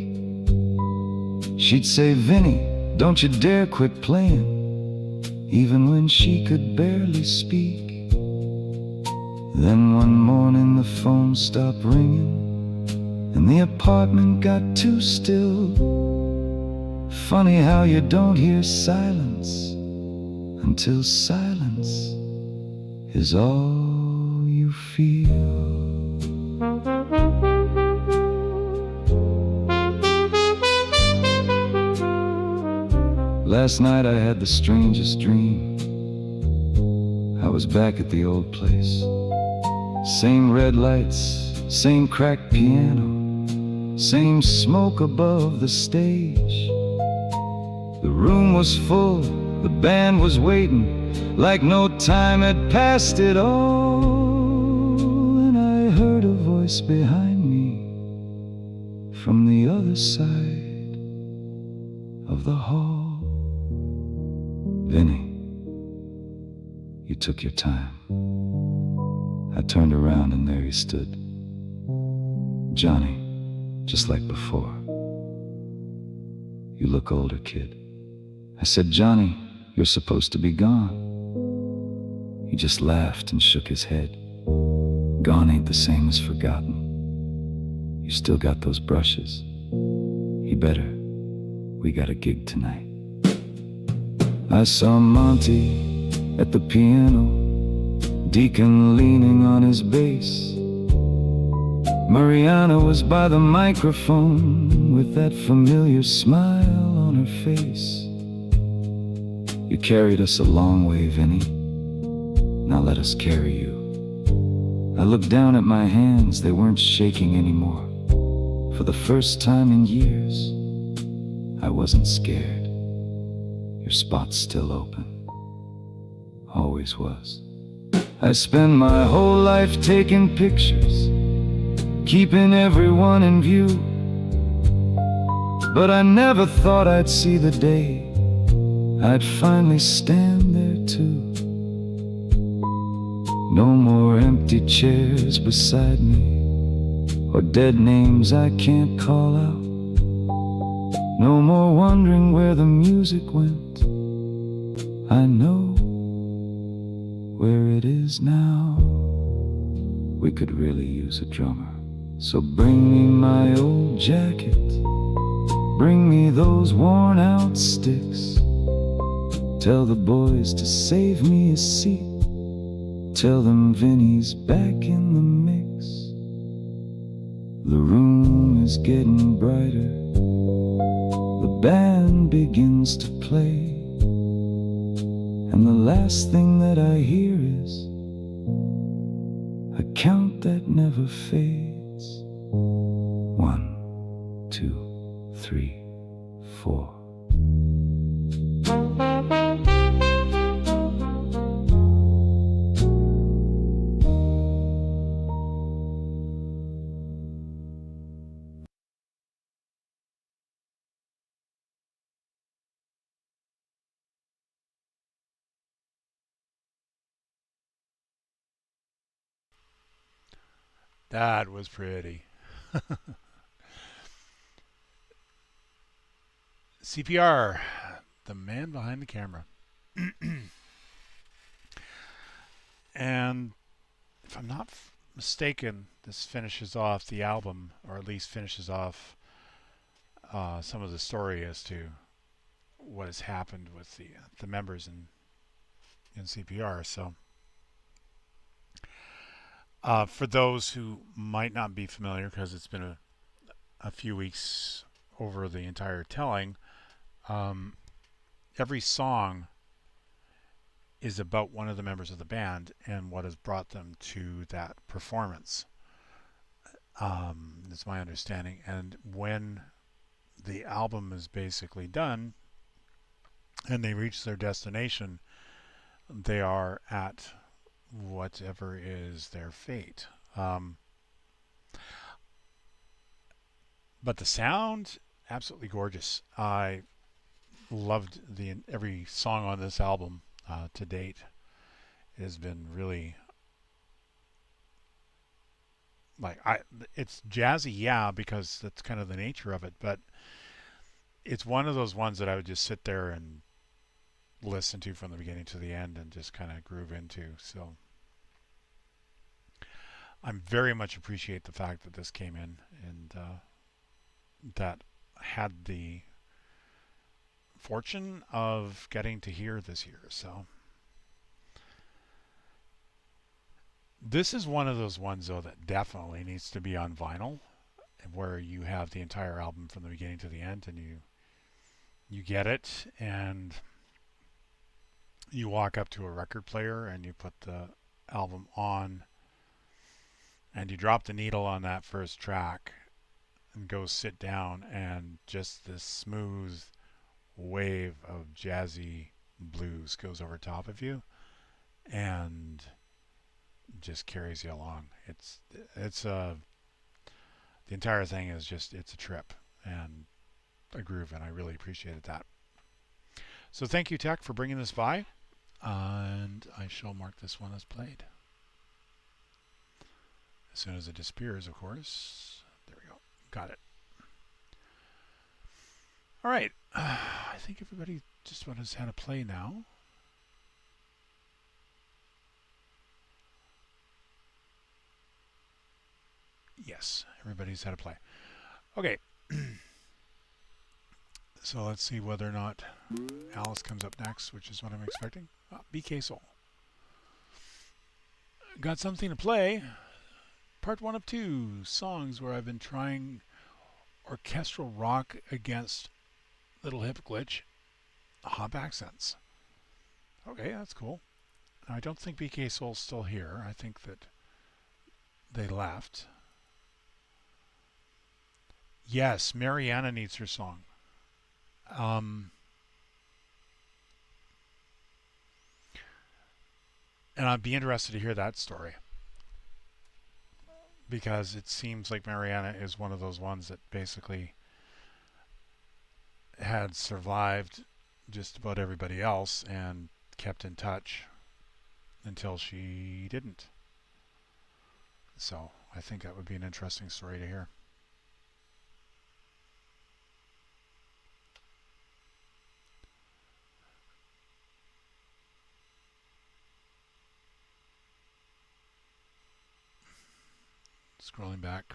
She'd say, "Vinny, don't you dare quit playing," even when she could barely speak. Then one morning the phone stopped ringing, and the apartment got too still. Funny how you don't hear silence until silence is all you feel. Last night I had the strangest dream. I was back at the old place. Same red lights, same cracked piano, same smoke above the stage. The room was full, the band was waiting, like no time had passed at all. And I heard a voice behind me from the other side of the hall. "Vinny, you took your time." I turned around and there he stood. "Johnny, just like before. You look older, kid." I said, "Johnny, you're supposed to be gone." He just laughed and shook his head. "Gone ain't the same as forgotten. You still got those brushes. You better. We got a gig tonight." I saw Monty at the piano, Deacon leaning on his bass. Mariana was by the microphone with that familiar smile on her face. "You carried us a long way, Vinny. Now let us carry you." I looked down at my hands, they weren't shaking anymore. For the first time in years, I wasn't scared. Your spot's still open. Always was. I spend my whole life taking pictures, keeping everyone in view. But I never thought I'd see the day I'd finally stand there too. No more empty chairs beside me, or dead names I can't call out. No more wondering where the music went. I know where it is now. We could really use a drummer. So bring me my old jacket, bring me those worn out sticks. Tell the boys to save me a seat, tell them Vinny's back in the mix. The room is getting brighter, the band begins to play, and the last thing that I hear is a count that never fades. 1, 2, 3, 4. That was pretty. CPR, the man behind the camera. And if I'm not mistaken, this finishes off the album, or at least finishes off some of the story as to what has happened with the members in CPR. So for those who might not be familiar, because it's been a few weeks over the entire telling, every song is about one of the members of the band and what has brought them to that performance. That's my understanding. And when the album is basically done and they reach their destination, they are at whatever is their fate. But the sound, absolutely gorgeous. I loved every song on this album to date. It has been really it's jazzy, yeah, because that's kind of the nature of it, but it's one of those ones that I would just sit there and listen to from the beginning to the end and just kind of groove into. So I very much appreciate the fact that this came in and that had the fortune of getting to hear this year. So this is one of those ones, though, that definitely needs to be on vinyl, where you have the entire album from the beginning to the end, and you get it, and you walk up to a record player and you put the album on, and you drop the needle on that first track and go sit down, and just this smooth wave of jazzy blues goes over top of you and just carries you along. The entire thing is just, it's a trip and a groove, and I really appreciated that. So thank you, Tech, for bringing this by, and I shall mark this one as played. As soon as it disappears, of course. There we go. Got it. All right. I think everybody just about has had a play now. Yes, everybody's had a play. Okay. So let's see whether or not Alice comes up next, which is what I'm expecting. BK Soul. Got something to play. Part 1 of 2 songs where I've been trying orchestral rock against Little Hip Glitch hop accents. Okay, that's cool. Now, I don't think BK Soul's still here. I think that they left. Yes, Mariana needs her song. And I'd be interested to hear that story, because it seems like Mariana is one of those ones that basically had survived just about everybody else and kept in touch until she didn't. So I think that would be an interesting story to hear. Scrolling back.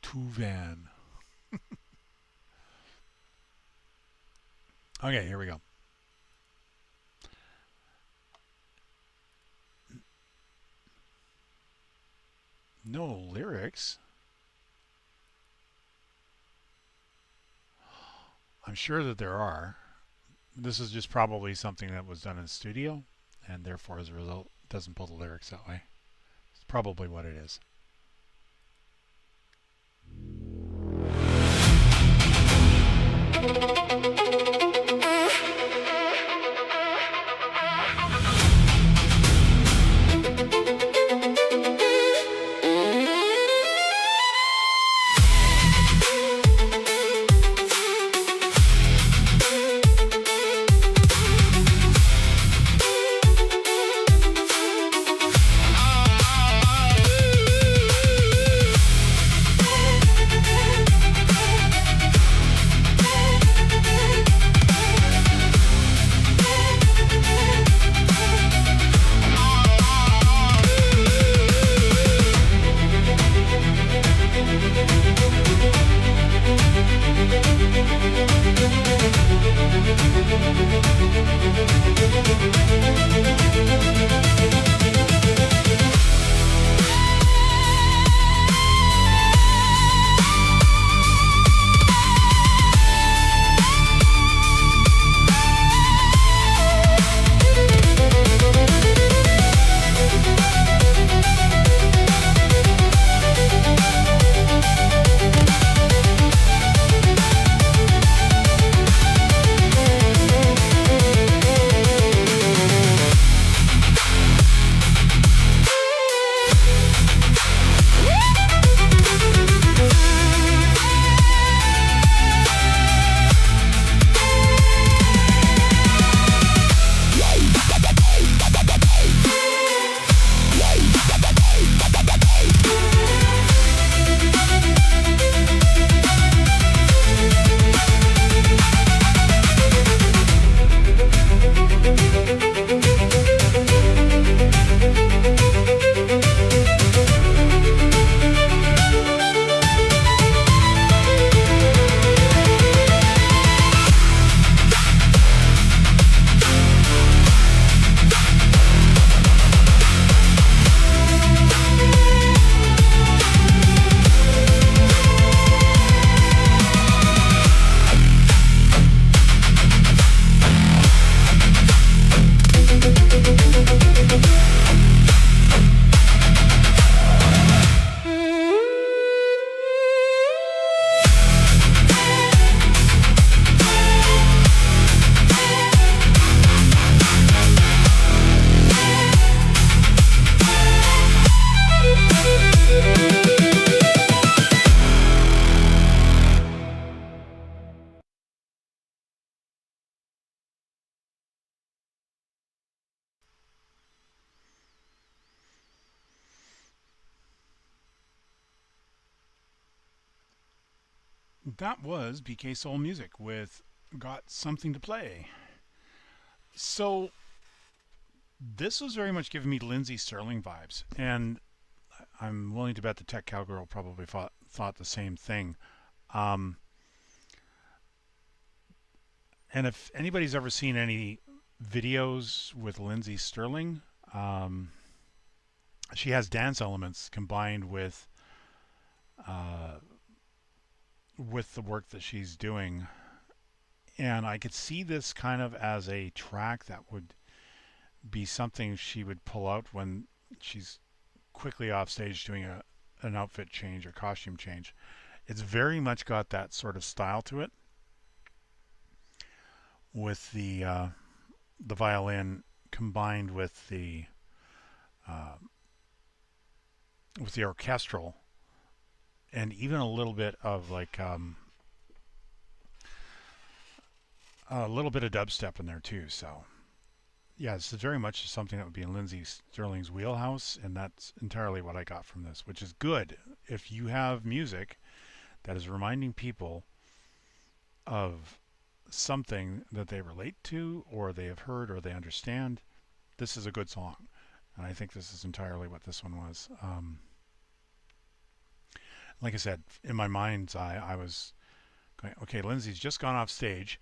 Tuvan. Okay, here we go. No lyrics. I'm sure that there are. This is just probably something that was done in the studio, and therefore, as a result, doesn't pull the lyrics that way. It's probably what it is. That was BK Soul Music with Got Something to Play. So this was very much giving me Lindsey Sterling vibes, and I'm willing to bet the Tech Cowgirl probably thought the same thing. And if anybody's ever seen any videos with Lindsey Sterling, she has dance elements combined with the work that she's doing, and I could see this kind of as a track that would be something she would pull out when she's quickly off stage doing an outfit change or costume change. It's very much got that sort of style to it, with the violin combined with the orchestral, and even a little bit of like a little bit of dubstep in there too. So yeah, this is very much something that would be in Lindsey Sterling's wheelhouse, and that's entirely what I got from this, which is good. If you have music that is reminding people of something that they relate to, or they have heard, or they understand, this is a good song. And I think this is entirely what this one was. Like I said, in my mind's eye, I was going, okay, Lindsay's just gone off stage,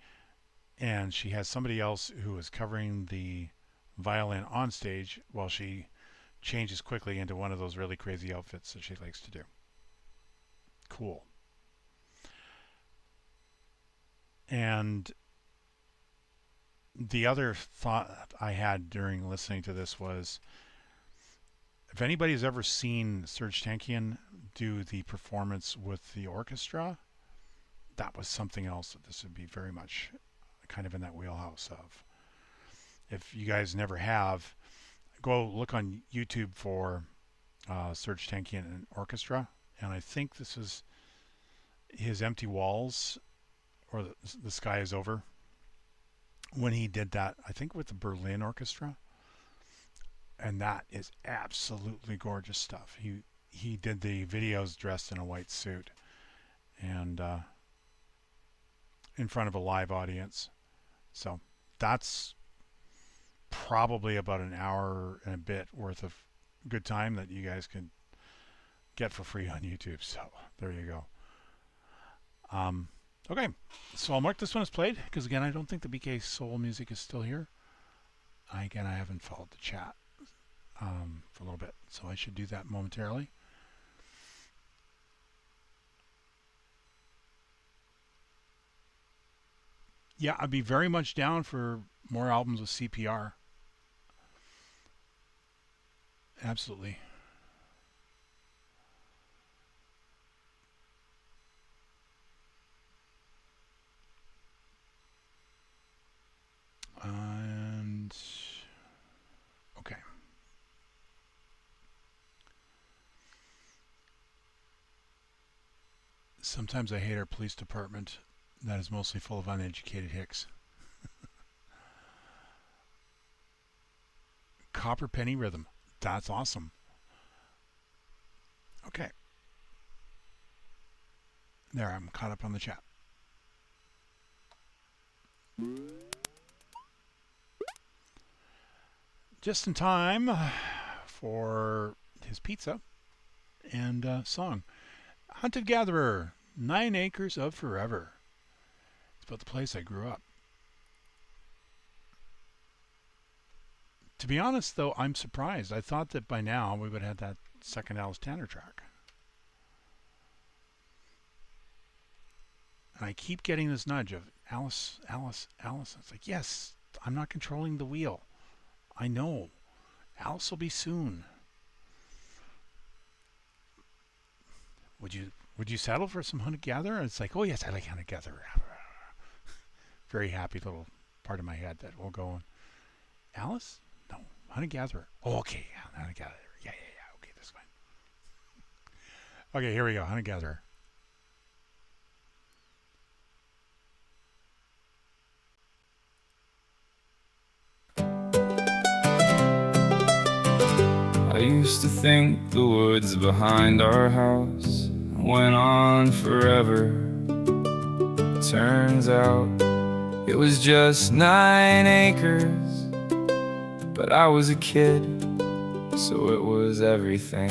and she has somebody else who is covering the violin on stage while she changes quickly into one of those really crazy outfits that she likes to do. Cool. And the other thought I had during listening to this was, if anybody's ever seen Serj Tankian do the performance with the orchestra, that was something else that this would be very much kind of in that wheelhouse of. If you guys never have, go look on YouTube for Serj Tankian and orchestra, and I think this is his Empty Walls, or the Sky is Over, when he did that, I think with the Berlin Orchestra, and that is absolutely gorgeous stuff. He did the videos dressed in a white suit and in front of a live audience. So that's probably about an hour and a bit worth of good time that you guys can get for free on YouTube. So there you go. Okay, so I'll mark this one as played, because again, I don't think the BK Soul music is still here. I haven't followed the chat for a little bit, so I should do that momentarily. Yeah, I'd be very much down for more albums with CPR. Absolutely. And okay. Sometimes I hate our police department that is mostly full of uneducated hicks. Copper Penny Rhythm. That's awesome. Okay. There, I'm caught up on the chat. Just in time for his pizza and song. Hunted Gatherer, 9 Acres of Forever. It's about the place I grew up. To be honest, though, I'm surprised. I thought that by now we would have had that second Alice Tanner track. And I keep getting this nudge of Alice, Alice, Alice. It's like, yes, I'm not controlling the wheel. I know. Alice will be soon. Would you settle for some Hunted Gatherer? It's like, oh yes, I like Hunted Gatherer. Very happy little part of my head that will go on. Alice? No. Hunted Gatherer. Oh, okay. Yeah, Hunted Gatherer. Yeah. Okay, that's fine. Okay, here we go. Hunted Gatherer. I used to think the woods behind our house went on forever. Turns out it was just 9 acres, but I was a kid, so it was everything.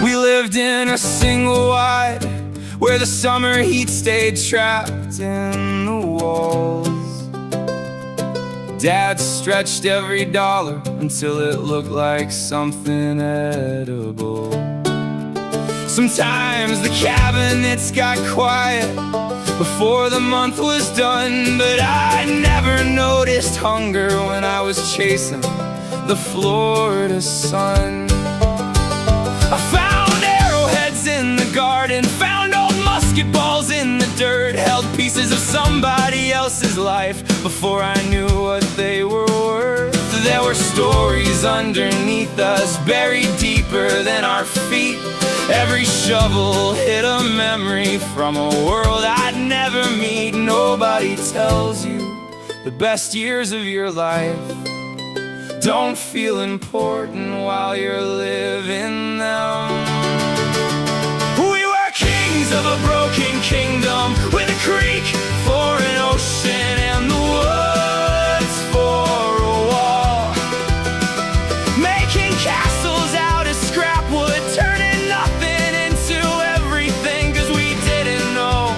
We lived in a single wide, where the summer heat stayed trapped in the walls. Dad stretched every dollar until it looked like something edible. Sometimes the cabinets got quiet before the month was done, but I never noticed hunger when I was chasing the Florida sun. I found arrowheads in the garden Basketballs in the dirt held pieces of somebody else's life before I knew what they were worth. There were stories underneath us, buried deeper than our feet. Every shovel hit a memory from a world I'd never meet. Nobody tells you the best years of your life don't feel important while you're living them. We were kings of a broken kingdom, with a creek for an ocean and the woods for a wall. Making castles out of scrap wood, turning nothing into everything, 'cause we didn't know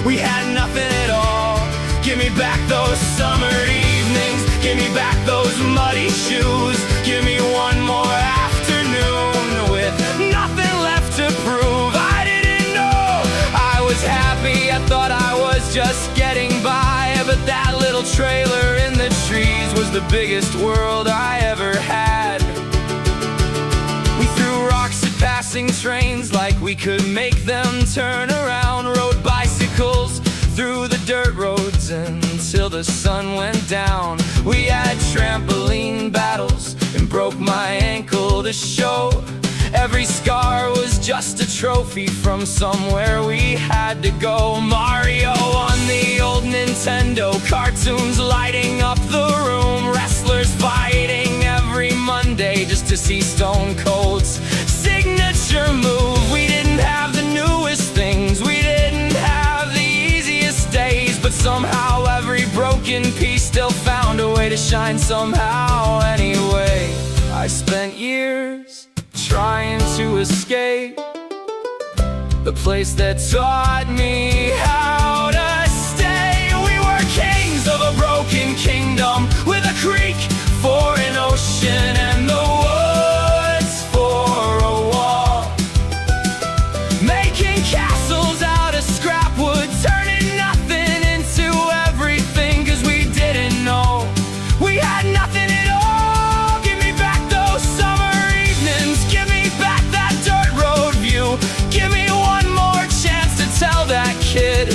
we had nothing at all. Give me back those summer evenings, give me back those muddy shoes, give me one more afternoon with nothing left to prove. I didn't know I was happy, I thought I was just getting by, but that little trailer in the trees was the biggest world I ever had. We threw rocks at passing trains like we could make them turn around, rode bicycles through the dirt roads until the sun went down. We had trampoline battles and broke my ankle to show. Every scar was just a trophy from somewhere we had to go. Mario on the old Nintendo, cartoons lighting up the room, wrestlers fighting every Monday just to see Stone Cold's signature move. We didn't have the newest things, we didn't have the easiest days, but somehow every broken piece still found a way to shine somehow anyway. I spent years trying to escape the place that taught me how to stay. We were kings of a broken kingdom, with a creek for an ocean and the woods for a wall. Making castles out of scrap wood, turning nothing into everything, 'cause we didn't know we had nothing at all. Give me back those summer evenings, give me back that dirt road view, give me one more chance to tell that kid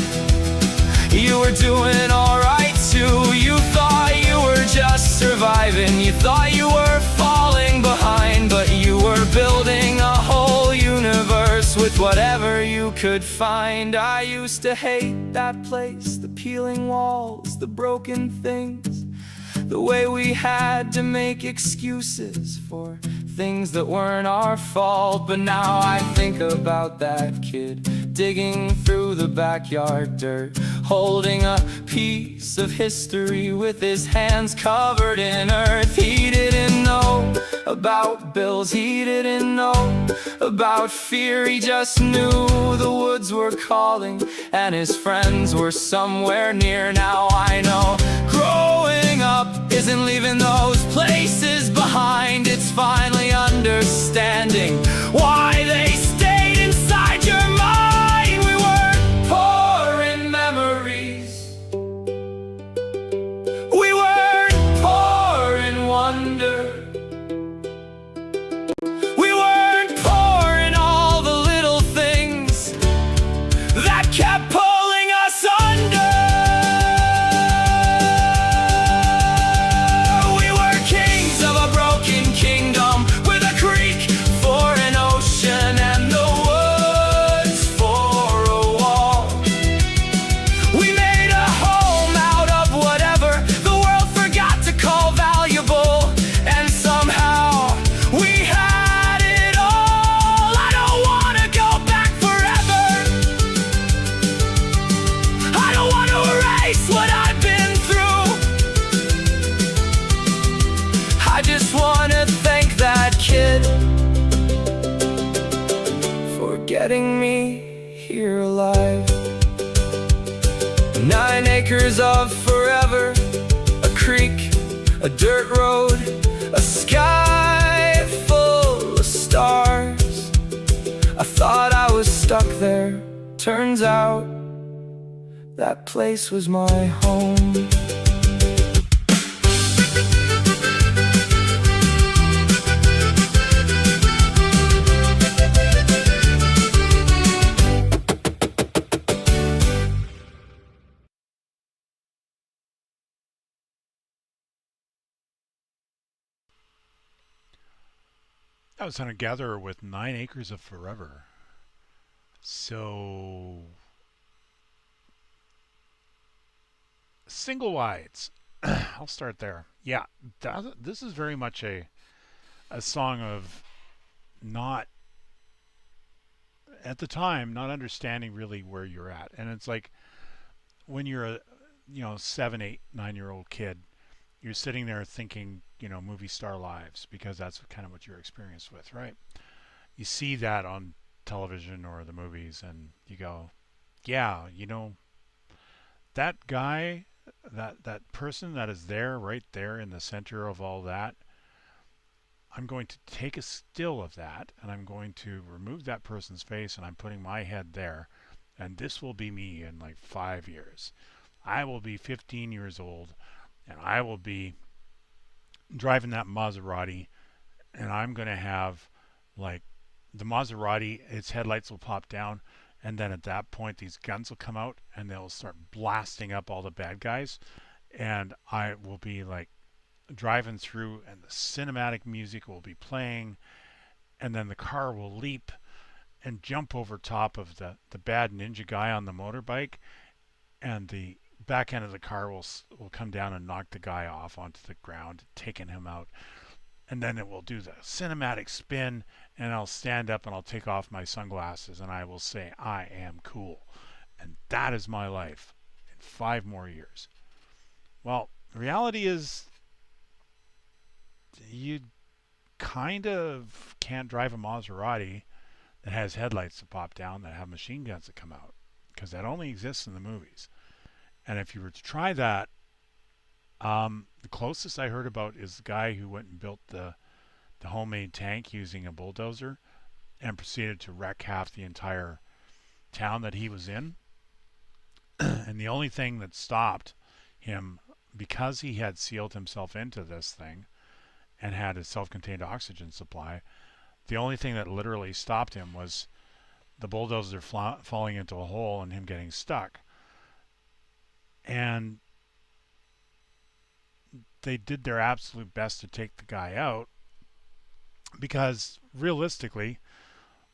you were doing alright too. You thought you were just surviving, you thought you were falling behind, but you were building a whole universe with whatever you could find. I used to hate that place, the peeling walls, the broken things, the way we had to make excuses for things that weren't our fault. But now I think about that kid digging through the backyard dirt, holding a piece of history with his hands covered in earth. He didn't know about bills, he didn't know about fear, he just knew the woods were calling and his friends were somewhere near. Now I know growing up isn't leaving those places behind, it's finally understanding why they stayed inside your mind. We were poor in memories, we weren't poor in wonder, we weren't poor in all the little things that kept pulling us under. We were kings of a broken kingdom, with a creek for an ocean and the woods for a wall. We made a home out of whatever the world forgot to call valuable, and somehow we had it all. I don't wanna go back forever, I don't wanna erase what I've been through. I just wanna thank that kid for getting me here alive. 9 acres of forever, a creek, a dirt road, a sky full of stars. I thought I was stuck there, turns out that place was my home. I was hunter-gatherer with 9 acres of forever. So, single wides. I'll start there. Yeah, this is very much a song of not, at the time, not understanding really where you're at. And it's like when you're a 7, 8, 9-year old kid, you're sitting there thinking, movie star lives, because that's kind of what you're experienced with, right? You see that on television or the movies, and you go, yeah, that guy, that person that is there, right there in the center of all that, I'm going to take a still of that, and I'm going to remove that person's face, and I'm putting my head there, and this will be me in like 5 years. I will be 15 years old, and I will be driving that Maserati, and I'm going to have, like, the Maserati, its headlights will pop down, and then at that point these guns will come out, and they'll start blasting up all the bad guys, and I will be, like, driving through, and the cinematic music will be playing, and then the car will leap and jump over top of the bad ninja guy on the motorbike, and the back end of the car will come down and knock the guy off onto the ground, taking him out. And then it will do the cinematic spin, and I'll stand up and I'll take off my sunglasses, and I will say, I am cool. And that is my life in 5 more years. Well, the reality is you kind of can't drive a Maserati that has headlights that pop down, that have machine guns that come out, because that only exists in the movies. And if you were to try that, the closest I heard about is the guy who went and built the homemade tank using a bulldozer and proceeded to wreck half the entire town that he was in. And the only thing that stopped him, because he had sealed himself into this thing and had a self-contained oxygen supply, the only thing that literally stopped him was the bulldozer falling into a hole and him getting stuck. And they did their absolute best to take the guy out, because realistically,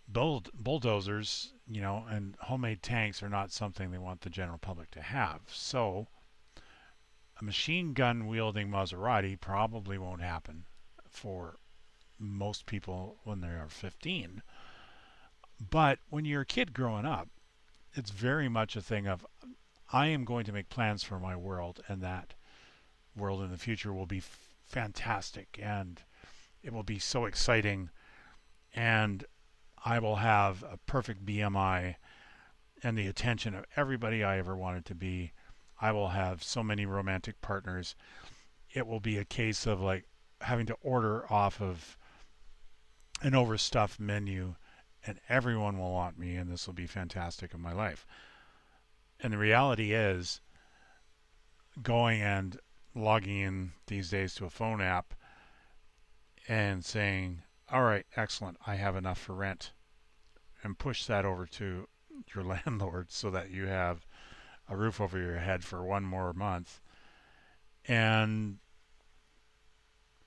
bulldozers, and homemade tanks are not something they want the general public to have. So a machine gun wielding Maserati probably won't happen for most people when they are 15. But when you're a kid growing up, it's very much a thing of, I am going to make plans for my world, and that world in the future will be fantastic, and it will be so exciting, and I will have a perfect BMI and the attention of everybody I ever wanted to be. I will have so many romantic partners. It will be a case of like having to order off of an overstuffed menu, and everyone will want me, and this will be fantastic in my life. And the reality is, going and logging in these days to a phone app and saying, all right, excellent, I have enough for rent, and push that over to your landlord so that you have a roof over your head for 1 more month, and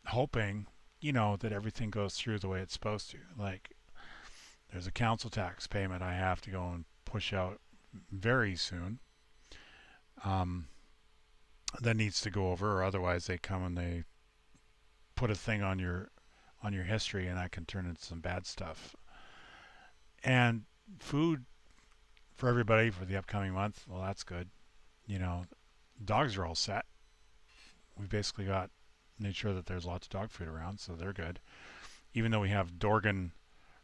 hoping, that everything goes through the way it's supposed to. Like, there's a council tax payment I have to go and push out very soon, that needs to go over, or otherwise they come and they put a thing on your history, and that can turn into some bad stuff. And food for everybody for the upcoming month, well, that's good. Dogs are all set. We basically made sure that there's lots of dog food around, so they're good. Even though we have Dorgan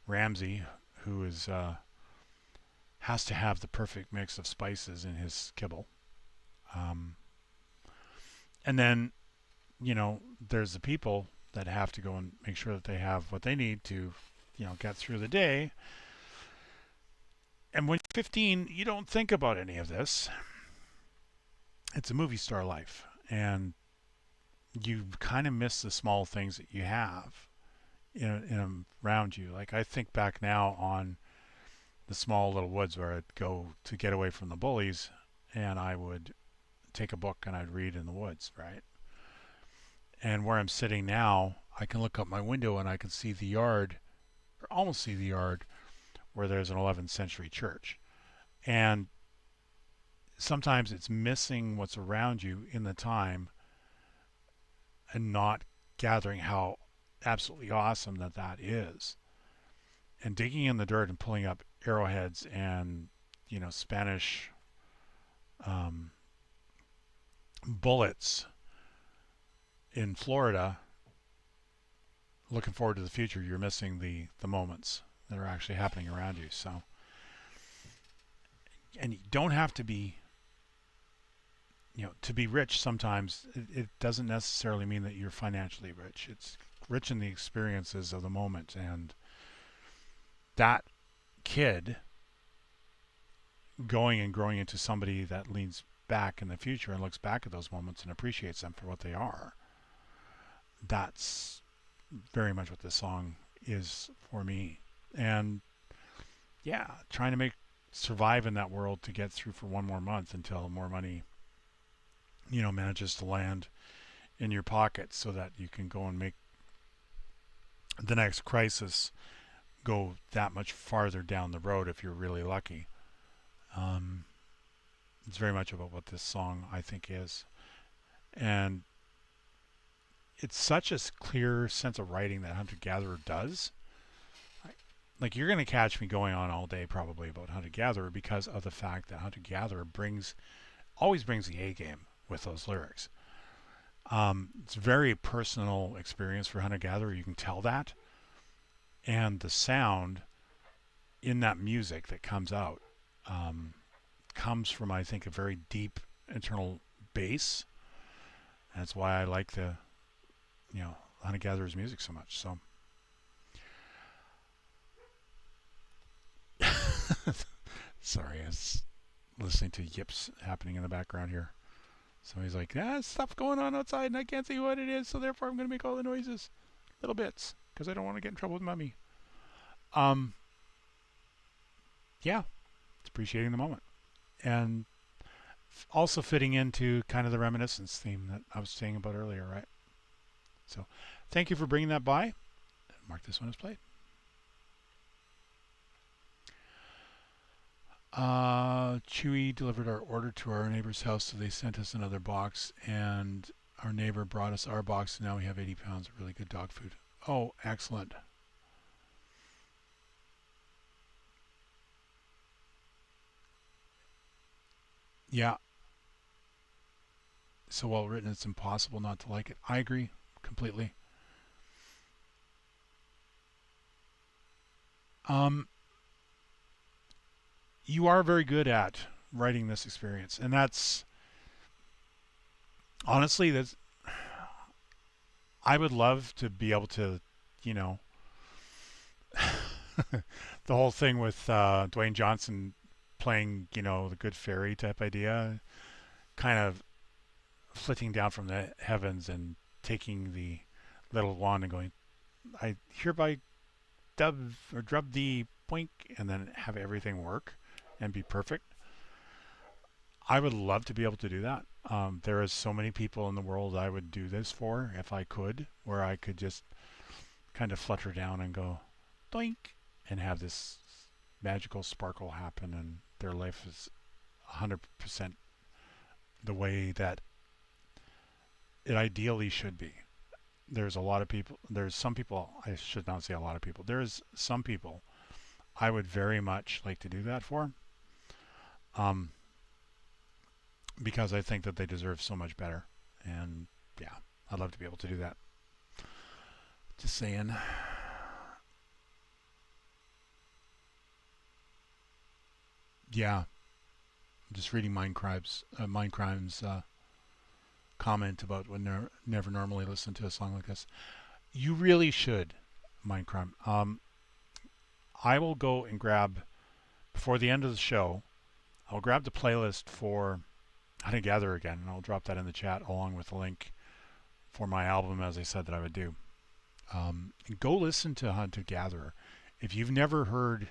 Ramsay, who is has to have the perfect mix of spices in his kibble. And then, there's the people that have to go and make sure that they have what they need to, get through the day. And when you're 15, you don't think about any of this. It's a movie star life, and you kind of miss the small things that you have around you. Like, I think back now on the small little woods where I'd go to get away from the bullies, and I would take a book and I'd read in the woods, right? And where I'm sitting now, I can look out my window and I can see the yard almost see the yard where there's an 11th century church. And sometimes it's missing what's around you in the time and not gathering how absolutely awesome that is. And digging in the dirt and pulling up arrowheads and, Spanish bullets in Florida, looking forward to the future, you're missing the moments that are actually happening around you. So, and you don't have to be, to be rich. Sometimes it doesn't necessarily mean that you're financially rich. It's rich in the experiences of the moment. And that kid going and growing into somebody that leans back in the future and looks back at those moments and appreciates them for what they are, that's very much what this song is for me. And yeah, trying to survive in that world to get through for one more month until more money manages to land in your pocket so that you can go and make the next crisis go that much farther down the road if you're really lucky. It's very much about what this song, I think, is. And it's such a clear sense of writing that Hunter-Gatherer does. Like, you're going to catch me going on all day probably about Hunter-Gatherer because of the fact that Hunter-Gatherer always brings the A game with those lyrics. It's a very personal experience for Hunter-Gatherer. You can tell that. And the sound in that music that comes out comes from, I think, a very deep internal bass. That's why I like the Hunter-Gatherer's music so much. So sorry, I was listening to yips happening in the background here. So he's like, stuff going on outside and I can't see what it is, so therefore I'm going to make all the noises, little bits, because I don't want to get in trouble with Mummy. Yeah, it's appreciating the moment. And also fitting into kind of the reminiscence theme that I was saying about earlier, right? So thank you for bringing that by. Mark this one as played. Chewy delivered our order to our neighbor's house, so they sent us another box, and our neighbor brought us our box, and now we have 80 pounds of really good dog food. Oh, excellent. Yeah. So well written, it's impossible not to like it. I agree completely. You are very good at writing this experience, and that's honestly, I would love to be able to, the whole thing with Dwayne Johnson playing, the good fairy type idea, kind of flitting down from the heavens and taking the little wand and going, I hereby drub the boink, and then have everything work and be perfect. I would love to be able to do that. There is so many people in the world I would do this for if I could, where I could just kind of flutter down and go doink and have this magical sparkle happen, and their life is 100% the way that it ideally should be. There's some people, I should not say a lot of people, there's some people I would very much like to do that for. Because I think that they deserve so much better. And yeah, I'd love to be able to do that. Just saying. Yeah. I'm just reading Mindcrime's comment about when they never normally listen to a song like this. You really should, Mindcrime. I will go and grab, before the end of the show, I'll grab the playlist for Hunter-Gatherer again, and I'll drop that in the chat along with the link for my album, as I said that I would do. Go listen to Hunter-Gatherer. If you've never heard,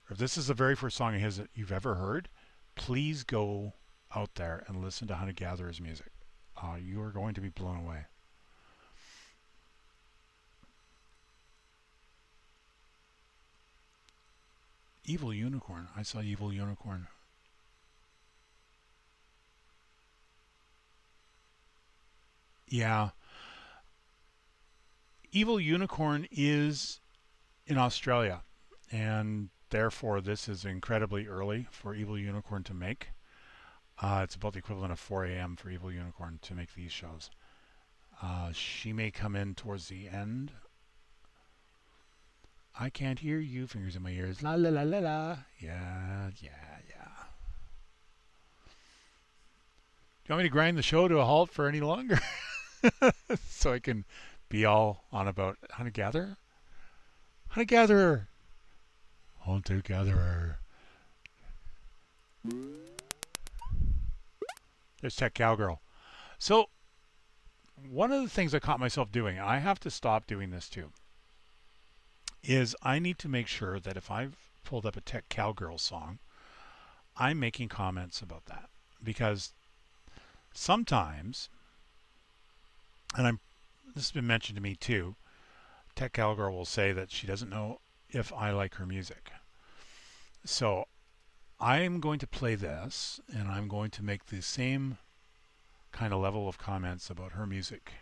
or if this is the very first song of his that you've ever heard, please go out there and listen to Hunter-Gatherer's music. You are going to be blown away. Evil Unicorn. I saw Evil Unicorn. Yeah. Evil Unicorn is in Australia, and therefore this is incredibly early for Evil Unicorn to make. It's about the equivalent of 4 a.m. for Evil Unicorn to make these shows. She may come in towards the end. I can't hear you, fingers in my ears. La la la la la. Yeah. Do you want me to grind the show to a halt for any longer? So I can be all on about hunter-gatherer? Hunter-gatherer! Hunter-gatherer. There's Tech Cowgirl. So, one of the things I caught myself doing, and I have to stop doing this too, is I need to make sure that if I've pulled up a Tech Cowgirl song, I'm making comments about that. Because sometimes, and this has been mentioned to me too, Tech Cowgirl will say that she doesn't know if I like her music. So I'm going to play this, and I'm going to make the same kind of level of comments about her music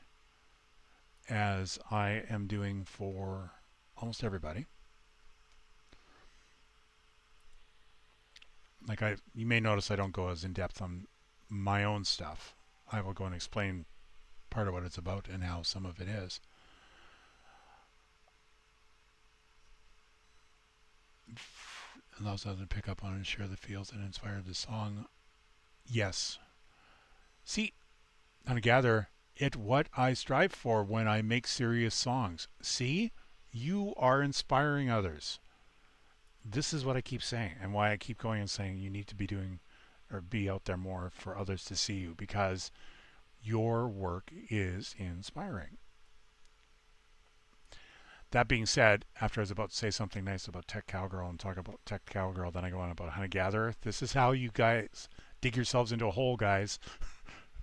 as I am doing for almost everybody. Like you may notice I don't go as in depth on my own stuff. I will go and explain part of what it's about and how some of it is. Allows others to pick up on and share the feels that inspired the song. Yes. See, I gather it what I strive for when I make serious songs. See, you are inspiring others. This is what I keep saying, and why I keep going and saying you need to be doing or be out there more for others to see you, because your work is inspiring. That being said, after I was about to say something nice about Tech Cowgirl and talk about Tech Cowgirl, then I go on about hunter-gatherer. This is how you guys dig yourselves into a hole, guys.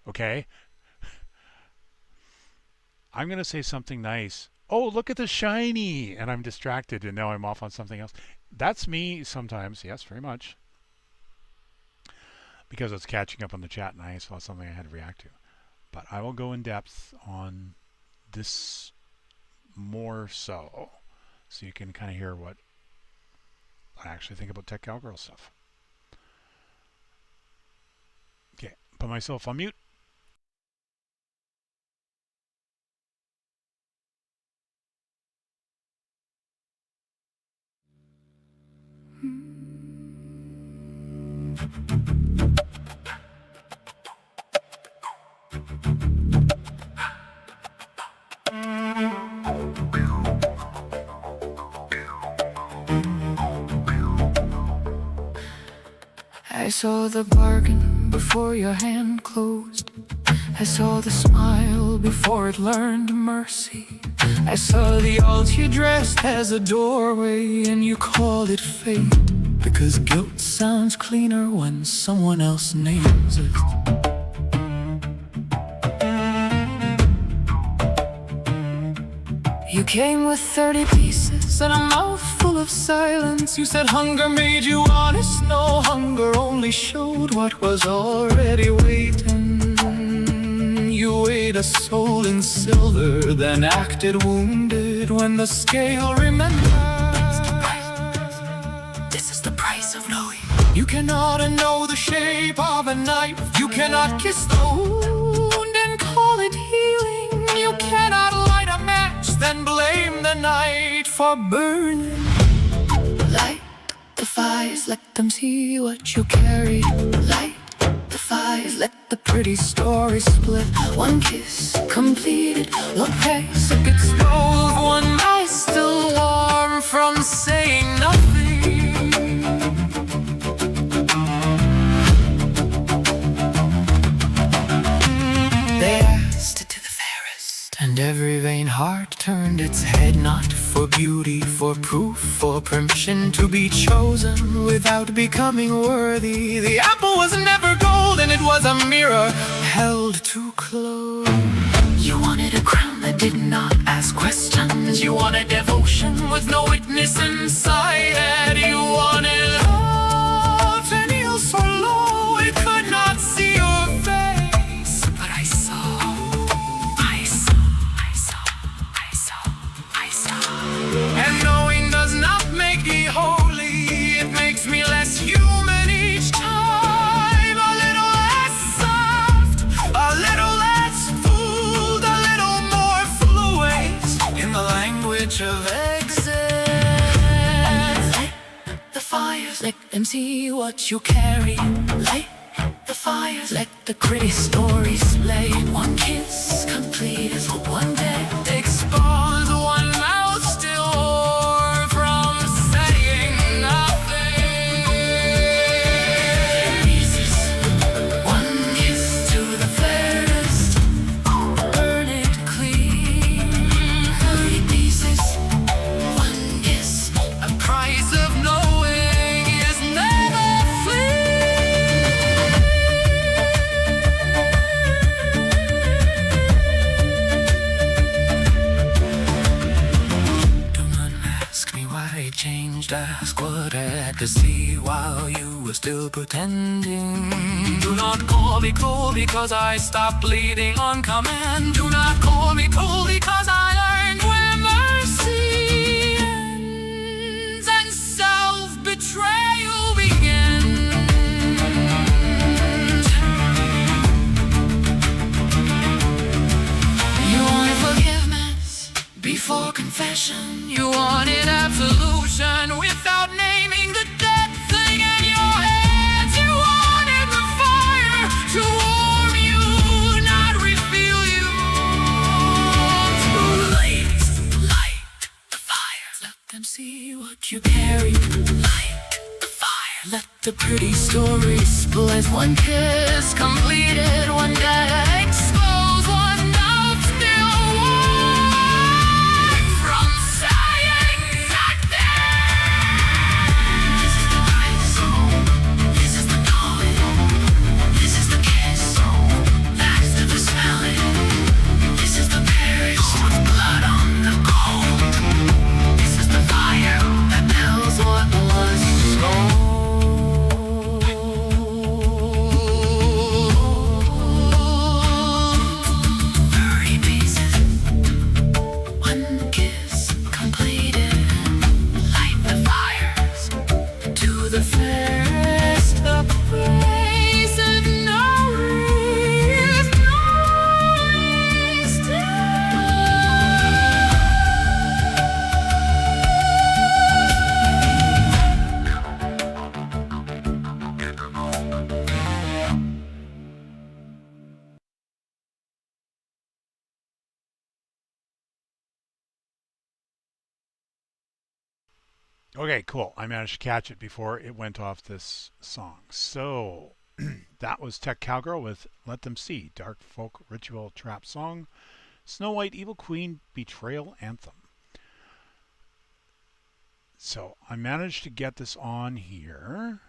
Okay? I'm going to say something nice. Oh, look at the shiny! And I'm distracted, and now I'm off on something else. That's me sometimes. Yes, very much. Because I was catching up on the chat, and I saw something I had to react to. But I will go in depth on this more so you can kind of hear what I actually think about Tech Cowgirl stuff. Okay, put myself on mute. I saw the bargain before your hand closed. I saw the smile before it learned mercy. I saw the alt you dressed as a doorway, and you called it fate, because guilt sounds cleaner when someone else names it. You came with 30 pieces and a mouth full of silence. You said hunger made you honest. No, hunger only showed what was already waiting. You weighed a soul in silver, then acted wounded when the scale remembered. This is the price of knowing. You cannot unknow the shape of a knife. You cannot kiss the wound and call it healing. You cannot light a match, then blame the night for burning. Light the fires, let them see what you carry. Light the fires, let the pretty story split. One kiss completed, look past it gets both. One eye still warm from saying nothing. They asked it to the fairest, and every vain heart turned its head, not for beauty, for proof, for permission to be chosen without becoming worthy. The apple was never gold, and it was a mirror held too close. You wanted a crown that did not ask questions. You wanted devotion with no witness inside it. You wanted let them see what you carry. Light the fires, let the gritty stories play. One kiss complete is one day. Expose one mouth still or from saying nothing. Pieces, one kiss to the fairest, burn it clean. 30 pieces, one kiss, a price of knowing is never free. Do not ask me why I changed, ask what I had to see while you were still pretending. Do not call me cruel because I stopped bleeding on command. Do not call me cruel because I learned where mercy ends and self-betrayal begins. You wanted forgiveness before confession. You wanted absolution without naming the dead thing in your hands. You wanted the fire to warm you, not reveal you. Too late. Light the fire, let them see what you carry. Light the fire, let the pretty story split. One kiss completed, one day exposed, one love still warm from saying nothing. This is the price, this is the calling, this is the kiss, last of the smelling. This is the perish with blood on the cold. This is the fire that melts what was gold. 30 pieces, one kiss completed. Light the fires to the fairest, the praise of no risk, no risk. Okay, cool. I managed to catch it before it went off this song. So that was Tech Cowgirl with Let Them See, dark folk ritual trap song, Snow White Evil Queen betrayal anthem. So I managed to get this on here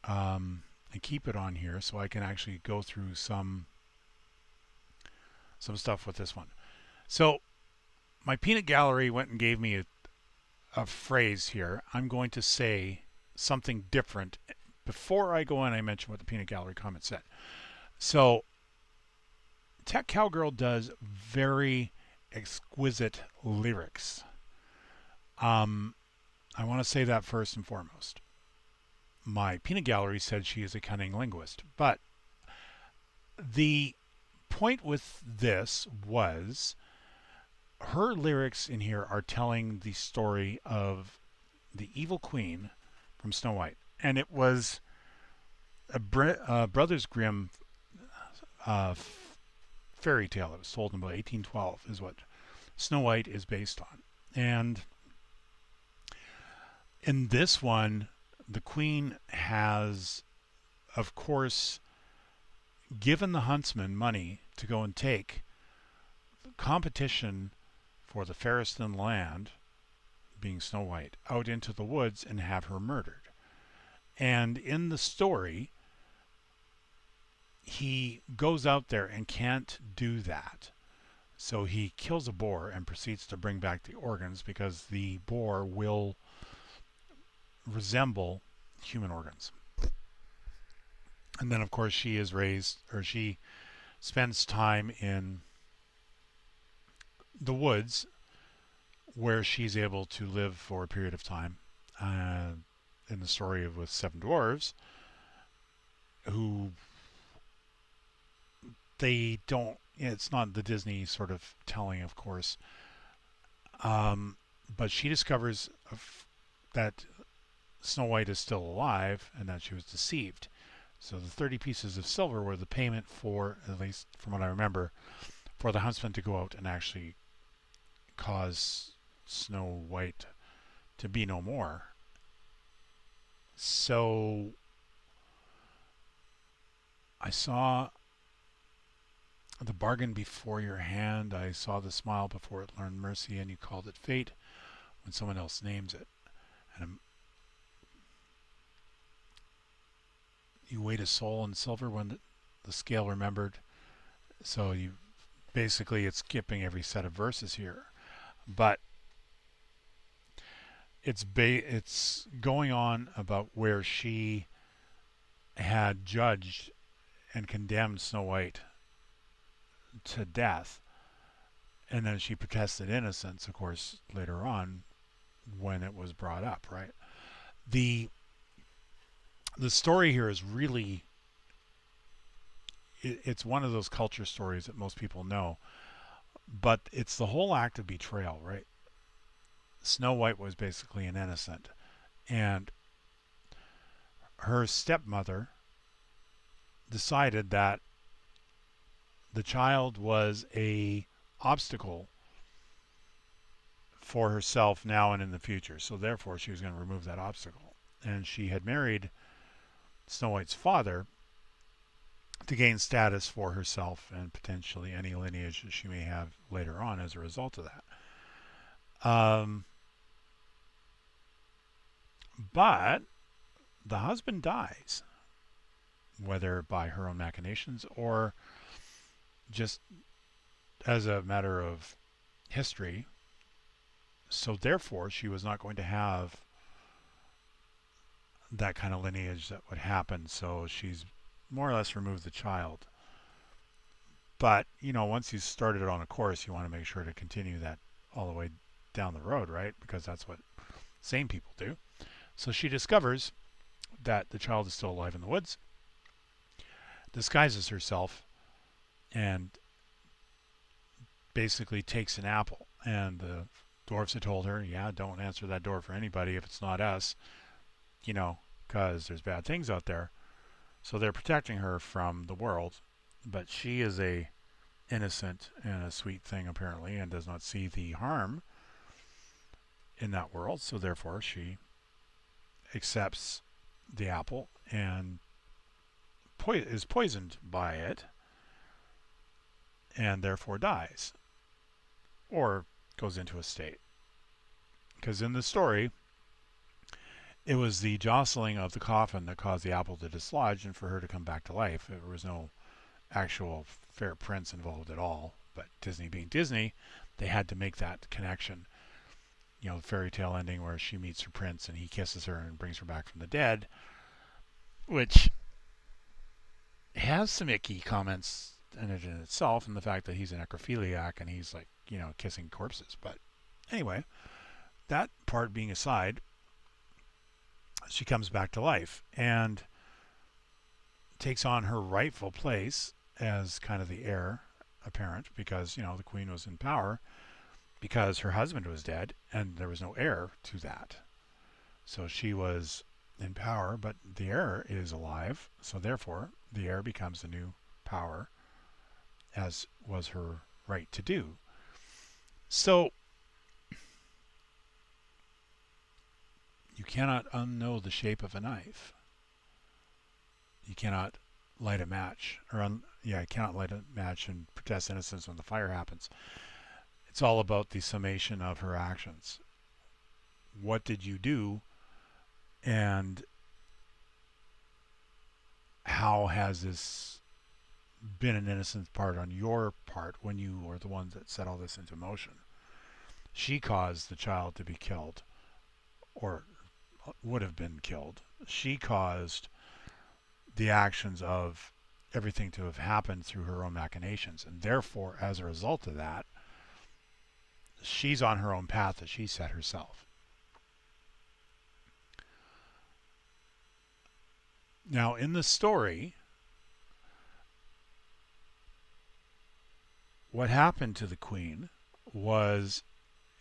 and keep it on here so I can actually go through some stuff with this one. So my peanut gallery went and gave me a phrase here. I'm going to say something different. Before I go in, I mention what the peanut gallery comment said. So Tech Cowgirl does very exquisite lyrics. I want to say that first and foremost. My peanut gallery said she is a cunning linguist, but the point with this was her lyrics in here are telling the story of the evil queen from Snow White, and it was a Brothers Grimm fairy tale that was told in about 1812 is what Snow White is based on. And in this one, the queen has, of course, given the huntsman money to go and take the competition for the fairest in the land, being Snow White, out into the woods and have her murdered. And in the story, he goes out there and can't do that. So he kills a boar and proceeds to bring back the organs because the boar will resemble human organs. And then, of course, she spends time in the woods where she's able to live for a period of time. In the story with 7 dwarves, who they don't, it's not the Disney sort of telling, of course, but she discovers that Snow White is still alive and that she was deceived. So the 30 pieces of silver were the payment for, at least from what I remember, for the huntsman to go out and actually cause Snow White to be no more. So I saw the bargain before your hand. I saw the smile before it learned mercy, and you called it fate when someone else names it. And you weighed a soul in silver when the scale remembered. So you basically, it's skipping every set of verses here, but it's going on about where she had judged and condemned Snow White to death, and then she protested innocence, of course, later on when it was brought up, right? The story here is really, it's one of those culture stories that most people know, but it's the whole act of betrayal, right? Snow White was basically an innocent, and her stepmother decided that the child was a obstacle for herself now and in the future, so therefore she was going to remove that obstacle. And she had married Snow White's father to gain status for herself and potentially any lineage that she may have later on as a result of that. But the husband dies, whether by her own machinations or just as a matter of history. So therefore, she was not going to have that kind of lineage that would happen. So she's more or less removed the child. But, you know, once you started on a course, you want to make sure to continue that all the way down the road, right? Because that's what sane people do. So she discovers that the child is still alive in the woods, disguises herself, and basically takes an apple. And the dwarves had told her, yeah, don't answer that door for anybody if it's not us, you know, because there's bad things out there. So they're protecting her from the world, but she is a innocent and a sweet thing apparently, and does not see the harm in that world. So therefore she accepts the apple and is poisoned by it, and therefore dies, or goes into a state. Because in the story, it was the jostling of the coffin that caused the apple to dislodge and for her to come back to life. There was no actual fair prince involved at all, but Disney being Disney, they had to make that connection. You know, the fairy tale ending where she meets her prince and he kisses her and brings her back from the dead, which has some icky comments in it in itself, and the fact that he's a necrophiliac and he's like, you know, kissing corpses. But anyway, that part being aside, she comes back to life and takes on her rightful place as kind of the heir apparent, because, you know, the queen was in power because her husband was dead and there was no heir to that. So she was in power, but the heir is alive, so therefore the heir becomes the new power, as was her right to do. So you cannot unknow the shape of a knife. You cannot light a match, you cannot light a match and protest innocence when the fire happens. It's all about the summation of her actions. What did you do, and how has this been an innocent part on your part when you were the ones that set all this into motion? She caused the child to be killed, or would have been killed. She caused the actions of everything to have happened through her own machinations, and therefore, as a result of that, she's on her own path that she set herself. Now, in the story, what happened to the queen was,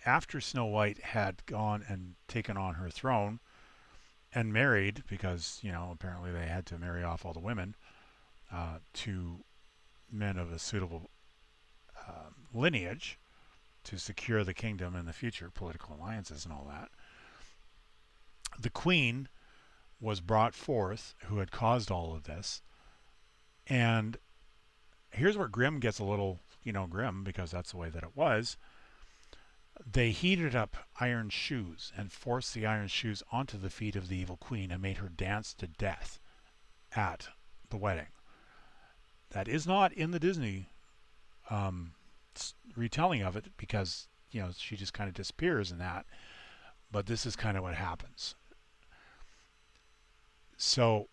after Snow White had gone and taken on her throne and married, because, you know, apparently they had to marry off all the women, to men of a suitable lineage to secure the kingdom in the future, political alliances and all that. The queen was brought forth, who had caused all of this. And here's where Grimm gets a little, you know, grim, because that's the way that it was. They heated up iron shoes and forced the iron shoes onto the feet of the evil queen and made her dance to death at the wedding. That is not in the Disney retelling of it, because, you know, she just kind of disappears in that. But this is kind of what happens. So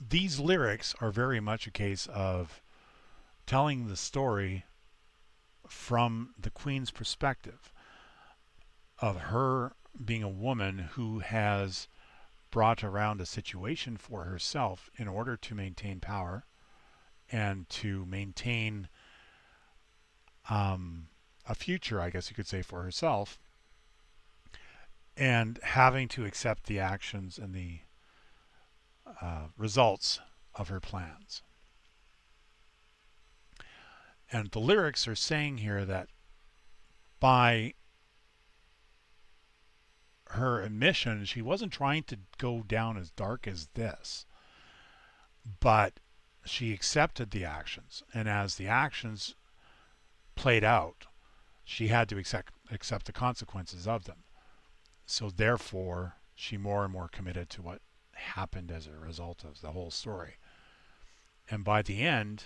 these lyrics are very much a case of telling the story from the queen's perspective, of her being a woman who has brought around a situation for herself in order to maintain power and to maintain a future, I guess you could say, for herself, and having to accept the actions and the results of her plans. And the lyrics are saying here that by her admission, she wasn't trying to go down as dark as this, but she accepted the actions. And as the actions played out, she had to accept the consequences of them. So therefore, she more and more committed to what happened as a result of the whole story. And by the end,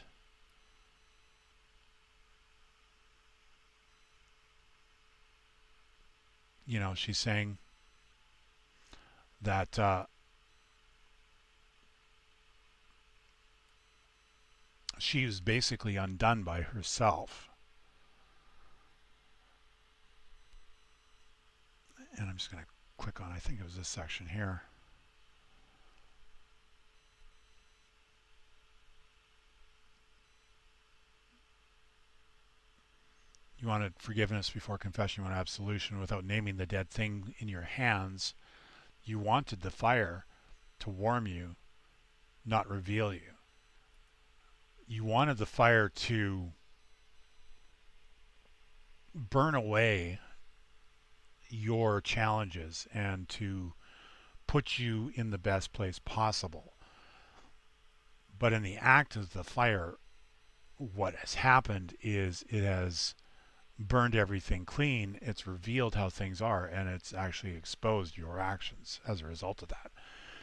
you know, she's saying that she was basically undone by herself. And I'm just going to click on, I think it was this section here. You wanted forgiveness before confession, you want absolution without naming the dead thing in your hands. You wanted the fire to warm you, not reveal you. You wanted the fire to burn away your challenges and to put you in the best place possible. But in the act of the fire, what has happened is it has burned everything clean. It's revealed how things are, and it's actually exposed your actions as a result of that.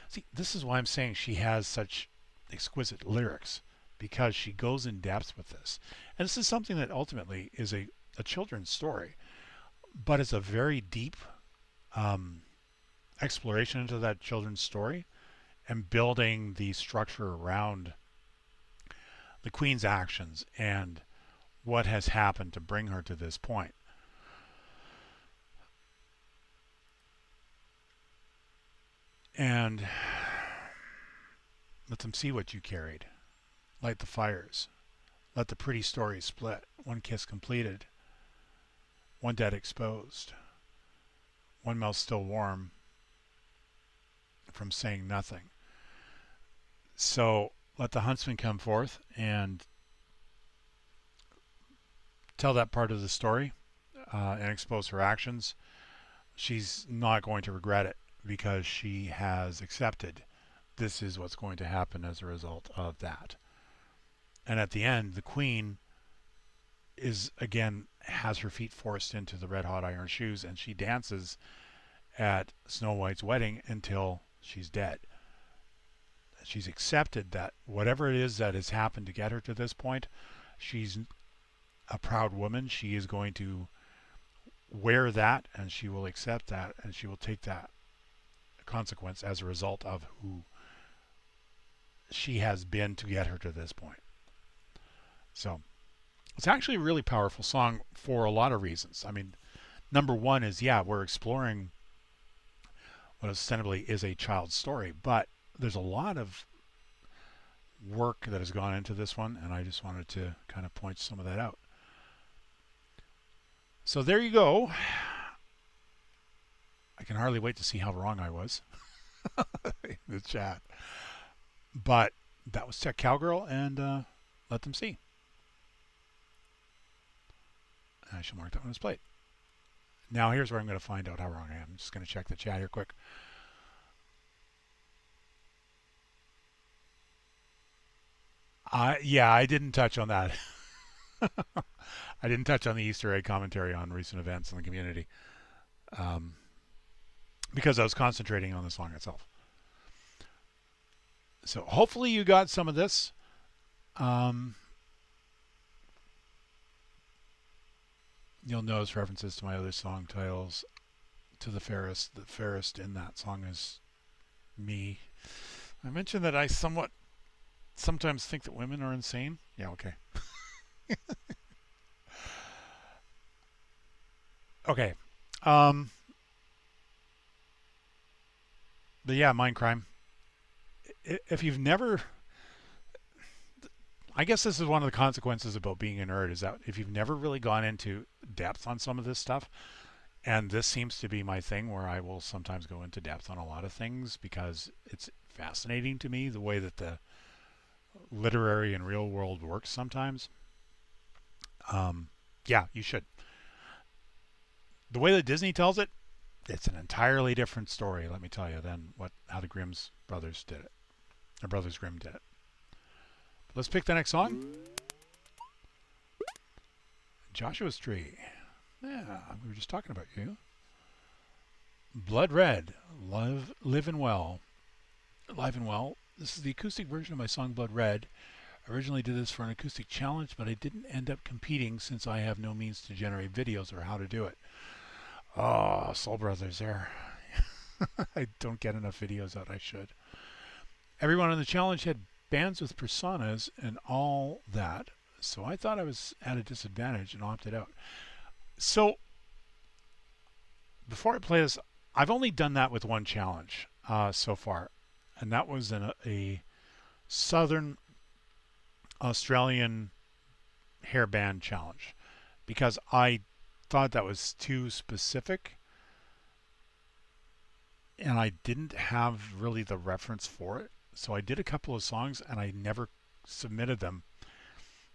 See, this is why I'm saying she has such exquisite lyrics, because she goes in depth with this. And this is something that ultimately is a children's story, but it's a very deep exploration into that children's story and building the structure around the queen's actions and what has happened to bring her to this point. And let them see what you carried. Light the fires. Let the pretty stories split. One kiss completed. One dead exposed. One mouth still warm from saying nothing. So let the huntsman come forth and tell that part of the story and expose her actions. She's not going to regret it, because she has accepted this is what's going to happen as a result of that. And at the end, the queen is again has her feet forced into the red hot iron shoes, and she dances at Snow White's wedding until she's dead. She's accepted that whatever it is that has happened to get her to this point, she's a proud woman. She is going to wear that, and she will accept that, and she will take that consequence as a result of who she has been to get her to this point. So it's actually a really powerful song for a lot of reasons. I mean, number one is, yeah, we're exploring what ostensibly is a child's story, but there's a lot of work that has gone into this one, and I just wanted to kind of point some of that out. So there you go. I can hardly wait to see how wrong I was in the chat. But that was Tech Cowgirl, and let them see. I shall mark that one as played. Now here's where I'm going to find out how wrong I am. I'm just going to check the chat here quick. Yeah, I didn't touch on that. I didn't touch on the Easter egg commentary on recent events in the community because I was concentrating on the song itself. So hopefully you got some of this. You'll notice references to my other song titles to the fairest. The fairest in that song is me. I mentioned that I sometimes think that women are insane. Yeah, okay. Okay. But yeah, Mindcrime. If you've never... I guess this is one of the consequences about being a nerd, is that if you've never really gone into depth on some of this stuff, and this seems to be my thing where I will sometimes go into depth on a lot of things because it's fascinating to me the way that the literary and real world works sometimes. Yeah, you should. The way that Disney tells it, it's an entirely different story, let me tell you, than how the Grimm's brothers did it. Or Brothers Grimm did it. Let's pick the next song. Joshua's Tree. Yeah, we were just talking about you. Blood Red. Live and Well. Live and Well. This is the acoustic version of my song Blood Red. I originally did this for an acoustic challenge, but I didn't end up competing since I have no means to generate videos or how to do it. Oh, Soul Brothers there. I don't get enough videos out. I should. Everyone on the challenge had bands with personas and all that, so I thought I was at a disadvantage and opted out. So before I play this, I've only done that with one challenge so far, and that was a Southern Australian hair band challenge because I thought that was too specific and I didn't have really the reference for it. So I did a couple of songs and I never submitted them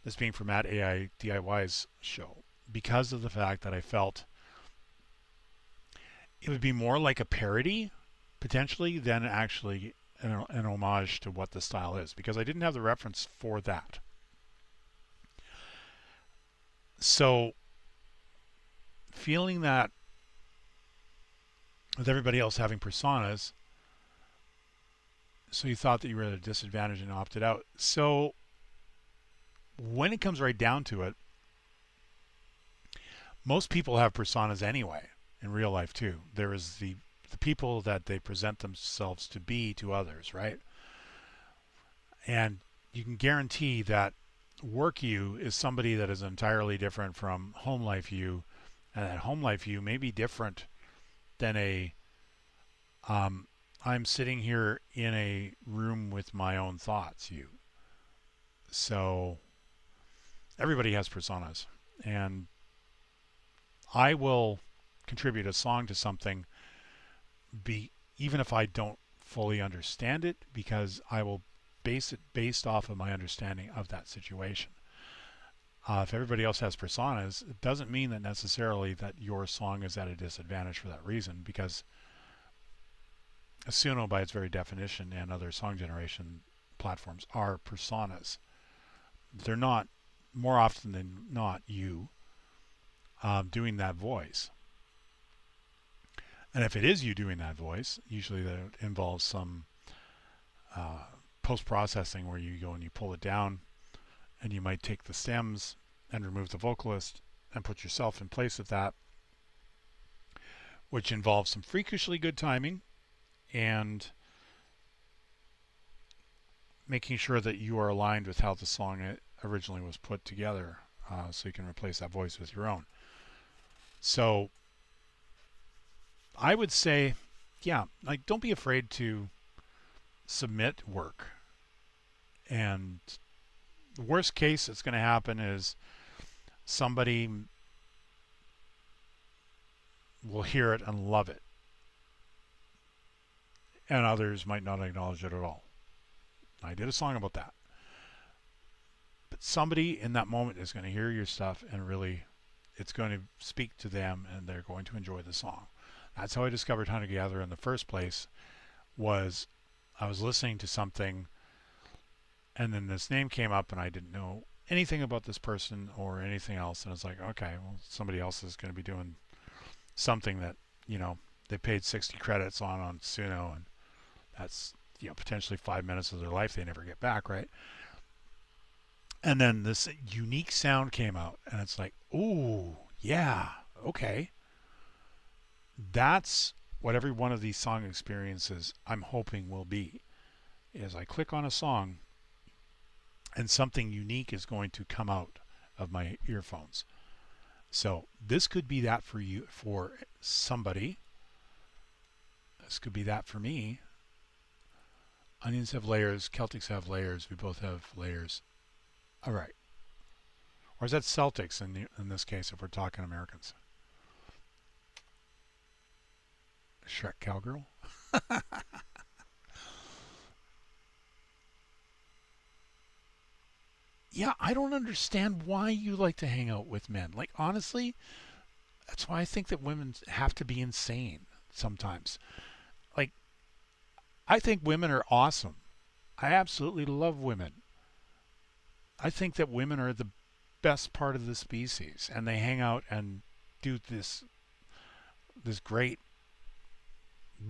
as being for Matt AI DIY's show because of the fact that I felt it would be more like a parody potentially than actually an homage to what the style is because I didn't have the reference for that. So feeling that with everybody else having personas, so you thought that you were at a disadvantage and opted out. So when it comes right down to it, most people have personas anyway in real life too. There is the people that they present themselves to be to others, right? And you can guarantee that work you is somebody that is entirely different from home life you, and that home life you may be different than a I'm sitting here in a room with my own thoughts you. So everybody has personas, and I will contribute a song to something even if I don't fully understand it, because I will base it based off of my understanding of that situation. If everybody else has personas, it doesn't mean that necessarily that your song is at a disadvantage for that reason, because Suno, by its very definition, and other song generation platforms are personas. They're not, more often than not, you doing that voice. And if it is you doing that voice, usually that involves some post-processing where you go and you pull it down, and you might take the stems and remove the vocalist and put yourself in place of that, which involves some freakishly good timing and making sure that you are aligned with how the song originally was put together, so you can replace that voice with your own. So I would say, yeah, like, don't be afraid to submit work. And the worst case that's going to happen is somebody will hear it and love it, and others might not acknowledge it at all. I did a song about that. But somebody in that moment is going to hear your stuff and really, it's going to speak to them and they're going to enjoy the song. That's how I discovered Hunter Gatherer in the first place. Was I was listening to something and then this name came up and I didn't know anything about this person or anything else, and I was like, okay, well, somebody else is going to be doing something that, you know, they paid 60 credits on Suno, and that's, you know, potentially 5 minutes of their life they never get back, right? And then this unique sound came out and it's like, ooh, yeah, okay. That's what every one of these song experiences I'm hoping will be, is I click on a song and something unique is going to come out of my earphones. So this could be that for you, for somebody. This could be that for me. Onions have layers. Celtics have layers. We both have layers. All right. Or is that Celtics in this case if we're talking Americans? Shrek Cowgirl? Yeah, I don't understand why you like to hang out with men. Like, honestly, that's why I think that women have to be insane sometimes. Like, I think women are awesome. I absolutely love women. I think that women are the best part of the species, and they hang out and do this great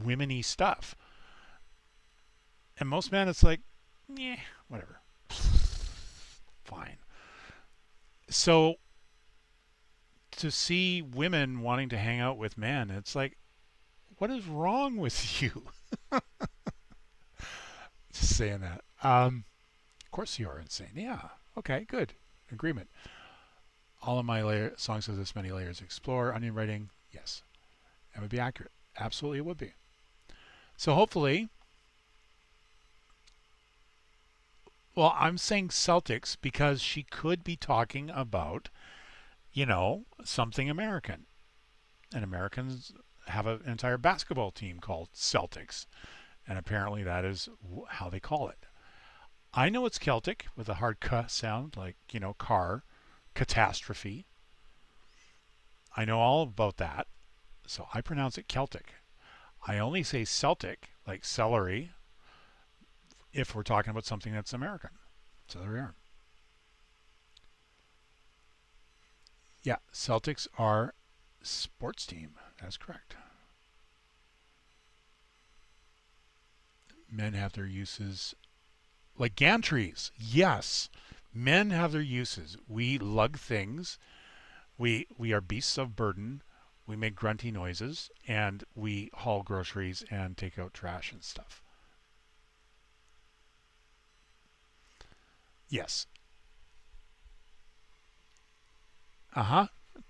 women-y stuff. And most men, it's like, yeah, whatever. Fine. So to see women wanting to hang out with men, it's like, what is wrong with you? Just saying that. Of course you are insane. Yeah. Okay, good. Agreement. All of my songs have this many layers. Explore, onion writing. Yes. That would be accurate. Absolutely it would be. So hopefully, well, I'm saying Celtics because she could be talking about, you know, something American. And Americans have an entire basketball team called Celtics. And apparently that is how they call it. I know it's Celtic with a hard "k" sound, like, you know, car, catastrophe. I know all about that. So I pronounce it Celtic. I only say Celtic, like celery, if we're talking about something that's American. So there we are. Yeah, Celtics are sports team. That's correct. Men have their uses. Like gantries. Yes. Men have their uses. We lug things. We are beasts of burden. We make grunty noises. And we haul groceries and take out trash and stuff. Yes.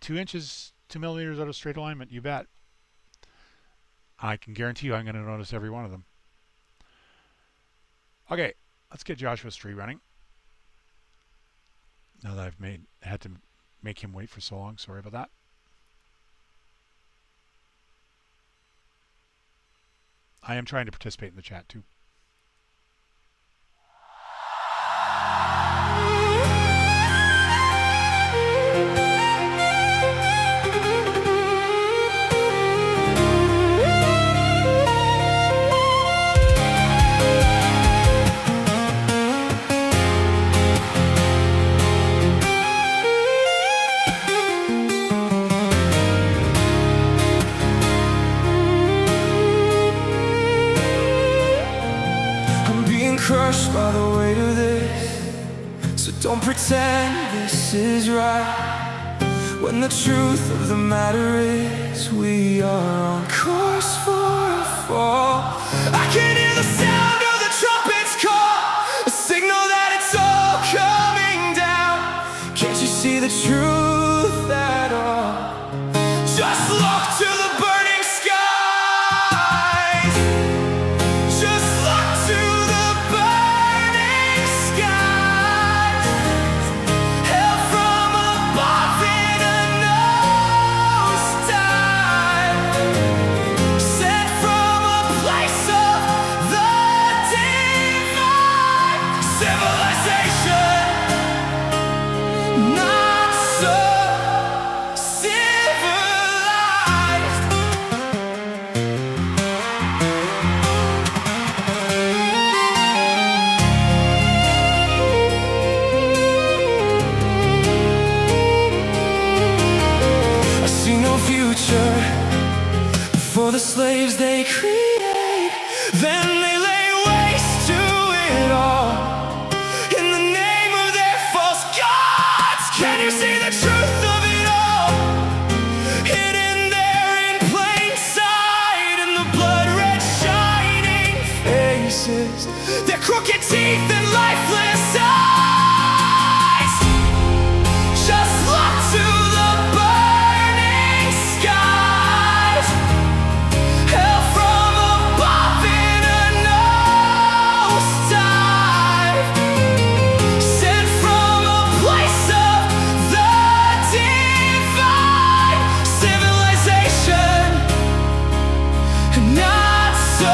2 inches, 2 millimeters out of straight alignment. You bet. I can guarantee you I'm going to notice every one of them. Okay, let's get Joshua's tree running. Now that I've had to make him wait for so long. Sorry about that. I am trying to participate in the chat too. Crushed by the weight of this, so don't pretend this is right, when the truth of the matter is we are on course for a fall. I can hear the sound of the trumpets call, a signal that it's all coming down. Can't you see the truth at all? Just look to the burning skies. Just look to the burning skies. Hell from above in a nosedive, sent from a place of slaves they create, then they lay waste to it all in the name of their false gods. Can you see the truth of it all? Hidden there in plain sight, in the blood red shining faces, their crooked teeth and lifeless eyes, just locked to the burning skies. Hell from above in a nosedive, sent from a place of the divine civilization, not so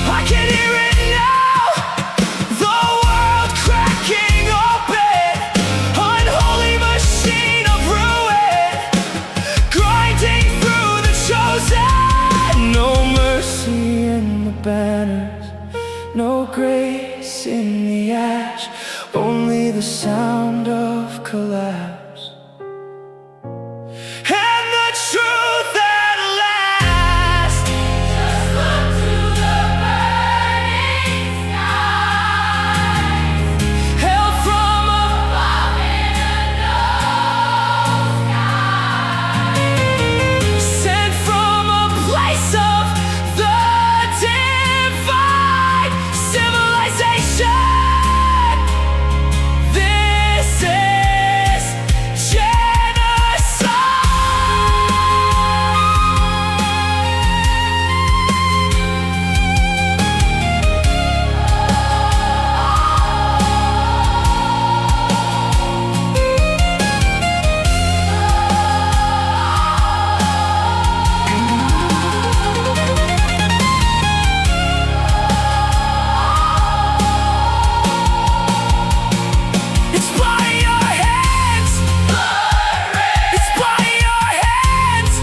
I can hear it now, the world cracking open, unholy machine of ruin, grinding through the chosen. No mercy in the banners, no grace in the ash, only the sound of collapse and the truth at last. Just look to the burning skies. Hell from above in a nosedive, sent from a place of the divine civilization. This is genocide. It's by your hands. It's by your hands.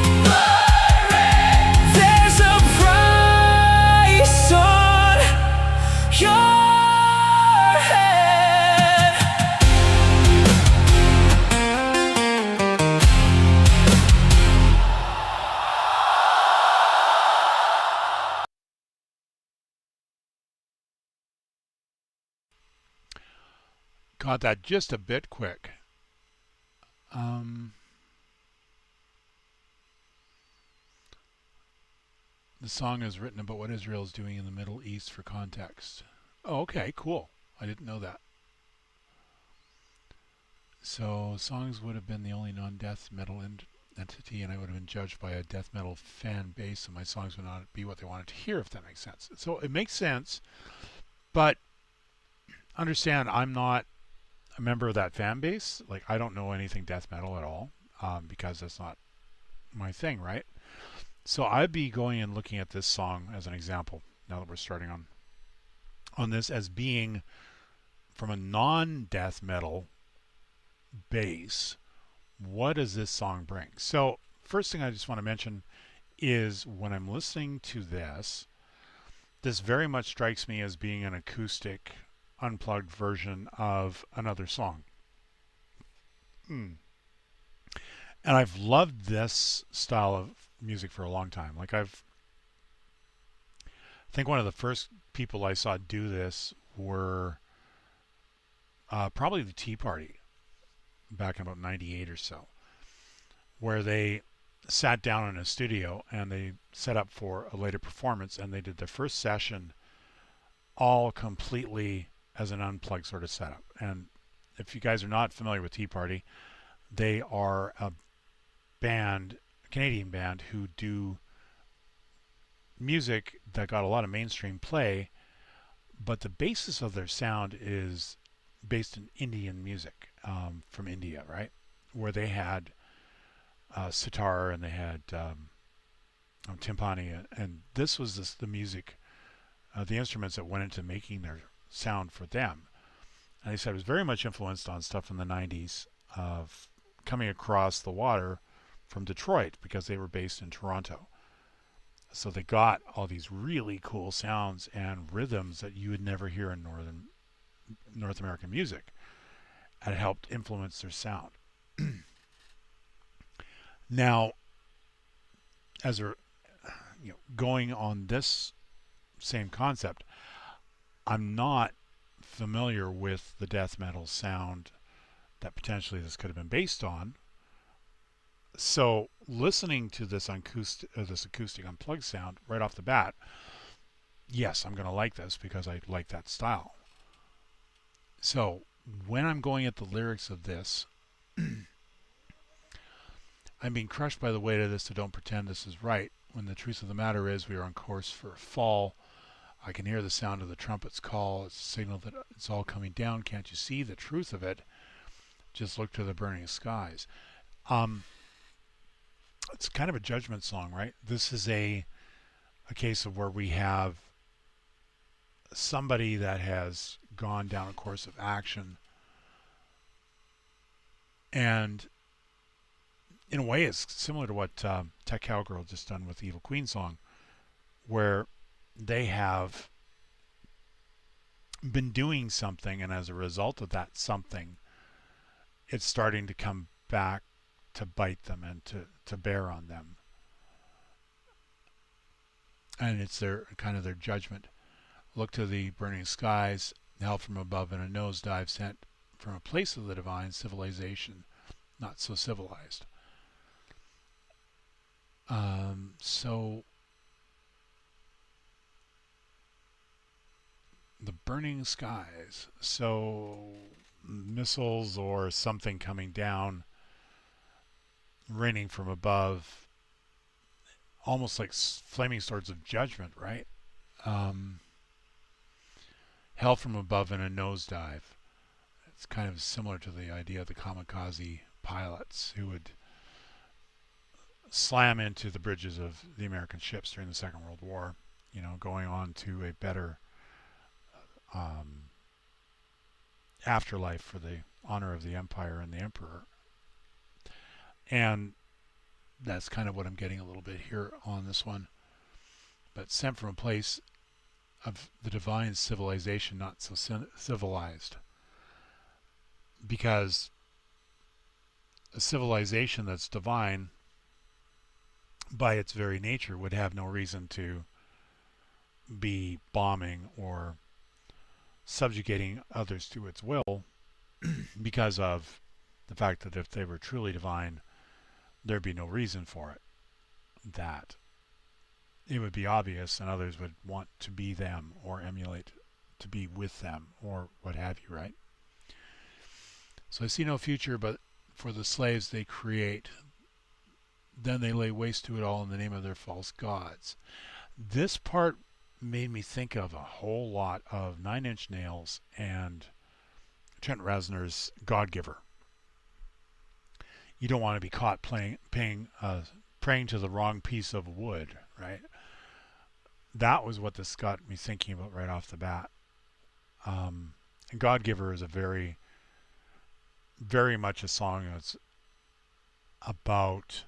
There's a price on your head. Got that just a bit quick. The song is written about what Israel is doing in the Middle East for context. Oh, okay, cool. I didn't know that. So songs would have been the only non-death metal entity, and I would have been judged by a death metal fan base, and my songs would not be what they wanted to hear, if that makes sense. So it makes sense, but understand I'm not a member of that fan base. Like, I don't know anything death metal at all, because that's not my thing, right? So I'd be going and looking at this song as an example, now that we're starting on this, as being from a non-death metal base. What does this song bring? So first thing I just want to mention is when I'm listening to this very much strikes me as being an acoustic, unplugged version of another song. And I've loved this style of music for a long time. Like, I think one of the first people I saw do this were probably the Tea Party back in about 98 or so, where they sat down in a studio and they set up for a later performance, and they did their first session all completely as an unplugged sort of setup. And if you guys are not familiar with Tea Party, they are a band, a Canadian band, who do music that got a lot of mainstream play, but the basis of their sound is based in Indian music, from India, right? Where they had sitar, and they had timpani, and this was the music, the instruments that went into making their sound for them. And they said it was very much influenced on stuff in the 90s of coming across the water from Detroit, because they were based in Toronto. So they got all these really cool sounds and rhythms that you would never hear in North American music, and it helped influence their sound. Now, as a going on this same concept, I'm not familiar with the death metal sound that potentially this could have been based on. So listening to this acoustic unplugged sound right off the bat, yes, I'm going to like this because I like that style. So when I'm going at the lyrics of this, I'm being crushed by the weight of this, so don't pretend this is right, when the truth of the matter is we are on course for a fall. I can hear the sound of the trumpet's call. It's a signal that it's all coming down. Can't you see the truth of it? Just look to the burning skies. It's kind of a judgment song, right? This is a case of where we have somebody that has gone down a course of action, and in a way it's similar to what Tech Cowgirl just done with the Evil Queen song, where they have been doing something, and as a result of that something, it's starting to come back to bite them and to bear on them. And it's their kind of their judgment. Look to the burning skies, hell from above, and a nosedive sent from a place of the divine civilization, not so civilized. So the burning skies, so missiles or something coming down, raining from above, almost like flaming swords of judgment, right? Hell from above in a nosedive. It's kind of similar to the idea of the kamikaze pilots who would slam into the bridges of the American ships during the Second World War, going on to a better afterlife for the honor of the empire and the emperor. And that's kind of what I'm getting a little bit here on this one. But sent from a place of the divine civilization, not so civilized. Because a civilization that's divine, by its very nature, would have no reason to be bombing or subjugating others to its will, because of the fact that if they were truly divine, there'd be no reason for it. That it would be obvious and others would want to be them or emulate to be with them or what have you, right? So I see no future but for the slaves they create. Then they lay waste to it all in the name of their false gods. This part made me think of a whole lot of Nine Inch Nails and Trent Reznor's God Giver. You don't want to be caught praying to the wrong piece of wood, right? That was what this got me thinking about right off the bat. And God Giver is a very, very much a song that's about,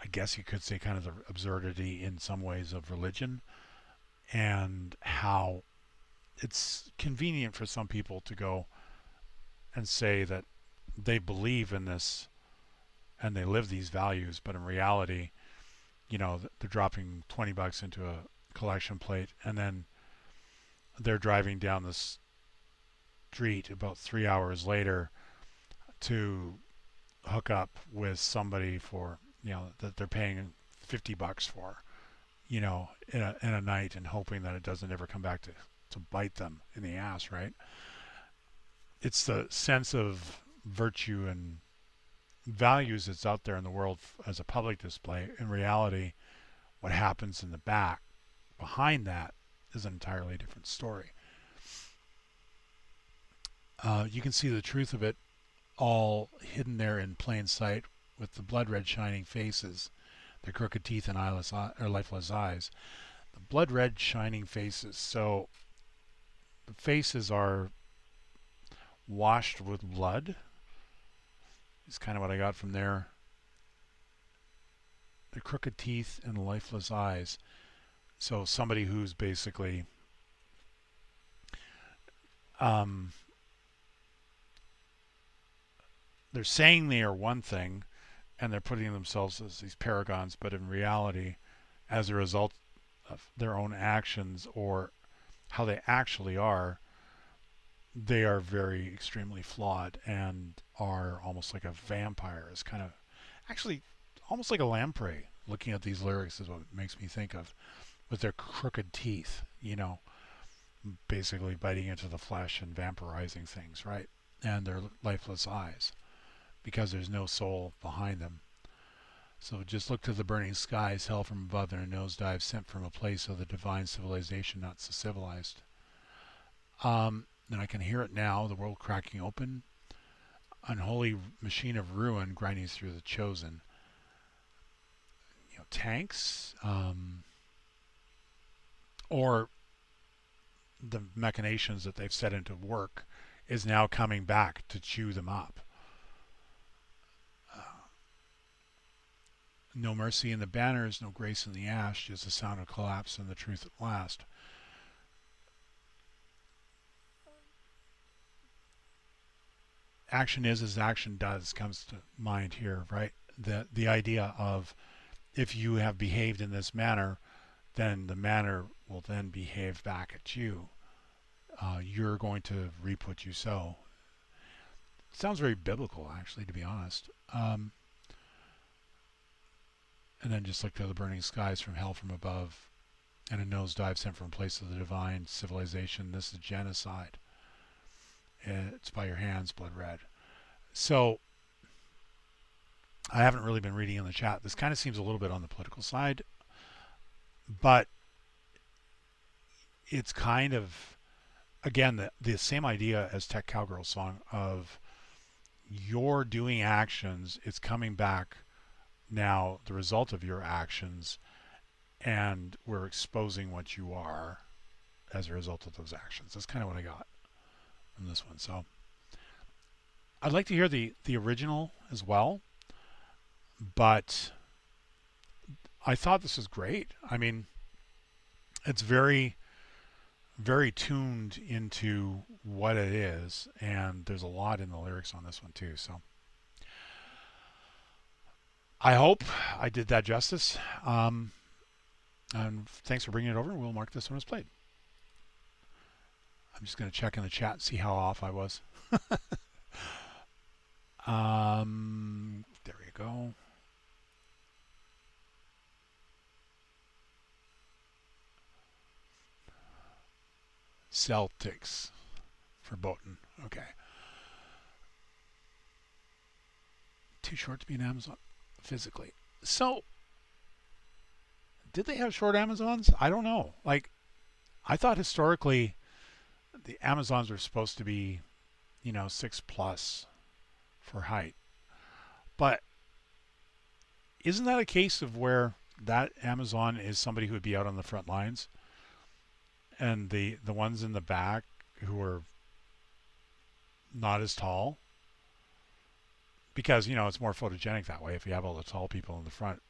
I guess you could say, kind of the absurdity in some ways of religion, and how it's convenient for some people to go and say that they believe in this and they live these values, but in reality, they're dropping $20 into a collection plate, and then they're driving down the street about 3 hours later to hook up with somebody for that they're paying $50 for, in a night, and hoping that it doesn't ever come back to bite them in the ass, right? It's the sense of virtue and values that's out there in the world as a public display. In reality, what happens in the back behind that is an entirely different story. You can see the truth of it all hidden there in plain sight, with the blood red shining faces. their crooked teeth and eyeless or lifeless eyes. The blood red shining faces. So the faces are washed with blood. Is kind of what I got from there. The crooked teeth and lifeless eyes. So somebody who's basically they're saying they are one thing and they're putting themselves as these paragons, but in reality, as a result of their own actions or how they actually are, they are very extremely flawed and are almost like a vampire. Is kind of actually almost like a lamprey. Looking at these lyrics is what it makes me think of, with their crooked teeth, you know, basically biting into the flesh and vampirizing things, right? And their lifeless eyes, because there's no soul behind them. So just look to the burning skies, hell from above, and a nosedive sent from a place of the divine civilization not so civilized. And I can hear it now, the world cracking open, unholy machine of ruin grinding through the chosen. You know, tanks, or the machinations that they've set into work is now coming back to chew them up. No mercy in the banners, no grace in the ash, just the sound of collapse and the truth at last. Action is as action does comes to mind here, right? The idea of if you have behaved in this manner, then the manner will then behave back at you. You're going to reap what you sow. It sounds very biblical, actually, to be honest. And then just look to the burning skies from hell from above, and a nosedive sent from a place of the divine civilization. This is genocide. It's by your hands, blood red. So I haven't really been reading in the chat. This kind of seems a little bit on the political side, but it's kind of, again, the same idea as Tech Cowgirl's song of you're doing actions, it's coming back now, the result of your actions, and we're exposing what you are as a result of those actions. That's kind of what I got from this one. So I'd like to hear the original as well, but I thought this was great. I mean, it's very, very tuned into what it is, and there's a lot in the lyrics on this one too. So I hope I did that justice. And thanks for bringing it over. We'll mark this one as played. I'm just going to check in the chat and see how off I was. There we go. Celtics for Boughton. Okay. Too short to be an Amazon physically. So, did they have short Amazons? I don't know. Like, I thought historically the Amazons were supposed to be, 6+ for height. But isn't that a case of where that Amazon is somebody who would be out on the front lines, and the ones in the back who are not as tall? Because, it's more photogenic that way. If you have all the tall people in the front,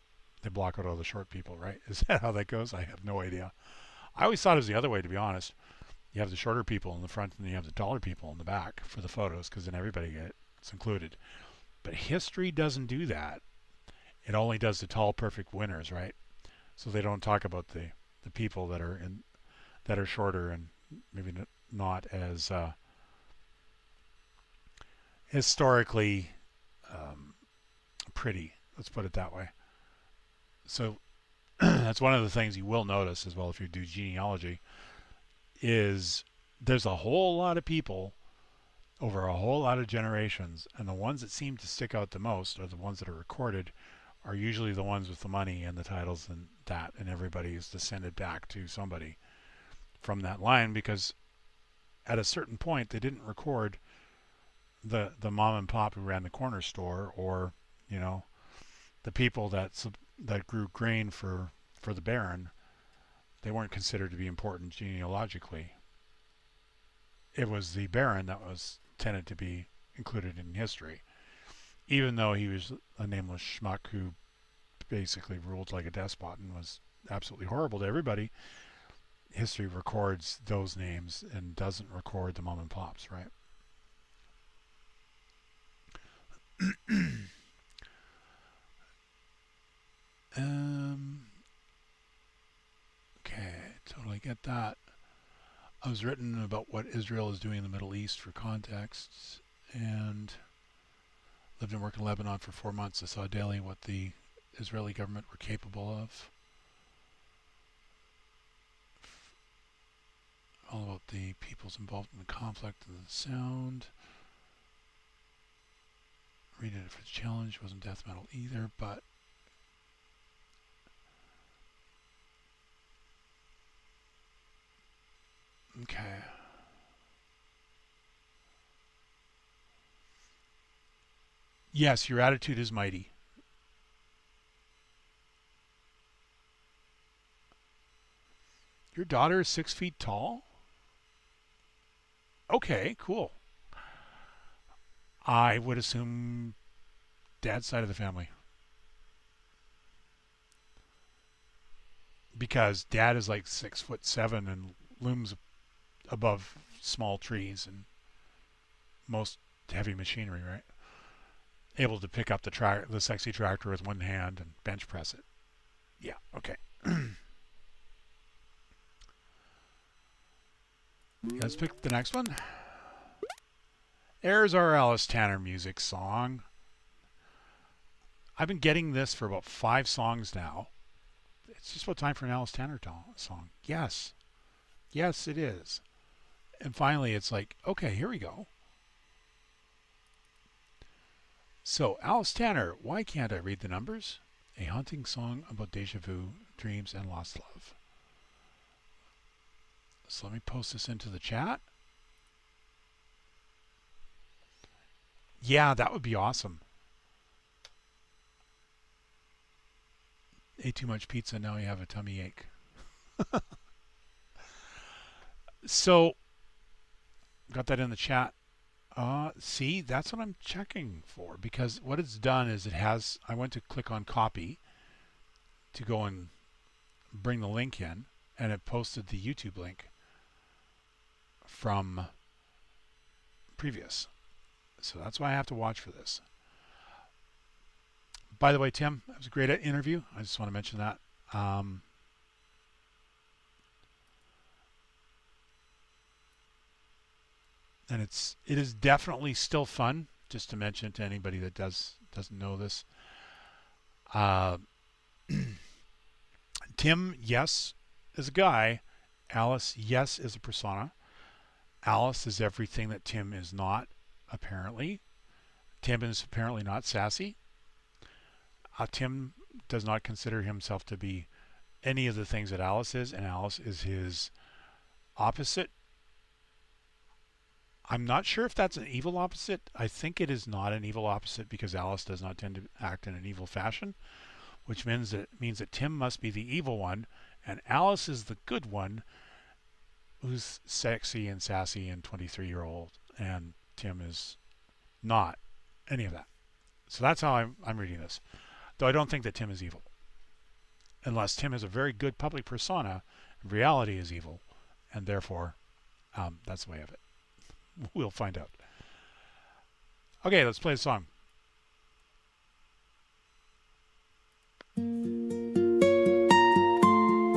they block out all the short people, right? Is that how that goes? I have no idea. I always thought it was the other way, to be honest. You have the shorter people in the front, and then you have the taller people in the back for the photos, because then everybody gets included. But history doesn't do that. It only does the tall, perfect winners, right? So they don't talk about the people that are shorter and maybe not as historically pretty. Let's put it that way. So that's one of the things you will notice as well if you do genealogy, is there's a whole lot of people over a whole lot of generations, and the ones that seem to stick out the most are the ones that are recorded, are usually the ones with the money and the titles and that, and everybody is descended back to somebody from that line, because at a certain point they didn't record the mom and pop who ran the corner store, or the people that that grew grain for the Baron, they weren't considered to be important genealogically. It was the Baron that was tended to be included in history, even though he was a nameless schmuck who basically ruled like a despot and was absolutely horrible to everybody. History records those names and doesn't record the mom and pops, right? Okay, totally get that. I was written about what Israel is doing in the Middle East for context, and lived and worked in Lebanon for 4 months. I saw daily what the Israeli government were capable of. All about the peoples involved in the conflict and the sound. Reading it for the challenge, wasn't death metal either, but okay. Yes, your attitude is mighty. Your daughter is 6 feet tall? Okay, cool. I would assume dad's side of the family. Because dad is like 6'7" and looms above small trees and most heavy machinery, right? Able to pick up the sexy tractor with one hand and bench press it. Yeah, okay. Let's pick the next one. There's our Alice Tanner music song. I've been getting this for about 5 songs now. It's just about time for an Alice Tanner song. Yes. Yes, it is. And finally, it's like, okay, here we go. So, Alice Tanner, Why Can't I Read the Numbers? A haunting song about deja vu, dreams, and lost love. So let me post this into the chat. Yeah, that would be awesome. Ate too much pizza, now you have a tummy ache. So, got that in the chat. See, that's what I'm checking for, because what it's done is I went to click on copy to go and bring the link in, and it posted the YouTube link from previous. So that's why I have to watch for this. By the way, Tim, that was a great interview. I just want to mention that. And it is definitely still fun, just to mention it to anybody that doesn't know this. Tim, yes, is a guy. Alice, yes, is a persona. Alice is everything that Tim is not, apparently. Tim is apparently not sassy. Tim does not consider himself to be any of the things that Alice is, and Alice is his opposite. I'm not sure if that's an evil opposite. I think it is not an evil opposite, because Alice does not tend to act in an evil fashion, which means that Tim must be the evil one, and Alice is the good one, who's sexy and sassy and 23-year-old, and Tim is not any of that. So that's how I'm reading this. Though I don't think that Tim is evil. Unless Tim is a very good public persona, reality is evil, and therefore that's the way of it. We'll find out. Okay, let's play the song.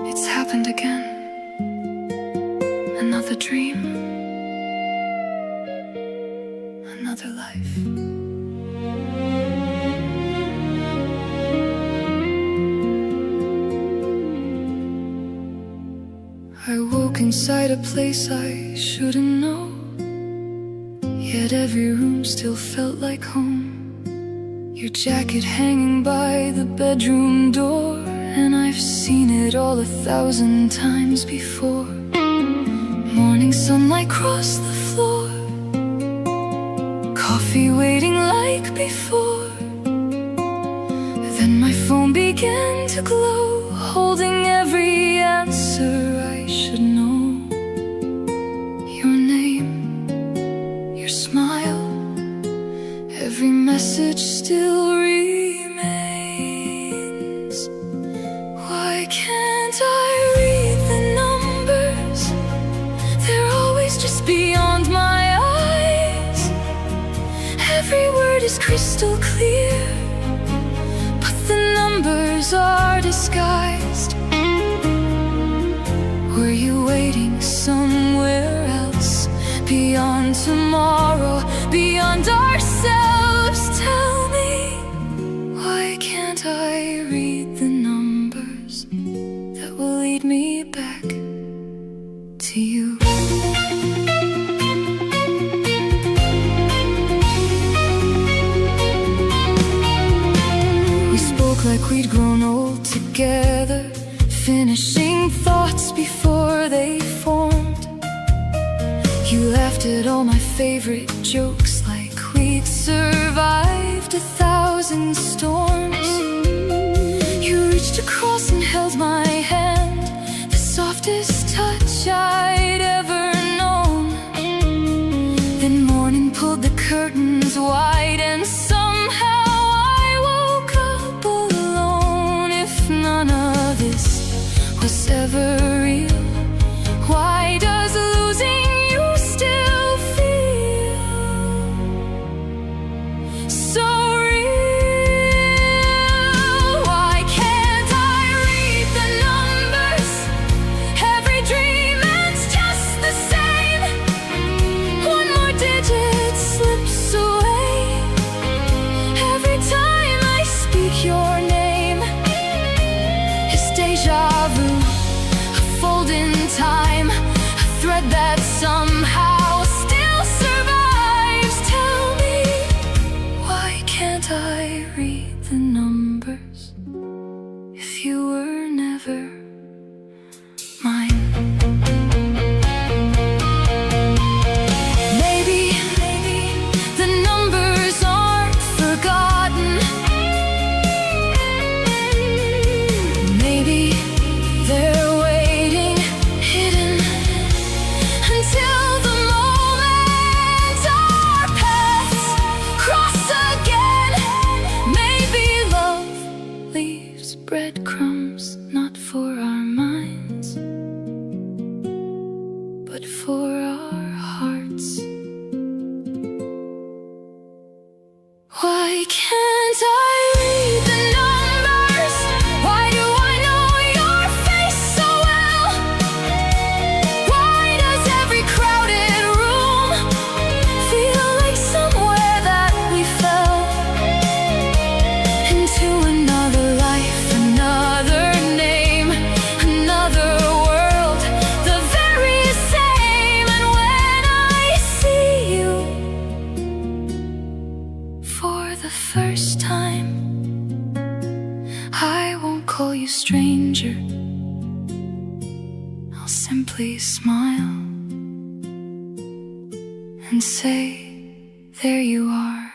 It's happened again. Another dream. Another life. I woke inside a place I shouldn't know, yet every room still felt like home. Your jacket hanging by the bedroom door, and I've seen it all 1,000 times before. Morning sunlight crossed the floor, coffee waiting like before. Then my phone began begin to glow, holding every answer I should know. Your name, your smile, every message still remains. Why can't I read the numbers? They're always just beyond my eyes. Every word is crystal clear, but the numbers are disguised. Were you waiting somewhere else, beyond tomorrow, beyond ourselves? Tell me, why can't I read the numbers that will lead me back to you? We spoke like we'd grown old together, finishing thoughts before they formed. You laughed at all my favorite jokes like we'd survived 1,000 storms. You reached across and held my hand, the softest touch I'd ever known. Then morning pulled the curtains wide, and somehow I woke up alone. If none of this was ever real, why does losing you still feel so real? Why can't I read the numbers? Every dream ends just the same. One more digit slips away every time I speak your name. It's deja vu, a fold in time, a thread that somehow still survives. Tell me, why can't I read the numbers if you were never mine? Maybe the numbers aren't forgotten. Maybe they're waiting, hidden, until the moment our paths cross again. Maybe love leaves breadcrumbs, not for our minds, but for our hearts. Why can't I read the numbers? Why do I know your face so well? Why does every crowded room feel like somewhere that we fell into another life, another name, another world, the very same? And when I see you for the first time, I won't call you stranger. I'll simply smile and say, there you are.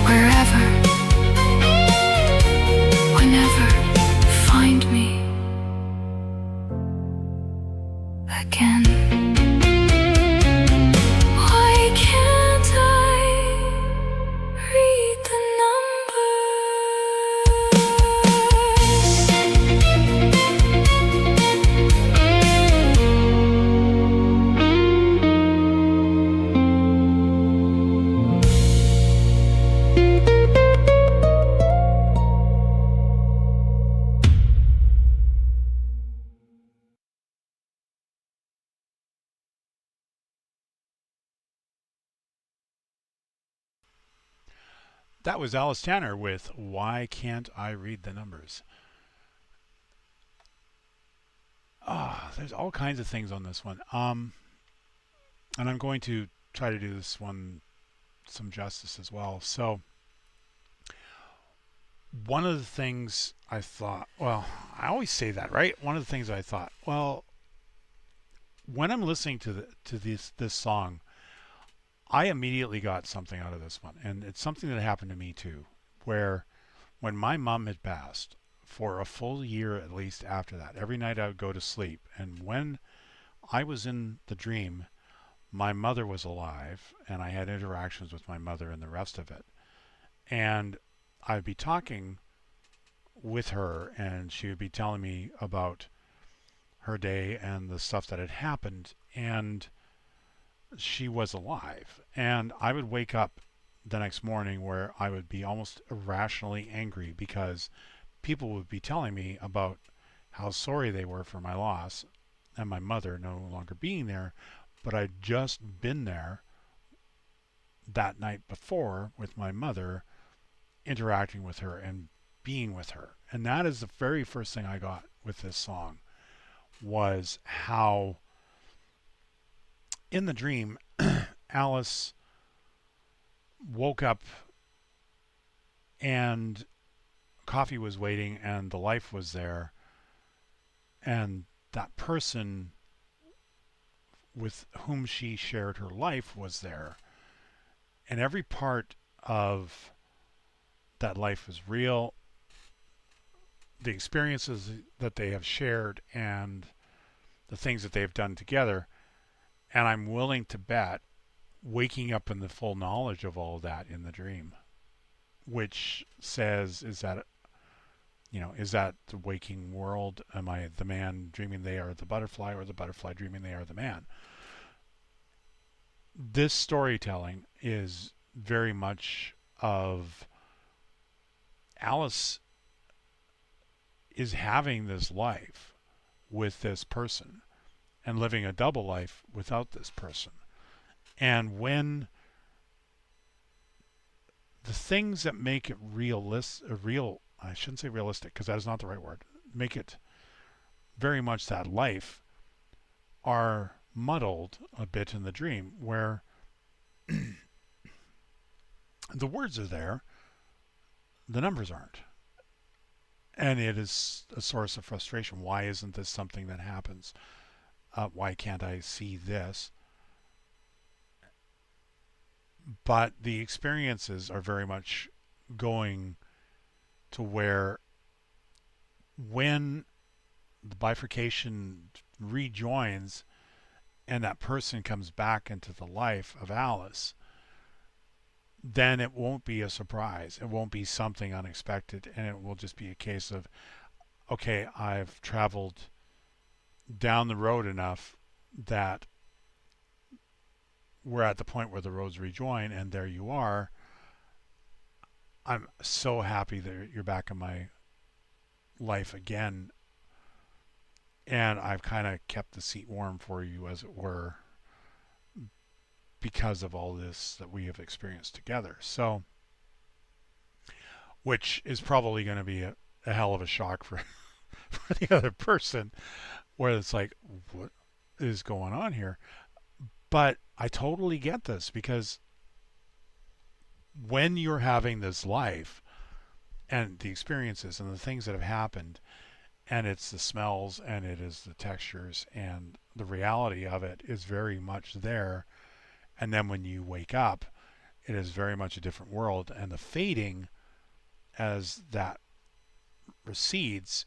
Wherever, whenever, find me again. Why can't I read the That was Alice Tanner with Why Can't I Read the Numbers? There's all kinds of things on this one. And I'm going to try to do this one some justice as well. So one of the things I thought, well, I always say that, right? One of the things I thought, well, when I'm listening to this song, I immediately got something out of this one, and it's something that happened to me too, where when my mom had passed, for a full year at least after that, every night I would go to sleep, and when I was in the dream, my mother was alive, and I had interactions with my mother and the rest of it. And I'd be talking with her, and she would be telling me about her day and the stuff that had happened, and she was alive. And I would wake up the next morning where I would be almost irrationally angry because people would be telling me about how sorry they were for my loss and my mother no longer being there, but I'd just been there that night before with my mother, interacting with her and being with her. And that is the very first thing I got with this song, was how in the dream Alice woke up and coffee was waiting and the life was there, and that person with whom she shared her life was there, and every part of that life is real. The experiences that they have shared and the things that they have done together, and I'm willing to bet waking up in the full knowledge of all of that in the dream, which says, is that the waking world? Am I the man dreaming they are the butterfly, or the butterfly dreaming they are the man? This storytelling is very much of Alice is having this life with this person and living a double life without this person. And when the things that make it I shouldn't say realistic because that is not the right word, make it very much that life, are muddled a bit in the dream, where the words are there, the numbers aren't. And it is a source of frustration. Why isn't this something that happens? Why can't I see this? But the experiences are very much going to where when the bifurcation rejoins and that person comes back into the life of Alice, then it won't be a surprise. It won't be something unexpected, and it will just be a case of, okay, I've traveled down the road enough that we're at the point where the roads rejoin, and there you are. I'm so happy that you're back in my life again, and I've kind of kept the seat warm for you, as it were, because of all this that we have experienced together. So, which is probably going to be a hell of a shock for for the other person, where it's like, what is going on here? But I totally get this, because when you're having this life and the experiences and the things that have happened, and it's the smells and it is the textures and the reality of it is very much there. And then when you wake up, it is very much a different world. And the fading, as that recedes,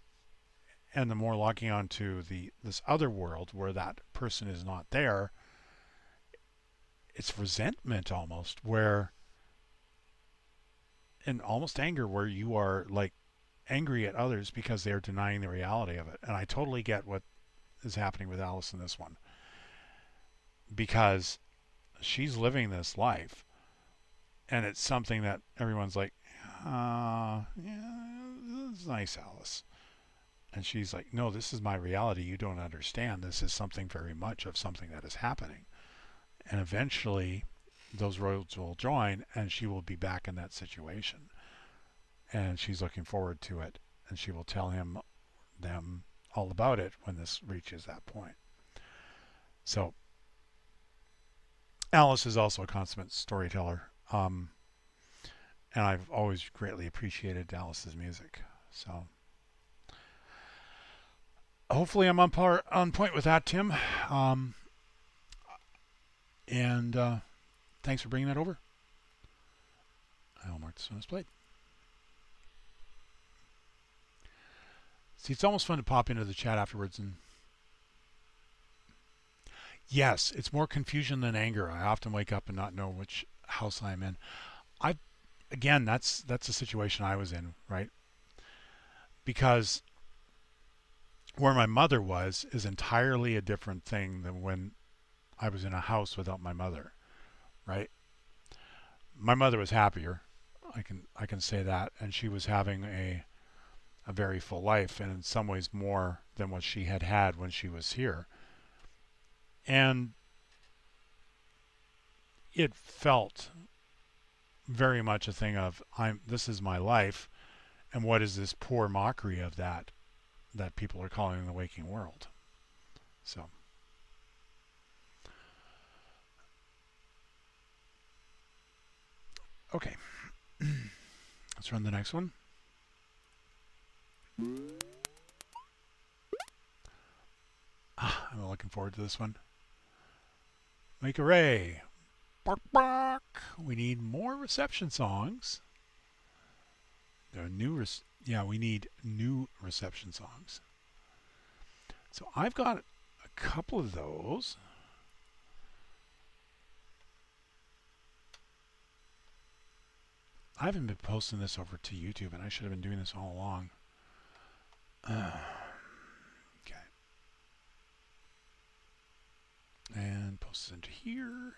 and the more locking onto this other world where that person is not there, it's resentment almost, where, and almost anger, where you are like angry at others because they are denying the reality of it. And I totally get what is happening with Alice in this one, because she's living this life, and it's something that everyone's like, yeah, this is nice, Alice. And she's like, no, this is my reality. You don't understand. This is something very much of something that is happening. And eventually those roads will join, and she will be back in that situation. And she's looking forward to it, and she will tell them all about it when this reaches that point. So Alice is also a consummate storyteller, and I've always greatly appreciated Alice's music. So hopefully I'm on point with that, Tim. And thanks for bringing that over. I'll mark this one as played. See, it's almost fun to pop into the chat afterwards and yes, it's more confusion than anger. I often wake up and not know which house I'm in. Again, that's the situation I was in, right? Because where my mother was is entirely a different thing than when I was in a house without my mother, right? My mother was happier. I can say that, and she was having a very full life, and in some ways more than what she had when she was here. And it felt very much a thing of this is my life, and what is this poor mockery of that people are calling the waking world. So okay. Let's run the next one. I'm looking forward to this one. Make array. Bark, bark. We need more reception songs. There are we need new reception songs. So I've got a couple of those. I haven't been posting this over to YouTube, and I should have been doing this all along. Okay. And post this into here.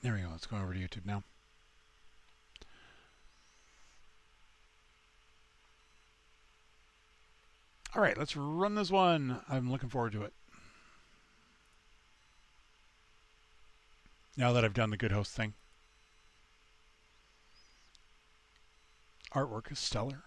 There we go. Let's go over to YouTube now. All right, let's run this one. I'm looking forward to it. Now that I've done the good host thing. Artwork is stellar.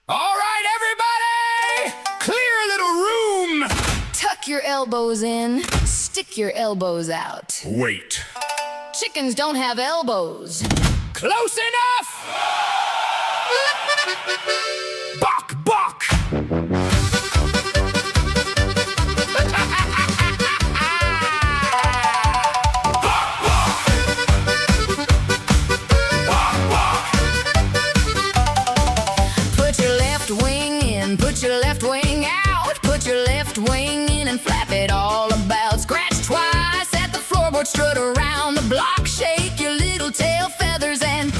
All right, everybody! Clear a little room! Tuck your elbows in, stick your elbows out. Wait. Chickens don't have elbows. Close enough! Bok, bok! Put your left wing in, put your left wing out. Put your left wing in and flap it all about. Scratch twice at the floorboard, strut around the block. Shake your little tail feathers and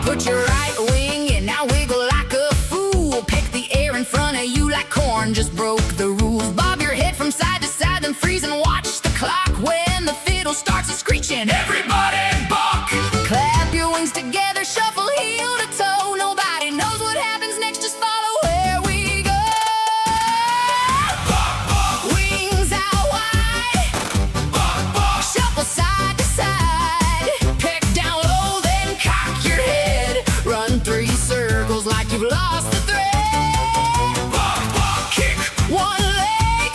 put your right wing in, now wiggle like a fool. Peck the air in front of you like corn just broke the rules. Bob your head from side to side, then freeze and watch the clock. When the fiddle starts screeching, everybody balk. Clap your wings together, shuffle heel to toe. Nobody knows what happens next, just follow where we go. Wings out wide, shuffle side to side. Peck down low, then cock your head. Run 3 circles like you've lost the thread. Kick one leg,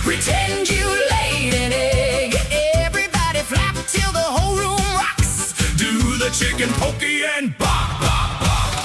pretend you laid an egg. Everybody flap till the whole room rocks. Do the chicken pokey and bok, bok, bok.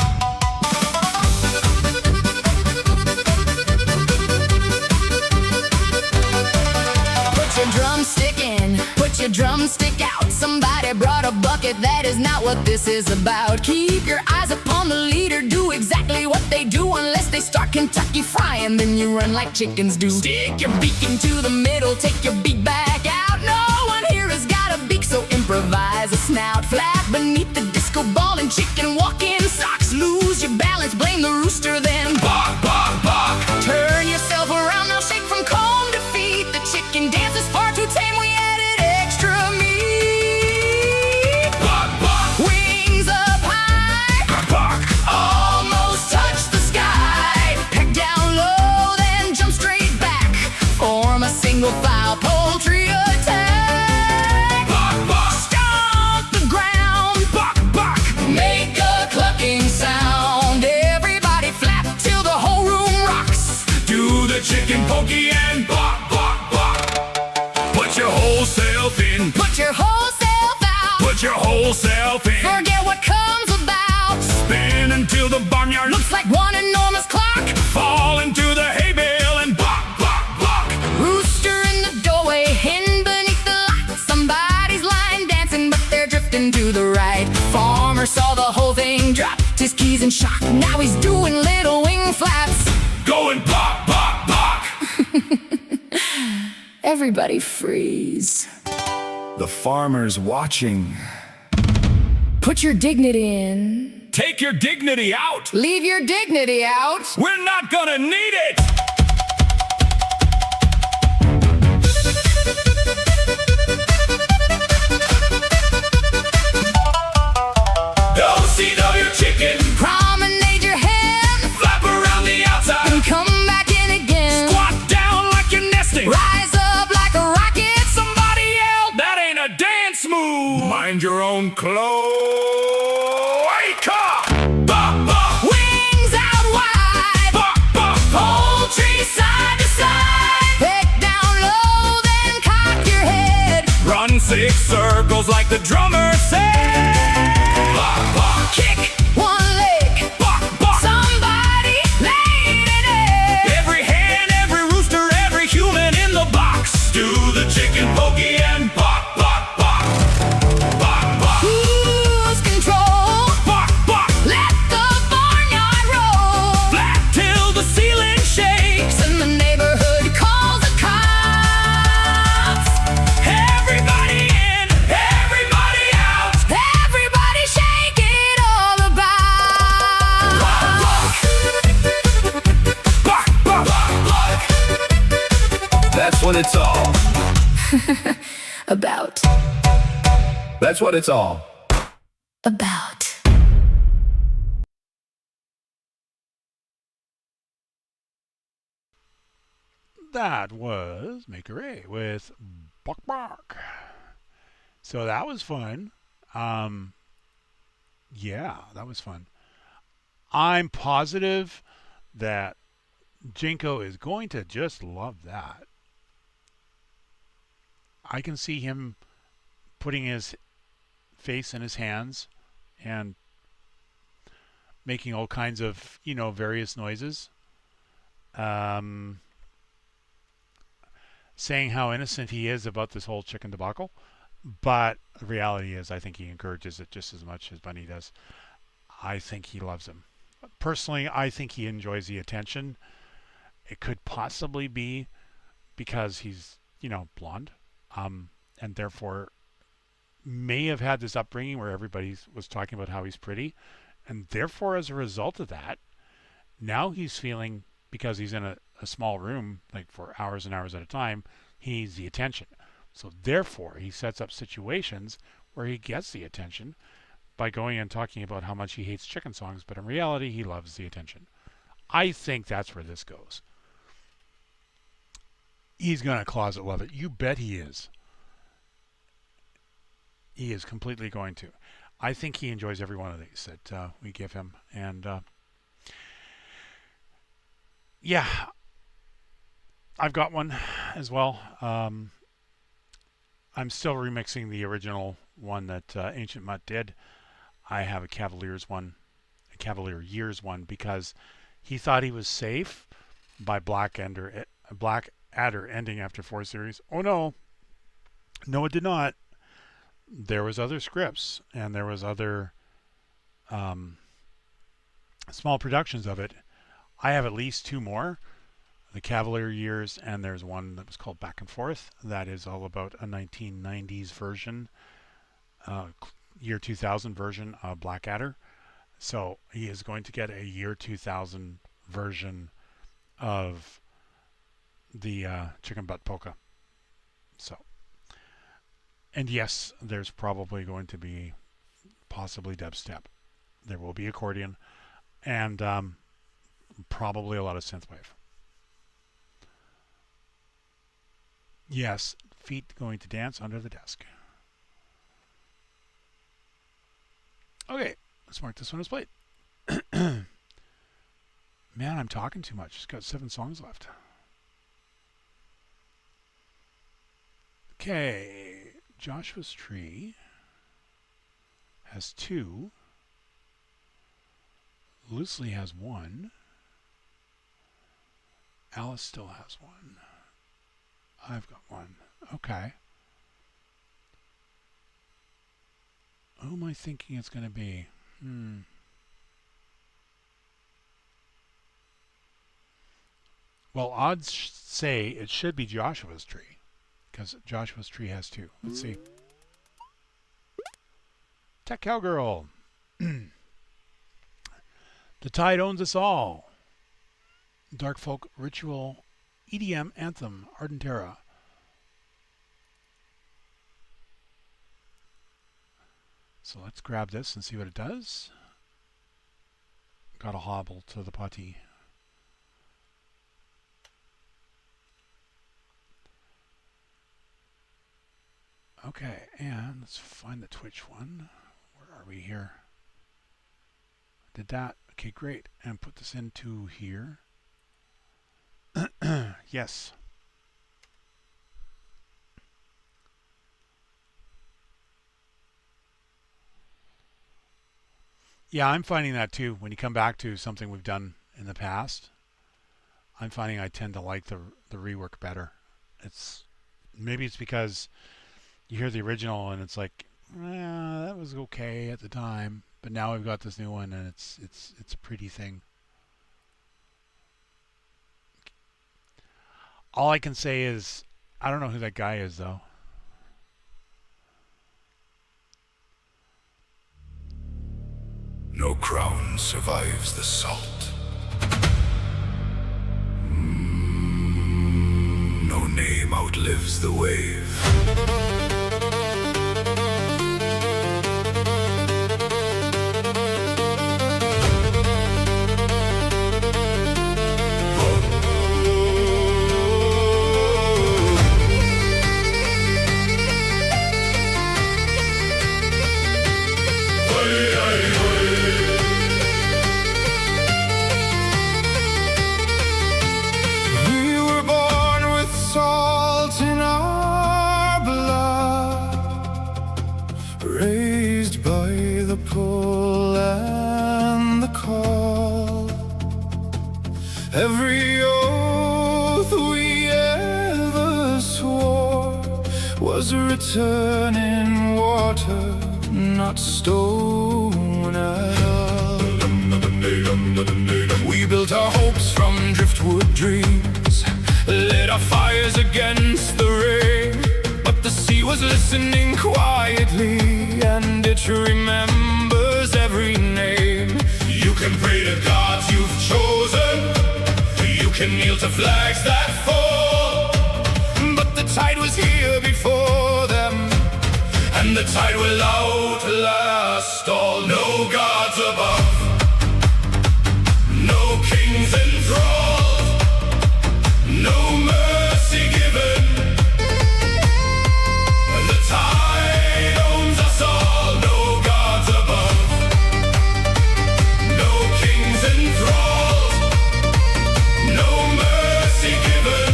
Put your drumstick in, put your drumstick out. Somebody brought a bucket, that is not what this is about. Keep your eyes upon the leader, do exactly what they do. Unless they start Kentucky frying, then you run like chickens do. Stick your beak into the middle, take your beak back out. No one here has got a beak, so improvise a snout. Flat beneath the disco ball and chicken walk-in socks. Lose your balance, blame the rooster, then Bok, bok, bok. turn yourself around, now shake from comb to feet. The chicken dance is far too tame, we added extra meat. Bok, bok, Wings up high, bok. almost touch the sky. Peck down low, then jump straight back. Form a single file poultry attack. Bok, bok, Stomp the ground, bok, bok. make a clucking sound. Everybody flap till the whole room rocks. Do whole self in. Forget what comes about. Spin until the barnyard Looks like one enormous clock. fall into the hay bale and buck, buck, buck. Rooster in the doorway, hen beneath the light. Somebody's line dancing, but they're drifting to the right. Farmer saw the whole thing, dropped his keys in shock. Now he's doing little wing flaps. Going buck, buck, buck. Everybody freeze. The farmer's watching. Put your dignity in. Take your dignity out. Leave your dignity out. We're not gonna need it. Don't your chicken. Promenade your hen. Flap around the outside. And come back in again. Squat down like you're nesting. Rise up like a rocket. Somebody yelled, that ain't a dance move. Mind your own cloaca. Buck, buck. Wings out wide. Buck, buck. Poultry side to side. Peck down low, then cock your head. Run 6 circles like the drummer said. Buck, buck. Kick one leg. Buck, buck. Somebody laid an egg. Every hen, every rooster, every human in the box. Do the chicken pokey and buck, buck, buck. Buck, buck. Lose control. Buck, buck. Let the barnyard roll. Flat till the ceiling shakes. And the neighborhood calls the cops. Everybody in, everybody out. Everybody shake it all about. Buck, buck, buck. That's what it's all. About. That's what it's all. About. That was Make a Ray with Buck Bark. So that was fun. Yeah, that was fun. I'm positive that Jinko is going to just love that. I can see him putting his face in his hands and making all kinds of, various noises. Saying how innocent he is about this whole chicken debacle. But the reality is, I think he encourages it just as much as Bunny does. I think he loves him. Personally, I think he enjoys the attention. It could possibly be because he's, blonde. And therefore may have had this upbringing where everybody was talking about how he's pretty. And therefore, as a result of that, now he's feeling, because he's in a small room, like for hours and hours at a time, he needs the attention. So therefore, he sets up situations where he gets the attention by going and talking about how much he hates chicken songs, but in reality, he loves the attention. I think that's where this goes. He's going to closet love it. You bet he is. He is completely going to. I think he enjoys every one of these that we give him. And yeah, I've got one as well. I'm still remixing the original one that Ancient Mutt did. I have a Cavalier Years one, because he thought he was safe by Black Adder ending after 4 series. Oh no, it did not. There was other scripts and there was other small productions of it. I have at least 2 more. The Cavalier Years, and there's one that was called Back and Forth. That is all about a 1990s version, year 2000 version of Blackadder. So he is going to get a year 2000 version of the Chicken Butt Polka. So, and yes, there's probably going to be possibly dubstep. There will be accordion, and probably a lot of synthwave. Yes, feet going to dance under the desk. Okay, let's mark this one as played. Man, I'm talking too much. Just got 7 songs left. Okay, Joshua's Tree. has 2. Loosely has 1. Alice still has 1. I've got 1. Okay. Who am I thinking it's going to be? Well, odds say it should be Joshua's tree, because Joshua's tree has 2. Let's see. Tech Cowgirl. The Tide Owns Us All. Dark Folk Ritual EDM Anthem Ardentera. So let's grab this and see what it does. Got a hobble to the putty. Okay, and let's find the Twitch one. Where are we here? Did that. Okay, great. And put this into here. Yes. Yeah, I'm finding that too. When you come back to something we've done in the past, I'm finding I tend to like the rework better. Maybe it's because you hear the original and it's like, that was okay at the time, but now we've got this new one and it's a pretty thing. All I can say is I don't know who that guy is though. No crown survives the salt. No name outlives the wave. Every oath we ever swore was written in water, not stone at all. We built our hopes from driftwood dreams, lit our fires against the rain, but the sea was listening quietly, and it remembers every name. You can pray to gods you've chosen, you can kneel to flags that fall, but the tide was here before them, and the tide will outlast all. No gods above, no kings enthralled, no mercy given. The tide owns us all. No gods above, no kings enthralled, no mercy given.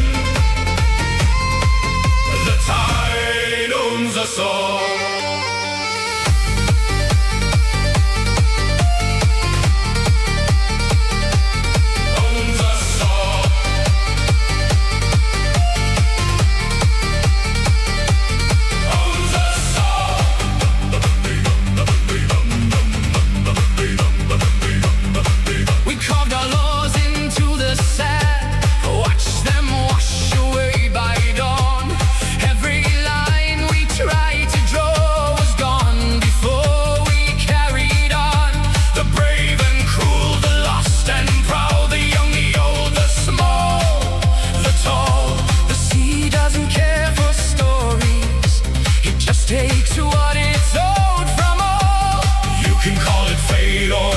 The tide owns us all.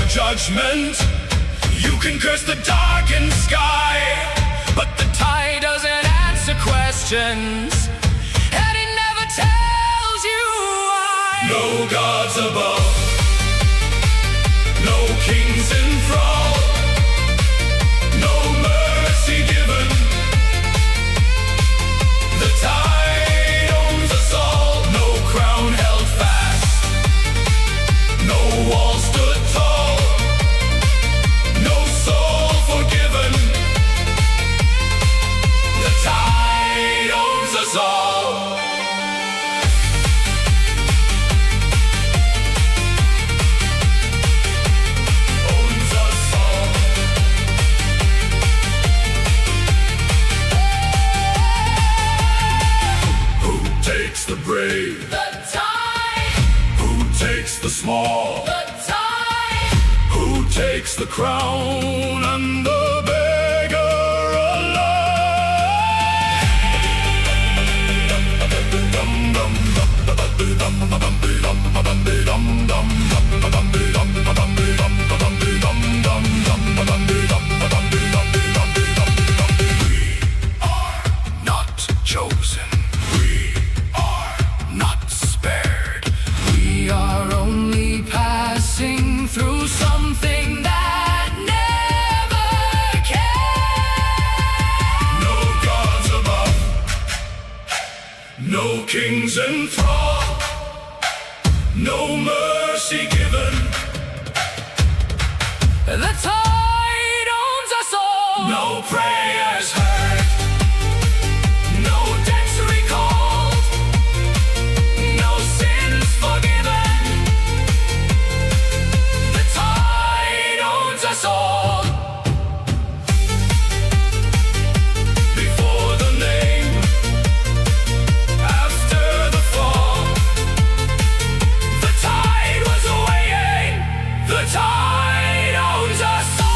Judgment. You can curse the darkened sky, but the tide doesn't answer questions, and it never tells you why. No gods above, no kings enthralled, no mercy given. The tide owns us all. No crown held fast, takes the crown and the beggar alive. We are not chosen. We are not spared. We are only passing through something that never can. No gods above, no kings enthralled, no mercy given. The tide owns us all. No prayers heard, no debts recalled, no sins forgiven. The tide owns us all. Before the name, after the fall, the tide was weighing, the tide owns us all.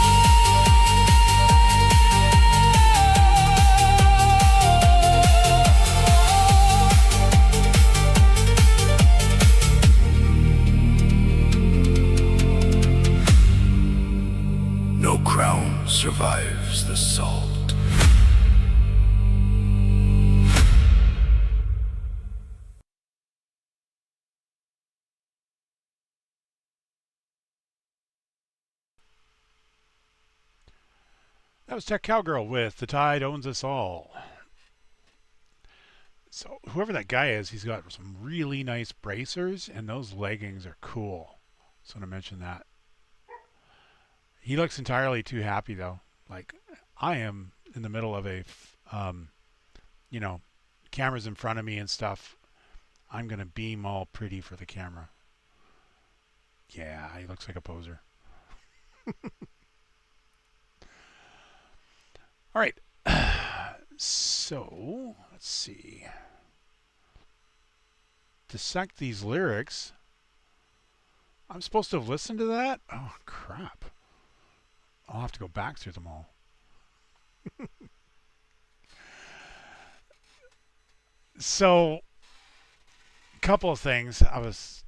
No crown survives the salt. That was Tech Cowgirl with The Tide Owns Us All. So whoever that guy is, he's got some really nice bracers, and those leggings are cool. Just want to mention that. He looks entirely too happy though. Like I am in the middle of a, you know, cameras in front of me and stuff. I'm gonna beam all pretty for the camera. Yeah, he looks like a poser. All right. So let's see. Dissect these lyrics. I'm supposed to have listened to that? Oh crap. I'll have to go back through them all. So, a couple of things I was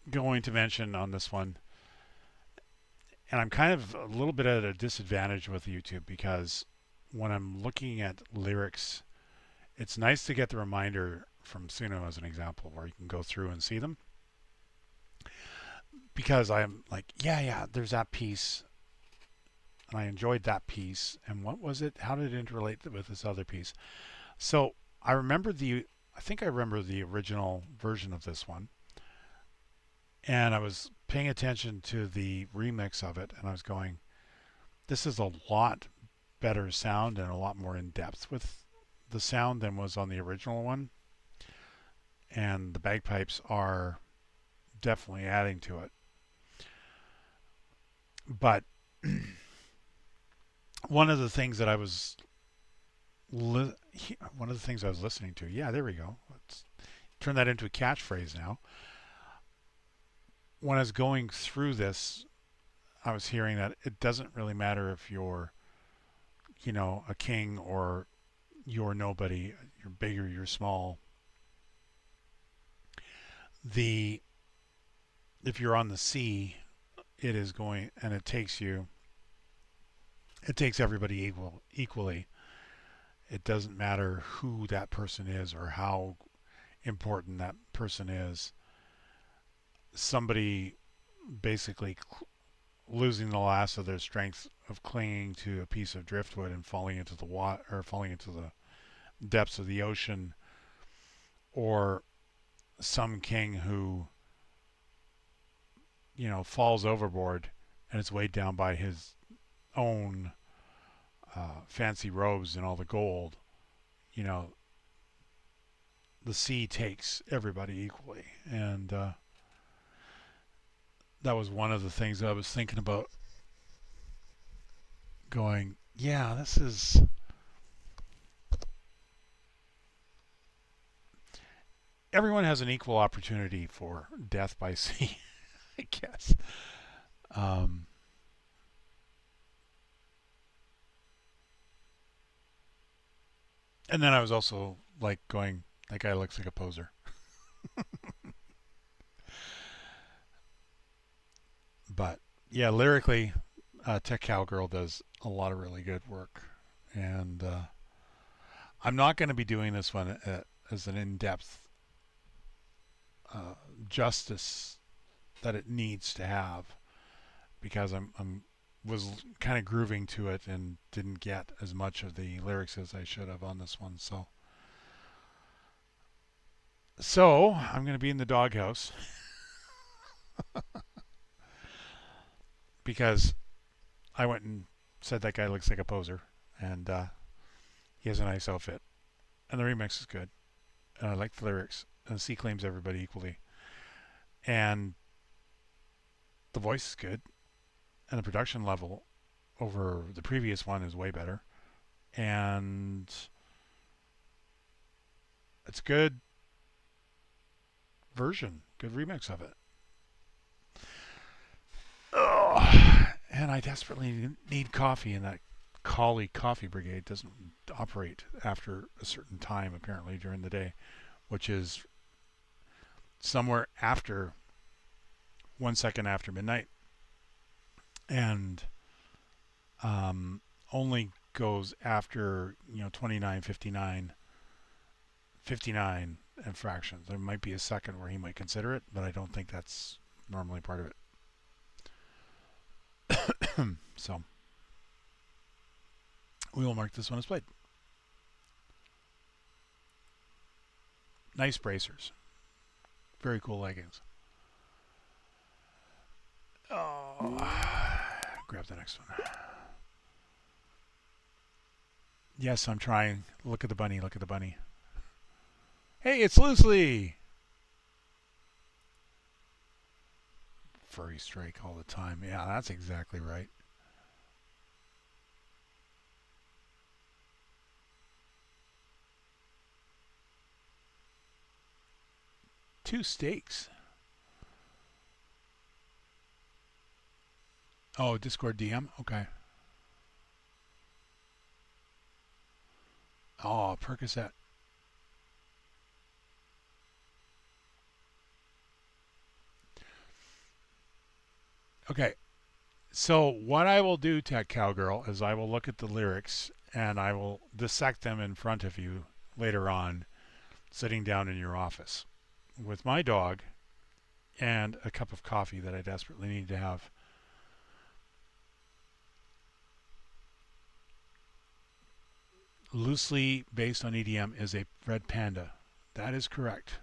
going to mention on this one. And I'm kind of a little bit at a disadvantage with YouTube because when I'm looking at lyrics, it's nice to get the reminder from Suno as an example where you can go through and see them. Because I'm like, yeah, there's that piece. And I enjoyed that piece. And what was it? How did it interrelate with this other piece? So I think I remember the original version of this one. And I was paying attention to the remix of it, and I was going, this is a lot better sound and a lot more in depth with the sound than was on the original one. And the bagpipes are definitely adding to it. But one of the things I was listening to, yeah, there we go. Let's turn that into a catchphrase now. When I was going through this, I was hearing that it doesn't really matter if you're, you know, a king or you're nobody, you're big or you're small. If you're on the sea, it is going, and it takes everybody equally. It doesn't matter who that person is or how important that person is. Somebody basically losing the last of their strength of clinging to a piece of driftwood and falling into the water or falling into the depths of the ocean, or some king who, you know, falls overboard and is weighed down by his own fancy robes and all the gold. You know, the sea takes everybody equally, and that was one of the things that I was thinking about, going, yeah, this is, everyone has an equal opportunity for death by sea. I guess. And then I was also like going, that guy looks like a poser. But yeah, lyrically, Tech Cowgirl does a lot of really good work. And I'm not going to be doing this one as an in-depth justice that it needs to have, because I'm was kind of grooving to it and didn't get as much of the lyrics as I should have on this one. So I'm going to be in the doghouse because I went and said that guy looks like a poser, and he has a nice outfit, and the remix is good, and I like the lyrics, and C claims everybody equally, and the voice is good, and the production level over the previous one is way better, and it's a good version, good remix of it. Oh, and I desperately need coffee, and that Collie Coffee Brigade doesn't operate after a certain time, apparently, during the day, which is somewhere after 1 second after midnight, and only goes after 29, 59 and fractions. There might be a second where he might consider it, but I don't think that's normally part of it. So we will mark this one as played. Nice bracers. Very cool leggings. Oh, grab the next one. Yes, I'm trying. Look at the bunny. Look at the bunny. Hey, it's Loosely. Furry strike all the time. Yeah, that's exactly right. Two steaks. Oh, Discord DM? Okay. Oh, Percocet. Okay. So what I will do, Tech Cowgirl, is I will look at the lyrics and I will dissect them in front of you later on, sitting down in your office with my dog and a cup of coffee that I desperately need to have. Loosely based on EDM is a Red Panda. That is correct.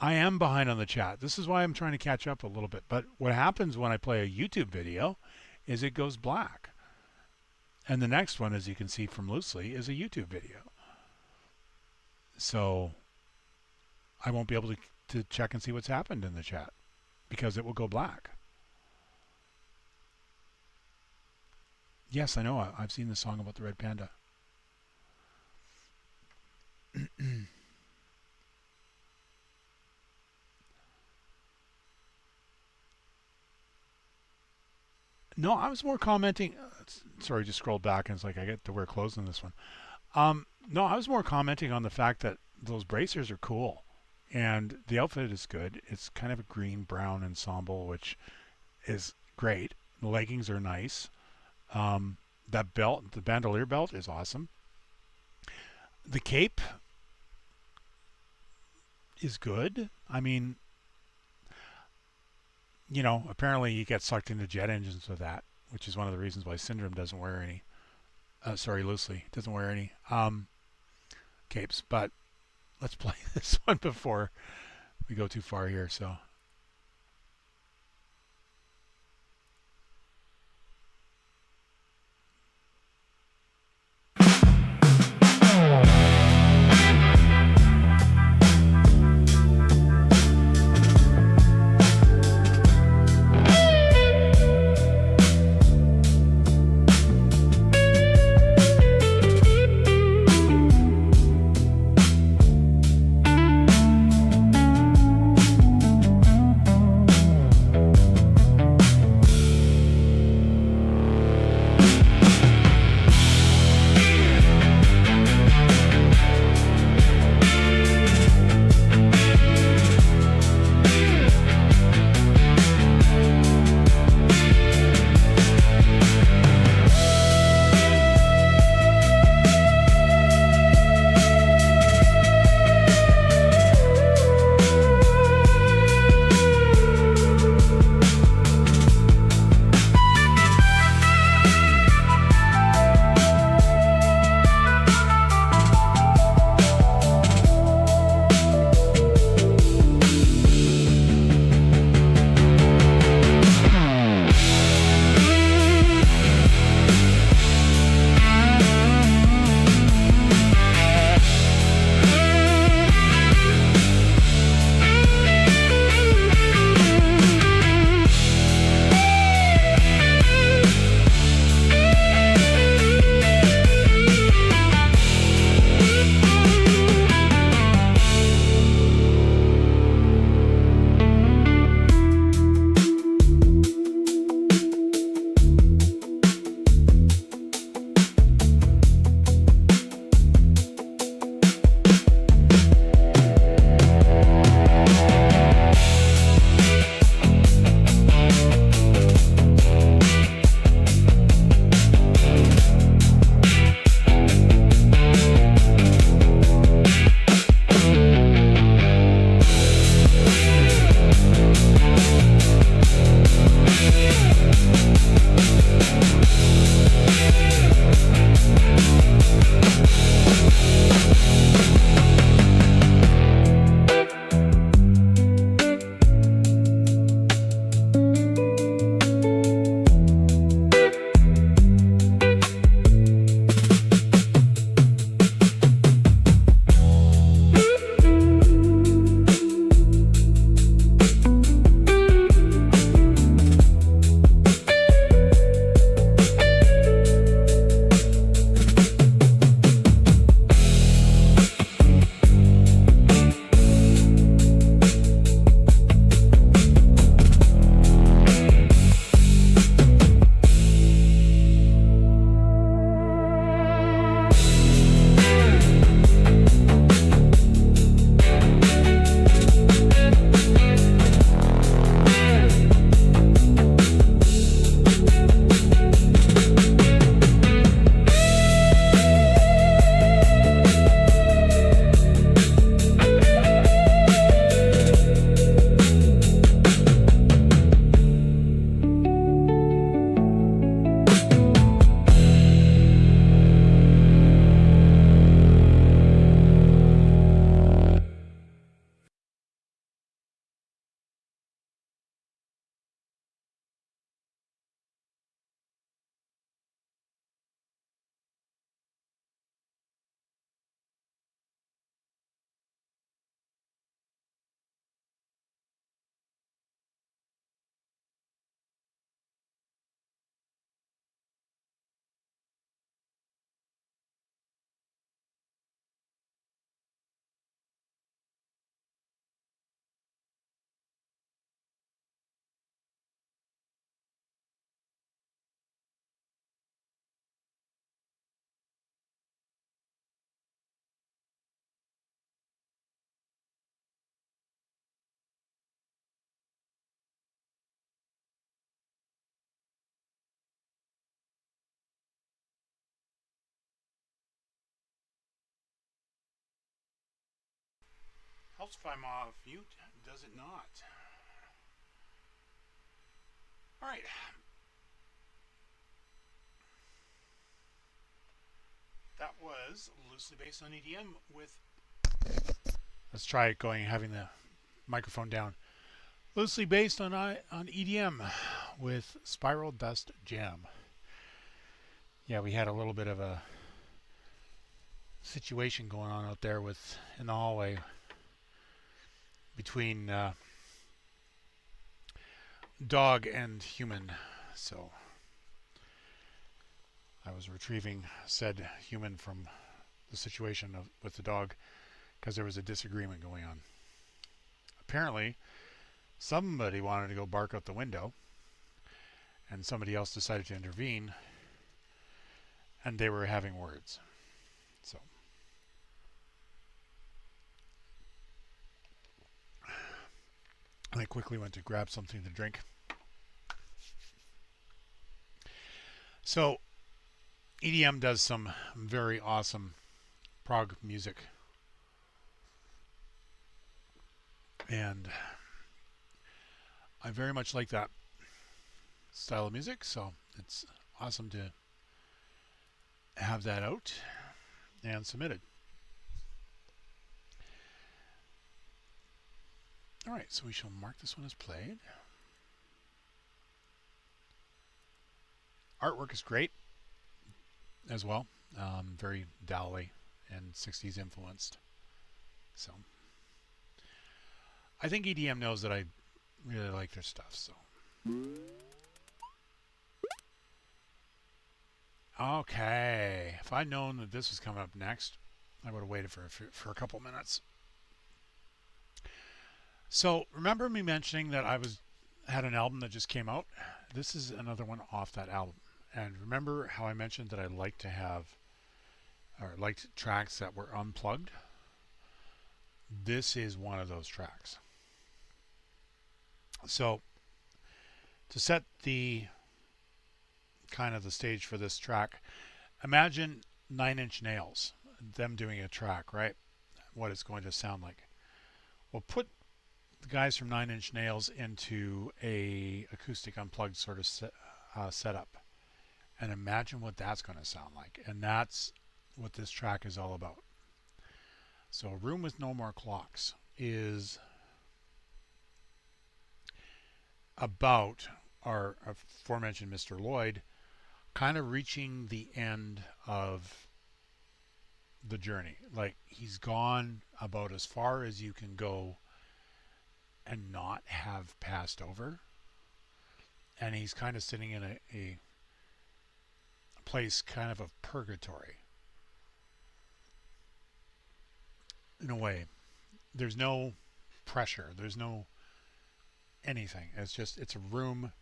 I am behind on the chat. This is why I'm trying to catch up a little bit. But what happens when I play a YouTube video is it goes black. And the next one, as you can see from Loosely, is a YouTube video. So I won't be able to check and see what's happened in the chat because it will go black. Yes, I know. I've seen the song about the Red Panda. No, I was more commenting. Sorry, just scrolled back and it's like I get to wear clothes in this one. No, I was more commenting on the fact that those bracers are cool and the outfit is good. It's kind of a green-brown ensemble, which is great. The leggings are nice. That belt, the bandolier belt, is awesome. The cape is good. I mean, apparently you get sucked into jet engines with that, which is one of the reasons why Syndrome doesn't wear any. Loosely doesn't wear any capes. But let's play this one before we go too far here. So. helps if I'm off mute, does it not? All right. That was loosely based on EDM with... Let's try it going, having the microphone down. Loosely based on EDM with Spiral Dust Jam. Yeah, we had a little bit of a situation going on out there in the hallway between dog and human. So I was retrieving said human from the situation with the dog because there was a disagreement going on. Apparently, somebody wanted to go bark out the window, and somebody else decided to intervene, and they were having words. So I quickly went to grab something to drink. So EDM does some very awesome prog music, and I very much like that style of music, so it's awesome to have that out and submitted. All right, so we shall mark this one as played. Artwork is great as well, very Dali and 60s influenced. So I think EDM knows that I really like their stuff. So okay, if I'd known that this was coming up next, I would have waited for a couple minutes. So remember me mentioning that I had an album that just came out? This is another one off that album. And remember how I mentioned that I like to have, or liked tracks that were unplugged? This is one of those tracks. So to set the kind of the stage for this track, imagine 9 Inch Nails, them doing a track, right? What it's going to sound like. Well, put the guys from 9 Inch Nails into a acoustic unplugged sort of setup, and imagine what that's going to sound like. And that's what this track is all about. So A Room with No More Clocks is about our aforementioned Mr. Lloyd kind of reaching the end of the journey. Like, he's gone about as far as you can go and not have passed over, and he's kind of sitting in a place kind of purgatory in a way. There's no pressure, there's no anything. It's a room,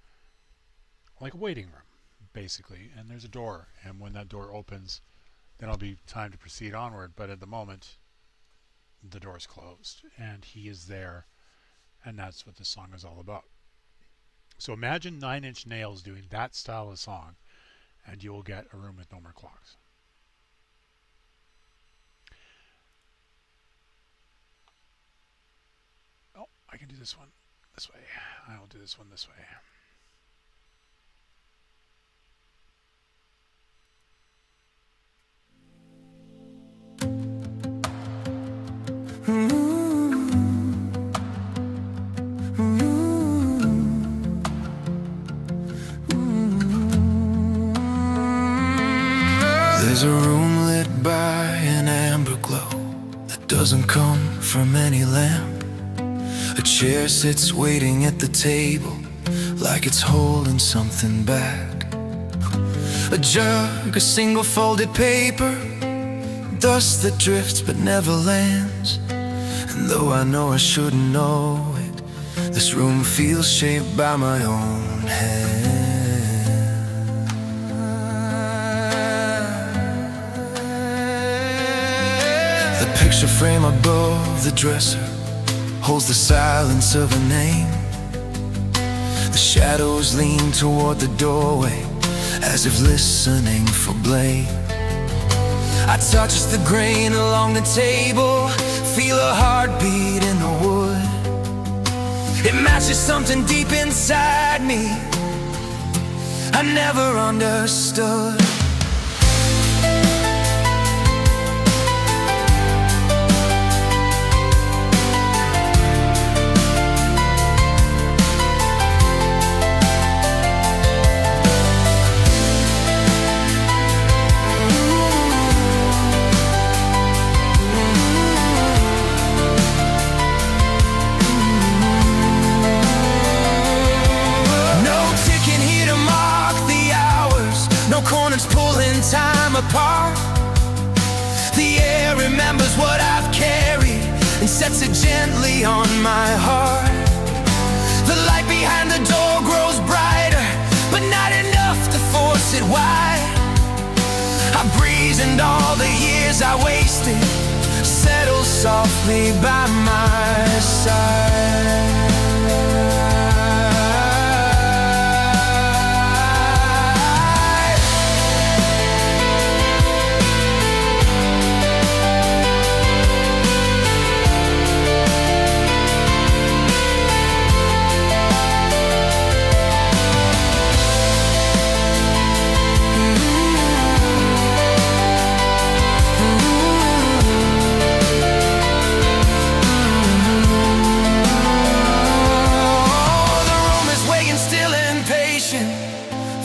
like a waiting room basically, and there's a door, and when that door opens, then it'll be time to proceed onward. But at the moment, the door's closed and he is there, and that's what the song is all about. So imagine 9 Inch Nails doing that style of song, and you will get A Room with No More Clocks. Oh, I can do this one this way. I will do this one this way. There's a room lit by an amber glow that doesn't come from any lamp. A chair sits waiting at the table like it's holding something back. A jug, a single folded paper, dust that drifts but never lands. And though I know I shouldn't know it, this room feels shaped by my own hand. The picture frame above the dresser holds the silence of a name. The shadows lean toward the doorway as if listening for blame. I touch the grain along the table, feel a heartbeat in just something deep inside me I never understood. Corners pulling time apart. The air remembers what I've carried and sets it gently on my heart. The light behind the door grows brighter, but not enough to force it wide. I breathe and all the years I wasted settle softly by my side.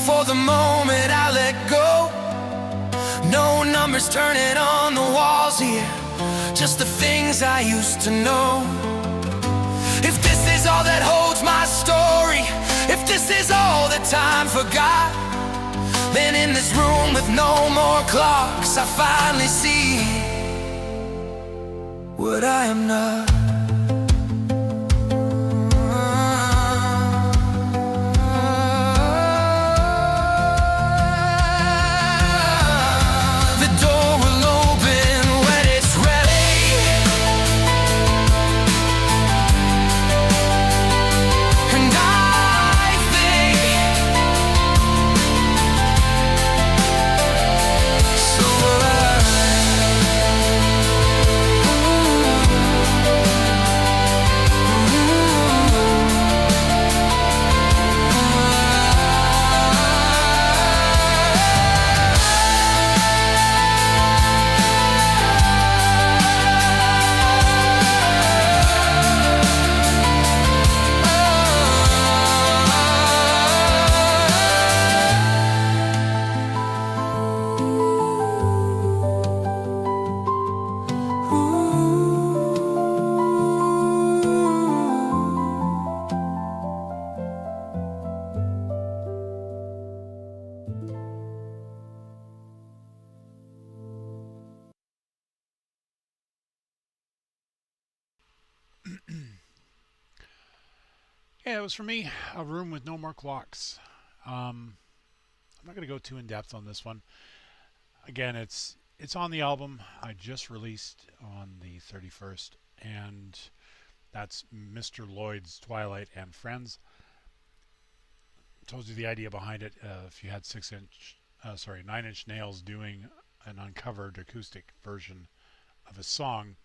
For the moment I let go. No numbers turning on the walls here, just the things I used to know. If this is all that holds my story, if this is all that time forgot, then in this room with no more clocks I finally see what I am not. Yeah, it was for me, A Room with No More Clocks. I'm not going to go too in depth on this one. Again, it's on the album I just released on the 31st, and that's Mr. Lloyd's Twilight and Friends. Told you the idea behind it. If you had 9 Inch Nails doing an uncovered acoustic version of a song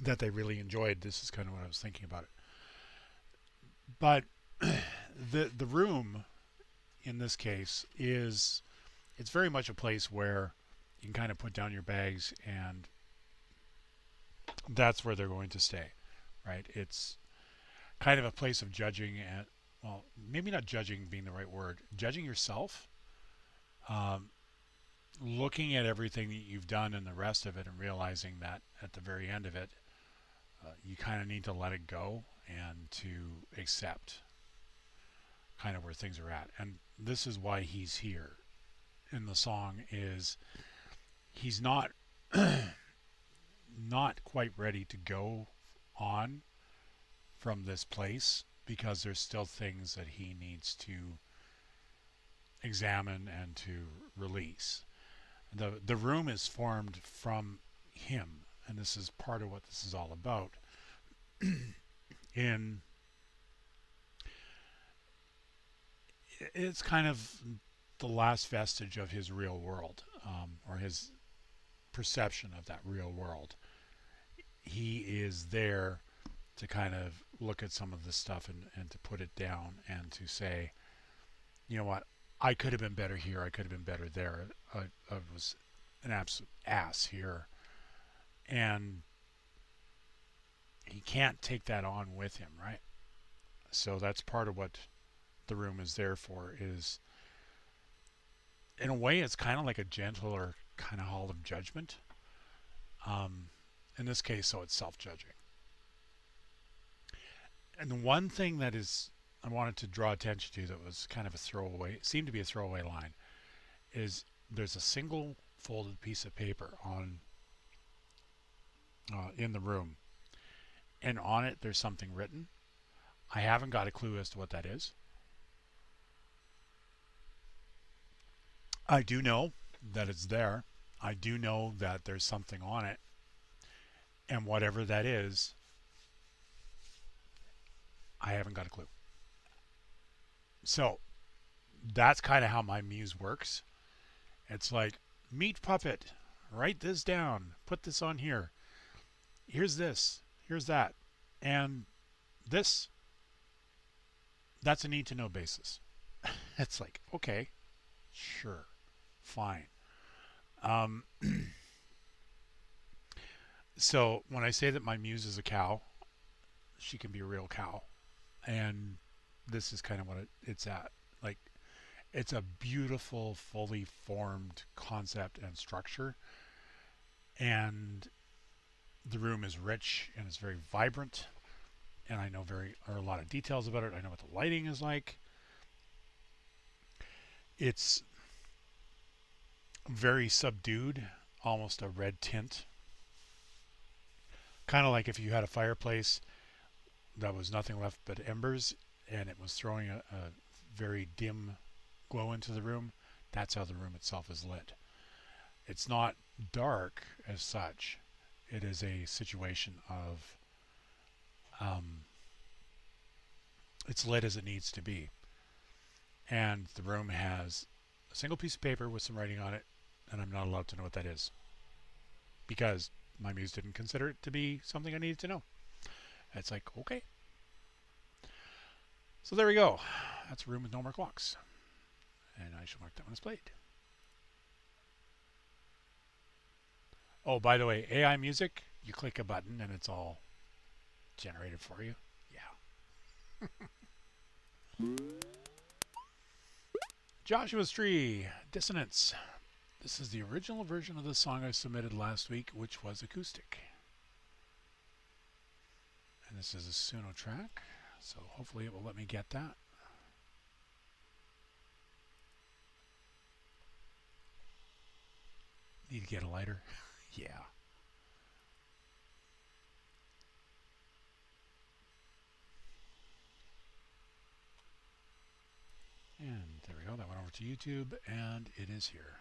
that they really enjoyed, this is kind of what I was thinking about it. But the room in this case it's very much a place where you can kind of put down your bags, and that's where they're going to stay, right? It's kind of a place of judging, and well, maybe not judging being the right word, judging yourself, looking at everything that you've done and the rest of it, and realizing that at the very end of it, you kind of need to let it go and to accept kind of where things are at. And this is why he's here in the song, is he's not not quite ready to go on from this place, because there's still things that he needs to examine and to release. The room is formed from him, and this is part of what this is all about. It's kind of the last vestige of his real world, or his perception of that real world. He is there to kind of look at some of this stuff and to put it down and to say, you know what, I could have been better here, I could have been better there, I was an absolute ass here. And he can't take that on with him, right? So that's part of what the room is there for, is in a way it's kind of like a gentler kind of hall of judgment. In this case, so it's self-judging. And the one thing that is I wanted to draw attention to that was kind of a throwaway, seemed to be a throwaway line, is there's a single folded piece of paper on in the room, and on it there's something written. I haven't got a clue as to what that is. I do know that it's there. I do know that there's something on it, and whatever that is, I haven't got a clue. So that's kind of how my muse works. It's like, meat puppet, write this down, put this on here. Here's this, here's that, and this. That's a need to know basis. It's like, okay, sure, fine. So when I say that my muse is a cow, she can be a real cow. And this is kind of what it's at. Like, it's a beautiful, fully formed concept and structure. And the room is rich and it's very vibrant. And I know a lot of details about it. I know what the lighting is like. It's very subdued, almost a red tint. Kind of like if you had a fireplace that was nothing left but embers and it was throwing a very dim glow into the room. That's how the room itself is lit. It's not dark as such. It is a situation of it's lit as it needs to be. And the room has a single piece of paper with some writing on it, and I'm not allowed to know what that is because my muse didn't consider it to be something I needed to know. It's like, okay. So there we go. That's a room with no more clocks. And I shall mark that one as played. Oh, by the way, AI music, you click a button and it's all generated for you. Yeah. Joshua's Tree, Dissonance. This is the original version of the song I submitted last week, which was acoustic. And this is a Suno track, so hopefully it will let me get that. Need to get a lighter. Yeah. And there we go. That went over to YouTube, and it is here.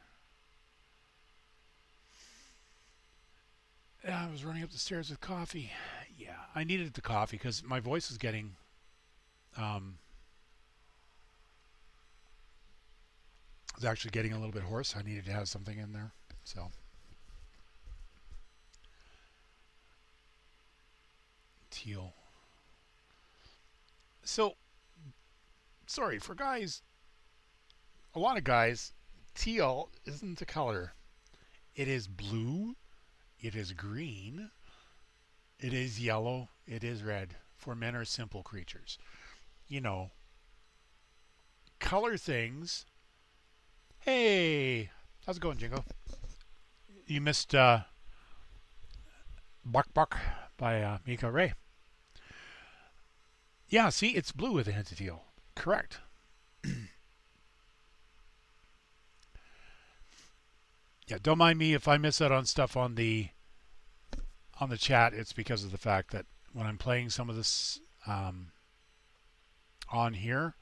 Yeah, I was running up the stairs with coffee. Yeah, I needed the coffee because my voice is getting was actually getting a little bit hoarse. I needed to have something in there. So teal. So sorry for guys. A lot of guys, teal isn't a color. It is blue. It is green. It is yellow. It is red. For men are simple creatures. You know, color things. Hey, how's it going, Jingo? You missed Buck Buck by Mika Ray. Yeah, see, it's blue with a hint of teal. Correct. Yeah, don't mind me if I miss out on stuff on the chat. It's because of the fact that when I'm playing some of this on here,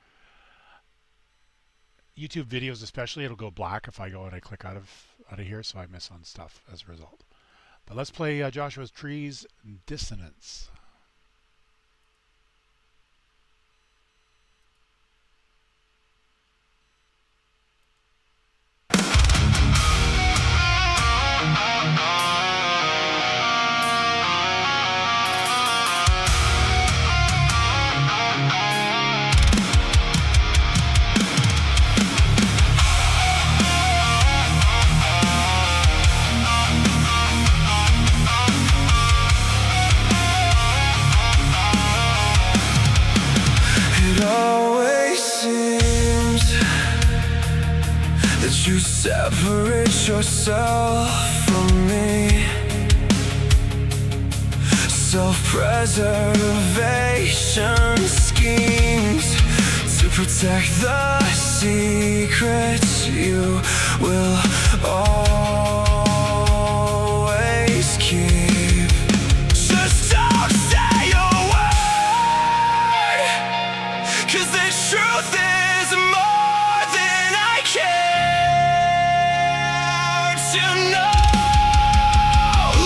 YouTube videos especially, it'll go black if I go and I click out of here, so I miss on stuff as a result. But let's play Joshua's Trees, Dissonance. yourself from me. Self-preservation schemes to protect the secrets you will always keep. Just don't say a word, 'cause the truth is more than I care to know.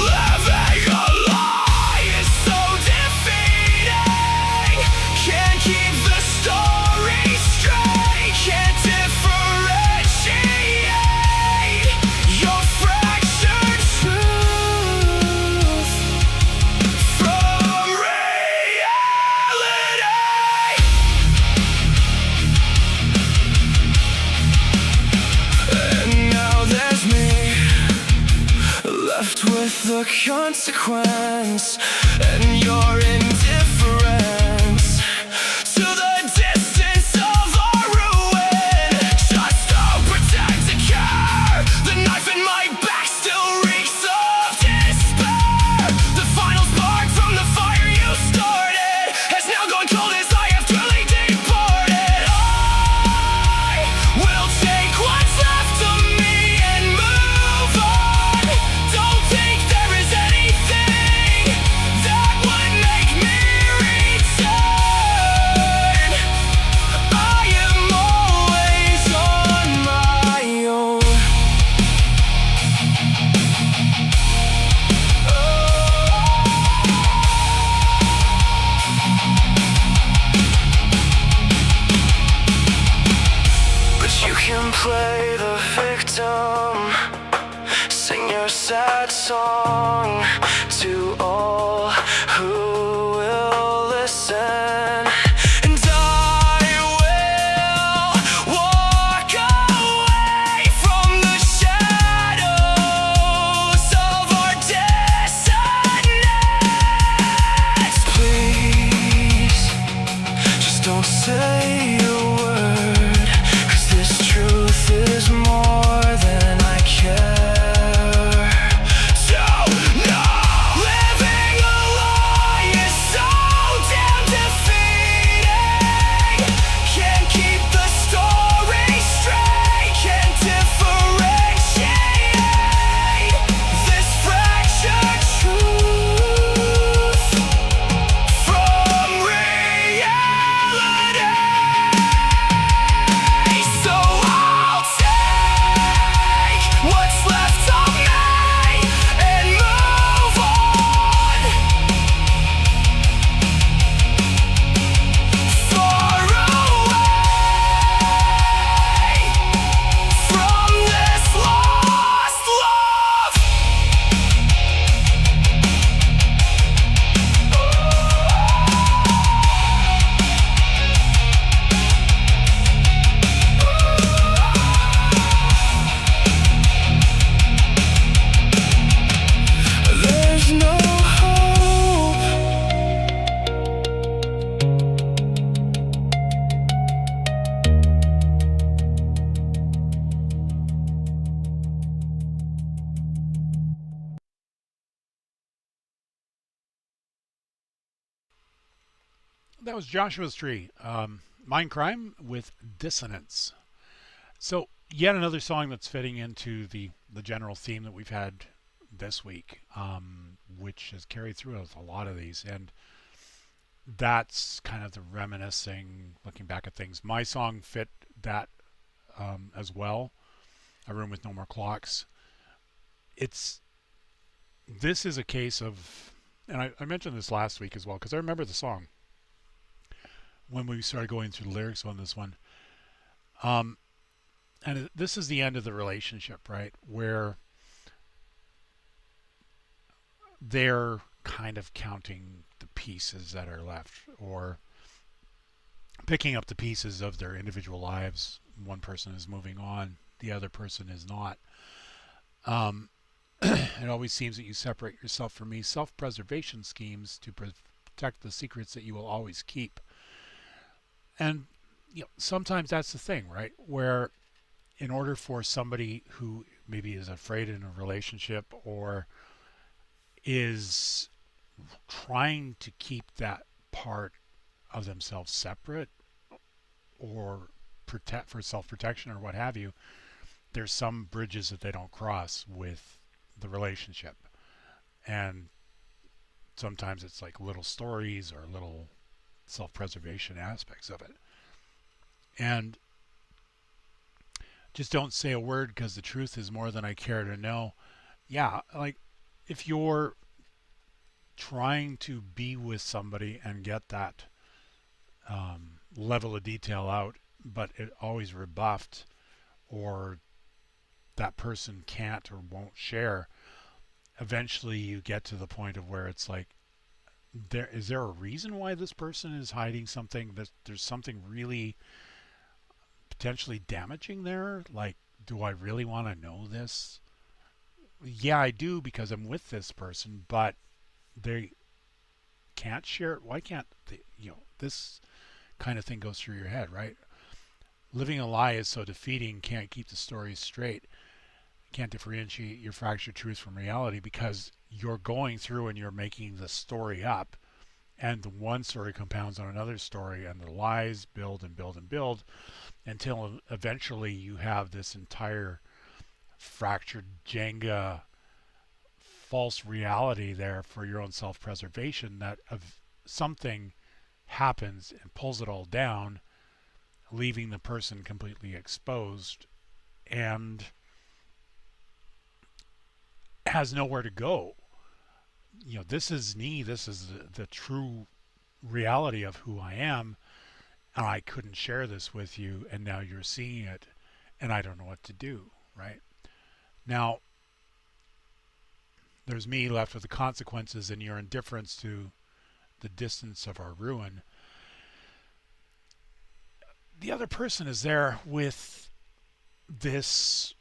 Living a lie is so defeating. Can't keep the story straight. Can't differentiate your fractured truth from reality. And now there's me, left with the consequence and your indifference to the distance of our ruin. Just to protect the care, the knife in my back still reeks of despair. The final spark from the fire you started has now gone cold as I have truly departed. I will take what's left of me and move on. Don't think there is anything that would make me return. I am always on my own. But you can play the victim, sing your sad song to all who will listen. And I will walk away from the shadows of our dissonance. Please, just don't say a word, 'cause this truth is more than I care to know. Living a lie is so damn defeating. Can't keep the story straight. Can't differentiate this fractured truth from reality. So I'll take what's left of me and move on. Far away from this lost love. There's no hope. That was Joshua's Tree, Mind Crime with Dissonance. So yet another song that's fitting into the general theme that we've had this week, which has carried through with a lot of these, and that's kind of the reminiscing, looking back at things. My song fit that as well. A Room with No More Clocks. This is a case of, and I mentioned this last week as well, because I remember the song when we started going through the lyrics on this one. And this is the end of the relationship, right? Where they're kind of counting the pieces that are left, or picking up the pieces of their individual lives. One person is moving on, the other person is not. It always seems that you separate yourself from me. Self-preservation schemes to protect the secrets that you will always keep. And sometimes that's the thing, right? Where in order for somebody who maybe is afraid in a relationship or is trying to keep that part of themselves separate or protect for self-protection or what have you, there's some bridges that they don't cross with the relationship. And sometimes it's like little stories or little self-preservation aspects of it. And just don't say a word because the truth is more than I care to know. Yeah, like if you're trying to be with somebody and get that level of detail out, but it always rebuffed, or that person can't or won't share, eventually you get to the point of where it's like, is there a reason why this person is hiding something? There's something really potentially damaging there? Like, do I really want to know this? Yeah, I do, because I'm with this person, but they can't share it. Why can't they? This kind of thing goes through your head, right? Living a lie is so defeating, can't keep the story straight, can't differentiate your fractured truth from reality, because you're going through and you're making the story up, and the one story compounds on another story, and the lies build and build and build until eventually you have this entire fractured Jenga false reality there for your own self-preservation, that of something happens and pulls it all down, leaving the person completely exposed and has nowhere to go. This is me, this is the true reality of who I am, and I couldn't share this with you, and now you're seeing it, and I don't know what to do, right? Now, there's me left with the consequences and your indifference to the distance of our ruin. The other person is there with this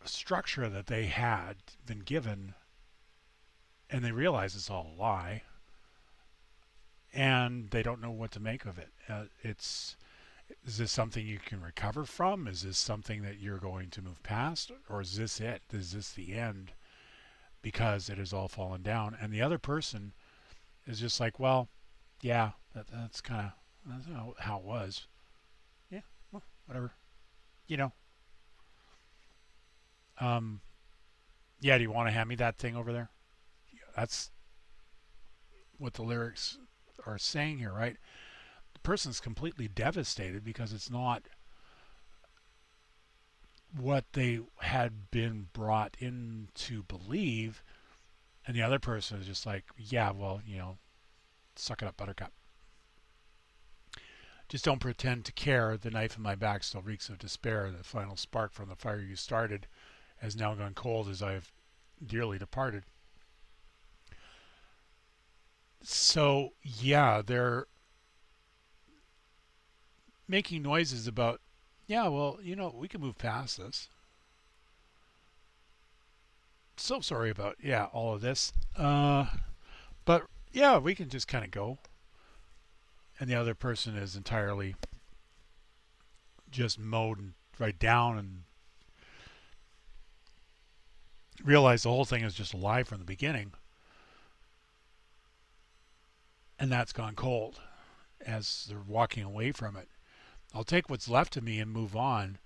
structure that they had been given, and they realize it's all a lie, and they don't know what to make of it. Is this something you can recover from? Is this something that you're going to move past? Or is this it? Is this the end? Because it has all fallen down. And the other person is just like, well, yeah, that's how it was. Yeah, well, whatever. Yeah, do you want to hand me that thing over there? Yeah, that's what the lyrics are saying here, right? The person's completely devastated because it's not what they had been brought in to believe, and the other person is just like, yeah, well, suck it up, buttercup. Just don't pretend to care. The knife in my back still reeks of despair. The final spark from the fire you started has now gone cold as I have dearly departed. So, yeah, they're making noises about, yeah, well, we can move past this. So sorry about, all of this. But, yeah, we can just kind of go. And the other person is entirely just mowed right down and realize the whole thing is just a lie from the beginning. And that's gone cold as they're walking away from it. I'll take what's left of me and move on.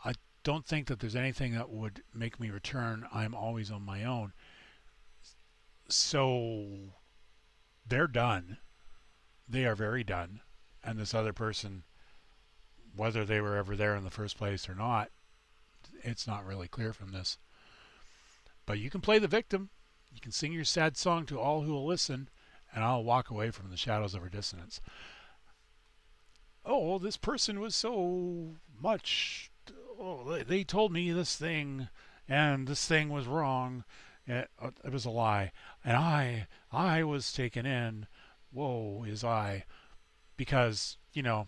I don't think that there's anything that would make me return. I'm always on my own. So they're done. They are very done. And this other person, whether they were ever there in the first place or not, it's not really clear from this. But you can play the victim. You can sing your sad song to all who will listen, and I'll walk away from the shadows of our dissonance. Oh, this person was so much. Oh, they told me this thing, and this thing was wrong. It was a lie, and I was taken in. Woe is I, because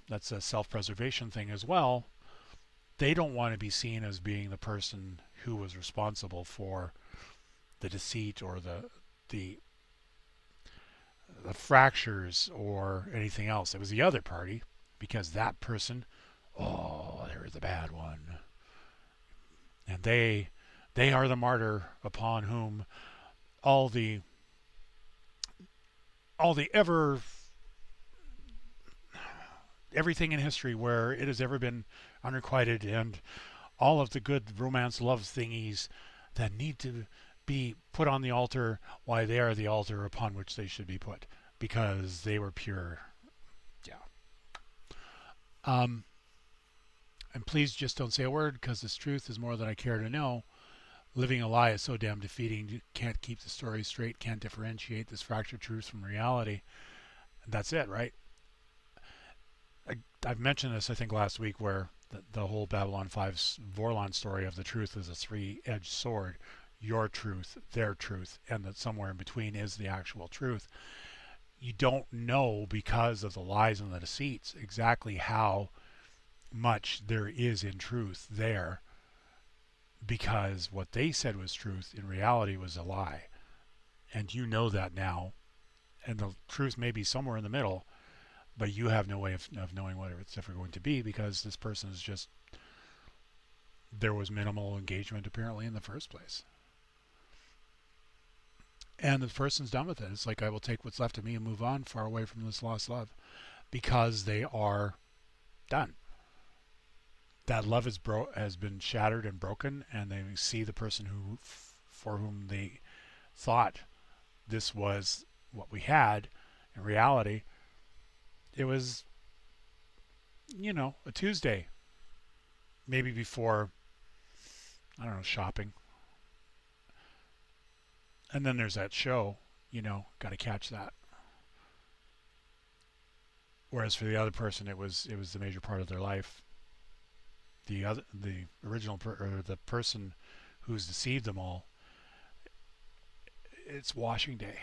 that's a self-preservation thing as well. They don't want to be seen as being the person who was responsible for the deceit or the fractures or anything else. It was the other party, because that person, the bad one. And they are the martyr upon whom all the everything in history where it has ever been unrequited, and all of the good romance love thingies that need to be put on the altar, why they are the altar upon which they should be put, because they were pure. Yeah. And please just don't say a word, because this truth is more than I care to know. Living a lie is so damn defeating. You can't keep the story straight, can't differentiate this fractured truth from reality. That's it, right? I've mentioned this, I think, last week, where the whole Babylon 5's Vorlon story of the truth is a three-edged sword. Your truth, their truth, and that somewhere in between is the actual truth. You don't know, because of the lies and the deceits, exactly how much there is in truth there, because what they said was truth in reality was a lie. And you know that now, and the truth may be somewhere in the middle, but you have no way of knowing whether it's ever going to be, because this person is just, there was minimal engagement apparently in the first place. And the person's done with it. It's like, I will take what's left of me and move on far away from this lost love, because they are done. That love has been shattered and broken, and they see the person for whom they thought this was what we had. In reality, it was, a Tuesday, maybe before, I don't know, shopping. And then there's that show, got to catch that. Whereas for the other person, it was the major part of their life. The original or the person who's deceived them all, it's washing day,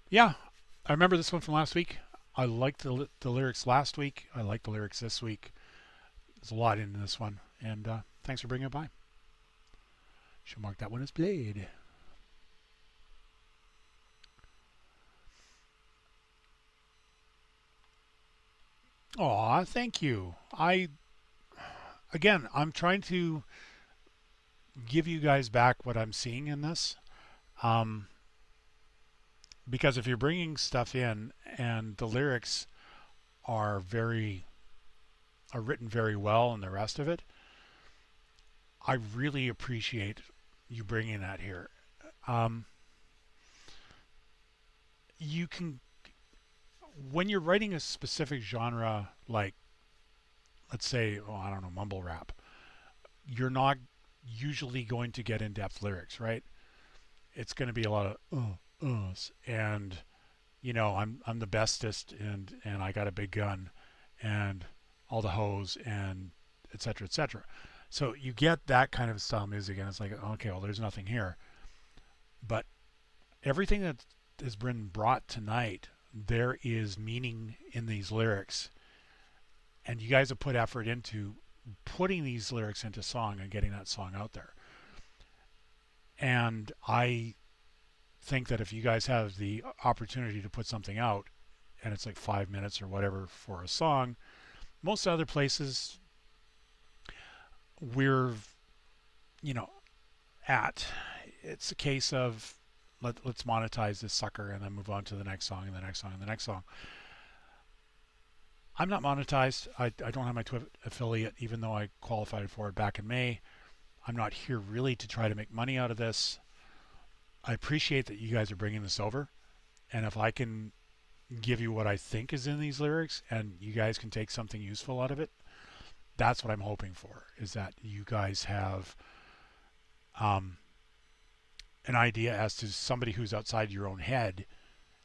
Yeah, I remember this one from last week. I liked the lyrics last week. I like the lyrics this week. There's a lot in this one, and thanks for bringing it by. Should mark that one as played. Aw, thank you. I'm trying to give you guys back what I'm seeing in this. Because if you're bringing stuff in and the lyrics are written very well and the rest of it, I really appreciate you bringing that here. You can, when you're writing a specific genre, like, let's say, I don't know, mumble rap, you're not usually going to get in-depth lyrics, right? It's going to be a lot of uhs, and I'm the bestest, and I got a big gun, and all the hoes, and etc. etc. So you get that kind of style music, and it's like, okay, well, there's nothing here. But everything that has been brought tonight, there is meaning in these lyrics, and you guys have put effort into putting these lyrics into song and getting that song out there. And I think that if you guys have the opportunity to put something out, and it's like 5 minutes or whatever for a song, most other places we're, it's a case of let's monetize this sucker and then move on to the next song and the next song and the next song. I'm not monetized. I don't have my Twitter affiliate, even though I qualified for it back in May. I'm not here really to try to make money out of this. I appreciate that you guys are bringing this over, and if I can give you what I think is in these lyrics and you guys can take something useful out of it, that's what I'm hoping for, is that you guys have an idea as to somebody who's outside your own head,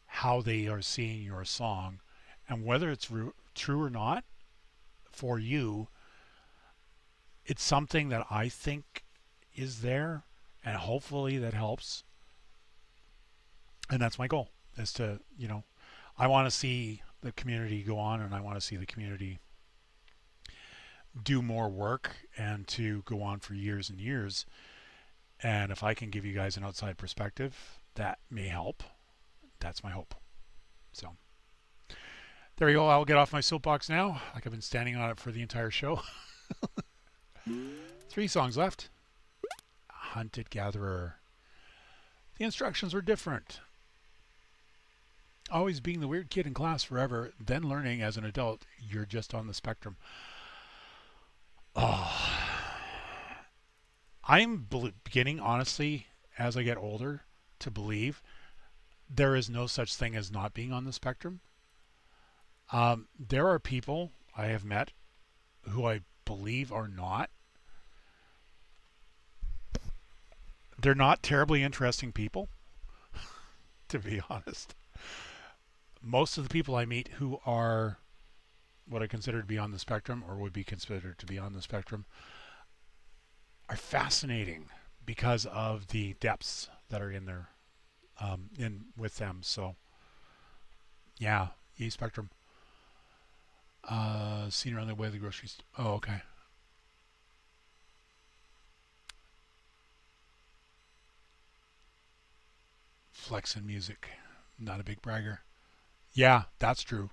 how they are seeing your song, and whether it's true or not for you. It's something that I think is there, and hopefully that helps. And that's my goal, is to, I want to see the community go on, and I want to see the community do more work and to go on for years and years. And if I can give you guys an outside perspective, that may help. That's my hope. So There you go. I'll get off my soapbox now. Like I've been standing on it for the entire show. 3 songs left. Hunted Gatherer. The instructions were different. Always being the weird kid in class forever, then learning as an adult you're just on the spectrum. Oh. I'm beginning, honestly, as I get older, to believe there is no such thing as not being on the spectrum. There are people I have met who I believe are not. They're not terribly interesting people, to be honest. Most of the people I meet who are what I consider to be on the spectrum, or would be considered to be on the spectrum, are fascinating because of the depths that are in there, in with them. So, yeah, spectrum. Seen her on the way to the grocery store. Oh, okay. Flexing music. Not a big bragger. Yeah, that's true.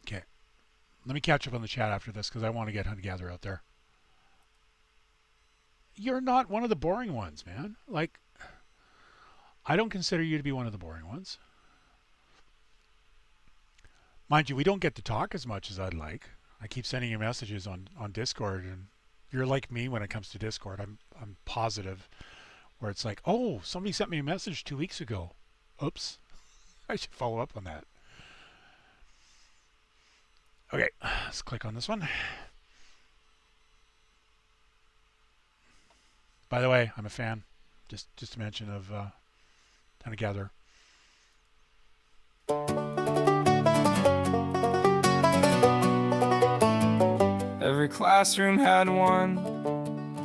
Okay. Let me catch up on the chat after this because I want to get Hunt Gather out there. You're not one of the boring ones, man. Like, I don't consider you to be one of the boring ones. Mind you, we don't get to talk as much as I'd like. I keep sending you messages on Discord, and you're like me when it comes to Discord. I'm positive, where it's like, oh, somebody sent me a message 2 weeks ago. Oops. I should follow up on that. Okay, let's click on this one. By the way, I'm a fan. Just a mention of Hunt Gather. Every classroom had one,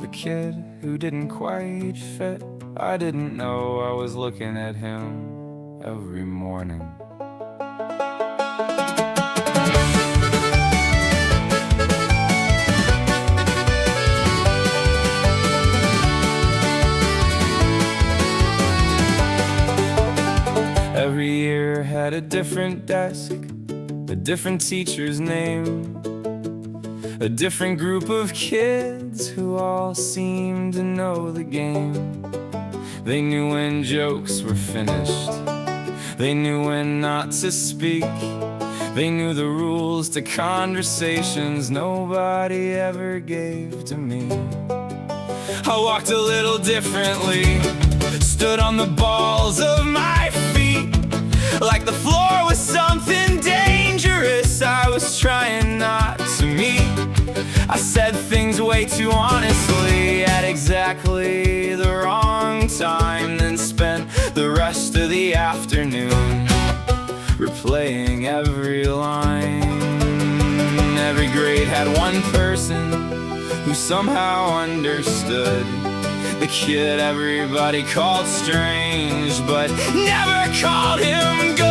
the kid who didn't quite fit. I didn't know I was looking at him every morning. Every year had a different desk, a different teacher's name, a different group of kids who all seemed to know the game. They knew when jokes were finished, they knew when not to speak, they knew the rules to conversations nobody ever gave to me. I walked a little differently, stood on the balls of my feet, like the floor was something dangerous I was trying not to meet. I said things way too honestly at exactly the wrong time, then spent the rest of the afternoon replaying every line. Every grade had one person who somehow understood, the kid everybody called strange, but never called him good.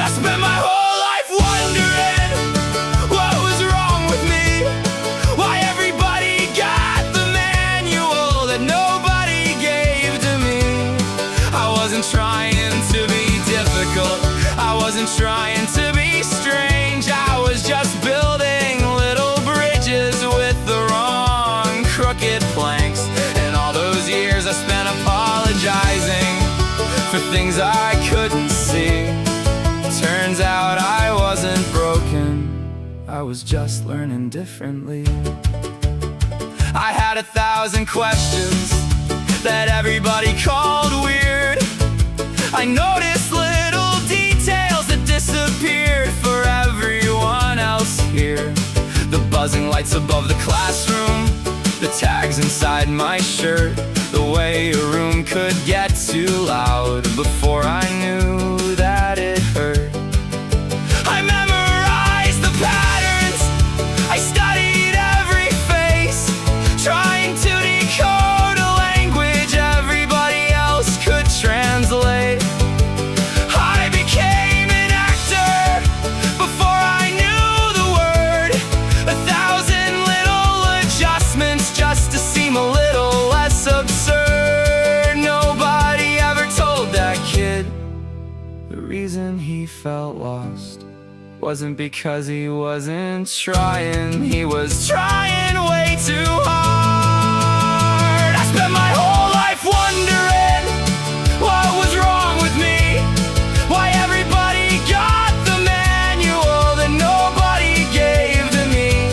I spent my whole life wondering what was wrong with me, why everybody got the manual that nobody gave to me. I wasn't trying to be difficult, I wasn't trying to be strange, I was just building little bridges with the wrong crooked planks. And all those years I spent apologizing for things I couldn't see. Turns out I wasn't broken, I was just learning differently. I had 1,000 questions that everybody called weird. I noticed little details that disappeared for everyone else here. The buzzing lights above the classroom, the tags inside my shirt, the way a room could get too loud before I knew that it hurt. I memorized the patterns, I studied every face, trying to decode a language everybody else could translate. I became an actor before I knew the word, 1,000 little adjustments just to seem a little less absurd. he felt lost wasn't because he wasn't trying, he was trying way too hard. I spent my whole life wondering what was wrong with me, why everybody got the manual that nobody gave to me.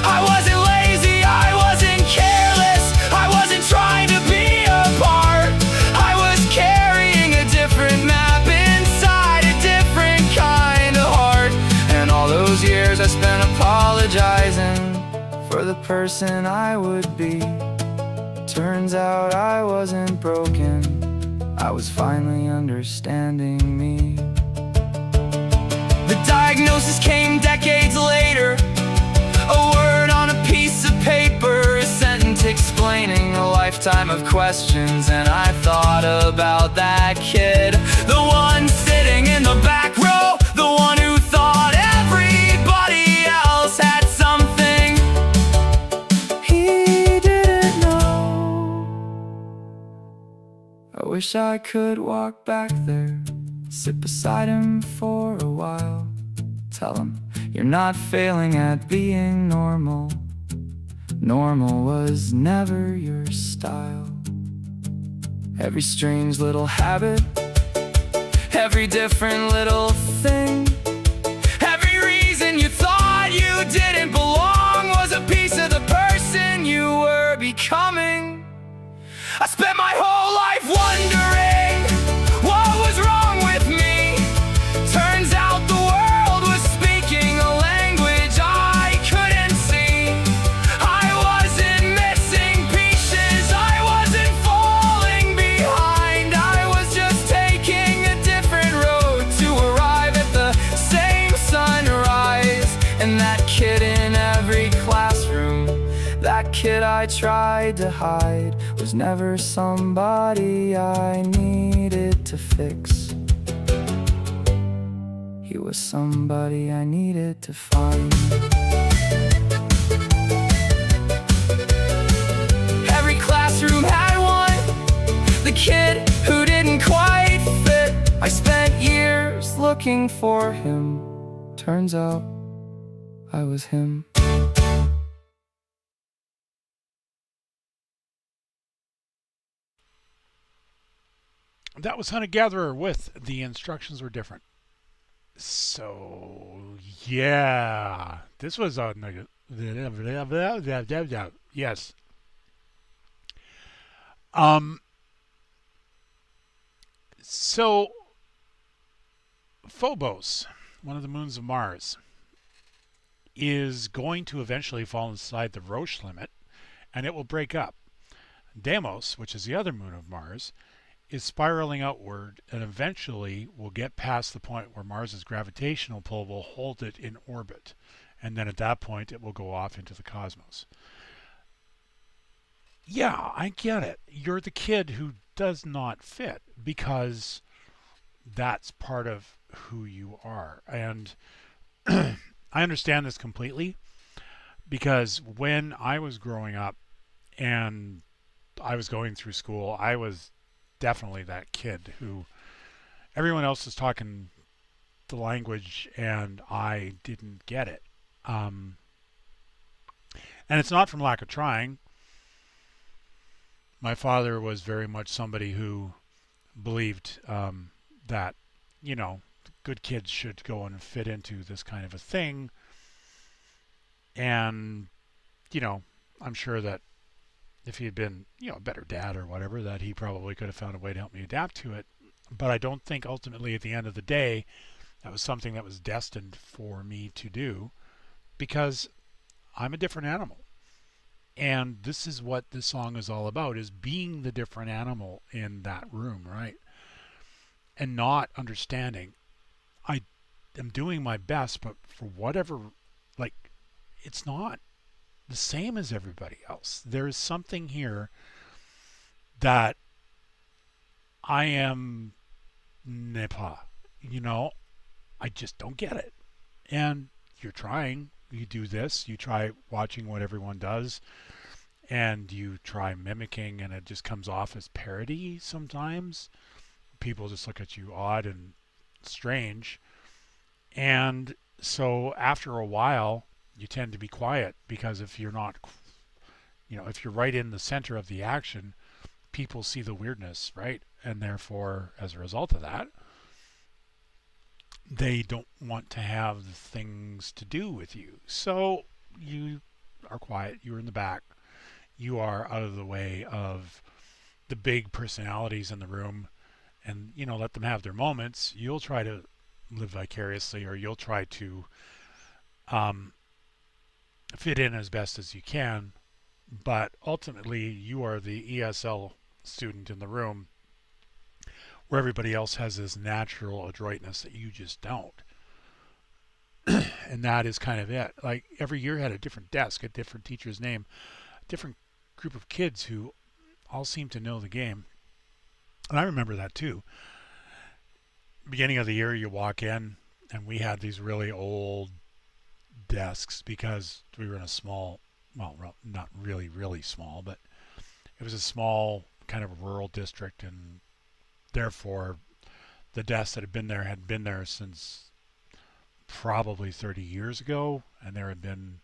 I wasn't lazy, I wasn't careless, I wasn't trying to be apart. I was carrying a different map inside a different kind of heart. And all those years I spent apologizing for the person I would be. Turns out I wasn't broken, I was finally understanding me. The diagnosis came decades later, a word on a piece of paper, a sentence explaining a lifetime of questions. And I thought about that kid, the one sitting in the back row, the one who thought everybody else had something he didn't know. I wish I could walk back there, sit beside him for a while, tell him, you're not failing at being normal. Normal was never your style. Every strange little habit, every different little thing, every reason you thought you didn't belong was a piece of the person you were becoming. I spent my whole life wondering what was wrong with me. Turns out the world was speaking a language I couldn't see. I wasn't missing pieces, I wasn't falling behind. I was just taking a different road to arrive at the same sunrise. And that kid in every classroom, that kid I tried to hide, was never somebody I needed to fix. He was somebody I needed to find. Every classroom had one, the kid who didn't quite fit. I spent years looking for him, turns out I was him. That was Hunter-Gatherer with The Instructions Were Different. So, yeah. This was a... Yes. So, Phobos, one of the moons of Mars, is going to eventually fall inside the Roche limit, and it will break up. Deimos, which is the other moon of Mars, is spiraling outward and eventually will get past the point where Mars's gravitational pull will hold it in orbit. And then at that point, it will go off into the cosmos. Yeah, I get it. You're the kid who does not fit because that's part of who you are. And I understand this completely because when I was growing up and I was going through school, I was definitely that kid who everyone else is talking the language and I didn't get it. And it's not from lack of trying. My father was very much somebody who believed that, you know, good kids should go and fit into this kind of a thing. And, you know, I'm sure that if he had been, you know, a better dad or whatever, that he probably could have found a way to help me adapt to it. But I don't think ultimately at the end of the day, that was something that was destined for me to do because I'm a different animal. And this is what this song is all about, is being the different animal in that room, right? And not understanding. I am doing my best, but for whatever, like, it's not the same as everybody else. There is something here that I am nepa, you know, I just don't get it. And you're trying, you do this, you try watching what everyone does, and you try mimicking, and it just comes off as parody sometimes. People just look at you odd, and strange. And so after a while, you tend to be quiet, because if you're not, if you're right in the center of the action, people see the weirdness, right? And therefore, as a result of that, they don't want to have things to do with you. So you are quiet, you're in the back, you are out of the way of the big personalities in the room, and let them have their moments. You'll try to live vicariously, or you'll try to fit in as best as you can, but ultimately you are the ESL student in the room, where everybody else has this natural adroitness that you just don't. And that is kind of it. Like, every year had a different desk, a different teacher's name, a different group of kids who all seem to know the game. And I remember that too. Beginning of the year, you walk in, and we had these really old desks, because we were in a small, well, not really, really small, but it was a small kind of rural district, and therefore the desks that had been there since probably 30 years ago, and there had been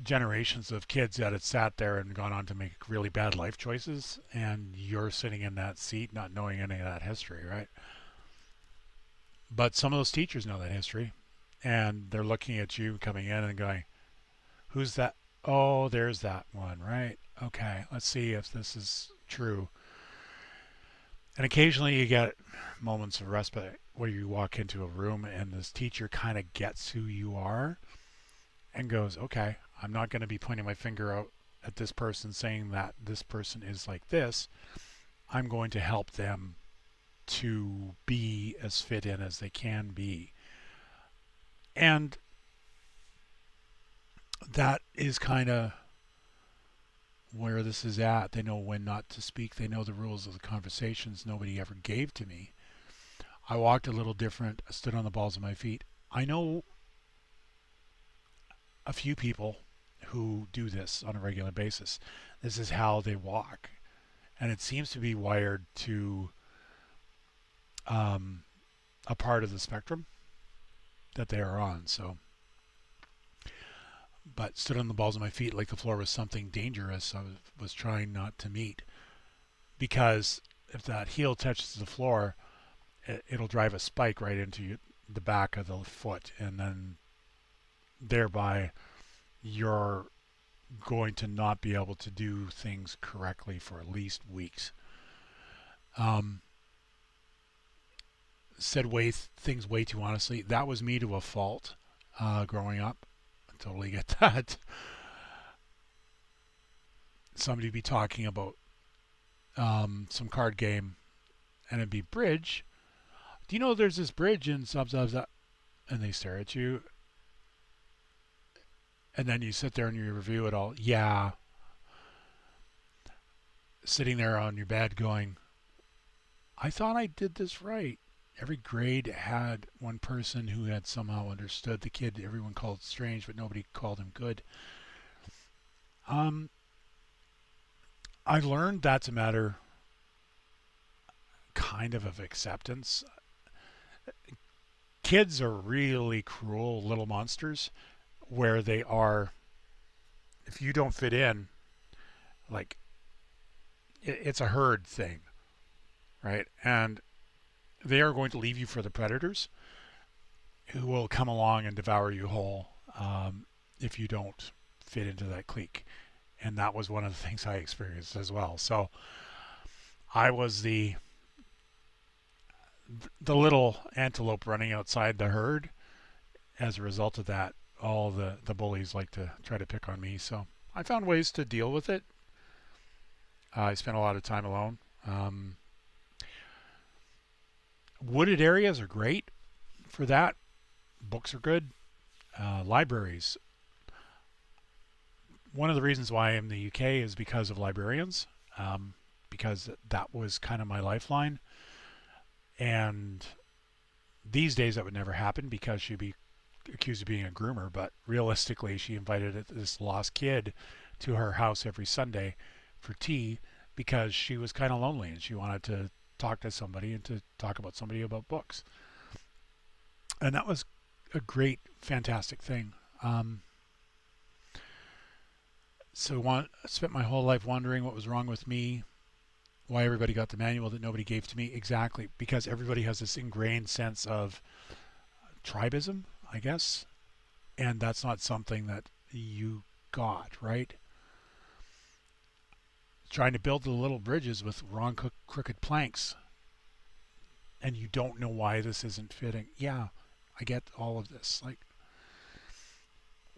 generations of kids that had sat there and gone on to make really bad life choices, and you're sitting in that seat not knowing any of that history, right? But some of those teachers know that history, and they're looking at you coming in and going, who's that? Oh, there's that one, right? Okay, let's see if this is true. And occasionally you get moments of respite where you walk into a room and this teacher kind of gets who you are and goes, okay, I'm not going to be pointing my finger out at this person saying that this person is like this. I'm going to help them to be as fit in as they can be. And that is kind of where this is at. They know when not to speak. They know the rules of the conversations nobody ever gave to me. I walked a little different. I stood on the balls of my feet. I know a few people who do this on a regular basis. This is how they walk. And it seems to be wired to a part of the spectrum that they are on. So, but stood on the balls of my feet like the floor was something dangerous I was trying not to meet. Because if that heel touches the floor, it'll drive a spike right into the back of the foot, and then thereby you're going to not be able to do things correctly for at least weeks. Said things way too honestly. That was me to a fault growing up. I totally get that. Somebody be talking about some card game, and it'd be bridge. Do you know there's this bridge in sub, and they stare at you, and then you sit there and you review it all. Yeah. Sitting there on your bed going, I thought I did this right. Every grade had one person who had somehow understood the kid. Everyone called strange, but nobody called him good. I learned that's a matter kind of acceptance. Kids are really cruel little monsters, where they are, if you don't fit in, like, it's a herd thing, right? And they are going to leave you for the predators, who will come along and devour you whole if you don't fit into that clique. And that was one of the things I experienced as well. So I was the little antelope running outside the herd. As a result of that, all the bullies like to try to pick on me. So I found ways to deal with it. I spent a lot of time alone. Wooded areas are great for that. Books are good. Libraries. One of the reasons why I'm in the UK is because of librarians, because that was kind of my lifeline. And these days that would never happen, because she'd be accused of being a groomer. But realistically, she invited this lost kid to her house every Sunday for tea, because she was kind of lonely and she wanted to talk to somebody and to talk about somebody about books. And that was a great, fantastic thing. Spent my whole life wondering what was wrong with me, why everybody got the manual that nobody gave to me. Exactly, because everybody has this ingrained sense of tribism, I guess, and that's not something that you got, right? Trying to build the little bridges with wrong crooked planks, and you don't know why this isn't fitting. Yeah, I get all of this. Like,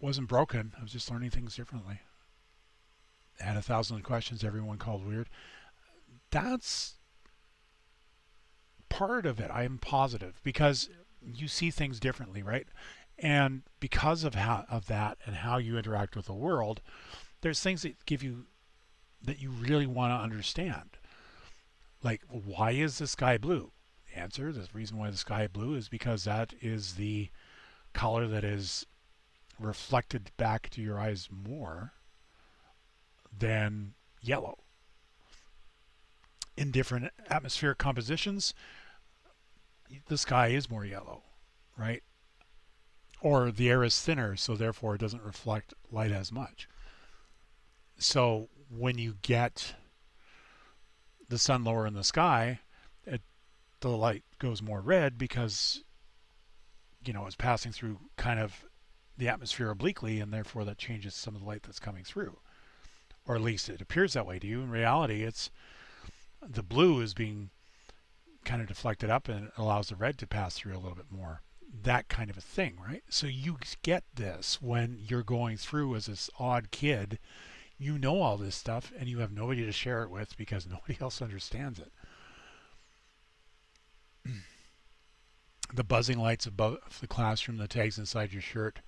wasn't broken. I was just learning things differently. I had 1,000 questions everyone called weird. That's part of it. I am positive, because you see things differently, right? And because of that and how you interact with the world, there's things that give you that you really want to understand. Like, why is the sky blue? The answer, the reason why the sky is blue is because that is the color that is reflected back to your eyes more than yellow. In different atmospheric compositions, the sky is more yellow, right? Or the air is thinner, so therefore it doesn't reflect light as much. So when you get the sun lower in the sky, the light goes more red because, it's passing through kind of the atmosphere obliquely, and therefore that changes some of the light that's coming through. Or at least it appears that way to you. In reality, it's the blue is being kind of deflected up, and it allows the red to pass through a little bit more. That kind of a thing, right? So you get this when you're going through as this odd kid. You know all this stuff, and you have nobody to share it with because nobody else understands it. The buzzing lights above the classroom, the tags inside your shirt,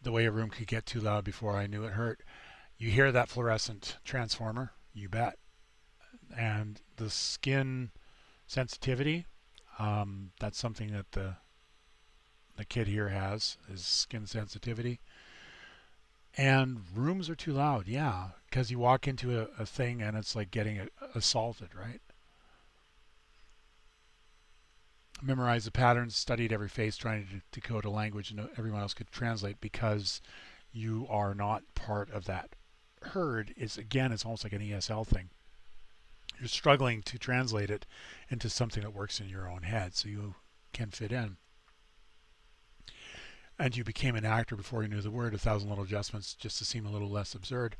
the way a room could get too loud before I knew it hurt. You hear that fluorescent transformer? You bet. And the skin sensitivity, that's something that the kid here has, is skin sensitivity. And rooms are too loud, yeah, because you walk into a thing and it's like getting assaulted, right? Memorized the patterns, studied every face, trying to decode a language and everyone else could translate, because you are not part of that herd. It's almost like an ESL thing. You're struggling to translate it into something that works in your own head so you can fit in. And you became an actor before you knew the word, 1,000 little adjustments just to seem a little less absurd.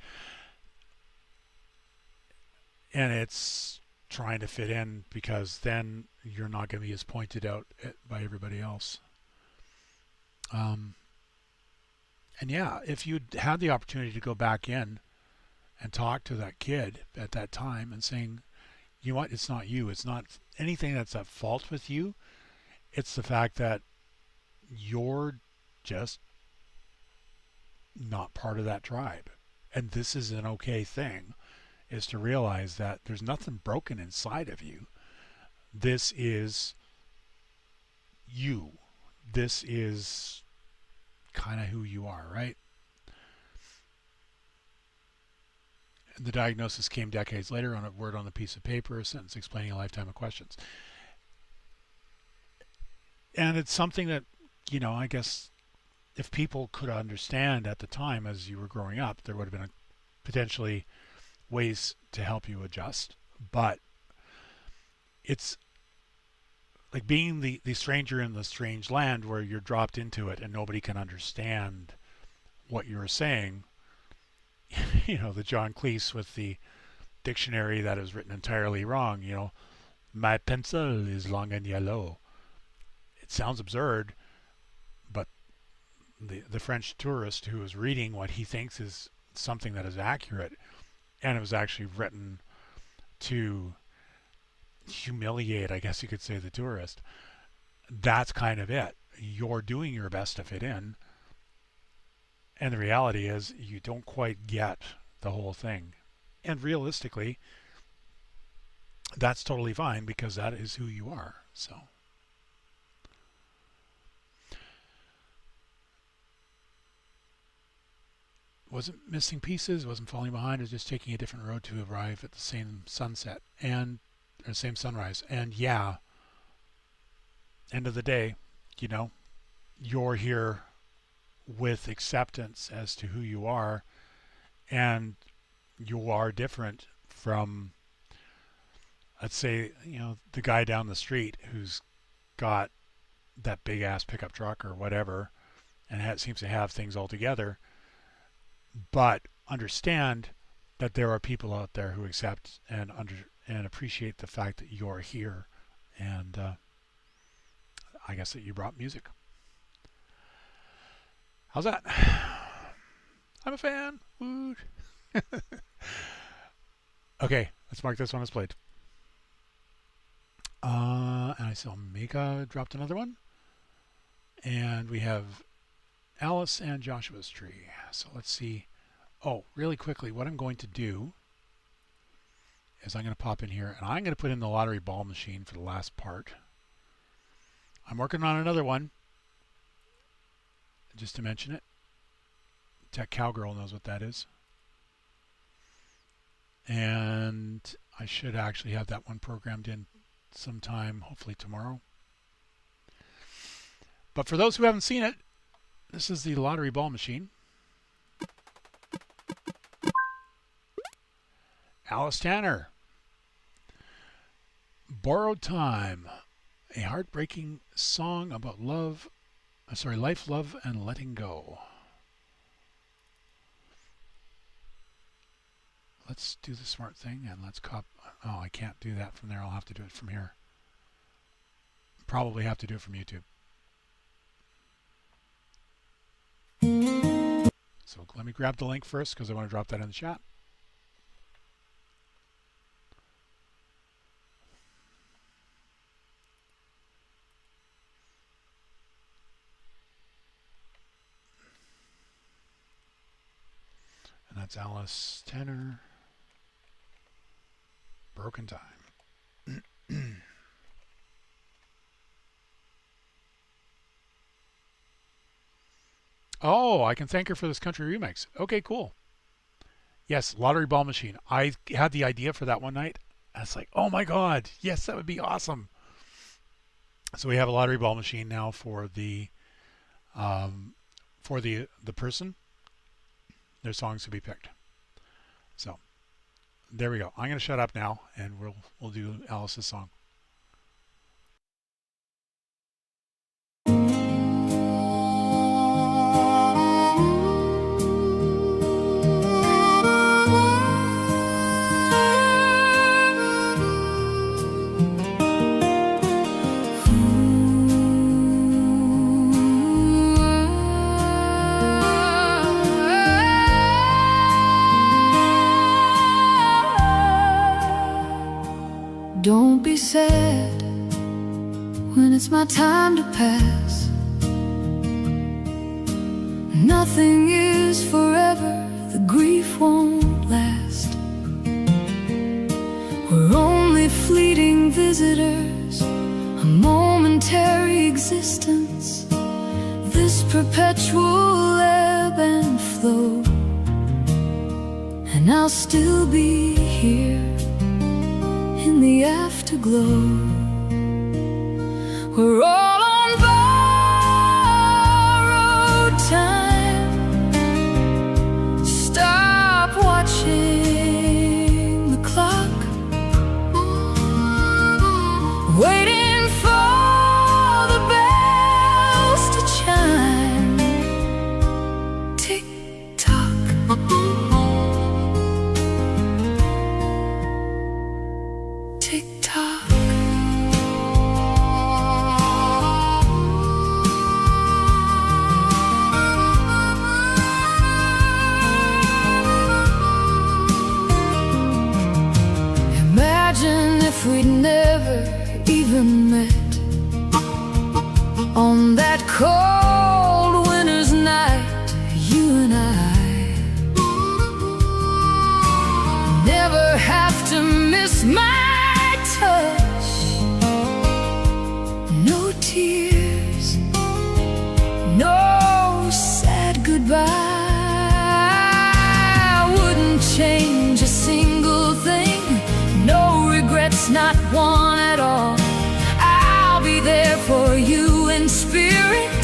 And it's trying to fit in, because then you're not going to be as pointed out by everybody else. And yeah, if you'd had the opportunity to go back in and talk to that kid at that time and saying, you know what, it's not you. It's not anything that's at fault with you. It's the fact that you're just not part of that tribe. And this is an okay thing, is to realize that there's nothing broken inside of you. This is you. This is kind of who you are, right? The diagnosis came decades later on a word on a piece of paper, a sentence explaining a lifetime of questions. And it's something that, I guess if people could understand at the time as you were growing up, there would have been potentially ways to help you adjust. But it's like being the stranger in the strange land, where you're dropped into it and nobody can understand what you're saying. The John Cleese with the dictionary that is written entirely wrong. My pencil is long and yellow. It sounds absurd, but the French tourist who is reading what he thinks is something that is accurate, and it was actually written to humiliate, I guess you could say, the tourist. That's kind of it. You're doing your best to fit in, and the reality is you don't quite get the whole thing. And realistically, that's totally fine, because that is who you are. So wasn't missing pieces, wasn't falling behind, it was just taking a different road to arrive at the same sunset. And same sunrise. And yeah, end of the day, you know, you're here with acceptance as to who you are, and you are different from, let's say, you know, the guy down the street who's got that big ass pickup truck or whatever, and seems to have things all together. But understand that there are people out there who accept and appreciate the fact that you're here, and I guess that you brought music. How's that? I'm a fan. Woo. Okay, let's mark this one as played. And I saw Mika dropped another one. And we have Alice and Joshua's Tree. So let's see. Oh, really quickly, what I'm going to do is I'm going to pop in here and I'm going to put in the lottery ball machine for the last part. I'm working on another one, just to mention it. Tech Cowgirl knows what that is. And I should actually have that one programmed in sometime, hopefully tomorrow. But for those who haven't seen it, this is the lottery ball machine. Alice Tanner. Borrowed Time. A heartbreaking song about life, love, and letting go. Let's do the smart thing and let's copy. Oh, I can't do that from there. I'll have to do it from here. Probably have to do it from YouTube. So let me grab the link first because I want to drop that in the chat. And that's Alice Tanner. Broken Time. Oh, I can thank her for this country remix. Okay, cool. Yes, lottery ball machine. I had the idea for that one night. I was like, oh my God, yes, that would be awesome. So we have a lottery ball machine now for the person. Their songs to be picked. So there we go. I'm going to shut up now, and we'll do Alice's song. Don't be sad when it's my time to pass. Nothing is forever, the grief won't last. We're only fleeting visitors, a momentary existence, this perpetual ebb and flow. And I'll still be here in the afterglow. We're all on borrowed time. Stop watching the clock, waiting for the bells to chime. Tick tock. If we'd never even met on that cold winter's night, you and I never have to miss my touch. No tears, no sad goodbye. I wouldn't change a single thing. No regrets there's not one at all. I'll be there for you in spirit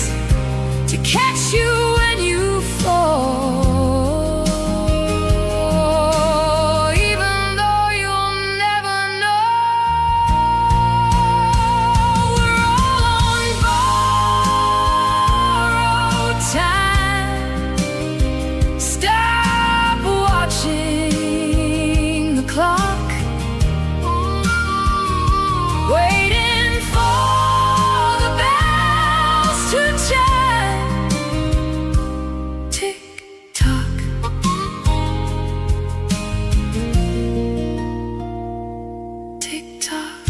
to catch you when you fall. Even though you'll never know, we're all on borrowed time. Stop watching the clock, waiting for the bells to chime. Tick tock, tick tock.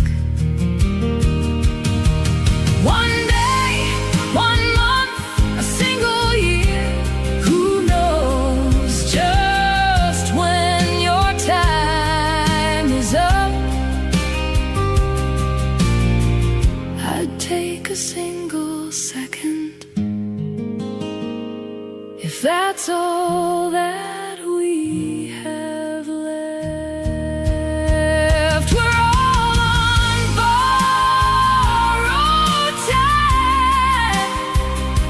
One day, 1 month, a single year. Who knows just when your time is up? I'd take a single second if that's all that we have left. We're all on borrowed time.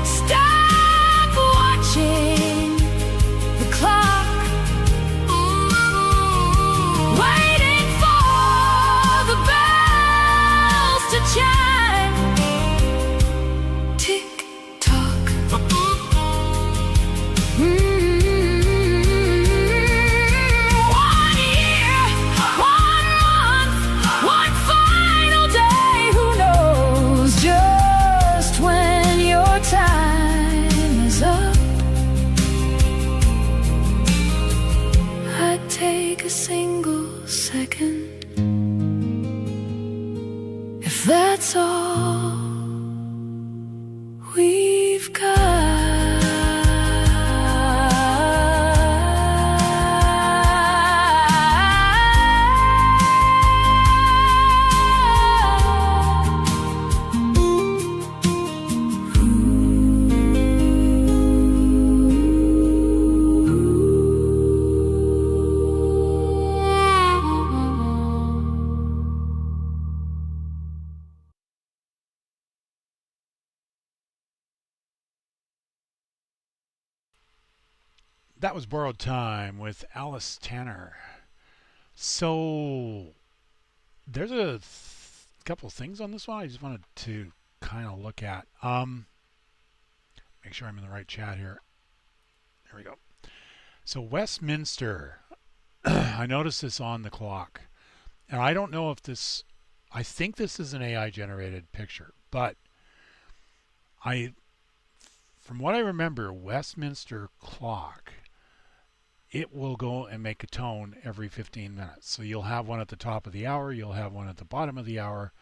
Stop watching the clock, waiting for the bells to chime. Tick tock. One year, 1 month, one final day. Who knows just when your time is up? I'd take a single second if that's all we've That was Borrowed Time with Alice Tanner. So there's a couple of things on this one I just wanted to kind of look at. Make sure I'm in the right chat here. There we go. So Westminster, I noticed this on the clock, and I don't know if this, I think this is an AI generated picture, but from what I remember, Westminster clock, it will go and make a tone every 15 minutes. So you'll have one at the top of the hour, you'll have one at the bottom of the hour,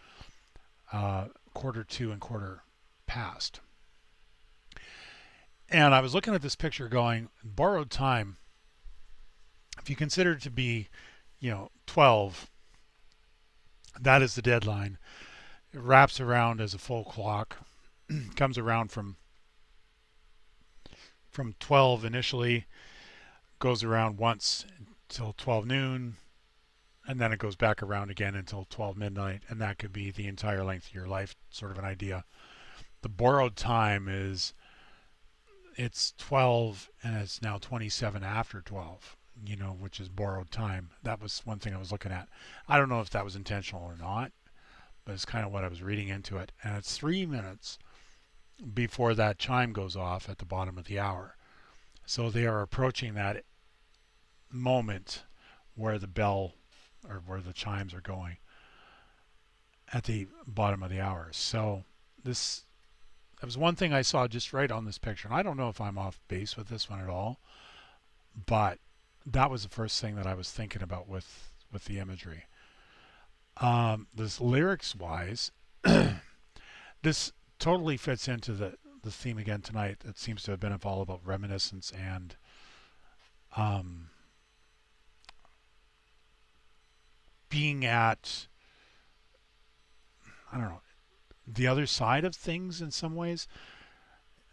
quarter to and quarter past. And I was looking at this picture going, borrowed time, if you consider it to be, 12, that is the deadline. It wraps around as a full clock, comes around from 12 initially, goes around once until 12 noon, and then it goes back around again until 12 midnight, and that could be the entire length of your life, sort of an idea. The borrowed time is, it's 12 and it's now 27 after 12, which is borrowed time. That was one thing I was looking at. I don't know if that was intentional or not, but it's kind of what I was reading into it. And it's 3 minutes before that chime goes off at the bottom of the hour. So they are approaching that moment where the bell or where the chimes are going at the bottom of the hour. So that was one thing I saw just right on this picture. And I don't know if I'm off base with this one at all, but that was the first thing that I was thinking about with the imagery. This lyrics wise, this totally fits into the theme again tonight. It seems to have been all about reminiscence and being at, I don't know, the other side of things in some ways.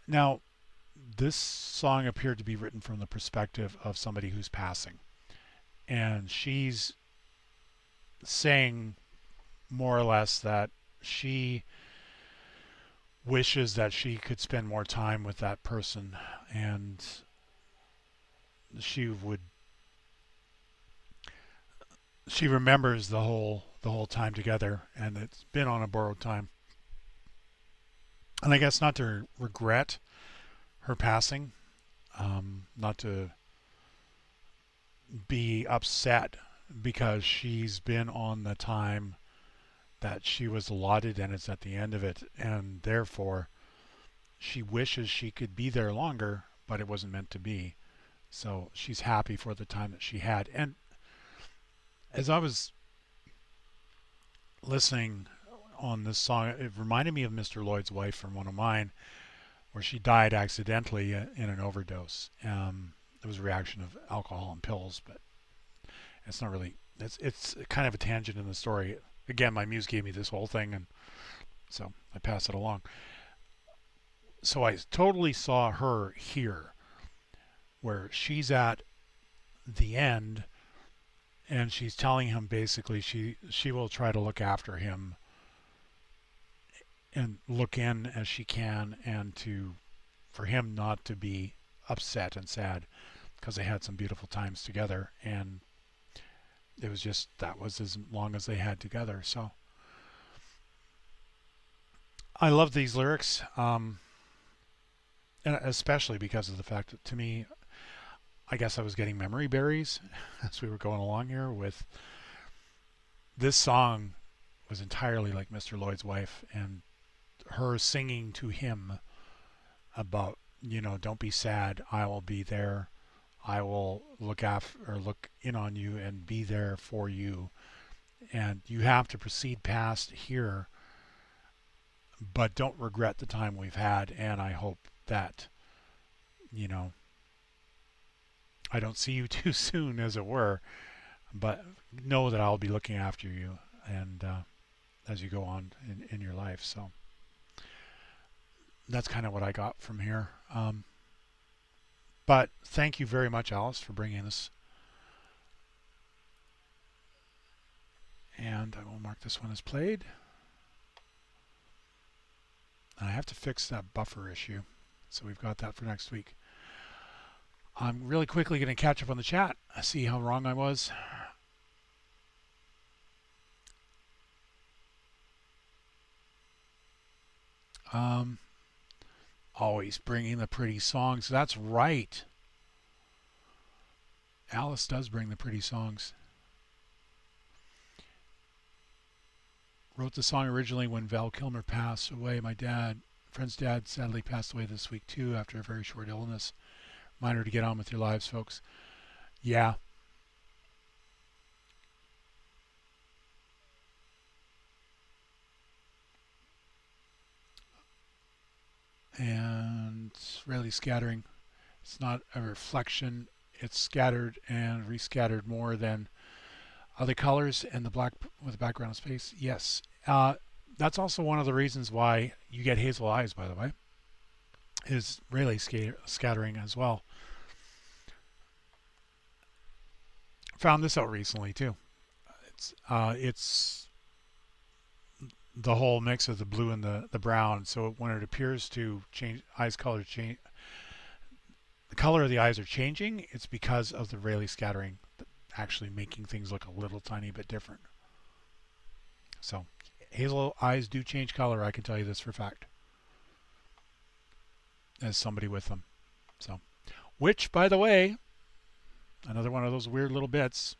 Now, this song appeared to be written from the perspective of somebody who's passing, and she's saying more or less that she wishes that she could spend more time with that person, and she would she remembers the whole time together, and it's been on a borrowed time. And I guess not to regret her passing, not to be upset because she's been on the time that she was allotted and it's at the end of it, and therefore she wishes she could be there longer, but it wasn't meant to be. So she's happy for the time that she had. And as I was listening on this song, it reminded me of Mr. Lloyd's wife from one of mine, where she died accidentally in an overdose. It was a reaction of alcohol and pills, but it's not really. It's kind of a tangent in the story. Again, my muse gave me this whole thing, and so I pass it along. So I totally saw her here, where she's at the end, and she's telling him basically she will try to look after him and look in as she can, and for him not to be upset and sad, because they had some beautiful times together, and it was just, that was as long as they had together. So I love these lyrics, and especially because of the fact that, to me, I guess I was getting memory berries as we were going along here with this song. Was entirely like Mr. Lloyd's wife, and her singing to him about, don't be sad, I will be there, I will look in on you and be there for you, and you have to proceed past here, but don't regret the time we've had, and I hope that I don't see you too soon, as it were, but know that I'll be looking after you, and as you go on in your life. So that's kind of what I got from here. But thank you very much, Alice, for bringing this. And I will mark this one as played. And I have to fix that buffer issue, so we've got that for next week. I'm really quickly going to catch up on the chat, see how wrong I was. Always bringing the pretty songs. That's right. Alice does bring the pretty songs. Wrote the song originally when Val Kilmer passed away. My friend's dad, sadly passed away this week too after a very short illness. Reminder to get on with your lives, folks. Yeah. And really scattering. It's not a reflection. It's scattered and rescattered more than other colors, and the black with the background space. Yes. That's also one of the reasons why you get hazel eyes, by the way, is really scattering as well. Found this out recently too. It's the whole mix of the blue and the brown. So when it appears to change, eyes color change, the color of the eyes are changing. It's because of the Rayleigh scattering, actually making things look a little tiny bit different. So hazel eyes do change color. I can tell you this for a fact, as somebody with them. So, which, by the way, another one of those weird little bits.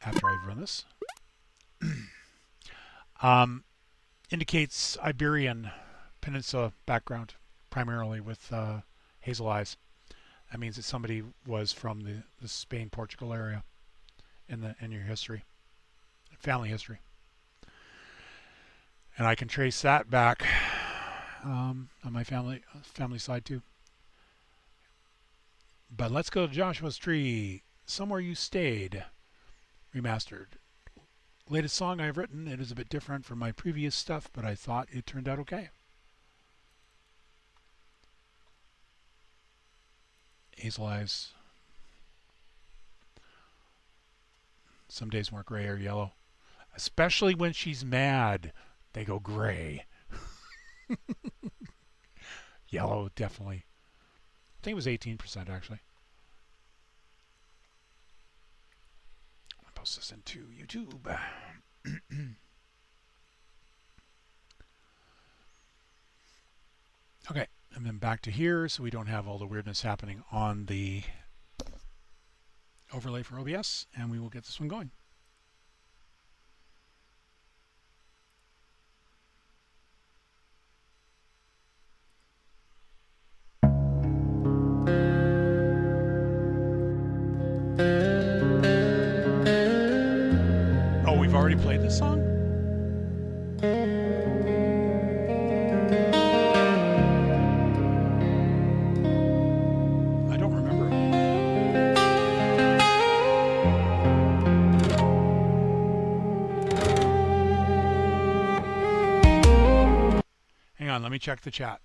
After I run this. Indicates Iberian Peninsula background, primarily with hazel eyes. That means that somebody was from the Spain-Portugal area in your history, family history. And I can trace that back on my family side too. But let's go to Joshua's Tree, Somewhere You Stayed, remastered. Latest song I've written. It is a bit different from my previous stuff, but I thought it turned out okay. Hazel eyes. Some days more gray or yellow. Especially when she's mad, they go gray. Yellow, definitely. I think it was 18% actually. I'll post this into YouTube. Okay, and then back to here so we don't have all the weirdness happening on the overlay for OBS, and we will get this one going. Oh, we've already played this song? I don't remember. Hang on, let me check the chat.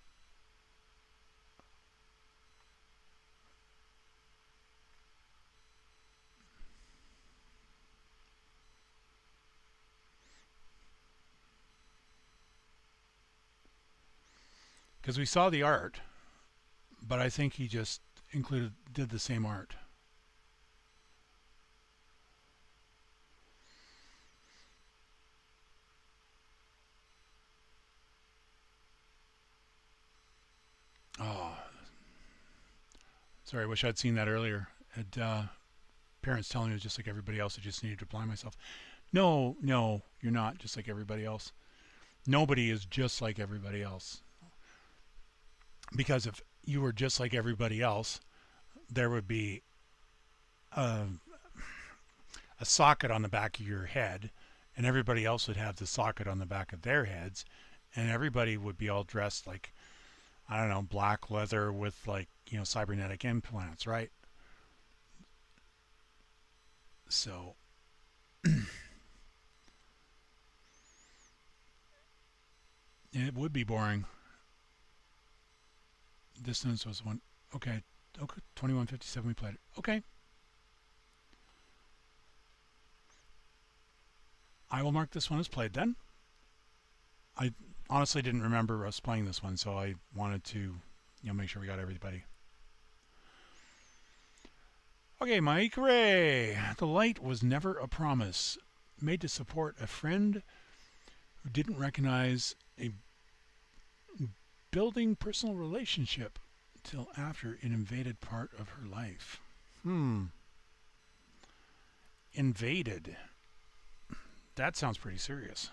Because we saw the art, but I think he just did the same art. Oh, sorry, I wish I'd seen that earlier. Had parents telling me it was just like everybody else, I just needed to apply myself. No, you're not just like everybody else. Nobody is just like everybody else. Because if you were just like everybody else, there would be a socket on the back of your head, and everybody else would have the socket on the back of their heads, and everybody would be all dressed like, I don't know, black leather with like, cybernetic implants, right? So it would be boring. Distance was one. Okay. 2157 we played it. Okay. I will mark this one as played then. I honestly didn't remember us playing this one, so I wanted to make sure we got everybody. Okay, Mike Ray. The light was never a promise made to support a friend who didn't recognize a building personal relationship till after it invaded part of her life. Invaded. That sounds pretty serious.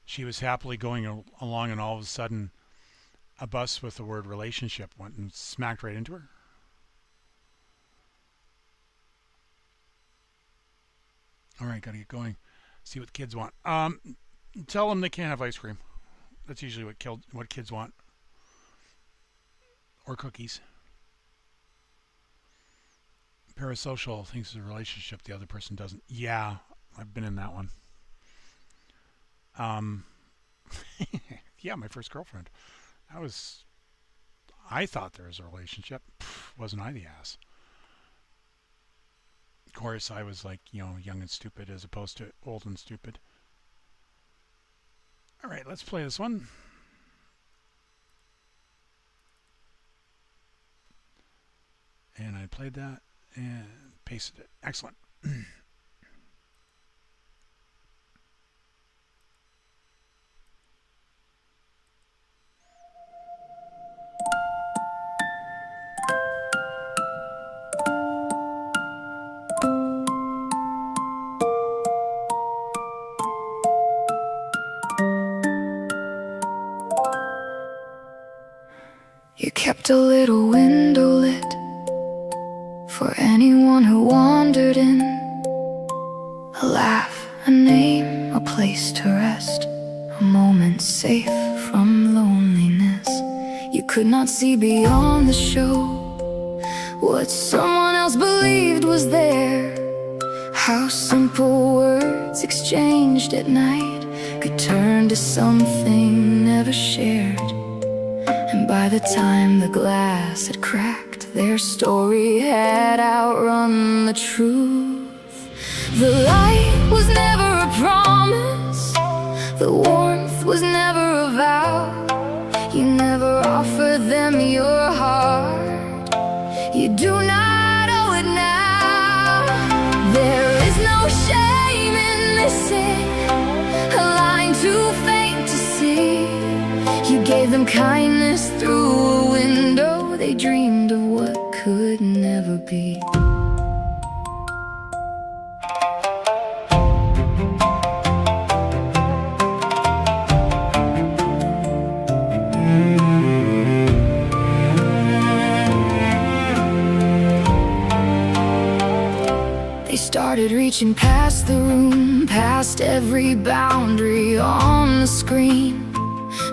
She was happily going along, and all of a sudden a bus with the word relationship went and smacked right into her. All right, gotta get going. See what the kids want. Tell them they can't have ice cream. That's usually what kids want. Or cookies. Parasocial thinks it's a relationship, the other person doesn't. Yeah, I've been in that one. Yeah, my first girlfriend. I thought there was a relationship. Wasn't I the ass? Of course, I was like, young and stupid as opposed to old and stupid. All right, let's play this one. And I played that and pasted it. Excellent. You kept a little window lit for anyone who wandered in. A laugh, a name, a place to rest, a moment safe from loneliness. You could not see beyond the show what someone else believed was there. How simple words exchanged at night could turn to something never shared. And by the time the glass had cracked, their story had outrun the truth. The light was never a promise, the warmth was never a vow. You never offered them your heart, you do not owe it now. There is no shame in missing a line too faint to see. You gave them kindness through a window, they dreamed of what could never be. They started reaching past the room, past every boundary on the screen,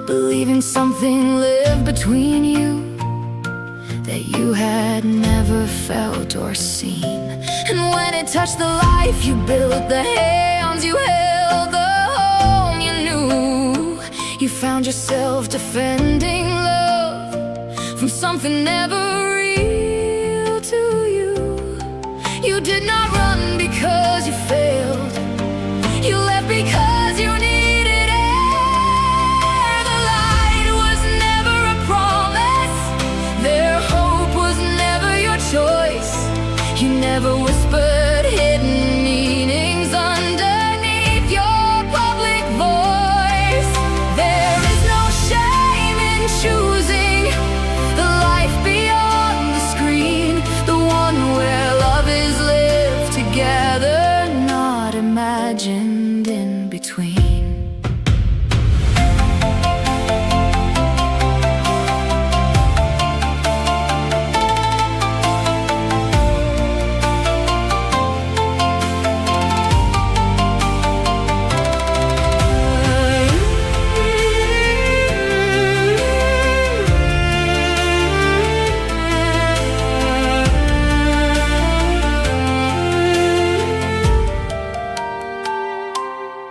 believing something lived between you that you had never felt or seen. And when it touched the life you built, the hands you held, the home you knew, you found yourself defending love from something never real to you. You did not run because you failed, you left because you needed air. The light was never a promise, their hope was never your choice. You never whispered hidden meanings underneath your public voice. There is no shame in choosing the life beyond the screen, the one where love is lived together, not imagined in between.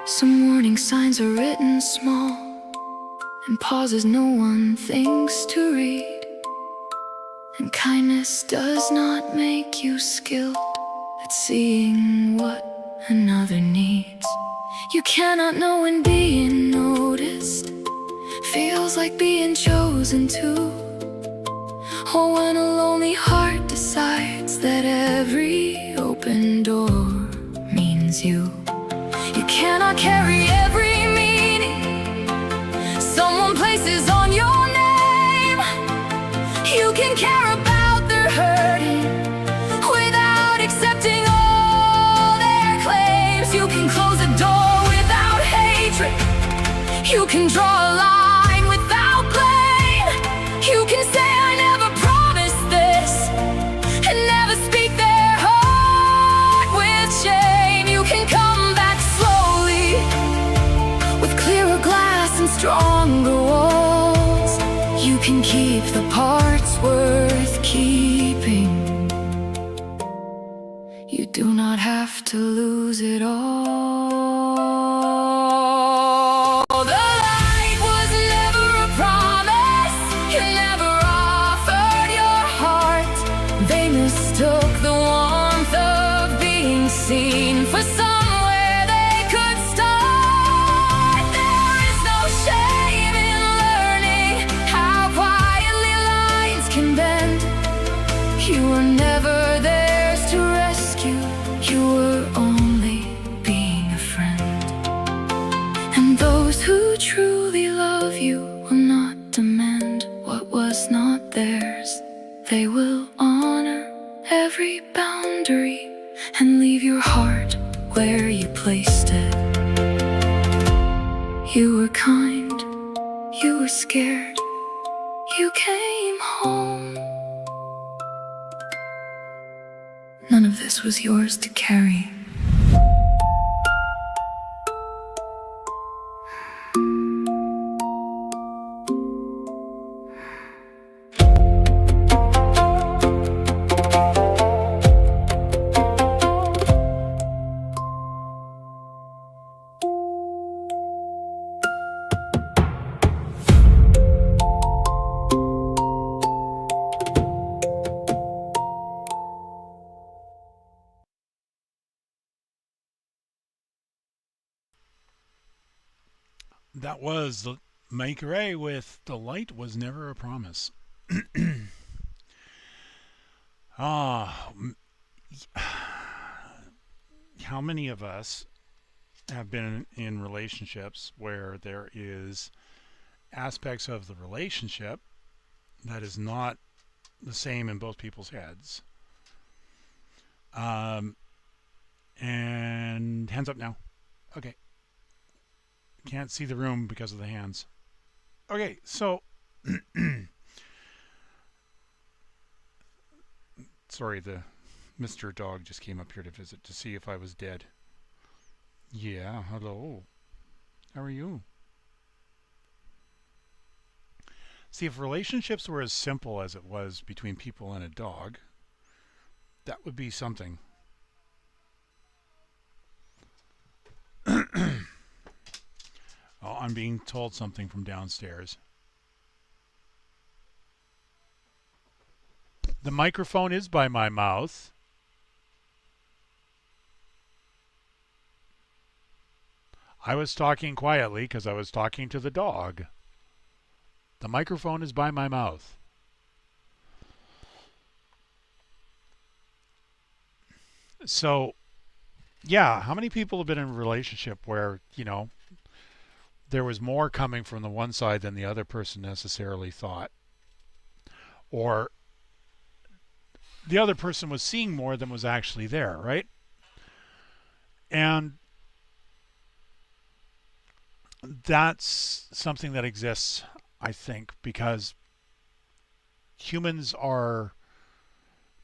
Some warning signs are written small, and pauses no one thinks to read. And kindness does not make you skilled at seeing what another needs. You cannot know when being noticed feels like being chosen to, or when a lonely heart decides that every open door means you. You cannot carry every meaning someone places on your name. You can care about their hurting without accepting all their claims. You can close a door without hatred, you can draw a line without blame. You can say I never promised this and never speak their heart with shame. You can come back slowly with clearer glass and stronger walls. You can keep the parts worth keeping, you do not have to lose it all. The light was never a promise, you never offered your heart. They mistook the warmth of being seen for somewhere they could start. There is no shame in learning how quietly lines can bend. You were never theirs to rescue, you were only being a friend. And those who truly love you will not demand what was not theirs. They will honor every boundary and leave your heart where you placed it. You were kind, you were scared, you came home. None of this was yours to carry. That was the Mike Ray with "The Light Was Never a Promise." Ah, how many of us have been in relationships where there is aspects of the relationship that is not the same in both people's heads? And hands up now. Okay. Can't see the room because of the hands. Okay, so sorry, the Mr. Dog just came up here to visit to see if I was dead. Yeah, hello. How are you? See, if relationships were as simple as it was between people and a dog, that would be something. Oh, I'm being told something from downstairs. The microphone is by my mouth. I was talking quietly because I was talking to the dog. The microphone is by my mouth. So, yeah, how many people have been in a relationship where, there was more coming from the one side than the other person necessarily thought? Or the other person was seeing more than was actually there, right? And that's something that exists, I think, because humans are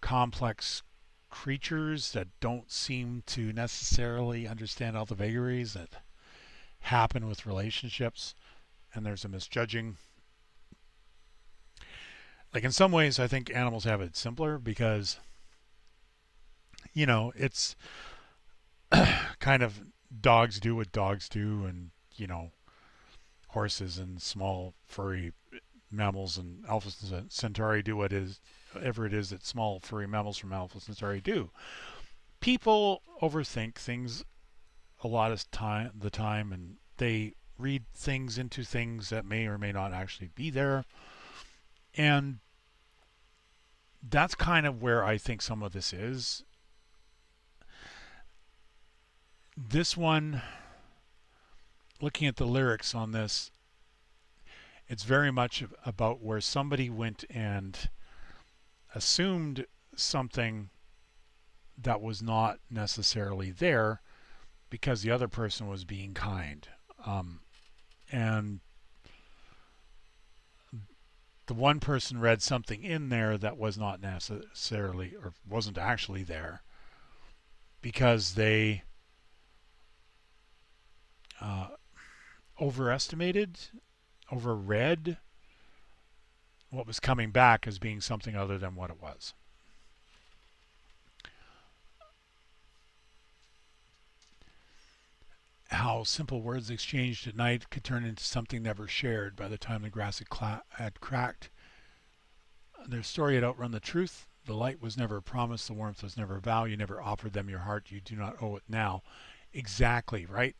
complex creatures that don't seem to necessarily understand all the vagaries that happen with relationships, and there's a misjudging. Like, in some ways, I think animals have it simpler because, it's kind of dogs do what dogs do, and, horses and small furry mammals and Alpha Centauri do whatever it is that small furry mammals from Alpha Centauri do. People overthink things a lot of the time, and they read things into things that may or may not actually be there. And that's kind of where I think some of this is. This one, looking at the lyrics on this, it's very much about where somebody went and assumed something that was not necessarily there because the other person was being kind. And the one person read something in there that was not necessarily, or wasn't actually there, because they overread what was coming back as being something other than what it was. How simple words exchanged at night could turn into something never shared by the time the grass had cracked. Their story had outrun the truth. The light was never a promise. The warmth was never a vow. You never offered them your heart. You do not owe it now. Exactly, right?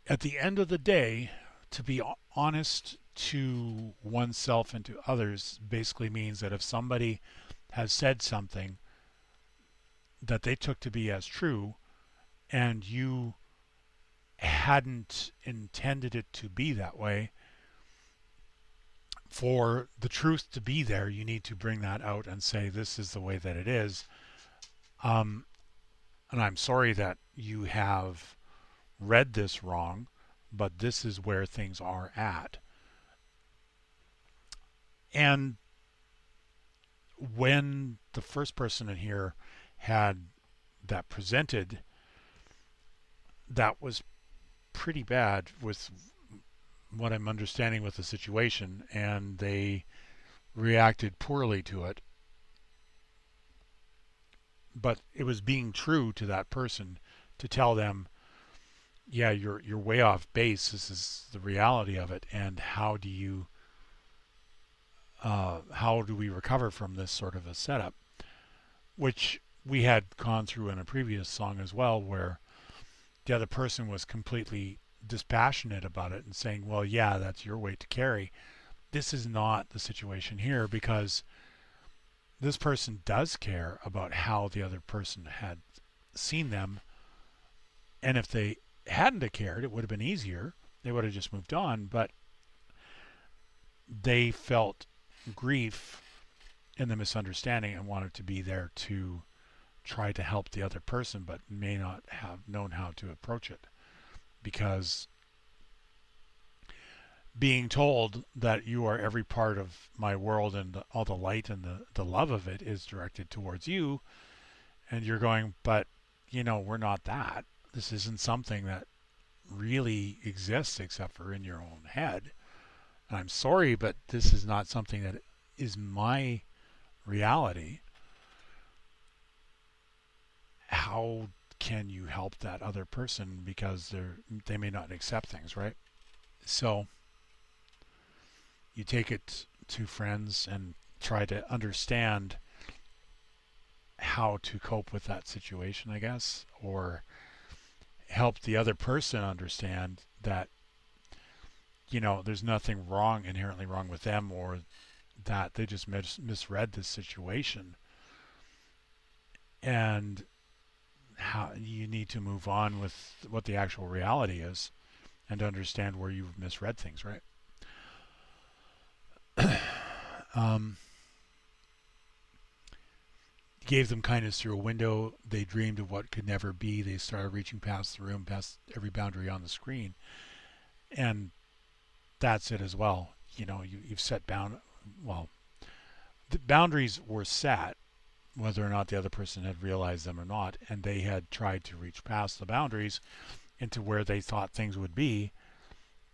At the end of the day, to be honest to oneself and to others basically means that if somebody has said something that they took to be as true, and you hadn't intended it to be that way, for the truth to be there, you need to bring that out and say, this is the way that it is. And I'm sorry that you have read this wrong, but this is where things are at. And when the first person in here had that presented, that was pretty bad with what I'm understanding with the situation, and they reacted poorly to it. But it was being true to that person to tell them, yeah, you're way off base. This is the reality of it, and how do we recover from this sort of a setup, which we had gone through in a previous song as well, where the other person was completely dispassionate about it and saying, well, yeah, that's your weight to carry. This is not the situation here, because this person does care about how the other person had seen them. And if they hadn't have cared, it would have been easier. They would have just moved on. But they felt grief in the misunderstanding and wanted to be there to try to help the other person, but may not have known how to approach it, because being told that you are every part of my world and all the light and the love of it is directed towards you, and you're going, but we're not that. This isn't something that really exists except for in your own head. And I'm sorry, but this is not something that is my reality. How can you help that other person, because they may not accept things, right? So you take it to friends and try to understand how to cope with that situation, I guess, or help the other person understand that there's nothing inherently wrong with them, or that they just misread this situation, and how you need to move on with what the actual reality is, and to understand where you've misread things, right? Gave them kindness through a window. They dreamed of what could never be. They started reaching past the room, past every boundary on the screen. And that's it as well. You've set the boundaries were set, whether or not the other person had realized them or not, and they had tried to reach past the boundaries into where they thought things would be,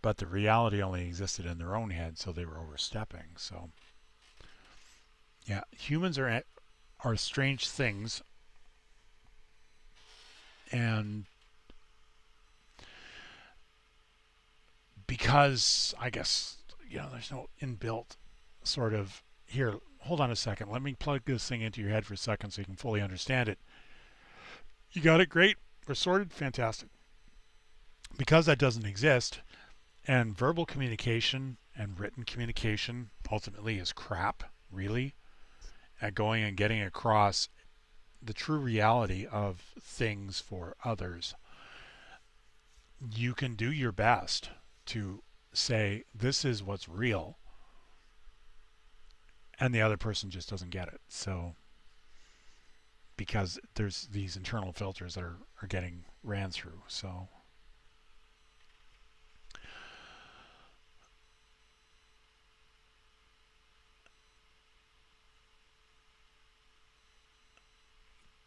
but the reality only existed in their own head, so they were overstepping. So yeah, humans are strange things, and because I guess there's no inbuilt sort of, here, hold on a second, let me plug this thing into your head for a second so you can fully understand it. You got it? Great. We're sorted? Fantastic. Because that doesn't exist, and verbal communication and written communication ultimately is crap, really, at going and getting across the true reality of things for others. You can do your best to say, this is what's real, and the other person just doesn't get it. So, because there's these internal filters that are getting ran through. So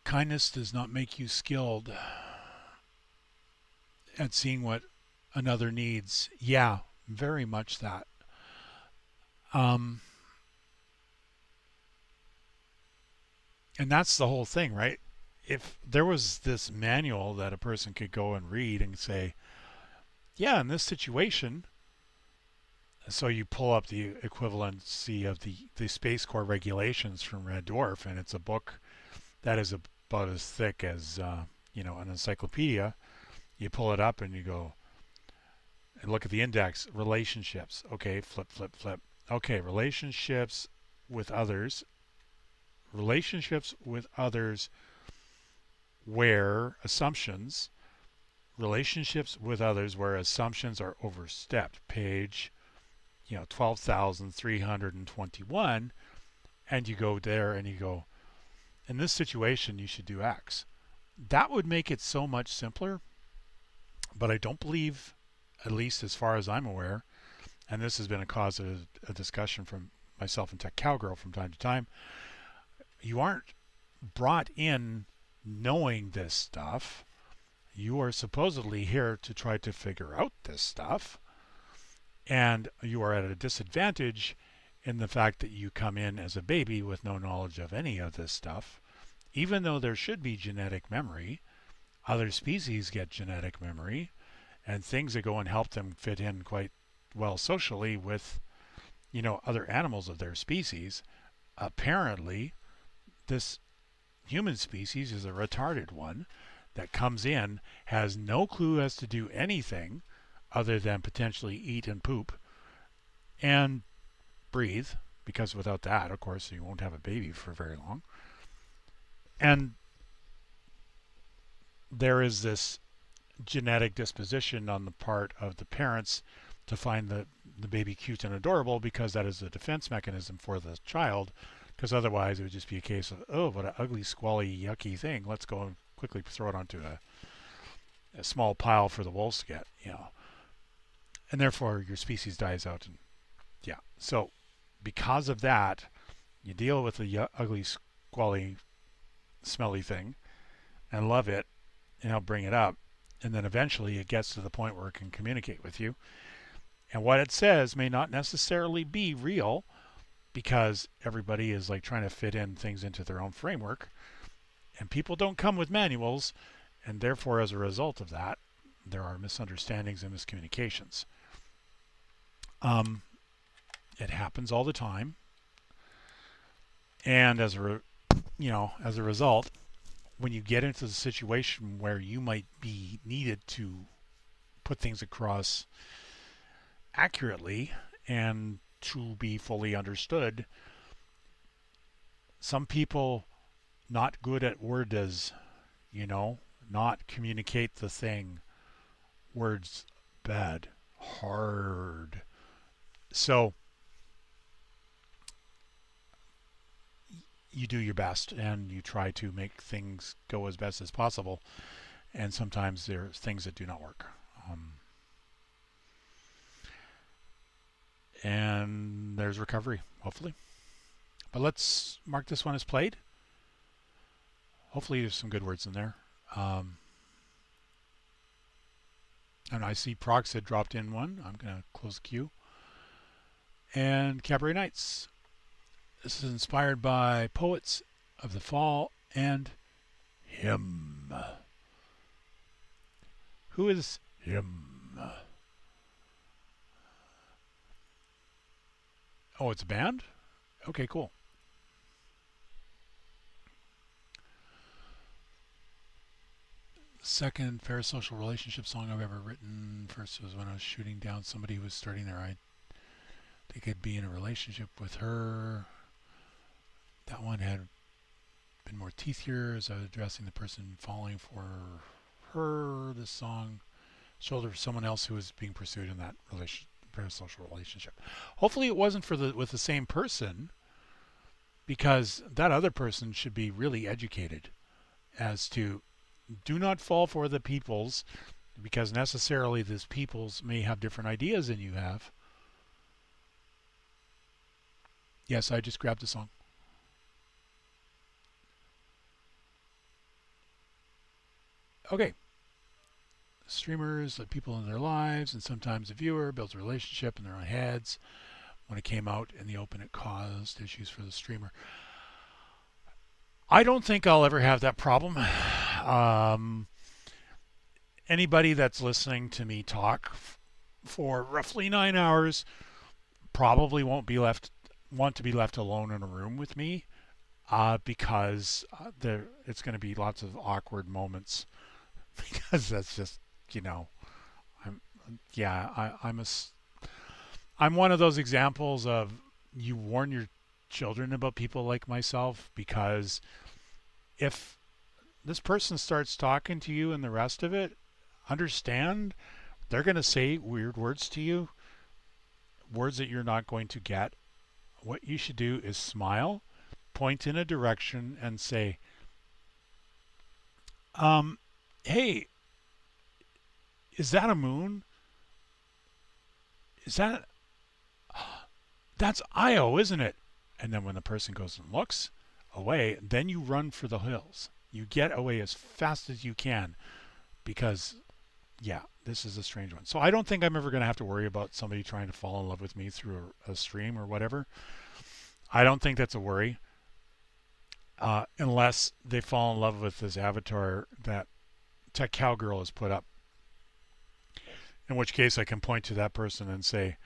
kindness does not make you skilled at seeing what another needs. Yeah, very much that. And that's the whole thing, right? If there was this manual that a person could go and read and say, yeah, in this situation, so you pull up the equivalency of the Space Corps regulations from Red Dwarf, and it's a book that is about as thick as an encyclopedia. You pull it up and you go and look at the index. Relationships. Okay, flip. Okay, relationships with others. Relationships with others where assumptions. Relationships with others where assumptions are overstepped. Page 12,321, and you go there and you go, in this situation you should do X. That would make it so much simpler, but I don't believe, at least as far as I'm aware, and this has been a cause of a discussion from myself and Tech Cowgirl from time to time, you aren't brought in knowing this stuff. You are supposedly here to try to figure out this stuff, and you are at a disadvantage in the fact that you come in as a baby with no knowledge of any of this stuff. Even though there should be genetic memory, other species get genetic memory, and things that go and help them fit in quite well socially with other animals of their species. Apparently this human species is a retarded one that comes in has no clue as to do anything other than potentially eat and poop and breathe, because without that, of course, you won't have a baby for very long. And there is this genetic disposition on the part of the parents to find the baby cute and adorable, because that is a defense mechanism for the child, because otherwise it would just be a case of, oh, what an ugly, squally, yucky thing. Let's go and quickly throw it onto a small pile for the wolves to get, And therefore your species dies out. And yeah. So because of that, you deal with the ugly, squally, smelly thing and love it and help bring it up. And then eventually it gets to the point where it can communicate with you. And what it says may not necessarily be real, because everybody is like trying to fit in things into their own framework. And people don't come with manuals. And therefore, as a result of that, there are misunderstandings and miscommunications. It happens all the time. And as a result, when you get into the situation where you might be needed to put things across accurately and to be fully understood, some people not good at words, not communicate the thing. Words bad, hard. So you do your best and you try to make things go as best as possible. And sometimes there's things that do not work. And there's recovery, hopefully. But let's mark this one as played. Hopefully there's some good words in there. And I see Prox had dropped in one. I'm going to close the queue. And Cabaret Nights. This is inspired by Poets of the Fall and Him. Who is Him? Oh, it's a band? Okay, cool. Second parasocial relationship song I've ever written. First was when I was shooting down somebody who was starting their I think I'd be in a relationship with her. That one had been more teethier as I was addressing the person falling for her. This song shoulder for someone else who was being pursued in that parasocial relationship. Hopefully it wasn't with the same person, because that other person should be really educated as to do not fall for the peoples, because necessarily these peoples may have different ideas than you have. Yes, I just grabbed the song. Okay. Streamers let people in their lives, and sometimes the viewer builds a relationship in their own heads. When it came out in the open, it caused issues for the streamer. I don't think I'll ever have that problem. Anybody that's listening to me talk for roughly 9 hours probably want to be left alone in a room with me, because it's going to be lots of awkward moments, because that's just, I'm one of those examples of, you warn your children about people like myself, because if this person starts talking to you and the rest of it, understand they're going to say weird words to you, words that you're not going to get. What you should do is smile, point in a direction, and say, hey, is that a moon? That's Io, isn't it? And then when the person goes and looks away, then you run for the hills. You get away as fast as you can, because, this is a strange one. So I don't think I'm ever going to have to worry about somebody trying to fall in love with me through a stream or whatever. I don't think that's a worry, unless they fall in love with this avatar that Tech Cowgirl has put up. In which case I can point to that person and say,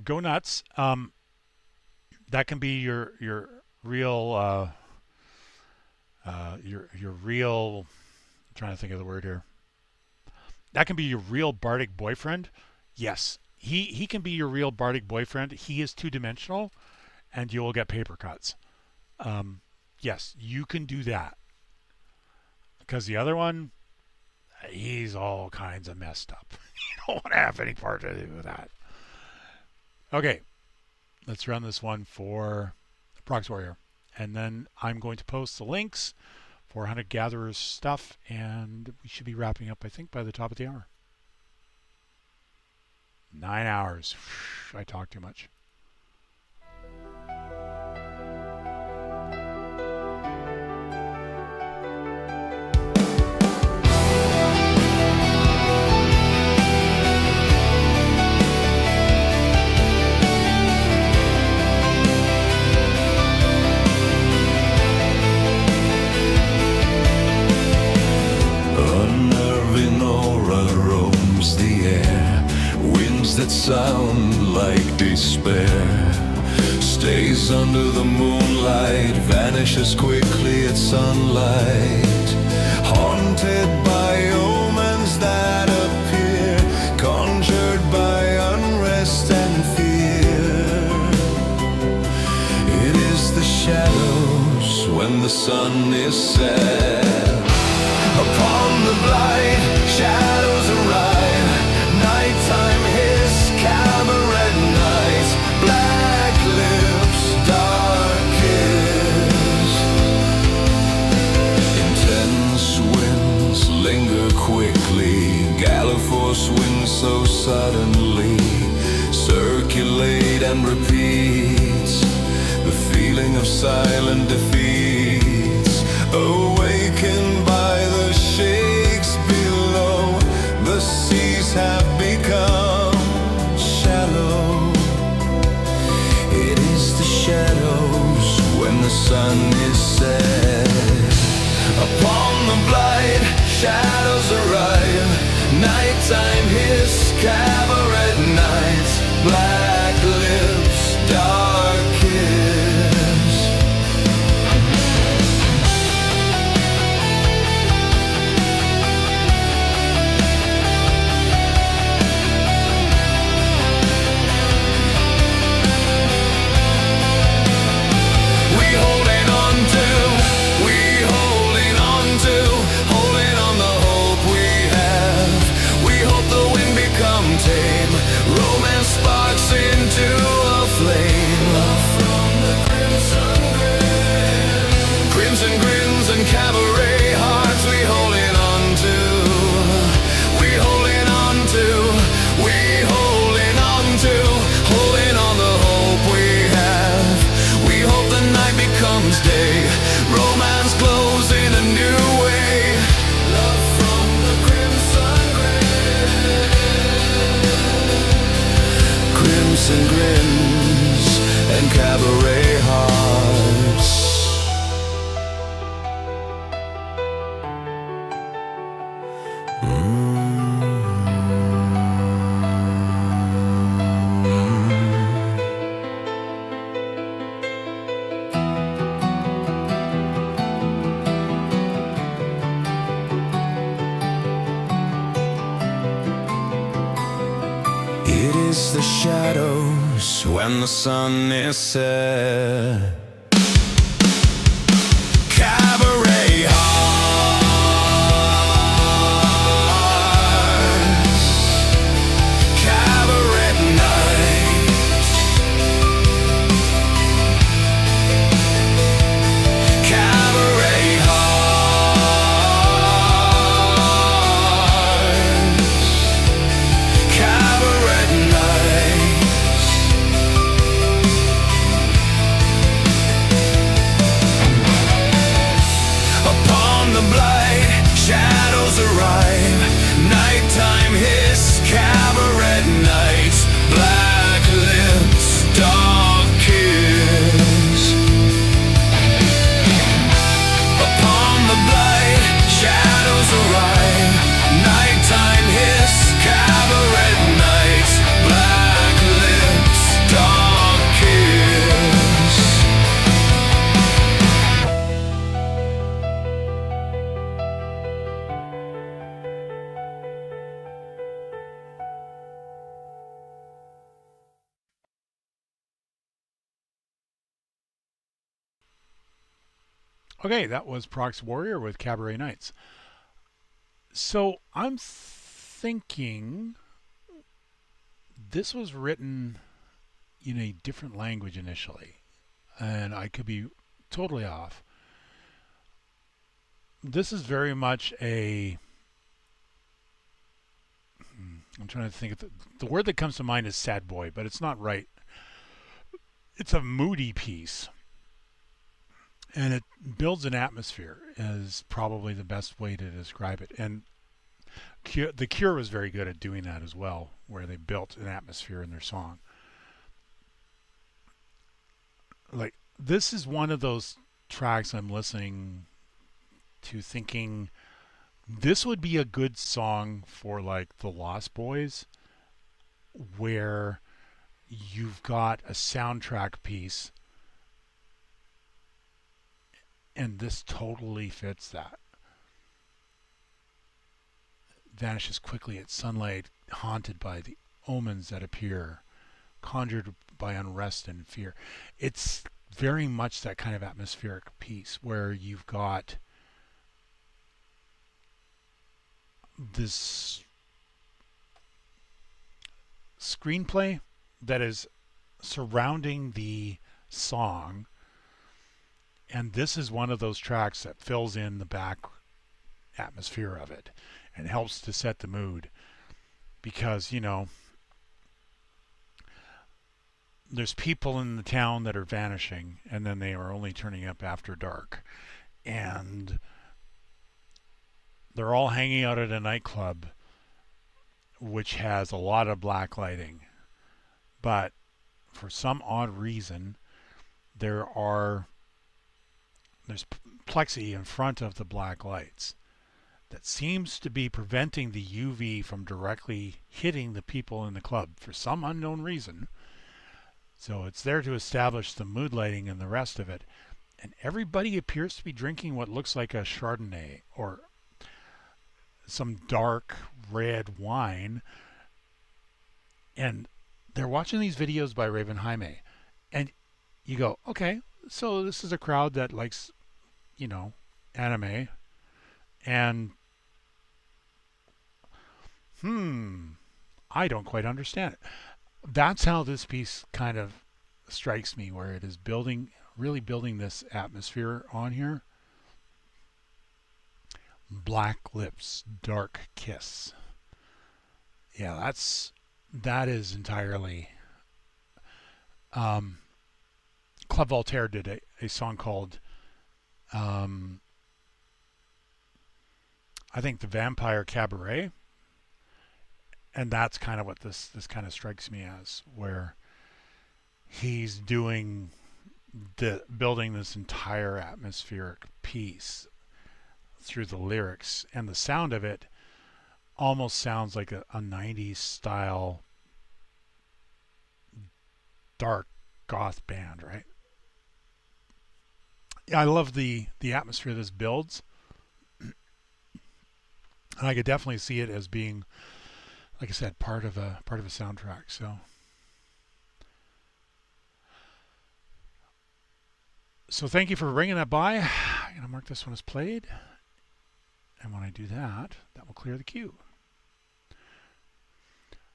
go nuts. That can be your real your real trying to think of the word here. That can be your real bardic boyfriend. Yes, he can be your real bardic boyfriend. He is two-dimensional, and you will get paper cuts. Yes, you can do that. Because the other one, he's all kinds of messed up. You don't want to have any part to do with that. Okay, let's run this one for Prox Warrior. And then I'm going to post the links for Hunted Gatherers stuff, and we should be wrapping up, I think, by the top of the hour. 9 hours. I talk too much. Unnerving aura roams the air, winds that sound like despair. Stays under the moonlight, vanishes quickly at sunlight. Haunted by omens that appear, conjured by unrest and fear. It is the shadows when the sun is set. Upon the blind, shadows arrive. Nighttime hiss, cabaret nights. Black lips, dark kiss. Intense winds linger quickly. Gale force winds so suddenly. Circulate and repeats. The feeling of silent defeats. Awakened by the shakes below, the seas have become shallow. It is the shadows when the sun is set. Upon the blind, shadows arrive. Nighttime hiss, cabaret nights. Black lips, dark kiss. Sparks into a flame. Love from the crimson grin. Crimson grins and cabaret hearts we holding on to. We holding on to. We holding on to. Holding on the hope we have. We hope the night becomes day. Romance glows in a new way. Love from the crimson grin. Crimson grins and cabaret hearts. It is the shadows when the sun is set. Cabaret hearts. Cabaret nights. Cabaret hearts. Cabaret nights. Upon the blight, shadows arrive. Nighttime hiss, cabaret nights. Black lips, dark kiss. Upon the blight, shadows arrive. Nighttime hiss, cabaret nights. Black lips, dark kiss. Okay, that was Prox Warrior with Cabaret Nights. So I'm thinking this was written in a different language initially, and I could be totally off. This is very much a. I'm trying to think of the word that comes to mind is sad boy, but it's not right. It's a moody piece, and it builds an atmosphere is probably the best way to describe it. And the Cure was very good at doing that as well, where they built an atmosphere in their song. Like, this is one of those tracks I'm listening to thinking this would be a good song for like the Lost Boys, where you've got a soundtrack piece, and this totally fits that. Vanishes quickly at sunlight, haunted by the omens that appear, conjured by unrest and fear. It's very much that kind of atmospheric piece where you've got this screenplay that is surrounding the song, and this is one of those tracks that fills in the back atmosphere of it and helps to set the mood, because there's people in the town that are vanishing, and then they are only turning up after dark, and they're all hanging out at a nightclub which has a lot of black lighting, but for some odd reason there's plexi in front of the black lights that seems to be preventing the UV from directly hitting the people in the club for some unknown reason. So it's there to establish the mood lighting and the rest of it. And everybody appears to be drinking what looks like a Chardonnay or some dark red wine. And they're watching these videos by Raven Jaime. And you go, okay, so this is a crowd that likes, anime. And I don't quite understand it. That's how this piece kind of strikes me, where it is really building this atmosphere on here. Black lips, dark kiss. Yeah, that is entirely. Club Voltaire did a song called, I think, The Vampire Cabaret. And that's kind of what this kind of strikes me as, where he's building this entire atmospheric piece through the lyrics, and the sound of it almost sounds like a 90s style dark goth band, right? Yeah, I love the atmosphere this builds, and I could definitely see it as being, like I said, part of a soundtrack. So thank you for bringing that by. I'm going to mark this one as played. And when I do that, that will clear the queue.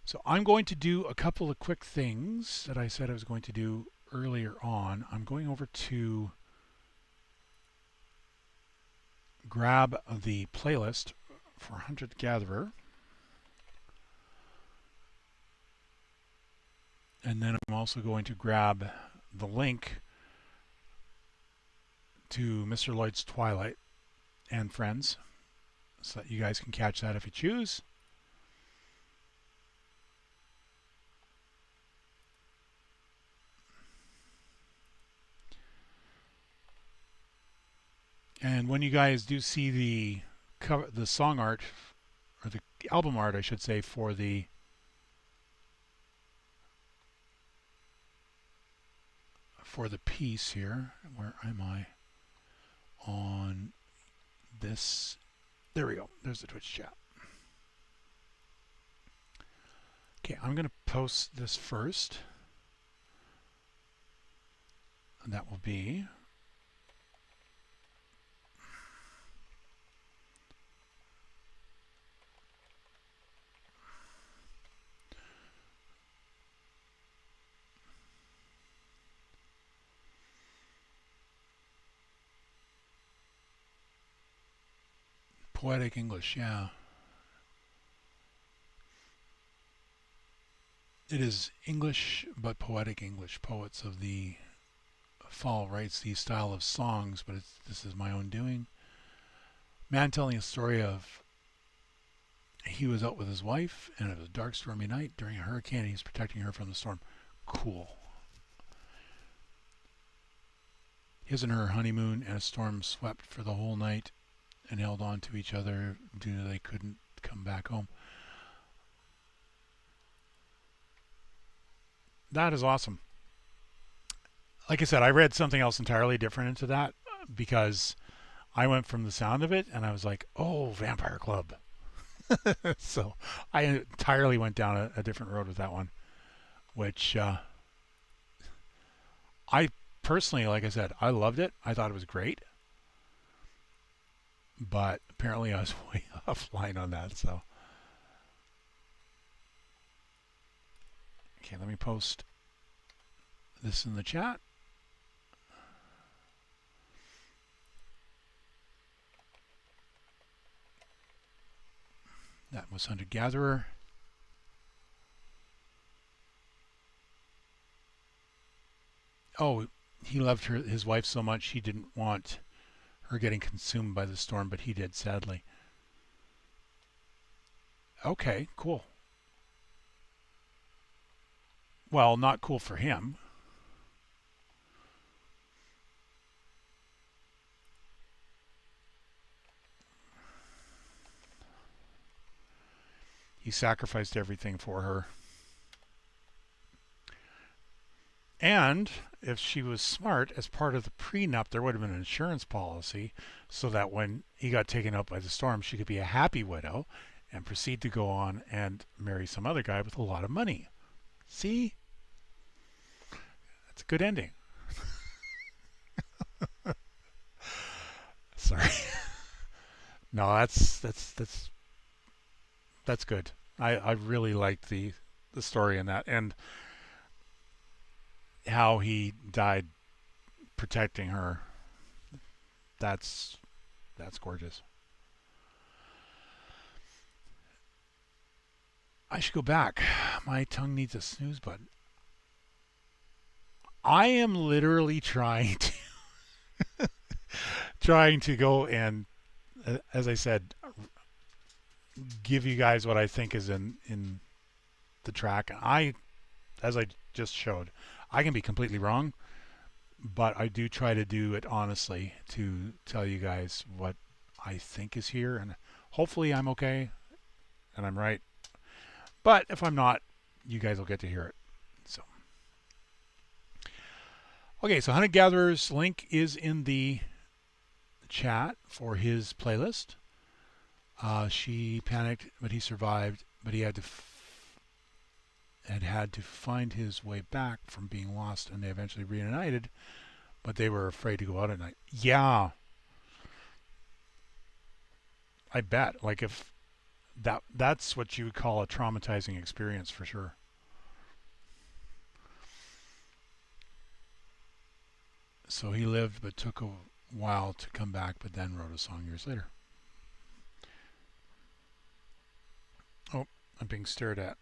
So I'm going to do a couple of quick things that I said I was going to do earlier on. I'm going over to grab the playlist for Hunter the Gatherer. And then I'm also going to grab the link to Mr. Lloyd's Twilight and Friends, so that you guys can catch that if you choose. And when you guys do see the song art, or the album art, I should say, for the piece here, where am I on this? There we go. There's the Twitch chat. Okay, I'm going to post this first. And that will be Poetic English, yeah. It is English, but poetic English. Poets of the Fall writes these style of songs, but this is my own doing. Man telling a story of he was out with his wife, and it was a dark, stormy night during a hurricane, and he was protecting her from the storm. Cool. His and her honeymoon, and a storm swept for the whole night and held on to each other due to they couldn't come back home. That is awesome. Like I said, I read something else entirely different into that because I went from the sound of it and I was like, oh, Vampire Club. So I entirely went down a different road with that one, which I personally, like I said, I loved it. I thought it was great. But apparently I was way offline on that. So, okay, let me post this in the chat. That was Hunter Gatherer. Oh, he loved his wife so much he didn't want her getting consumed by the storm, but he did, sadly. Okay, cool. Well, not cool for him. He sacrificed everything for her. And if she was smart, as part of the prenup, there would have been an insurance policy so that when he got taken out by the storm, she could be a happy widow and proceed to go on and marry some other guy with a lot of money. See? That's a good ending. Sorry. No, that's good. I really liked the story in that, and how he died protecting her. That's gorgeous. I should go back. My tongue needs a snooze button. I am literally trying to go and, as I said, give you guys what I think is in the track. As I just showed, I can be completely wrong, but I do try to do it honestly to tell you guys what I think is here, and hopefully I'm okay and I'm right. But if I'm not, you guys will get to hear it. So, okay, so Hunted Gatherer's link is in the chat for his playlist. She panicked, but he survived. But he had to find his way back from being lost, and they eventually reunited. But they were afraid to go out at night. Yeah, I bet. Like if that's what you would call a traumatizing experience for sure. So he lived, but took a while to come back, but then wrote a song years later. Oh, I'm being stared at.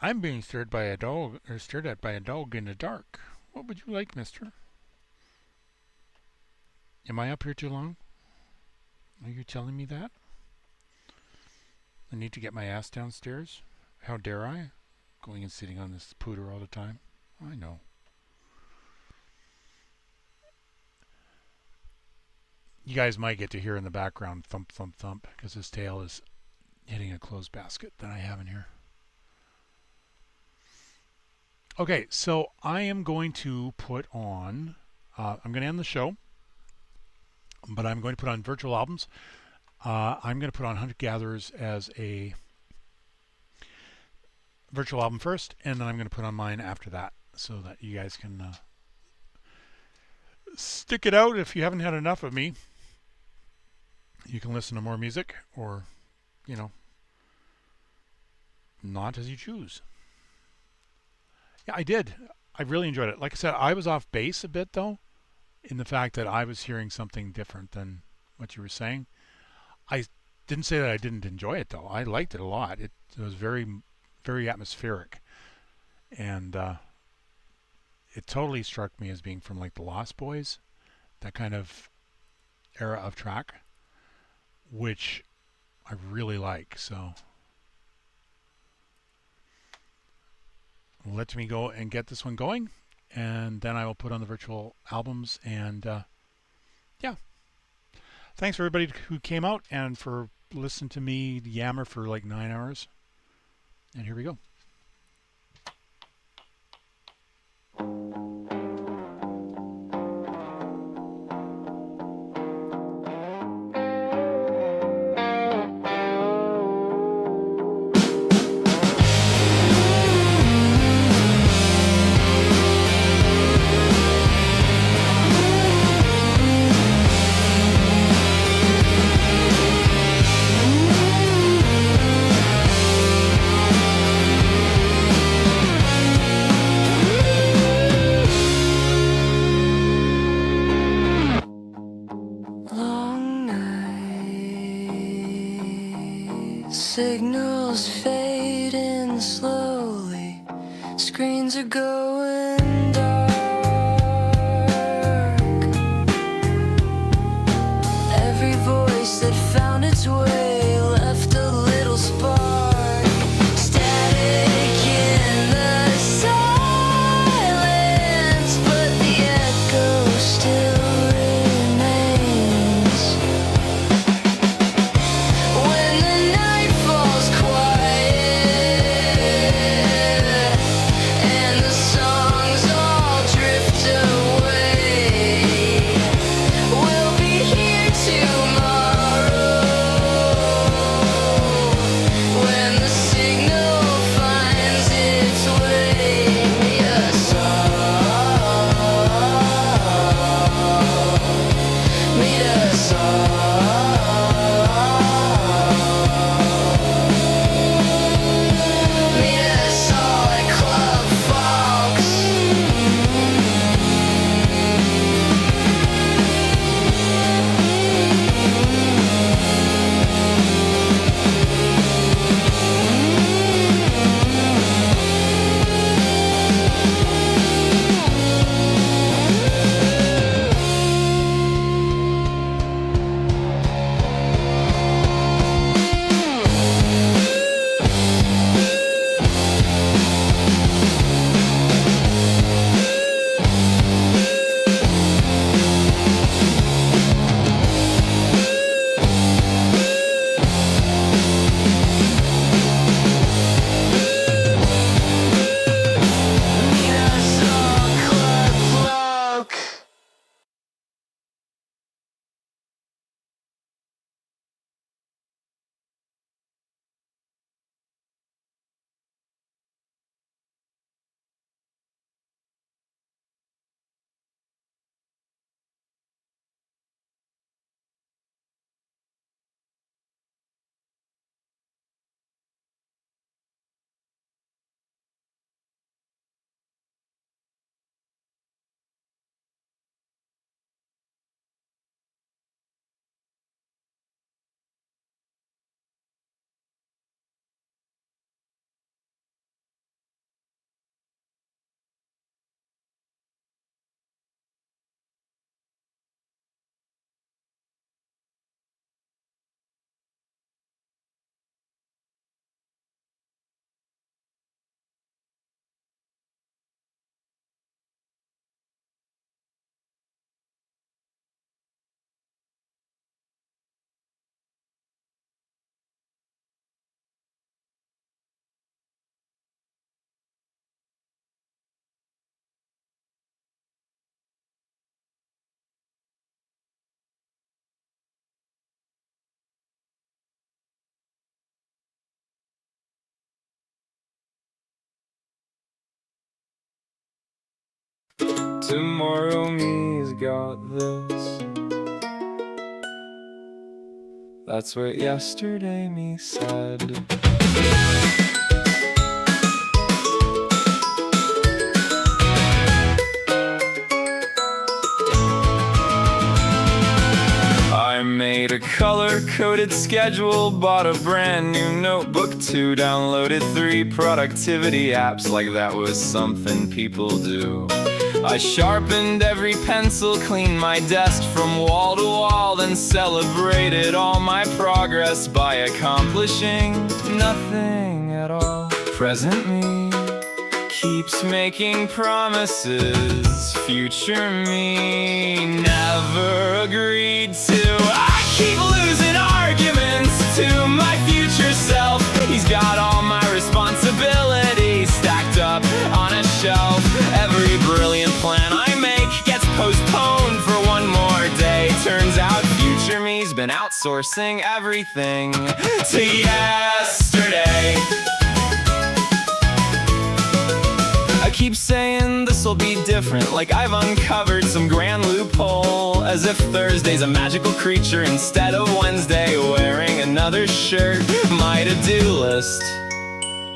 I'm being stared by a dog, or stared at by a dog in the dark. What would you like, mister? Am I up here too long? Are you telling me that? I need to get my ass downstairs? How dare I? Going and sitting on this pooter all the time. I know. You guys might get to hear in the background thump, thump, thump, because his tail is hitting a clothes basket that I have in here. Okay, so I am going to put on, I'm going to end the show, but I'm going to put on virtual albums. I'm going to put on Hunter Gatherers as a virtual album first, and then I'm going to put on mine after that, so that you guys can stick it out if you haven't had enough of me. You can listen to more music, or, you know, not, as you choose. Yeah, I did. I really enjoyed it. Like I said, I was off base a bit, though, in the fact that I was hearing something different than what you were saying. I didn't say that I didn't enjoy it though. I liked it a lot. It was very, very atmospheric, and it totally struck me as being from like the Lost Boys, that kind of era of track, which I really like. So let me go and get this one going, and then I will put on the virtual albums. And yeah, thanks for everybody who came out and for listening to me yammer for like 9 hours. And here we go. Long night, signals fading slowly, screens are going dark. Every voice that found its way left a little spark. Static in the silence, but the echo still remains. When the night falls quiet and the songs all drift away, we'll be here tomorrow when the signal finds its way. Meet us all. Meet us all. Meet us all at Club Fawkes. Meet us all, Club Fawkes. Tomorrow me's got this. That's what yesterday me said. I'm Made a color-coded schedule, bought a brand new notebook too, downloaded 3 productivity apps like that was something people do. I sharpened every pencil, cleaned my desk from wall to wall, then celebrated all my progress by accomplishing nothing at all. Present me keeps making promises, future me never agreed to. I keep losing arguments to my future self. He's got all my responsibilities stacked up on a shelf. Every brilliant plan I make gets postponed for one more day. Turns out future me's been outsourcing everything to yesterday. I keep saying this'll be different, like I've uncovered some grand loophole, as if Thursday's a magical creature instead of Wednesday wearing another shirt. My to-do list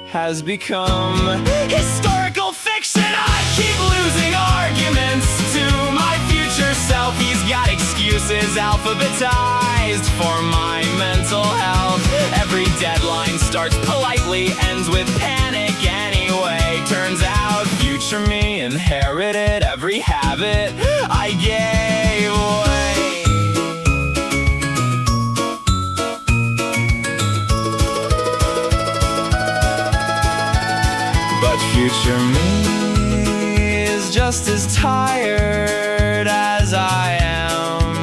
has become historical fiction. I keep losing arguments to my future self. He's got excuses alphabetized for my mental health. Every deadline starts politely, ends with panic anyway. Turns out future me inherited every habit I gave away. But future me is just as tired as I am,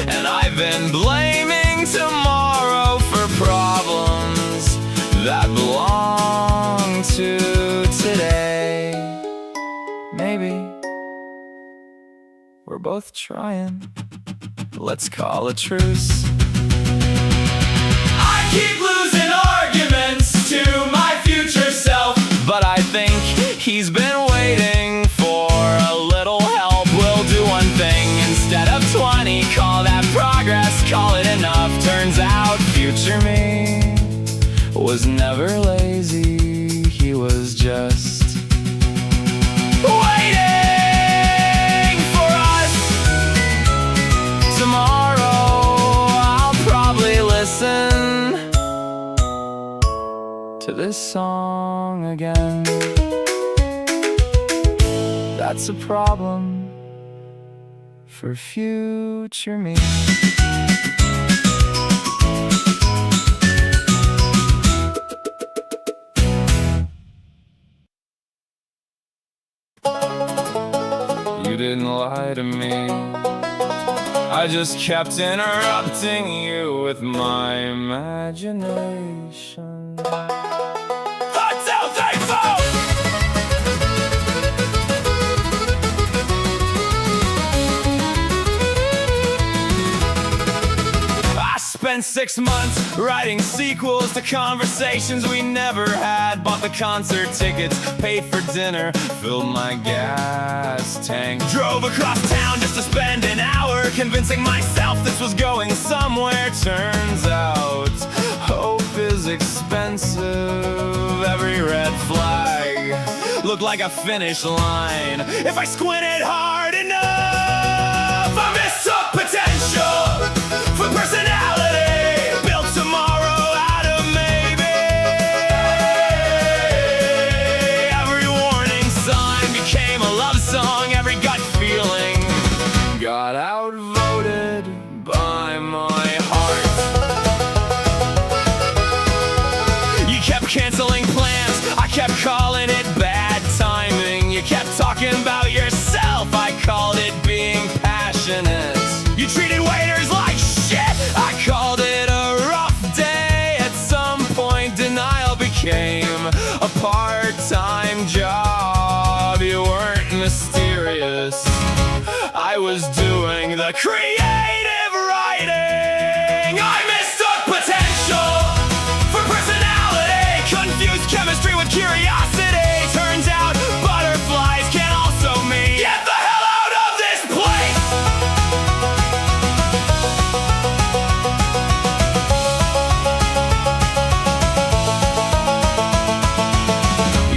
and I've been blaming tomorrow for problems that belong to today. Maybe we're both trying. Let's call a truce. I keep losing arguments to my future self, but I think he's been waiting for a little help. We'll do one thing instead of 20. Call that progress, call it enough. Turns out future me was never lazy. He was just waiting for us. Tomorrow I'll probably listen to this song again. That's a problem for future me. You didn't lie to me. I just kept interrupting you with my imagination. Hotel Thankful! I spent 6 months writing sequels to conversations we never had. Bought the concert tickets, paid for dinner, filled my gas tank. Drove across town just to spend an hour convincing myself this was going somewhere. Turns out hope is expensive. Every red flag looked like a finish line if I squinted hard enough. I mistook potential for personality, built tomorrow out of maybe. Every warning sign became a love song. Every gut feeling got outvoted by my heart. You kept canceling plans, I kept calling it bad timing. You kept talking about yourself, I called it being passionate. You treated waiters like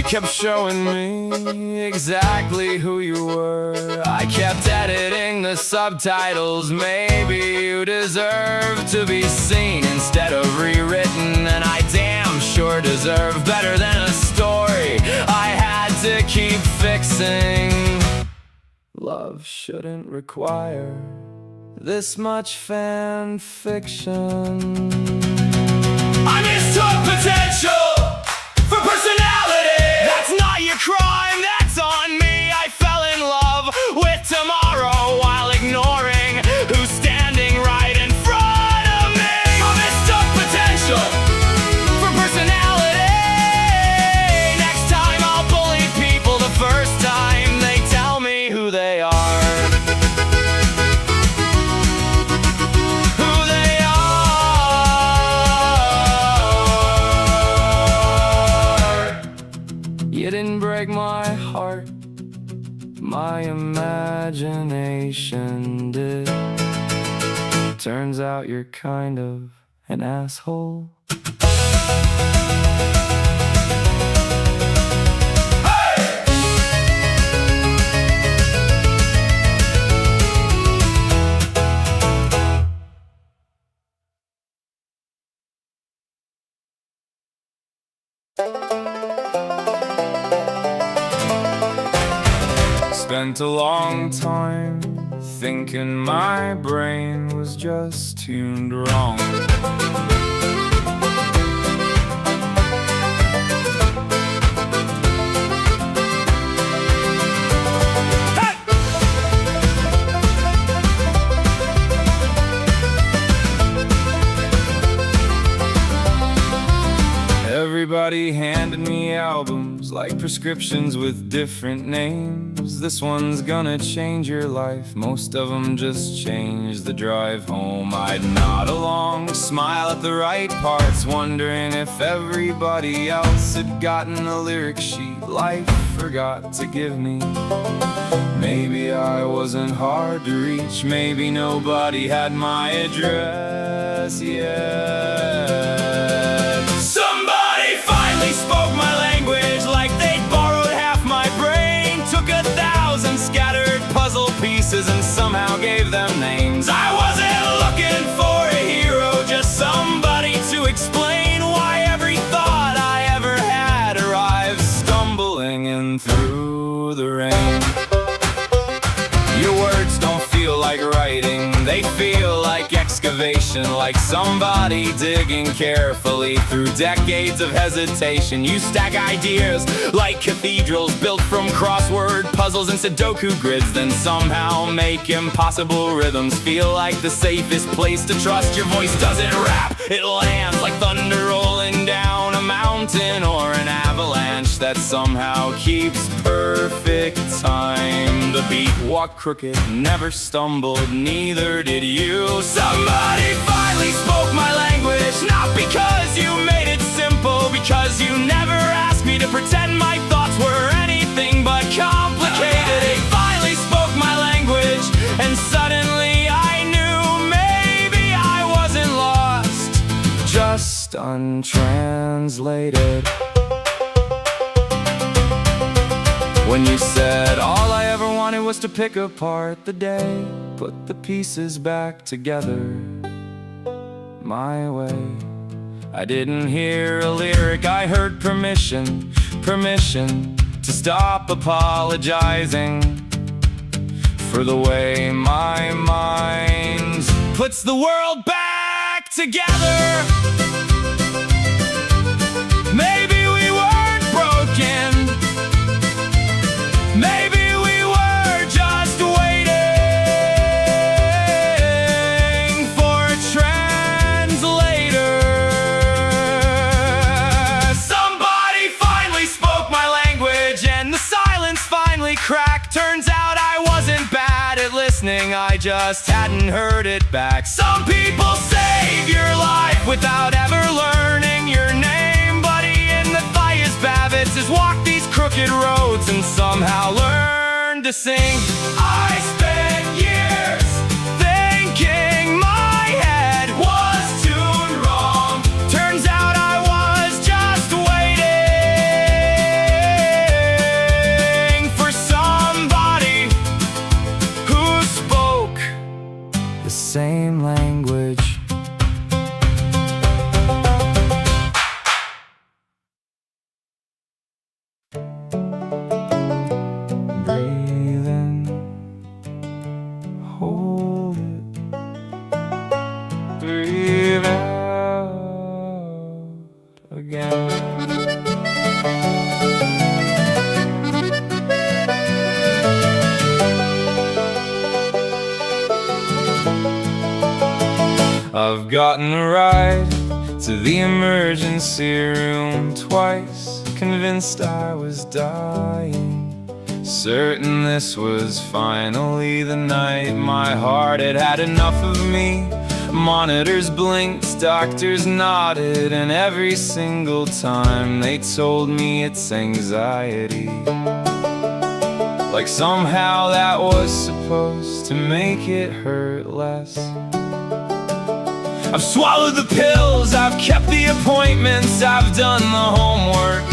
kept showing me exactly who you were. I kept editing the subtitles. Maybe you deserve to be seen instead of rewritten, and I damn sure deserve better than a story I had to keep fixing. Love shouldn't require this much fan fiction. I mistook potential for personality. That's not your crime, that's on me. I fell in love with tomorrow while ignoring who's standing right in front of me. I mistook potential for personality. Next time I'll bully people the first time they tell me who they are. You didn't break my heart, my imagination did. Turns out you're kind of an asshole. Spent a long time thinking my brain was just tuned wrong. Everybody handed me albums like prescriptions with different names. This one's gonna change your life. Most of them just change the drive home. I'd nod along, smile at the right parts, wondering if everybody else had gotten a lyric sheet life forgot to give me. Maybe I wasn't hard to reach, maybe nobody had my address yet. Somebody finally spoke my language like they'd borrowed half my brain, took 1,000 scattered puzzle pieces and somehow gave them names. I wasn't looking for a hero, just somebody to explain why every thought I ever had arrived stumbling in through the rain. Your words don't feel like writing, they feel like excavation, like somebody digging carefully through decades of hesitation. You stack ideas like cathedrals built from crossword puzzles and Sudoku grids, then somehow make impossible rhythms feel like the safest place to trust. Your voice doesn't rap, it lands like thunder rolling down a mountain or an avalanche that somehow keeps perfect time. The beat walked crooked, never stumbled, neither did you. Somebody finally spoke my language, not because you made it simple, because you never asked me to pretend my thoughts were anything but complicated. They finally spoke my language, and suddenly I knew maybe I wasn't lost, just untranslated. When you said all I ever wanted was to pick apart the day, put the pieces back together my way. I didn't hear a lyric, I heard permission, permission to stop apologizing for the way my mind puts the world back together. Maybe we weren't broken, maybe we were just waiting for a translator. Somebody finally spoke my language and the silence finally cracked. Turns out I wasn't bad at listening, I just hadn't heard it back. Some people save your life without ever learning your name. Buddy in the Thias Babbitts has walked these crooked roads and somehow learned to sing. I spent years thinking my head was tuned wrong. Turns out I was just waiting breathe out again. I've gotten a ride to the emergency room twice, convinced I was dying, certain this was finally the night my heart had had enough of me. Monitors blinked, doctors nodded, and every single time they told me it's anxiety. Like somehow that was supposed to make it hurt less. I've swallowed the pills, I've kept the appointments, I've done the homework.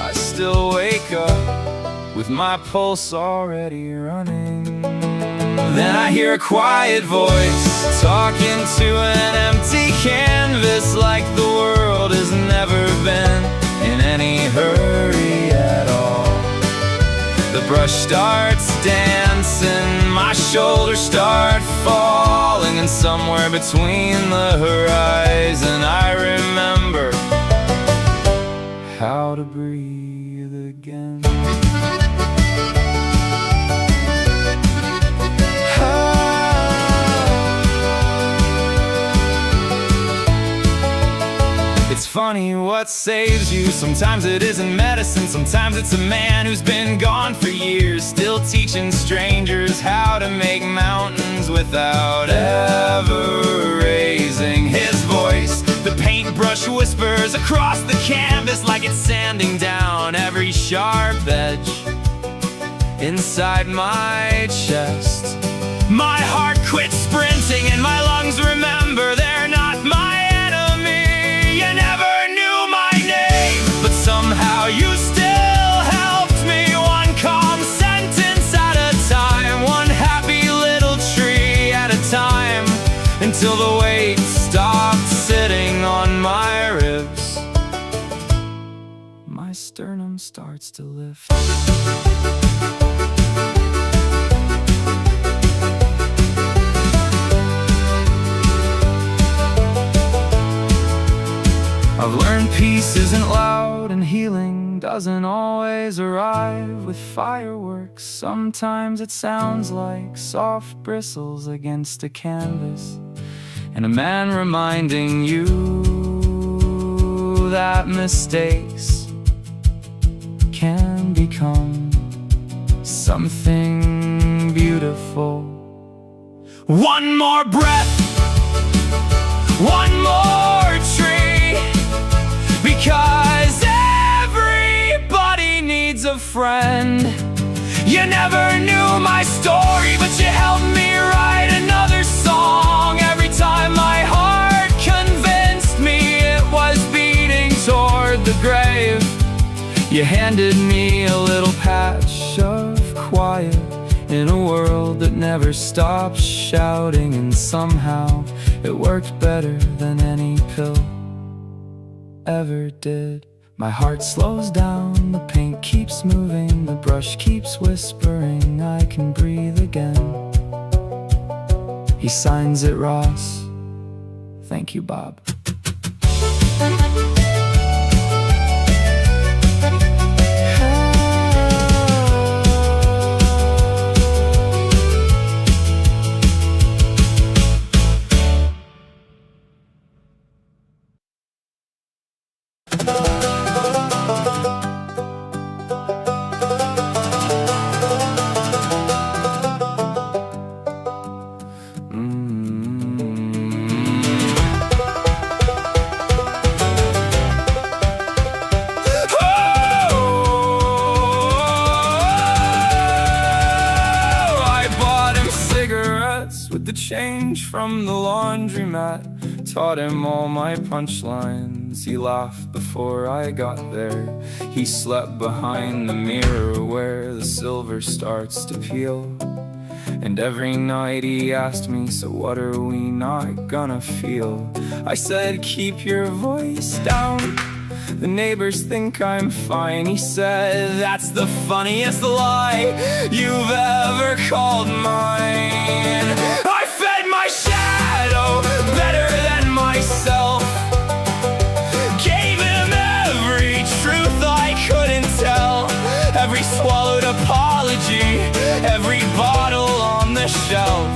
I still wake up with my pulse already running. Then I hear a quiet voice talking to an empty canvas, like the world has never been in any hurry at all. The brush starts dancing, my shoulders start falling, and somewhere between the horizon I remember how to breathe again. It's funny what saves you. Sometimes it isn't medicine, sometimes it's a man who's been gone for years, still teaching strangers how to make mountains without ever raising his voice. The paintbrush whispers across the canvas like it's sanding down every sharp edge inside my chest. My heart quits sprinting and my lungs remember they're not my somehow you still helped me, one calm sentence at a time, one happy little tree at a time, until the weight stopped sitting on my ribs. My sternum starts to lift. I've learned peace isn't loud and healing doesn't always arrive with fireworks. Sometimes it sounds like soft bristles against a canvas, and a man reminding you that mistakes can become something beautiful. One more breath, one more tree, because everybody needs a friend. You never knew my story, but you helped me write another song. Every time my heart convinced me it was beating toward the grave, you handed me a little patch of quiet in a world that never stopped shouting, and somehow it worked better than any pill ever did. My heart slows down, the paint keeps moving, the brush keeps whispering, I can breathe again. He signs it Ross. Thank you, Bob. Change from the laundromat, taught him all my punchlines. He laughed before I got there. He slept behind the mirror where the silver starts to peel. And every night he asked me, so what are we not gonna feel? I said, keep your voice down, the neighbors think I'm fine. He said, that's the funniest lie you've ever called mine. I fed my shadow better shelf.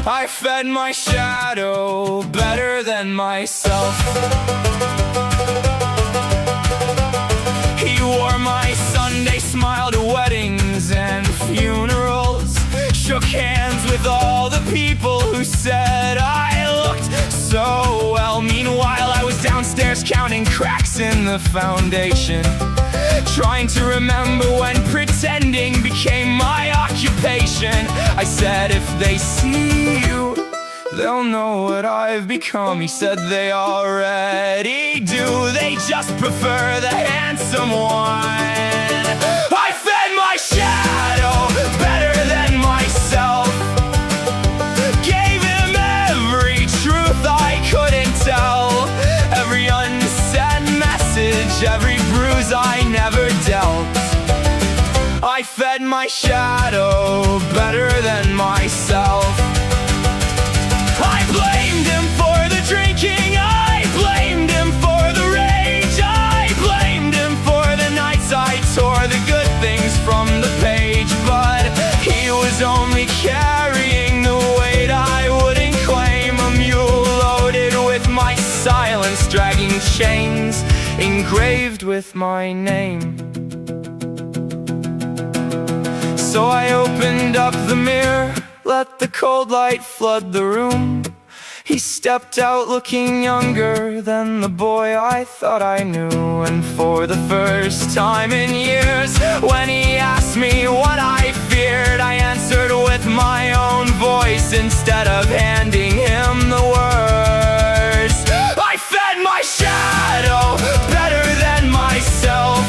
I fed my shadow better than myself. He wore my Sunday smile to weddings and funerals, shook hands with all the people who said I looked so well. Meanwhile, I was downstairs counting cracks in the foundation, trying to remember when pretending became my occupation. I said, if they see you, they'll know what I've become. He said, they already do, they just prefer the handsome one. I fed my shadow better than myself, gave him every truth I couldn't tell, every unsaid message, every bruise I never dealt. I fed my shadow better than myself. I blamed him for the drinking, I blamed him for the rage, I blamed him for the nights I tore the good things from the page. But he was only carrying the weight I wouldn't claim, a mule loaded with my silence, dragging chains engraved with my name. So I opened up the mirror, let the cold light flood the room. He stepped out looking younger than the boy I thought I knew. And for the first time in years, when he asked me what I feared, I answered with my own voice instead of handing him the words. I fed my shadow better than myself,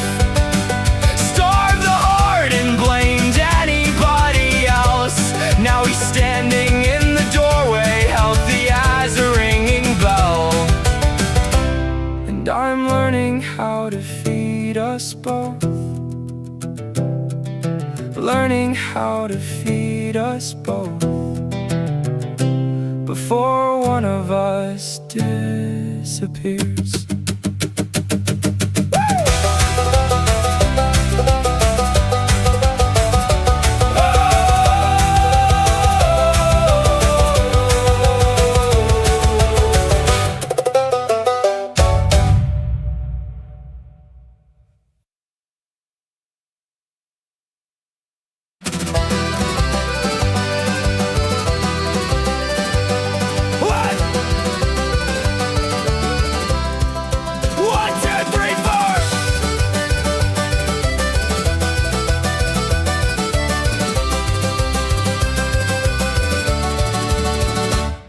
starved the heart and blamed anybody else. Now he's standing in the doorway, healthy as a ringing bell. And I'm learning how to feed us both, learning how to feed us both, before one of us disappears.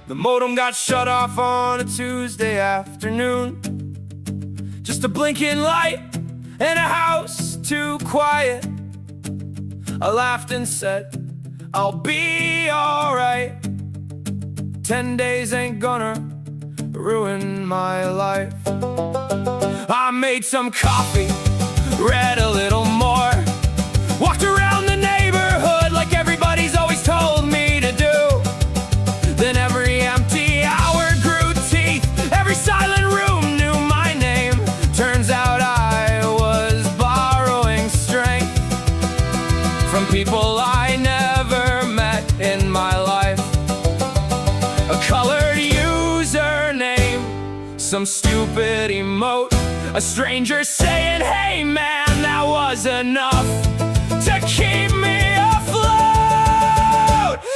Modem got shut off on a Tuesday afternoon, just a blinking light and a house too quiet. I laughed and said, I'll be alright. 10 days ain't gonna ruin my life. I made some coffee, read a little more, walked around the neighborhood like everybody's always told me to do. Then every empty hour grew teeth, every silent room knew my name. Turns out I was borrowing strength from people I never met in my life. A colored username, some stupid emote, a stranger saying, hey man, that was enough to keep me afloat.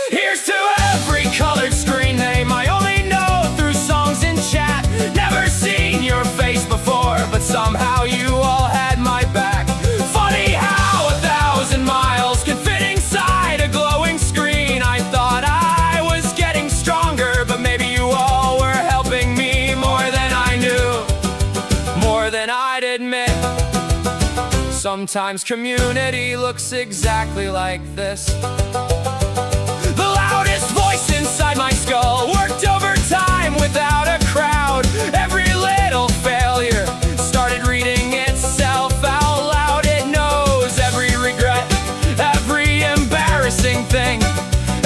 Here's to every colored screen name I only know through songs and chat. Never seen your face before, but somehow you all had my back. Funny how 1,000 miles can fit inside a glowing screen. I thought I was getting stronger, but maybe you all were helping me more than I knew, more than I'd admit. Sometimes community looks exactly like this. The loudest voice inside my skull worked overtime without a crowd. Every little failure started reading itself out loud. It knows every regret, every embarrassing thing,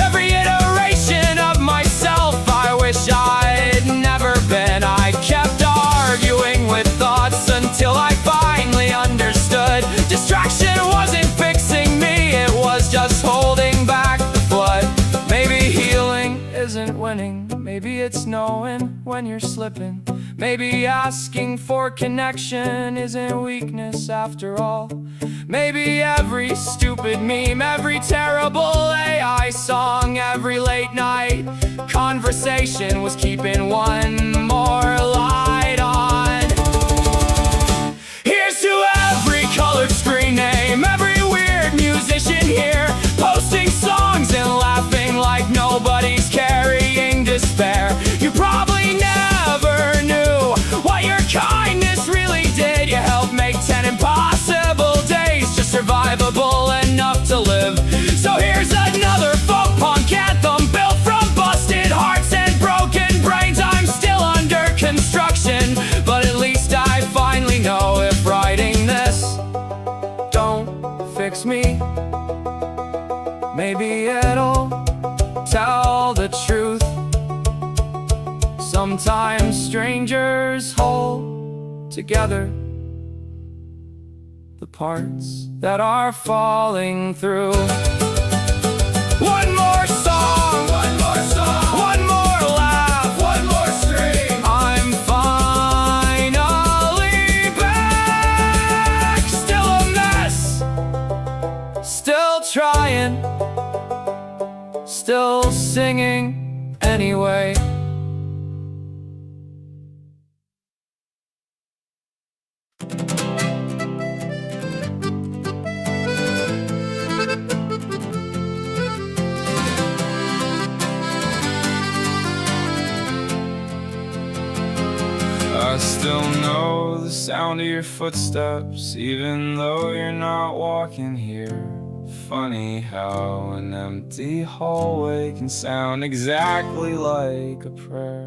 every iteration of myself I wish I'd never been. I kept arguing with thoughts until I finally understood. Distraction wasn't fixing me, it was just holding back the flood. Maybe it's knowing when you're slipping. Maybe asking for connection isn't weakness after all. Maybe every stupid meme, every terrible AI song, every late night conversation was keeping one more light on. Here's to every colored screen name, every weird musician here, posting songs and laughing like nobody's carrying despair. You probably never knew what your kindness really did. You helped make 10 impossible days just survivable enough to live. So here's another folk punk anthem built from busted hearts and broken brains. I'm still under construction, but at least I finally know if writing this don't fix me, maybe it'll tell the truth. Sometimes strangers hold together the parts that are falling through. One more song, one more song, one more laugh, one more scream. I'm finally back. Still a mess, still trying, still singing anyway. I still know the sound of your footsteps, even though you're not walking here. Funny how an empty hallway can sound exactly like a prayer.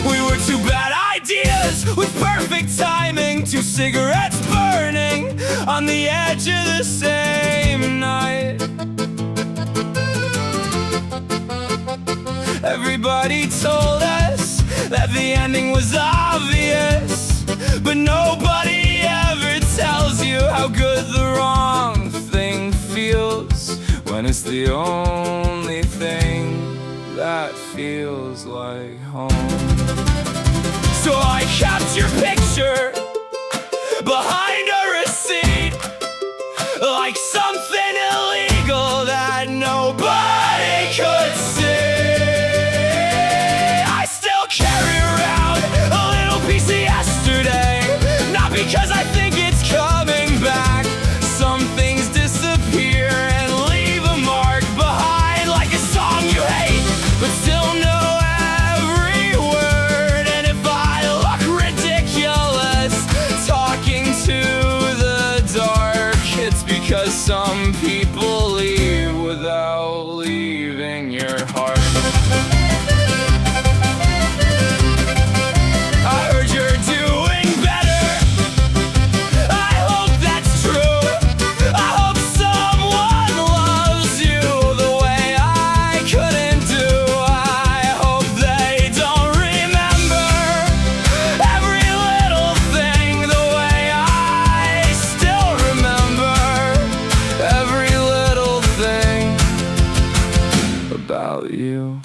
We were two bad ideas with perfect timing, two cigarettes burning on the edge of the same night. Everybody told us that the ending was obvious, but nobody ever tells you how good the wrong thing feels when it's the only thing that feels like home. So I kept your picture behind a receipt, like something illegal that nobody could see. I still carry around a little piece of yesterday, not because I think it's coming back. Some things disappear and leave a mark behind, like a song you hate, but still know every word. And if I look ridiculous talking to the dark, it's because some people leave without leaving your heart. I heard you're doing better. I hope that's true. I hope someone loves you the way I couldn't do. I hope they don't remember every little thing the way I still remember every little thing about you.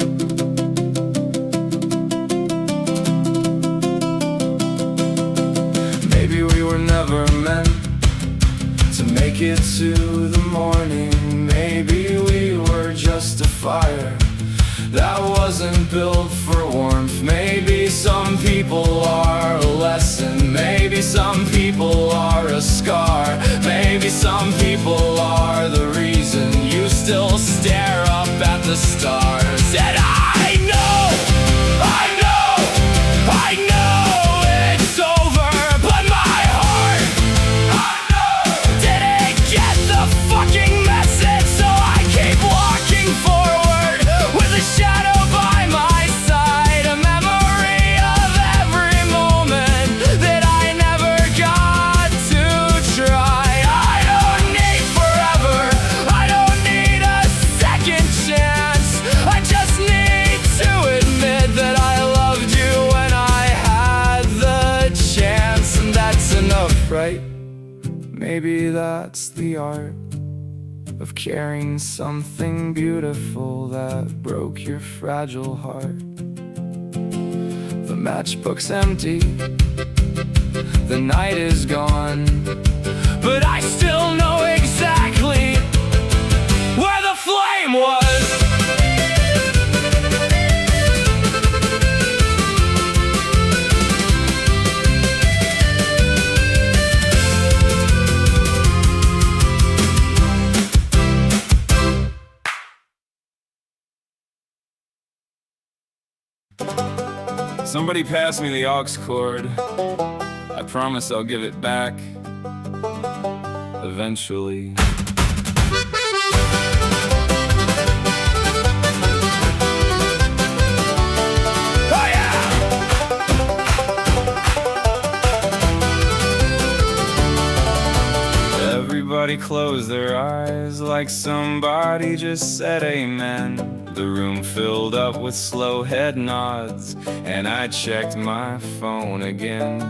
Maybe we were never meant to make it to the morning. Maybe we were just a fire that wasn't built for warmth. Maybe some people are a lesson. Maybe some people are a scar. Maybe some people are the reason you still stare up at the stars. And I know, I know, I know it's over, but my heart, I know, didn't get the fucking message. So I keep walking forward with a shadow by my side, a memory of every moment that I never got to try. I don't need forever, I don't need a second chance, I just need right. Maybe that's the art of carrying something beautiful that broke your fragile heart. The matchbook's empty, the night is gone, but I still know exactly where the flame was. Somebody pass me the aux cord. I promise I'll give it back eventually. Oh yeah! Everybody close their eyes like somebody just said amen. The room filled up with slow head nods, and I checked my phone again.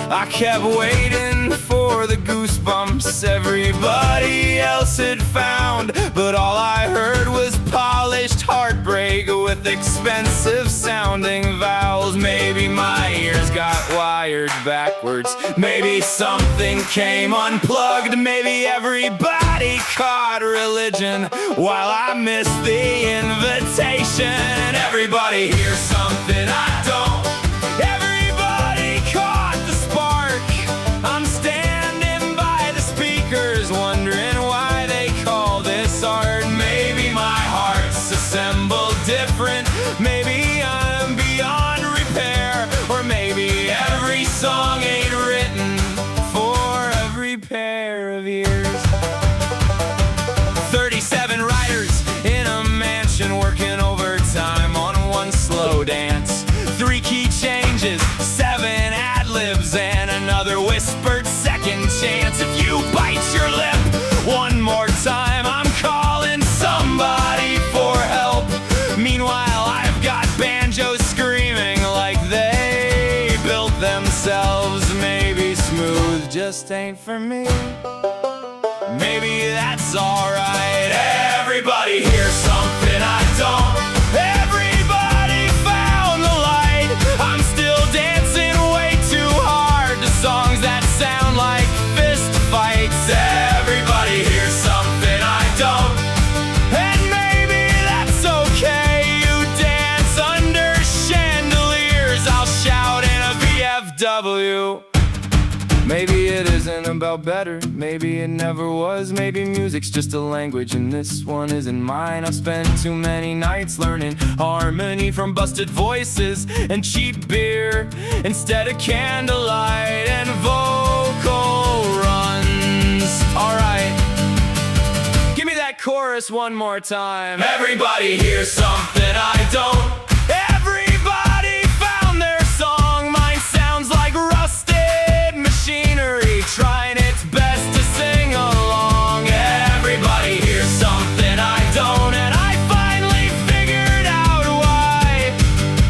I kept waiting for the goosebumps everybody else had found, but all I heard was polished heartbreak with expensive sounding vowels. Maybe my ears got wired backwards, maybe something came unplugged, maybe everybody caught religion while I missed the invitation. And everybody hears something I don't. Everybody caught the spark. I'm standing by the speakers wondering why they call this art. Maybe my heart's assembled different, maybe I'm beyond repair, or maybe every song ain't written for every pair of ears. 37 writers in a mansion working overtime on one slow dance. 3 key changes, 7 ad-libs, and another whispered second chance. If you bite your lip one more time, I'm calling somebody for help. Meanwhile, I've got banjos screaming like they built themselves. Maybe smooth just ain't for me. Maybe that's alright. Everybody hears something I don't. Everybody found the light. I'm still dancing way too hard to songs that sound like fist fights. Everybody hears something I don't, and maybe that's okay. You dance under chandeliers, I'll shout in a VFW. Maybe it isn't about better, maybe it never was. Maybe music's just a language and this one isn't mine. I've spent too many nights learning harmony from busted voices and cheap beer instead of candlelight and vocal runs. Alright, give me that chorus one more time. Everybody hears something I don't. Everybody found their song. Mine sounds like rusted machinery trying its best to sing along. Everybody hears something I don't, and I finally figured out why.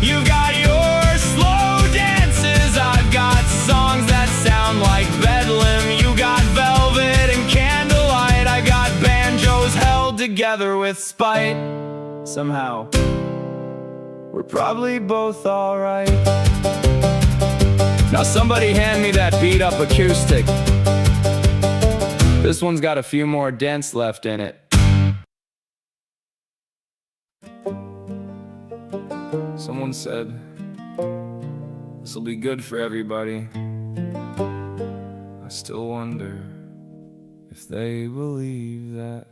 You've got your slow dances, I've got songs that sound like Bedlam. You got velvet and candlelight, I got banjos held together with spite. Somehow, we're probably both alright. Now somebody hand me that beat up acoustic. This one's got a few more dents left in it. Someone said this'll be good for everybody. I still wonder if they believe that.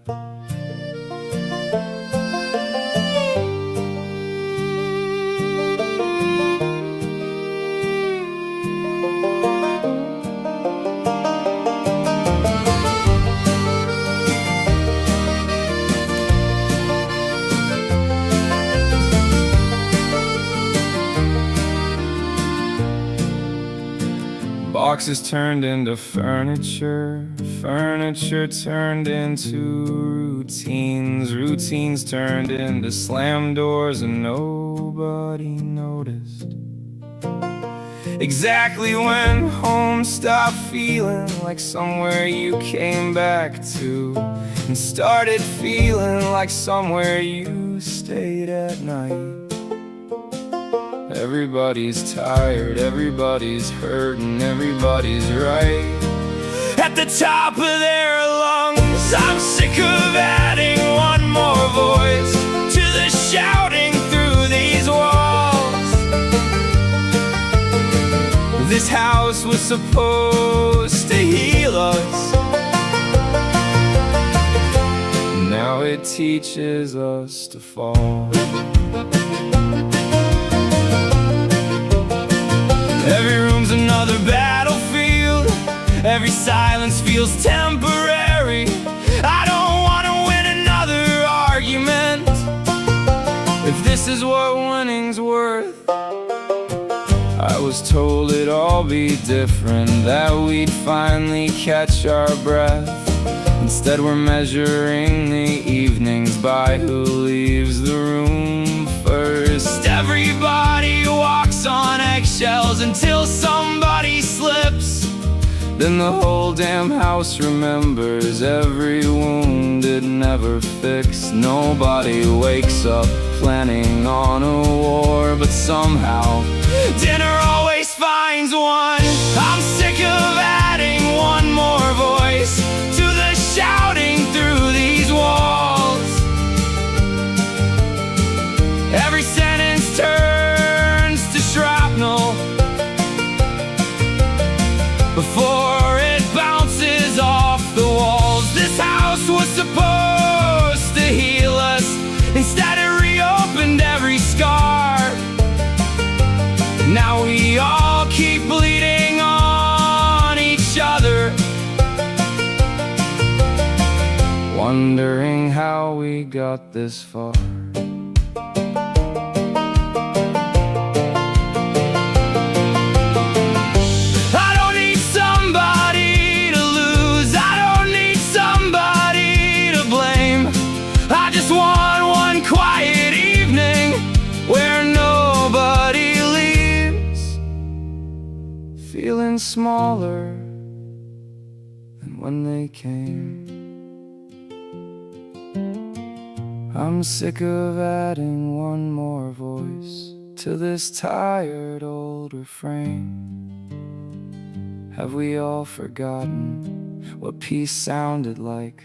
Boxes turned into furniture, furniture turned into routines, routines turned into slam doors, and nobody noticed exactly when home home stopped feeling like somewhere you came back to, and started feeling like somewhere you stayed at night. Everybody's tired, everybody's hurting, everybody's right at the top of their lungs. I'm sick of adding one more voice to the shouting through these walls. This house was supposed to heal us. Now it teaches us to fall. Every room's another battlefield. Every silence feels temporary. I don't want to win another argument if this is what winning's worth. I was told it'd all be different, that we'd finally catch our breath. Instead we're measuring the evenings by who leaves the room first. Everybody walks on eggshells until somebody slips. Then the whole damn house remembers every wound it never fixed. Nobody wakes up planning on a war, but somehow dinner always finds one. I'm sick of adding one more voice to the shouting through these walls. Every sentence turns to shrapnel before it bounces off the walls. This house was supposed to heal us. Instead it reopened every scar. Now we all keep bleeding on each other, wondering how we got this far. I don't need somebody to lose, I don't need somebody to blame. I just want one quiet evening where nobody leaves feeling smaller than when they came. I'm sick of adding one more voice to this tired old refrain. Have we all forgotten what peace sounded like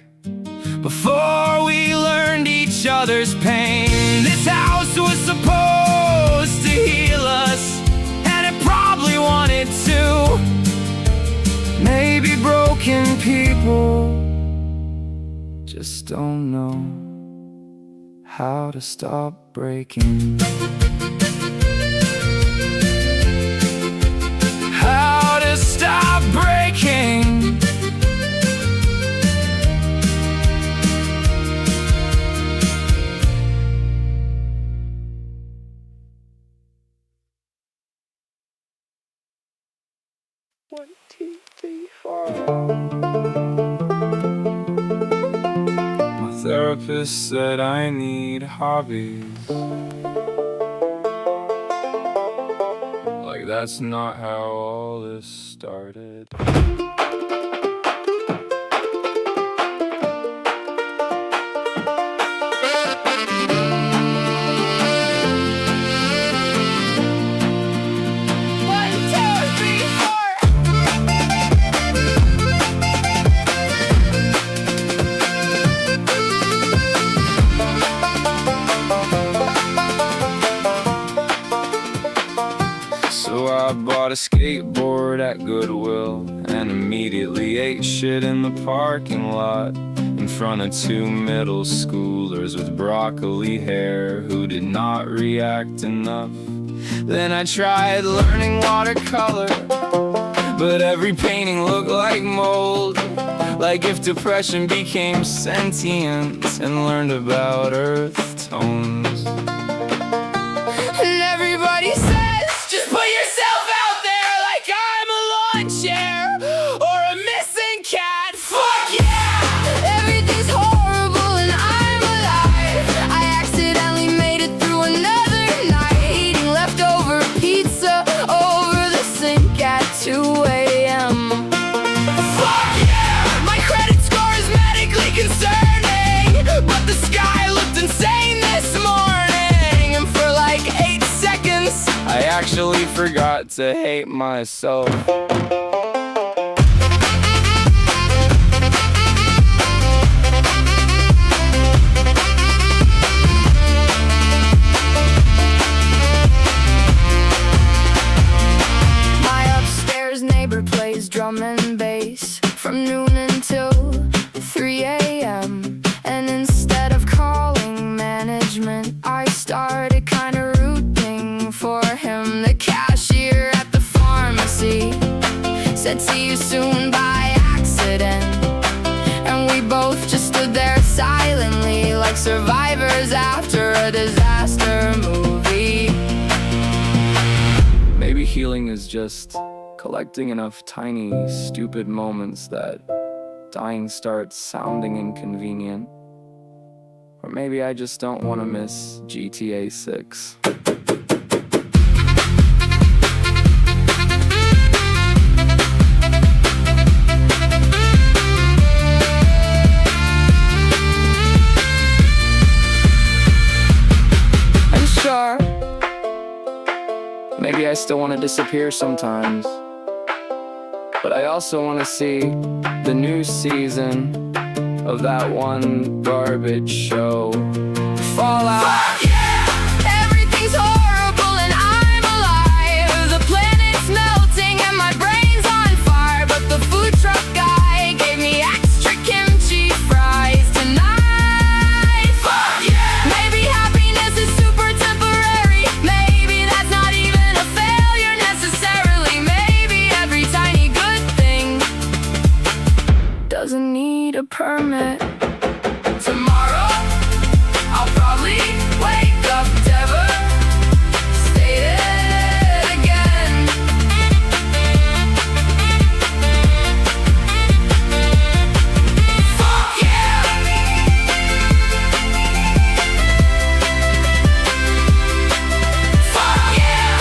before we learned each other's pain? This house was supposed to heal us, and it probably wanted to. Maybe broken people just don't know how to stop breaking. How to stop breaking. One, two, three, four. My therapist said I need hobbies. Like that's not how all this started. So I bought a skateboard at Goodwill and immediately ate shit in the parking lot in front of two middle schoolers with broccoli hair who did not react enough. Then I tried learning watercolor, but every painting looked like mold. Like if depression became sentient and learned about earth tones. And everybody says, just put yourself out there like I'm a lawn chair or a missing cat. Fuck yeah! Everything's horrible and I'm alive. I accidentally made it through another night, eating leftover pizza over the sink at 2 a.m. eventually forgot to hate myself. My upstairs neighbor plays drum and bass from noon until 3 a.m. And instead of calling management, I started kinda rooting for him. The cashier at the pharmacy said, "See you soon," by accident. And we both just stood there silently, like survivors after a disaster movie. Maybe healing is just collecting enough tiny, stupid moments that dying starts sounding inconvenient. Or maybe I just don't want to miss GTA 6. And sure, maybe I still want to disappear sometimes, but I also want to see the new season of that one garbage show, Fallout. Everything's horrible and I'm alive. The planet's melting and my brain's on fire. But the food truck guy gave me extra kimchi fries tonight. Maybe happiness is super temporary. Maybe that's not even a failure necessarily. Maybe every tiny good thing doesn't need a permit. Tomorrow, I'll probably wake up devastated again. Fuck yeah! Fuck yeah!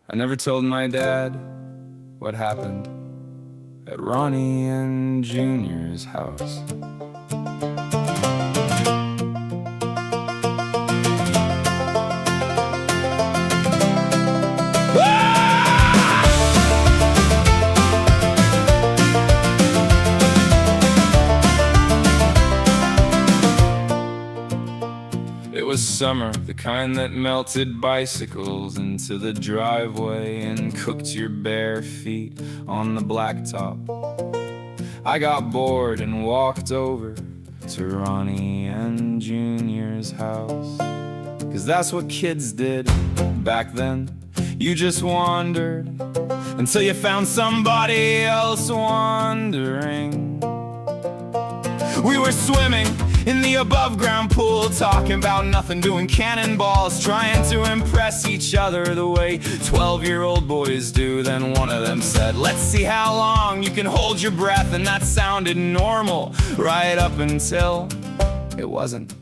I never told my dad what happened at Ronnie and Junior's house. It was summer, the kind that melted bicycles into the driveway and cooked your bare feet on the blacktop. I got bored and walked over to Ronnie and Junior's house. 'Cause that's what kids did back then. You just wandered until you found somebody else wandering. We were swimming in the above-ground pool, talking about nothing, doing cannonballs, trying to impress each other the way 12-year-old boys do. Then one of them said, "Let's see how long you can hold your breath," and that sounded normal right up until it wasn't.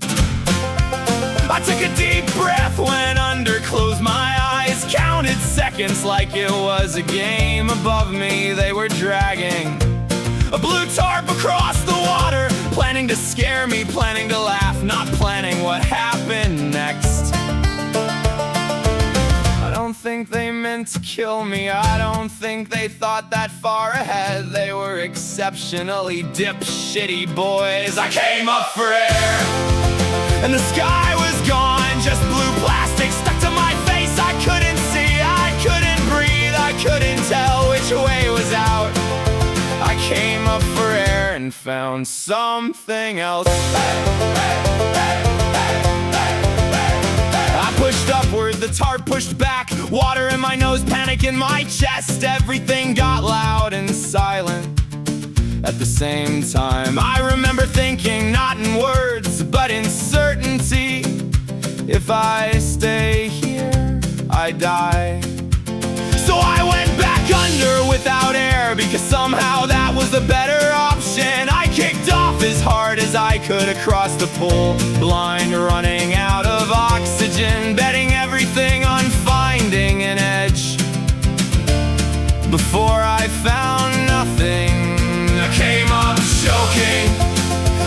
I took a deep breath, went under, closed my eyes, counted seconds like it was a game. Above me they were dragging a blue tarp across the water, planning to scare me, planning to laugh, not planning what happened next. I don't think they meant to kill me, I don't think they thought that far ahead. They were exceptionally dipshitty boys. I came up for air, and the sky was gone, just blue plastic stuck to my face. I couldn't see, I couldn't breathe, I couldn't tell which way was out. I came up for air and found something else. I pushed upward, the tarp pushed back, water in my nose, panic in my chest. Everything got loud and silent at the same time. I remember thinking, not in words, but in certainty, if I stay here, I die. So I went back under without air, because somehow that was the better option. I kicked off as hard as I could. could across the pool, blind, running out of oxygen, betting everything on finding an edge. Before I found nothing, I came up choking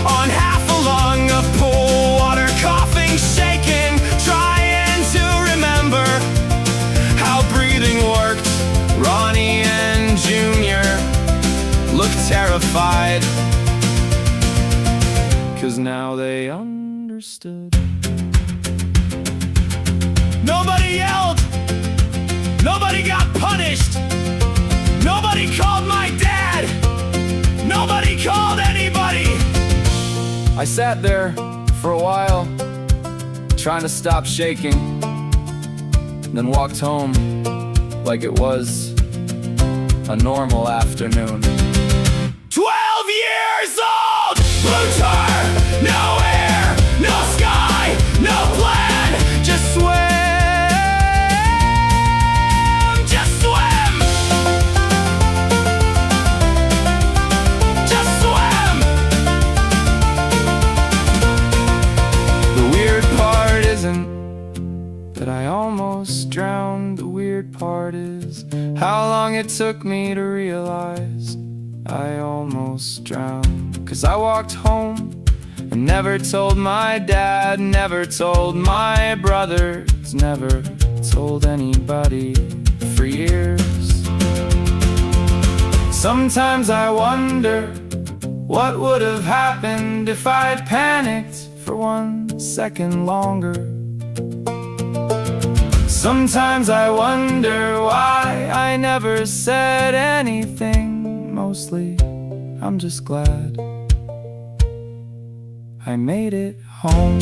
on half a lung of pool water, coughing, shaking, trying to remember how breathing worked. Ronnie and Junior looked terrified, 'cause now they understood. Nobody yelled, nobody got punished, nobody called my dad, nobody called anybody. I sat there for a while, trying to stop shaking, then walked home like it was a normal afternoon. 12 years old! Blue tar, no air, no sky, no plan, just swim, just swim, just swim. The weird part isn't that I almost drowned. The weird part is how long it took me to realize I almost drowned. 'Cause I walked home and never told my dad, never told my brothers, never told anybody for years. Sometimes I wonder what would have happened if I'd panicked for 1 second longer. Sometimes I wonder why I never said anything. Mostly, I'm just glad I made it home.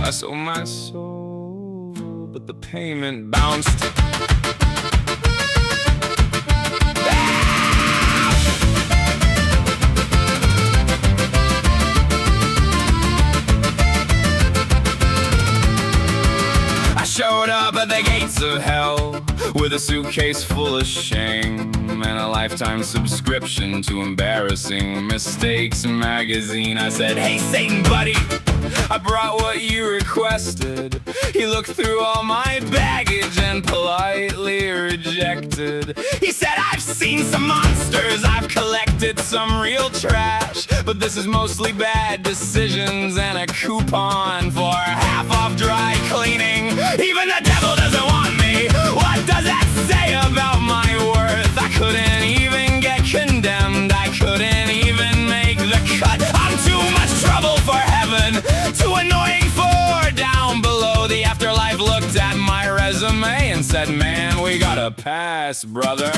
I sold my soul, but the payment bounced. I showed up at the gates of hell with a suitcase full of shame and a lifetime subscription to Embarrassing Mistakes magazine. I said, "Hey Satan buddy, I brought what you requested." He looked through all my baggage and politely rejected. He said, "I've seen some monsters, I've collected some real trash, but this is mostly bad decisions and a coupon for half off dry cleaning. Even the devil doesn't want me. What does that say about my worth? I couldn't even get condemned, I couldn't even make the cut. I'm too much trouble for heaven, too annoying for down below." The afterlife looked at my resume and said, "Man, we gotta pass, brother."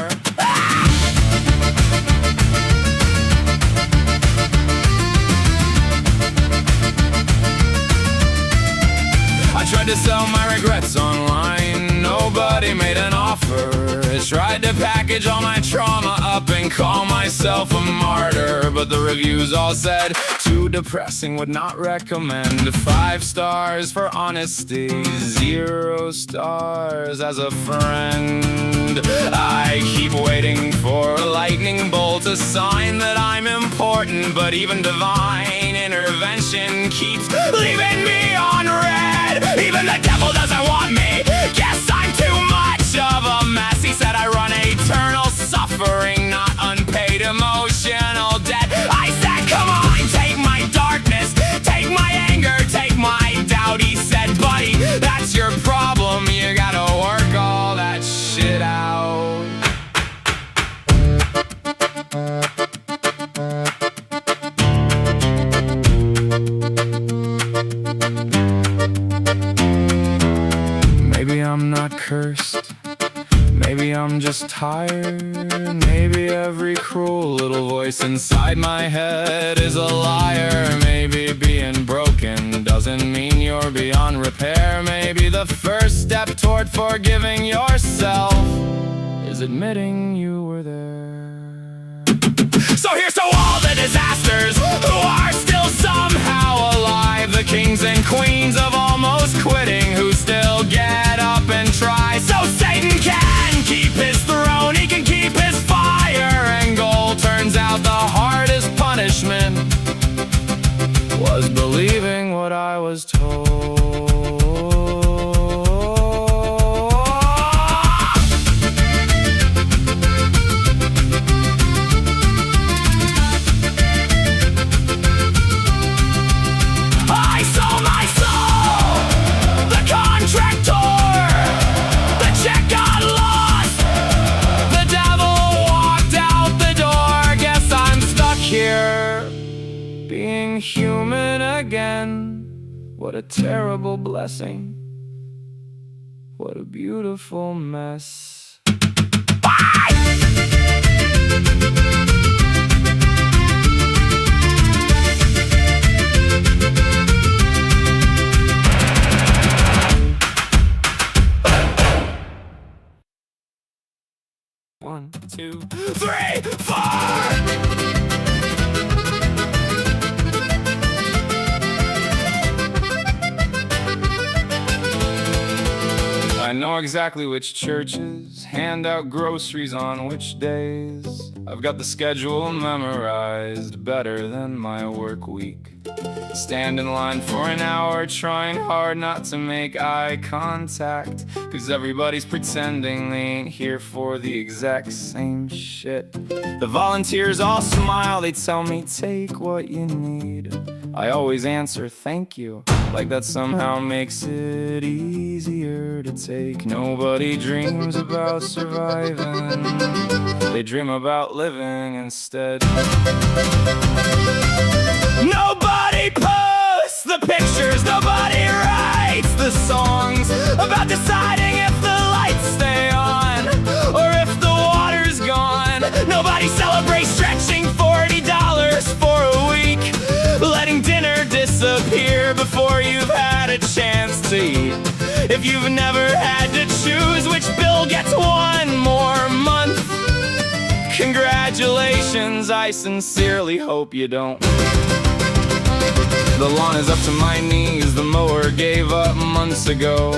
I tried to sell my regrets online, nobody made an offer. I tried to package all my trauma up and call myself a martyr, but the reviews all said, "Too depressing, would not recommend." 5 stars for honesty, 0 stars as a friend. I keep waiting for a lightning bolt, a sign that I'm important, but even divine intervention keeps leaving me on red. Even the devil doesn't want me. Guess I'm too much of a mess. He said I run eternal suffering, not unpaid emotional debt. I said, "Come on, take my darkness, take my anger, take my doubt." He said, "Buddy, that's your problem. You gotta work all that shit out." Maybe I'm not cursed, maybe I'm just tired. Maybe every cruel little voice inside my head is a liar. Maybe being broken doesn't mean you're beyond repair. Maybe the first step toward forgiving yourself is admitting you were there. So here's to all the disasters who are still somehow alive, the kings and queens of almost quitting who still get up and try. So Satan can keep his throne, he can keep his fire and gold. Turns out the hardest punishment was believing what I was told. I sold my soul, the contract tore, the check got lost, the devil walked out the door. Guess I'm stuck here, being human again. What a terrible blessing. What a beautiful mess. One, two, three, four! I know exactly which churches hand out groceries on which days. I've got the schedule memorized better than my work week. Stand in line for an hour, trying hard not to make eye contact, 'cause everybody's pretending they ain't here for the exact same shit. The volunteers all smile, they tell me take what you need. I always answer thank you, like that somehow makes it easier to take. Nobody dreams about surviving, they dream about living instead. Nobody posts the pictures, nobody writes the songs about deciding if the lights stay on or if the water's gone. Nobody celebrates stretching $40 for a week, letting dinner disappear before you've had a chance to eat. If you've never had to choose which bill gets one more month, congratulations, I sincerely hope you don't. The lawn is up to my knees, the mower gave up months ago.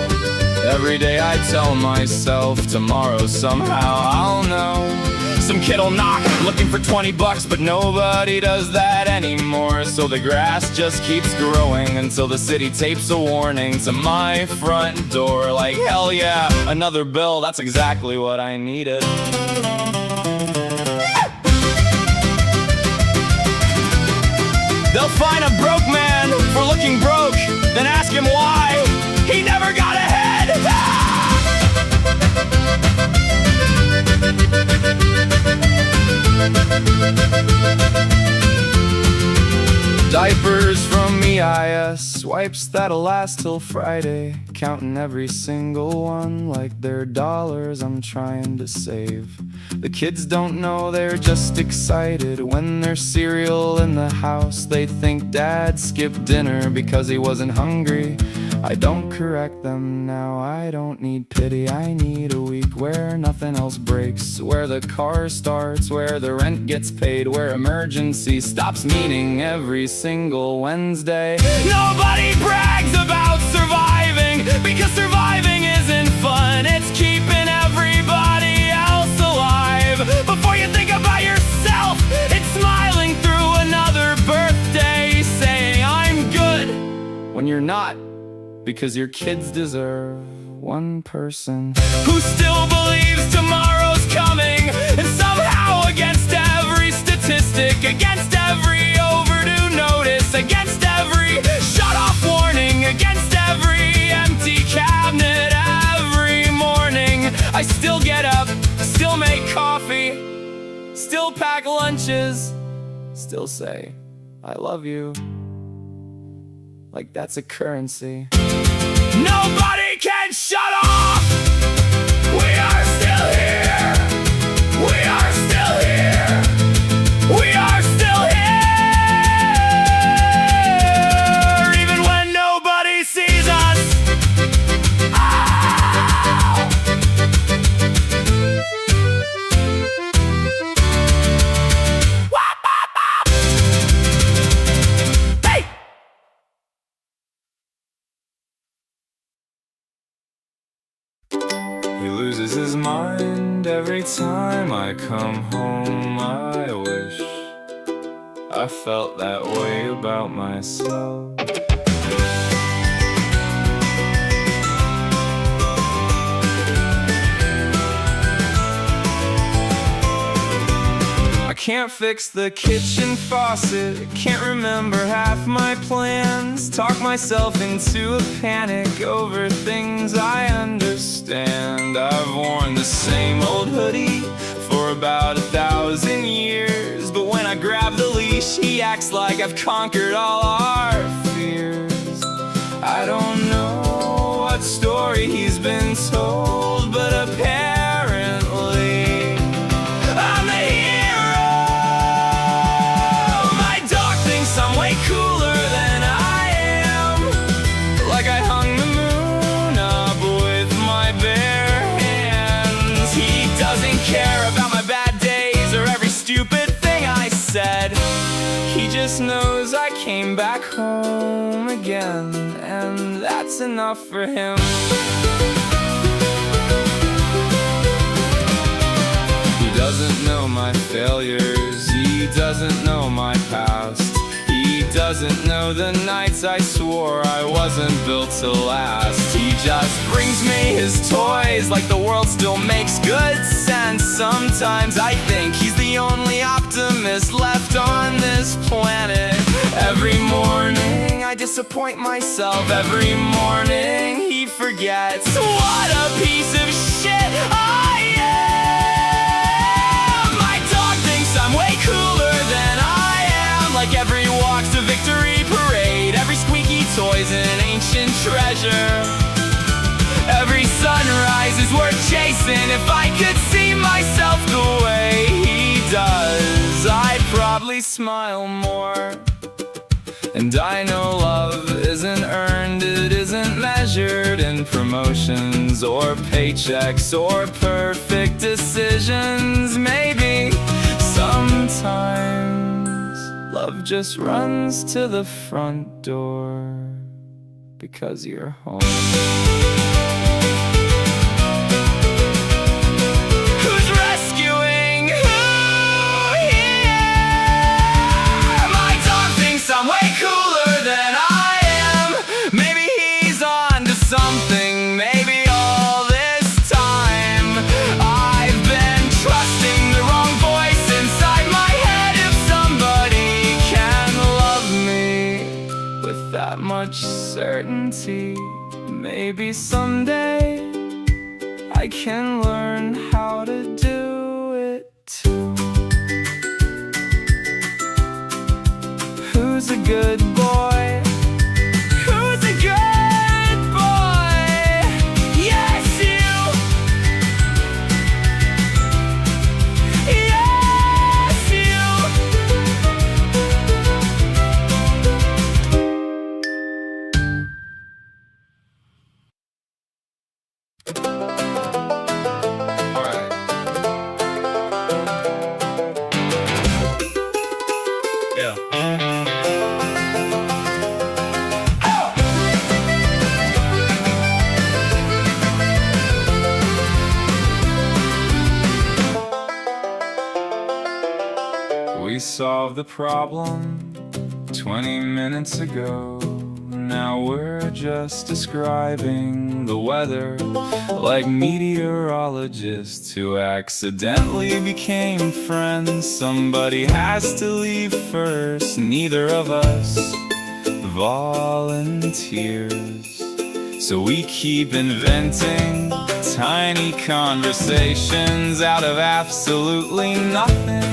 Every day I tell myself tomorrow somehow I'll know. Some kid'll knock looking for $20, but nobody does that anymore. So the grass just keeps growing until the city tapes a warning to my front door. Like hell yeah, another bill, that's exactly what I needed. They'll find a broke man for looking broke, then ask him why he never got ahead. Diapers from EIS, wipes that'll last till Friday. Counting every single one like they're dollars I'm trying to save. The kids don't know, they're just excited when there's cereal in the house. They think Dad skipped dinner because he wasn't hungry. I don't correct them now, I don't need pity. I need a week where nothing else breaks, where the car starts, where the rent gets paid, where emergency stops meeting every single Wednesday. Nobody brags about surviving, because surviving isn't fun. It's keeping everybody else alive. Before you think about yourself, it's smiling through another birthday, saying I'm good when you're not, because your kids deserve one person who still believes tomorrow's coming, and somehow against every statistic, against every overdue notice, against every shut-off warning, against every empty cabinet every morning, I still get up, still make coffee, still pack lunches, still say I love you, like that's a currency. Nobody can shut off! We are still here! We are still here! We are still here! Even when nobody sees us! Ow! Wapa! loses his mind every time I come home. I wish I felt that way about myself. I can't fix the kitchen faucet, can't remember half my plans, talk myself into a panic over things I understand. I've worn the same old hoodie for about 1,000 years, but when I grab the leash, he acts like I've conquered all our fears. I don't know what story he's been told, but apparently I'm the hero. My dog thinks I'm way cooler than I am, like I hung the moon up with my bare hands. He doesn't care about my bad days or every stupid thing I said. He just knows I came back home again, and that's enough for him. He doesn't know my failures, he doesn't know my past. He doesn't know the nights I swore I wasn't built to last. He just brings me his toys like the world still makes good sense. Sometimes I think he's the only optimist left on this planet. Every morning I disappoint myself. Every morning he forgets what a piece of shit I am. My dog thinks I'm way cooler than I am, like every walk's a victory parade, every squeaky toy's an ancient treasure. Every sunrise is worth chasing. If I could see myself the way he does, I'd probably smile more. And I know love isn't earned, it isn't measured in promotions or paychecks or perfect decisions. Maybe sometimes love just runs to the front door because you're home. Who's rescuing who here? My dog thinks I'm way cooler than I am. Maybe he's on to something. Maybe all this time I've been trusting the wrong voice inside my head. If somebody can love me with that much certainty, maybe someday I can learn how to do it too. Who's a good boy? Who's a good boy? Yes, you. Yes, you. All right. Yeah. We solved the problem 20 minutes ago. Now we're just describing the weather like meteorologists who accidentally became friends. Somebody has to leave first. Neither of us volunteers, so we keep inventing tiny conversations out of absolutely nothing.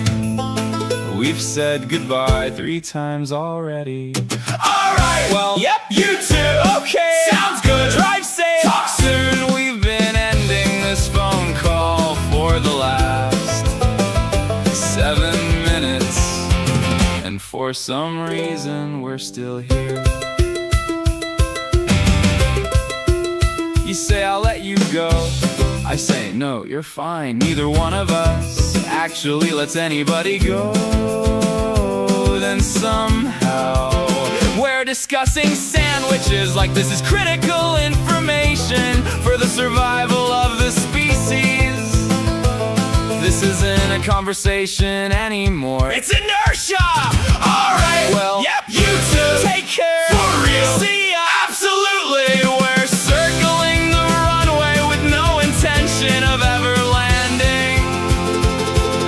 We've said goodbye 3 times already. Alright, well, yep, you too. Okay, sounds good. Drive safe. Talk soon. We've been ending this phone call for the last 7 minutes, and for some reason we're still here. You say I'll let you go, I say no, you're fine. Neither one of us actually lets anybody go. Then somehow we're discussing sandwiches like this is critical information for the survival of the species. This isn't a conversation anymore. It's inertia! Alright, well, yep, you two, take care. For real. See ya! Absolutely! We're circling the runway with no intention of ever landing.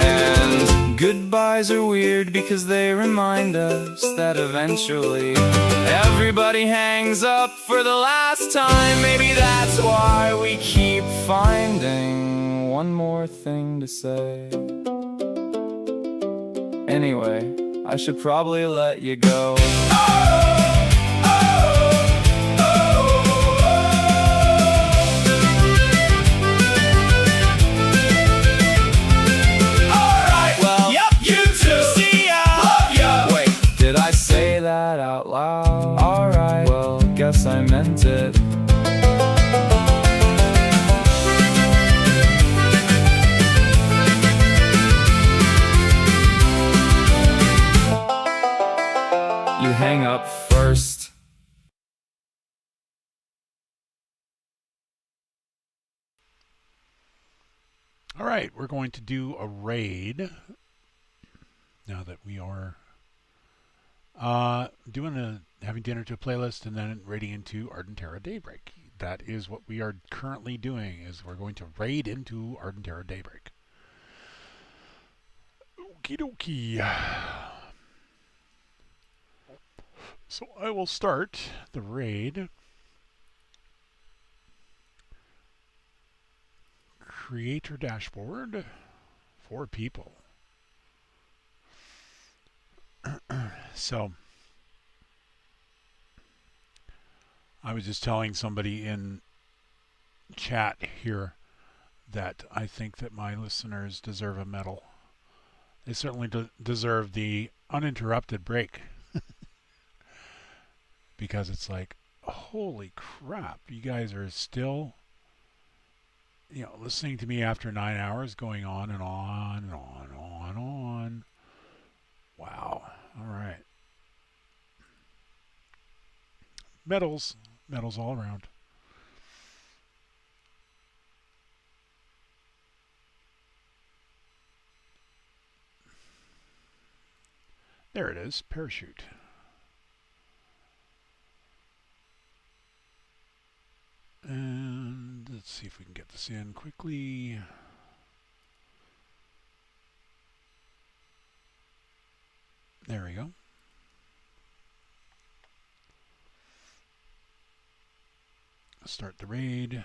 And goodbyes are weird because they remind us that eventually everybody hangs up for the last time. Maybe that's why we keep finding one more thing to say. Anyway, I should probably let you go. Alright, well, yep, you too. See ya. Love ya. Wait, did I say that out loud? Alright, well, guess I meant it. You hang up first. All right, we're going to do a raid now that we are having dinner to a playlist and then raiding into Ardentera Daybreak. That is what we are currently doing, is we're going to raid into Ardentera Daybreak. Okie dokie. So I will start the raid. Creator dashboard. 4 people. So I was just telling somebody in chat here that I think that my listeners deserve a medal. They certainly deserve the uninterrupted break. Because it's like, holy crap, you guys are still, listening to me after 9 hours, going on and on and on and on and on. Wow. All right. Medals all around. There it is, parachute. And let's see if we can get this in quickly. There we go. Start the raid.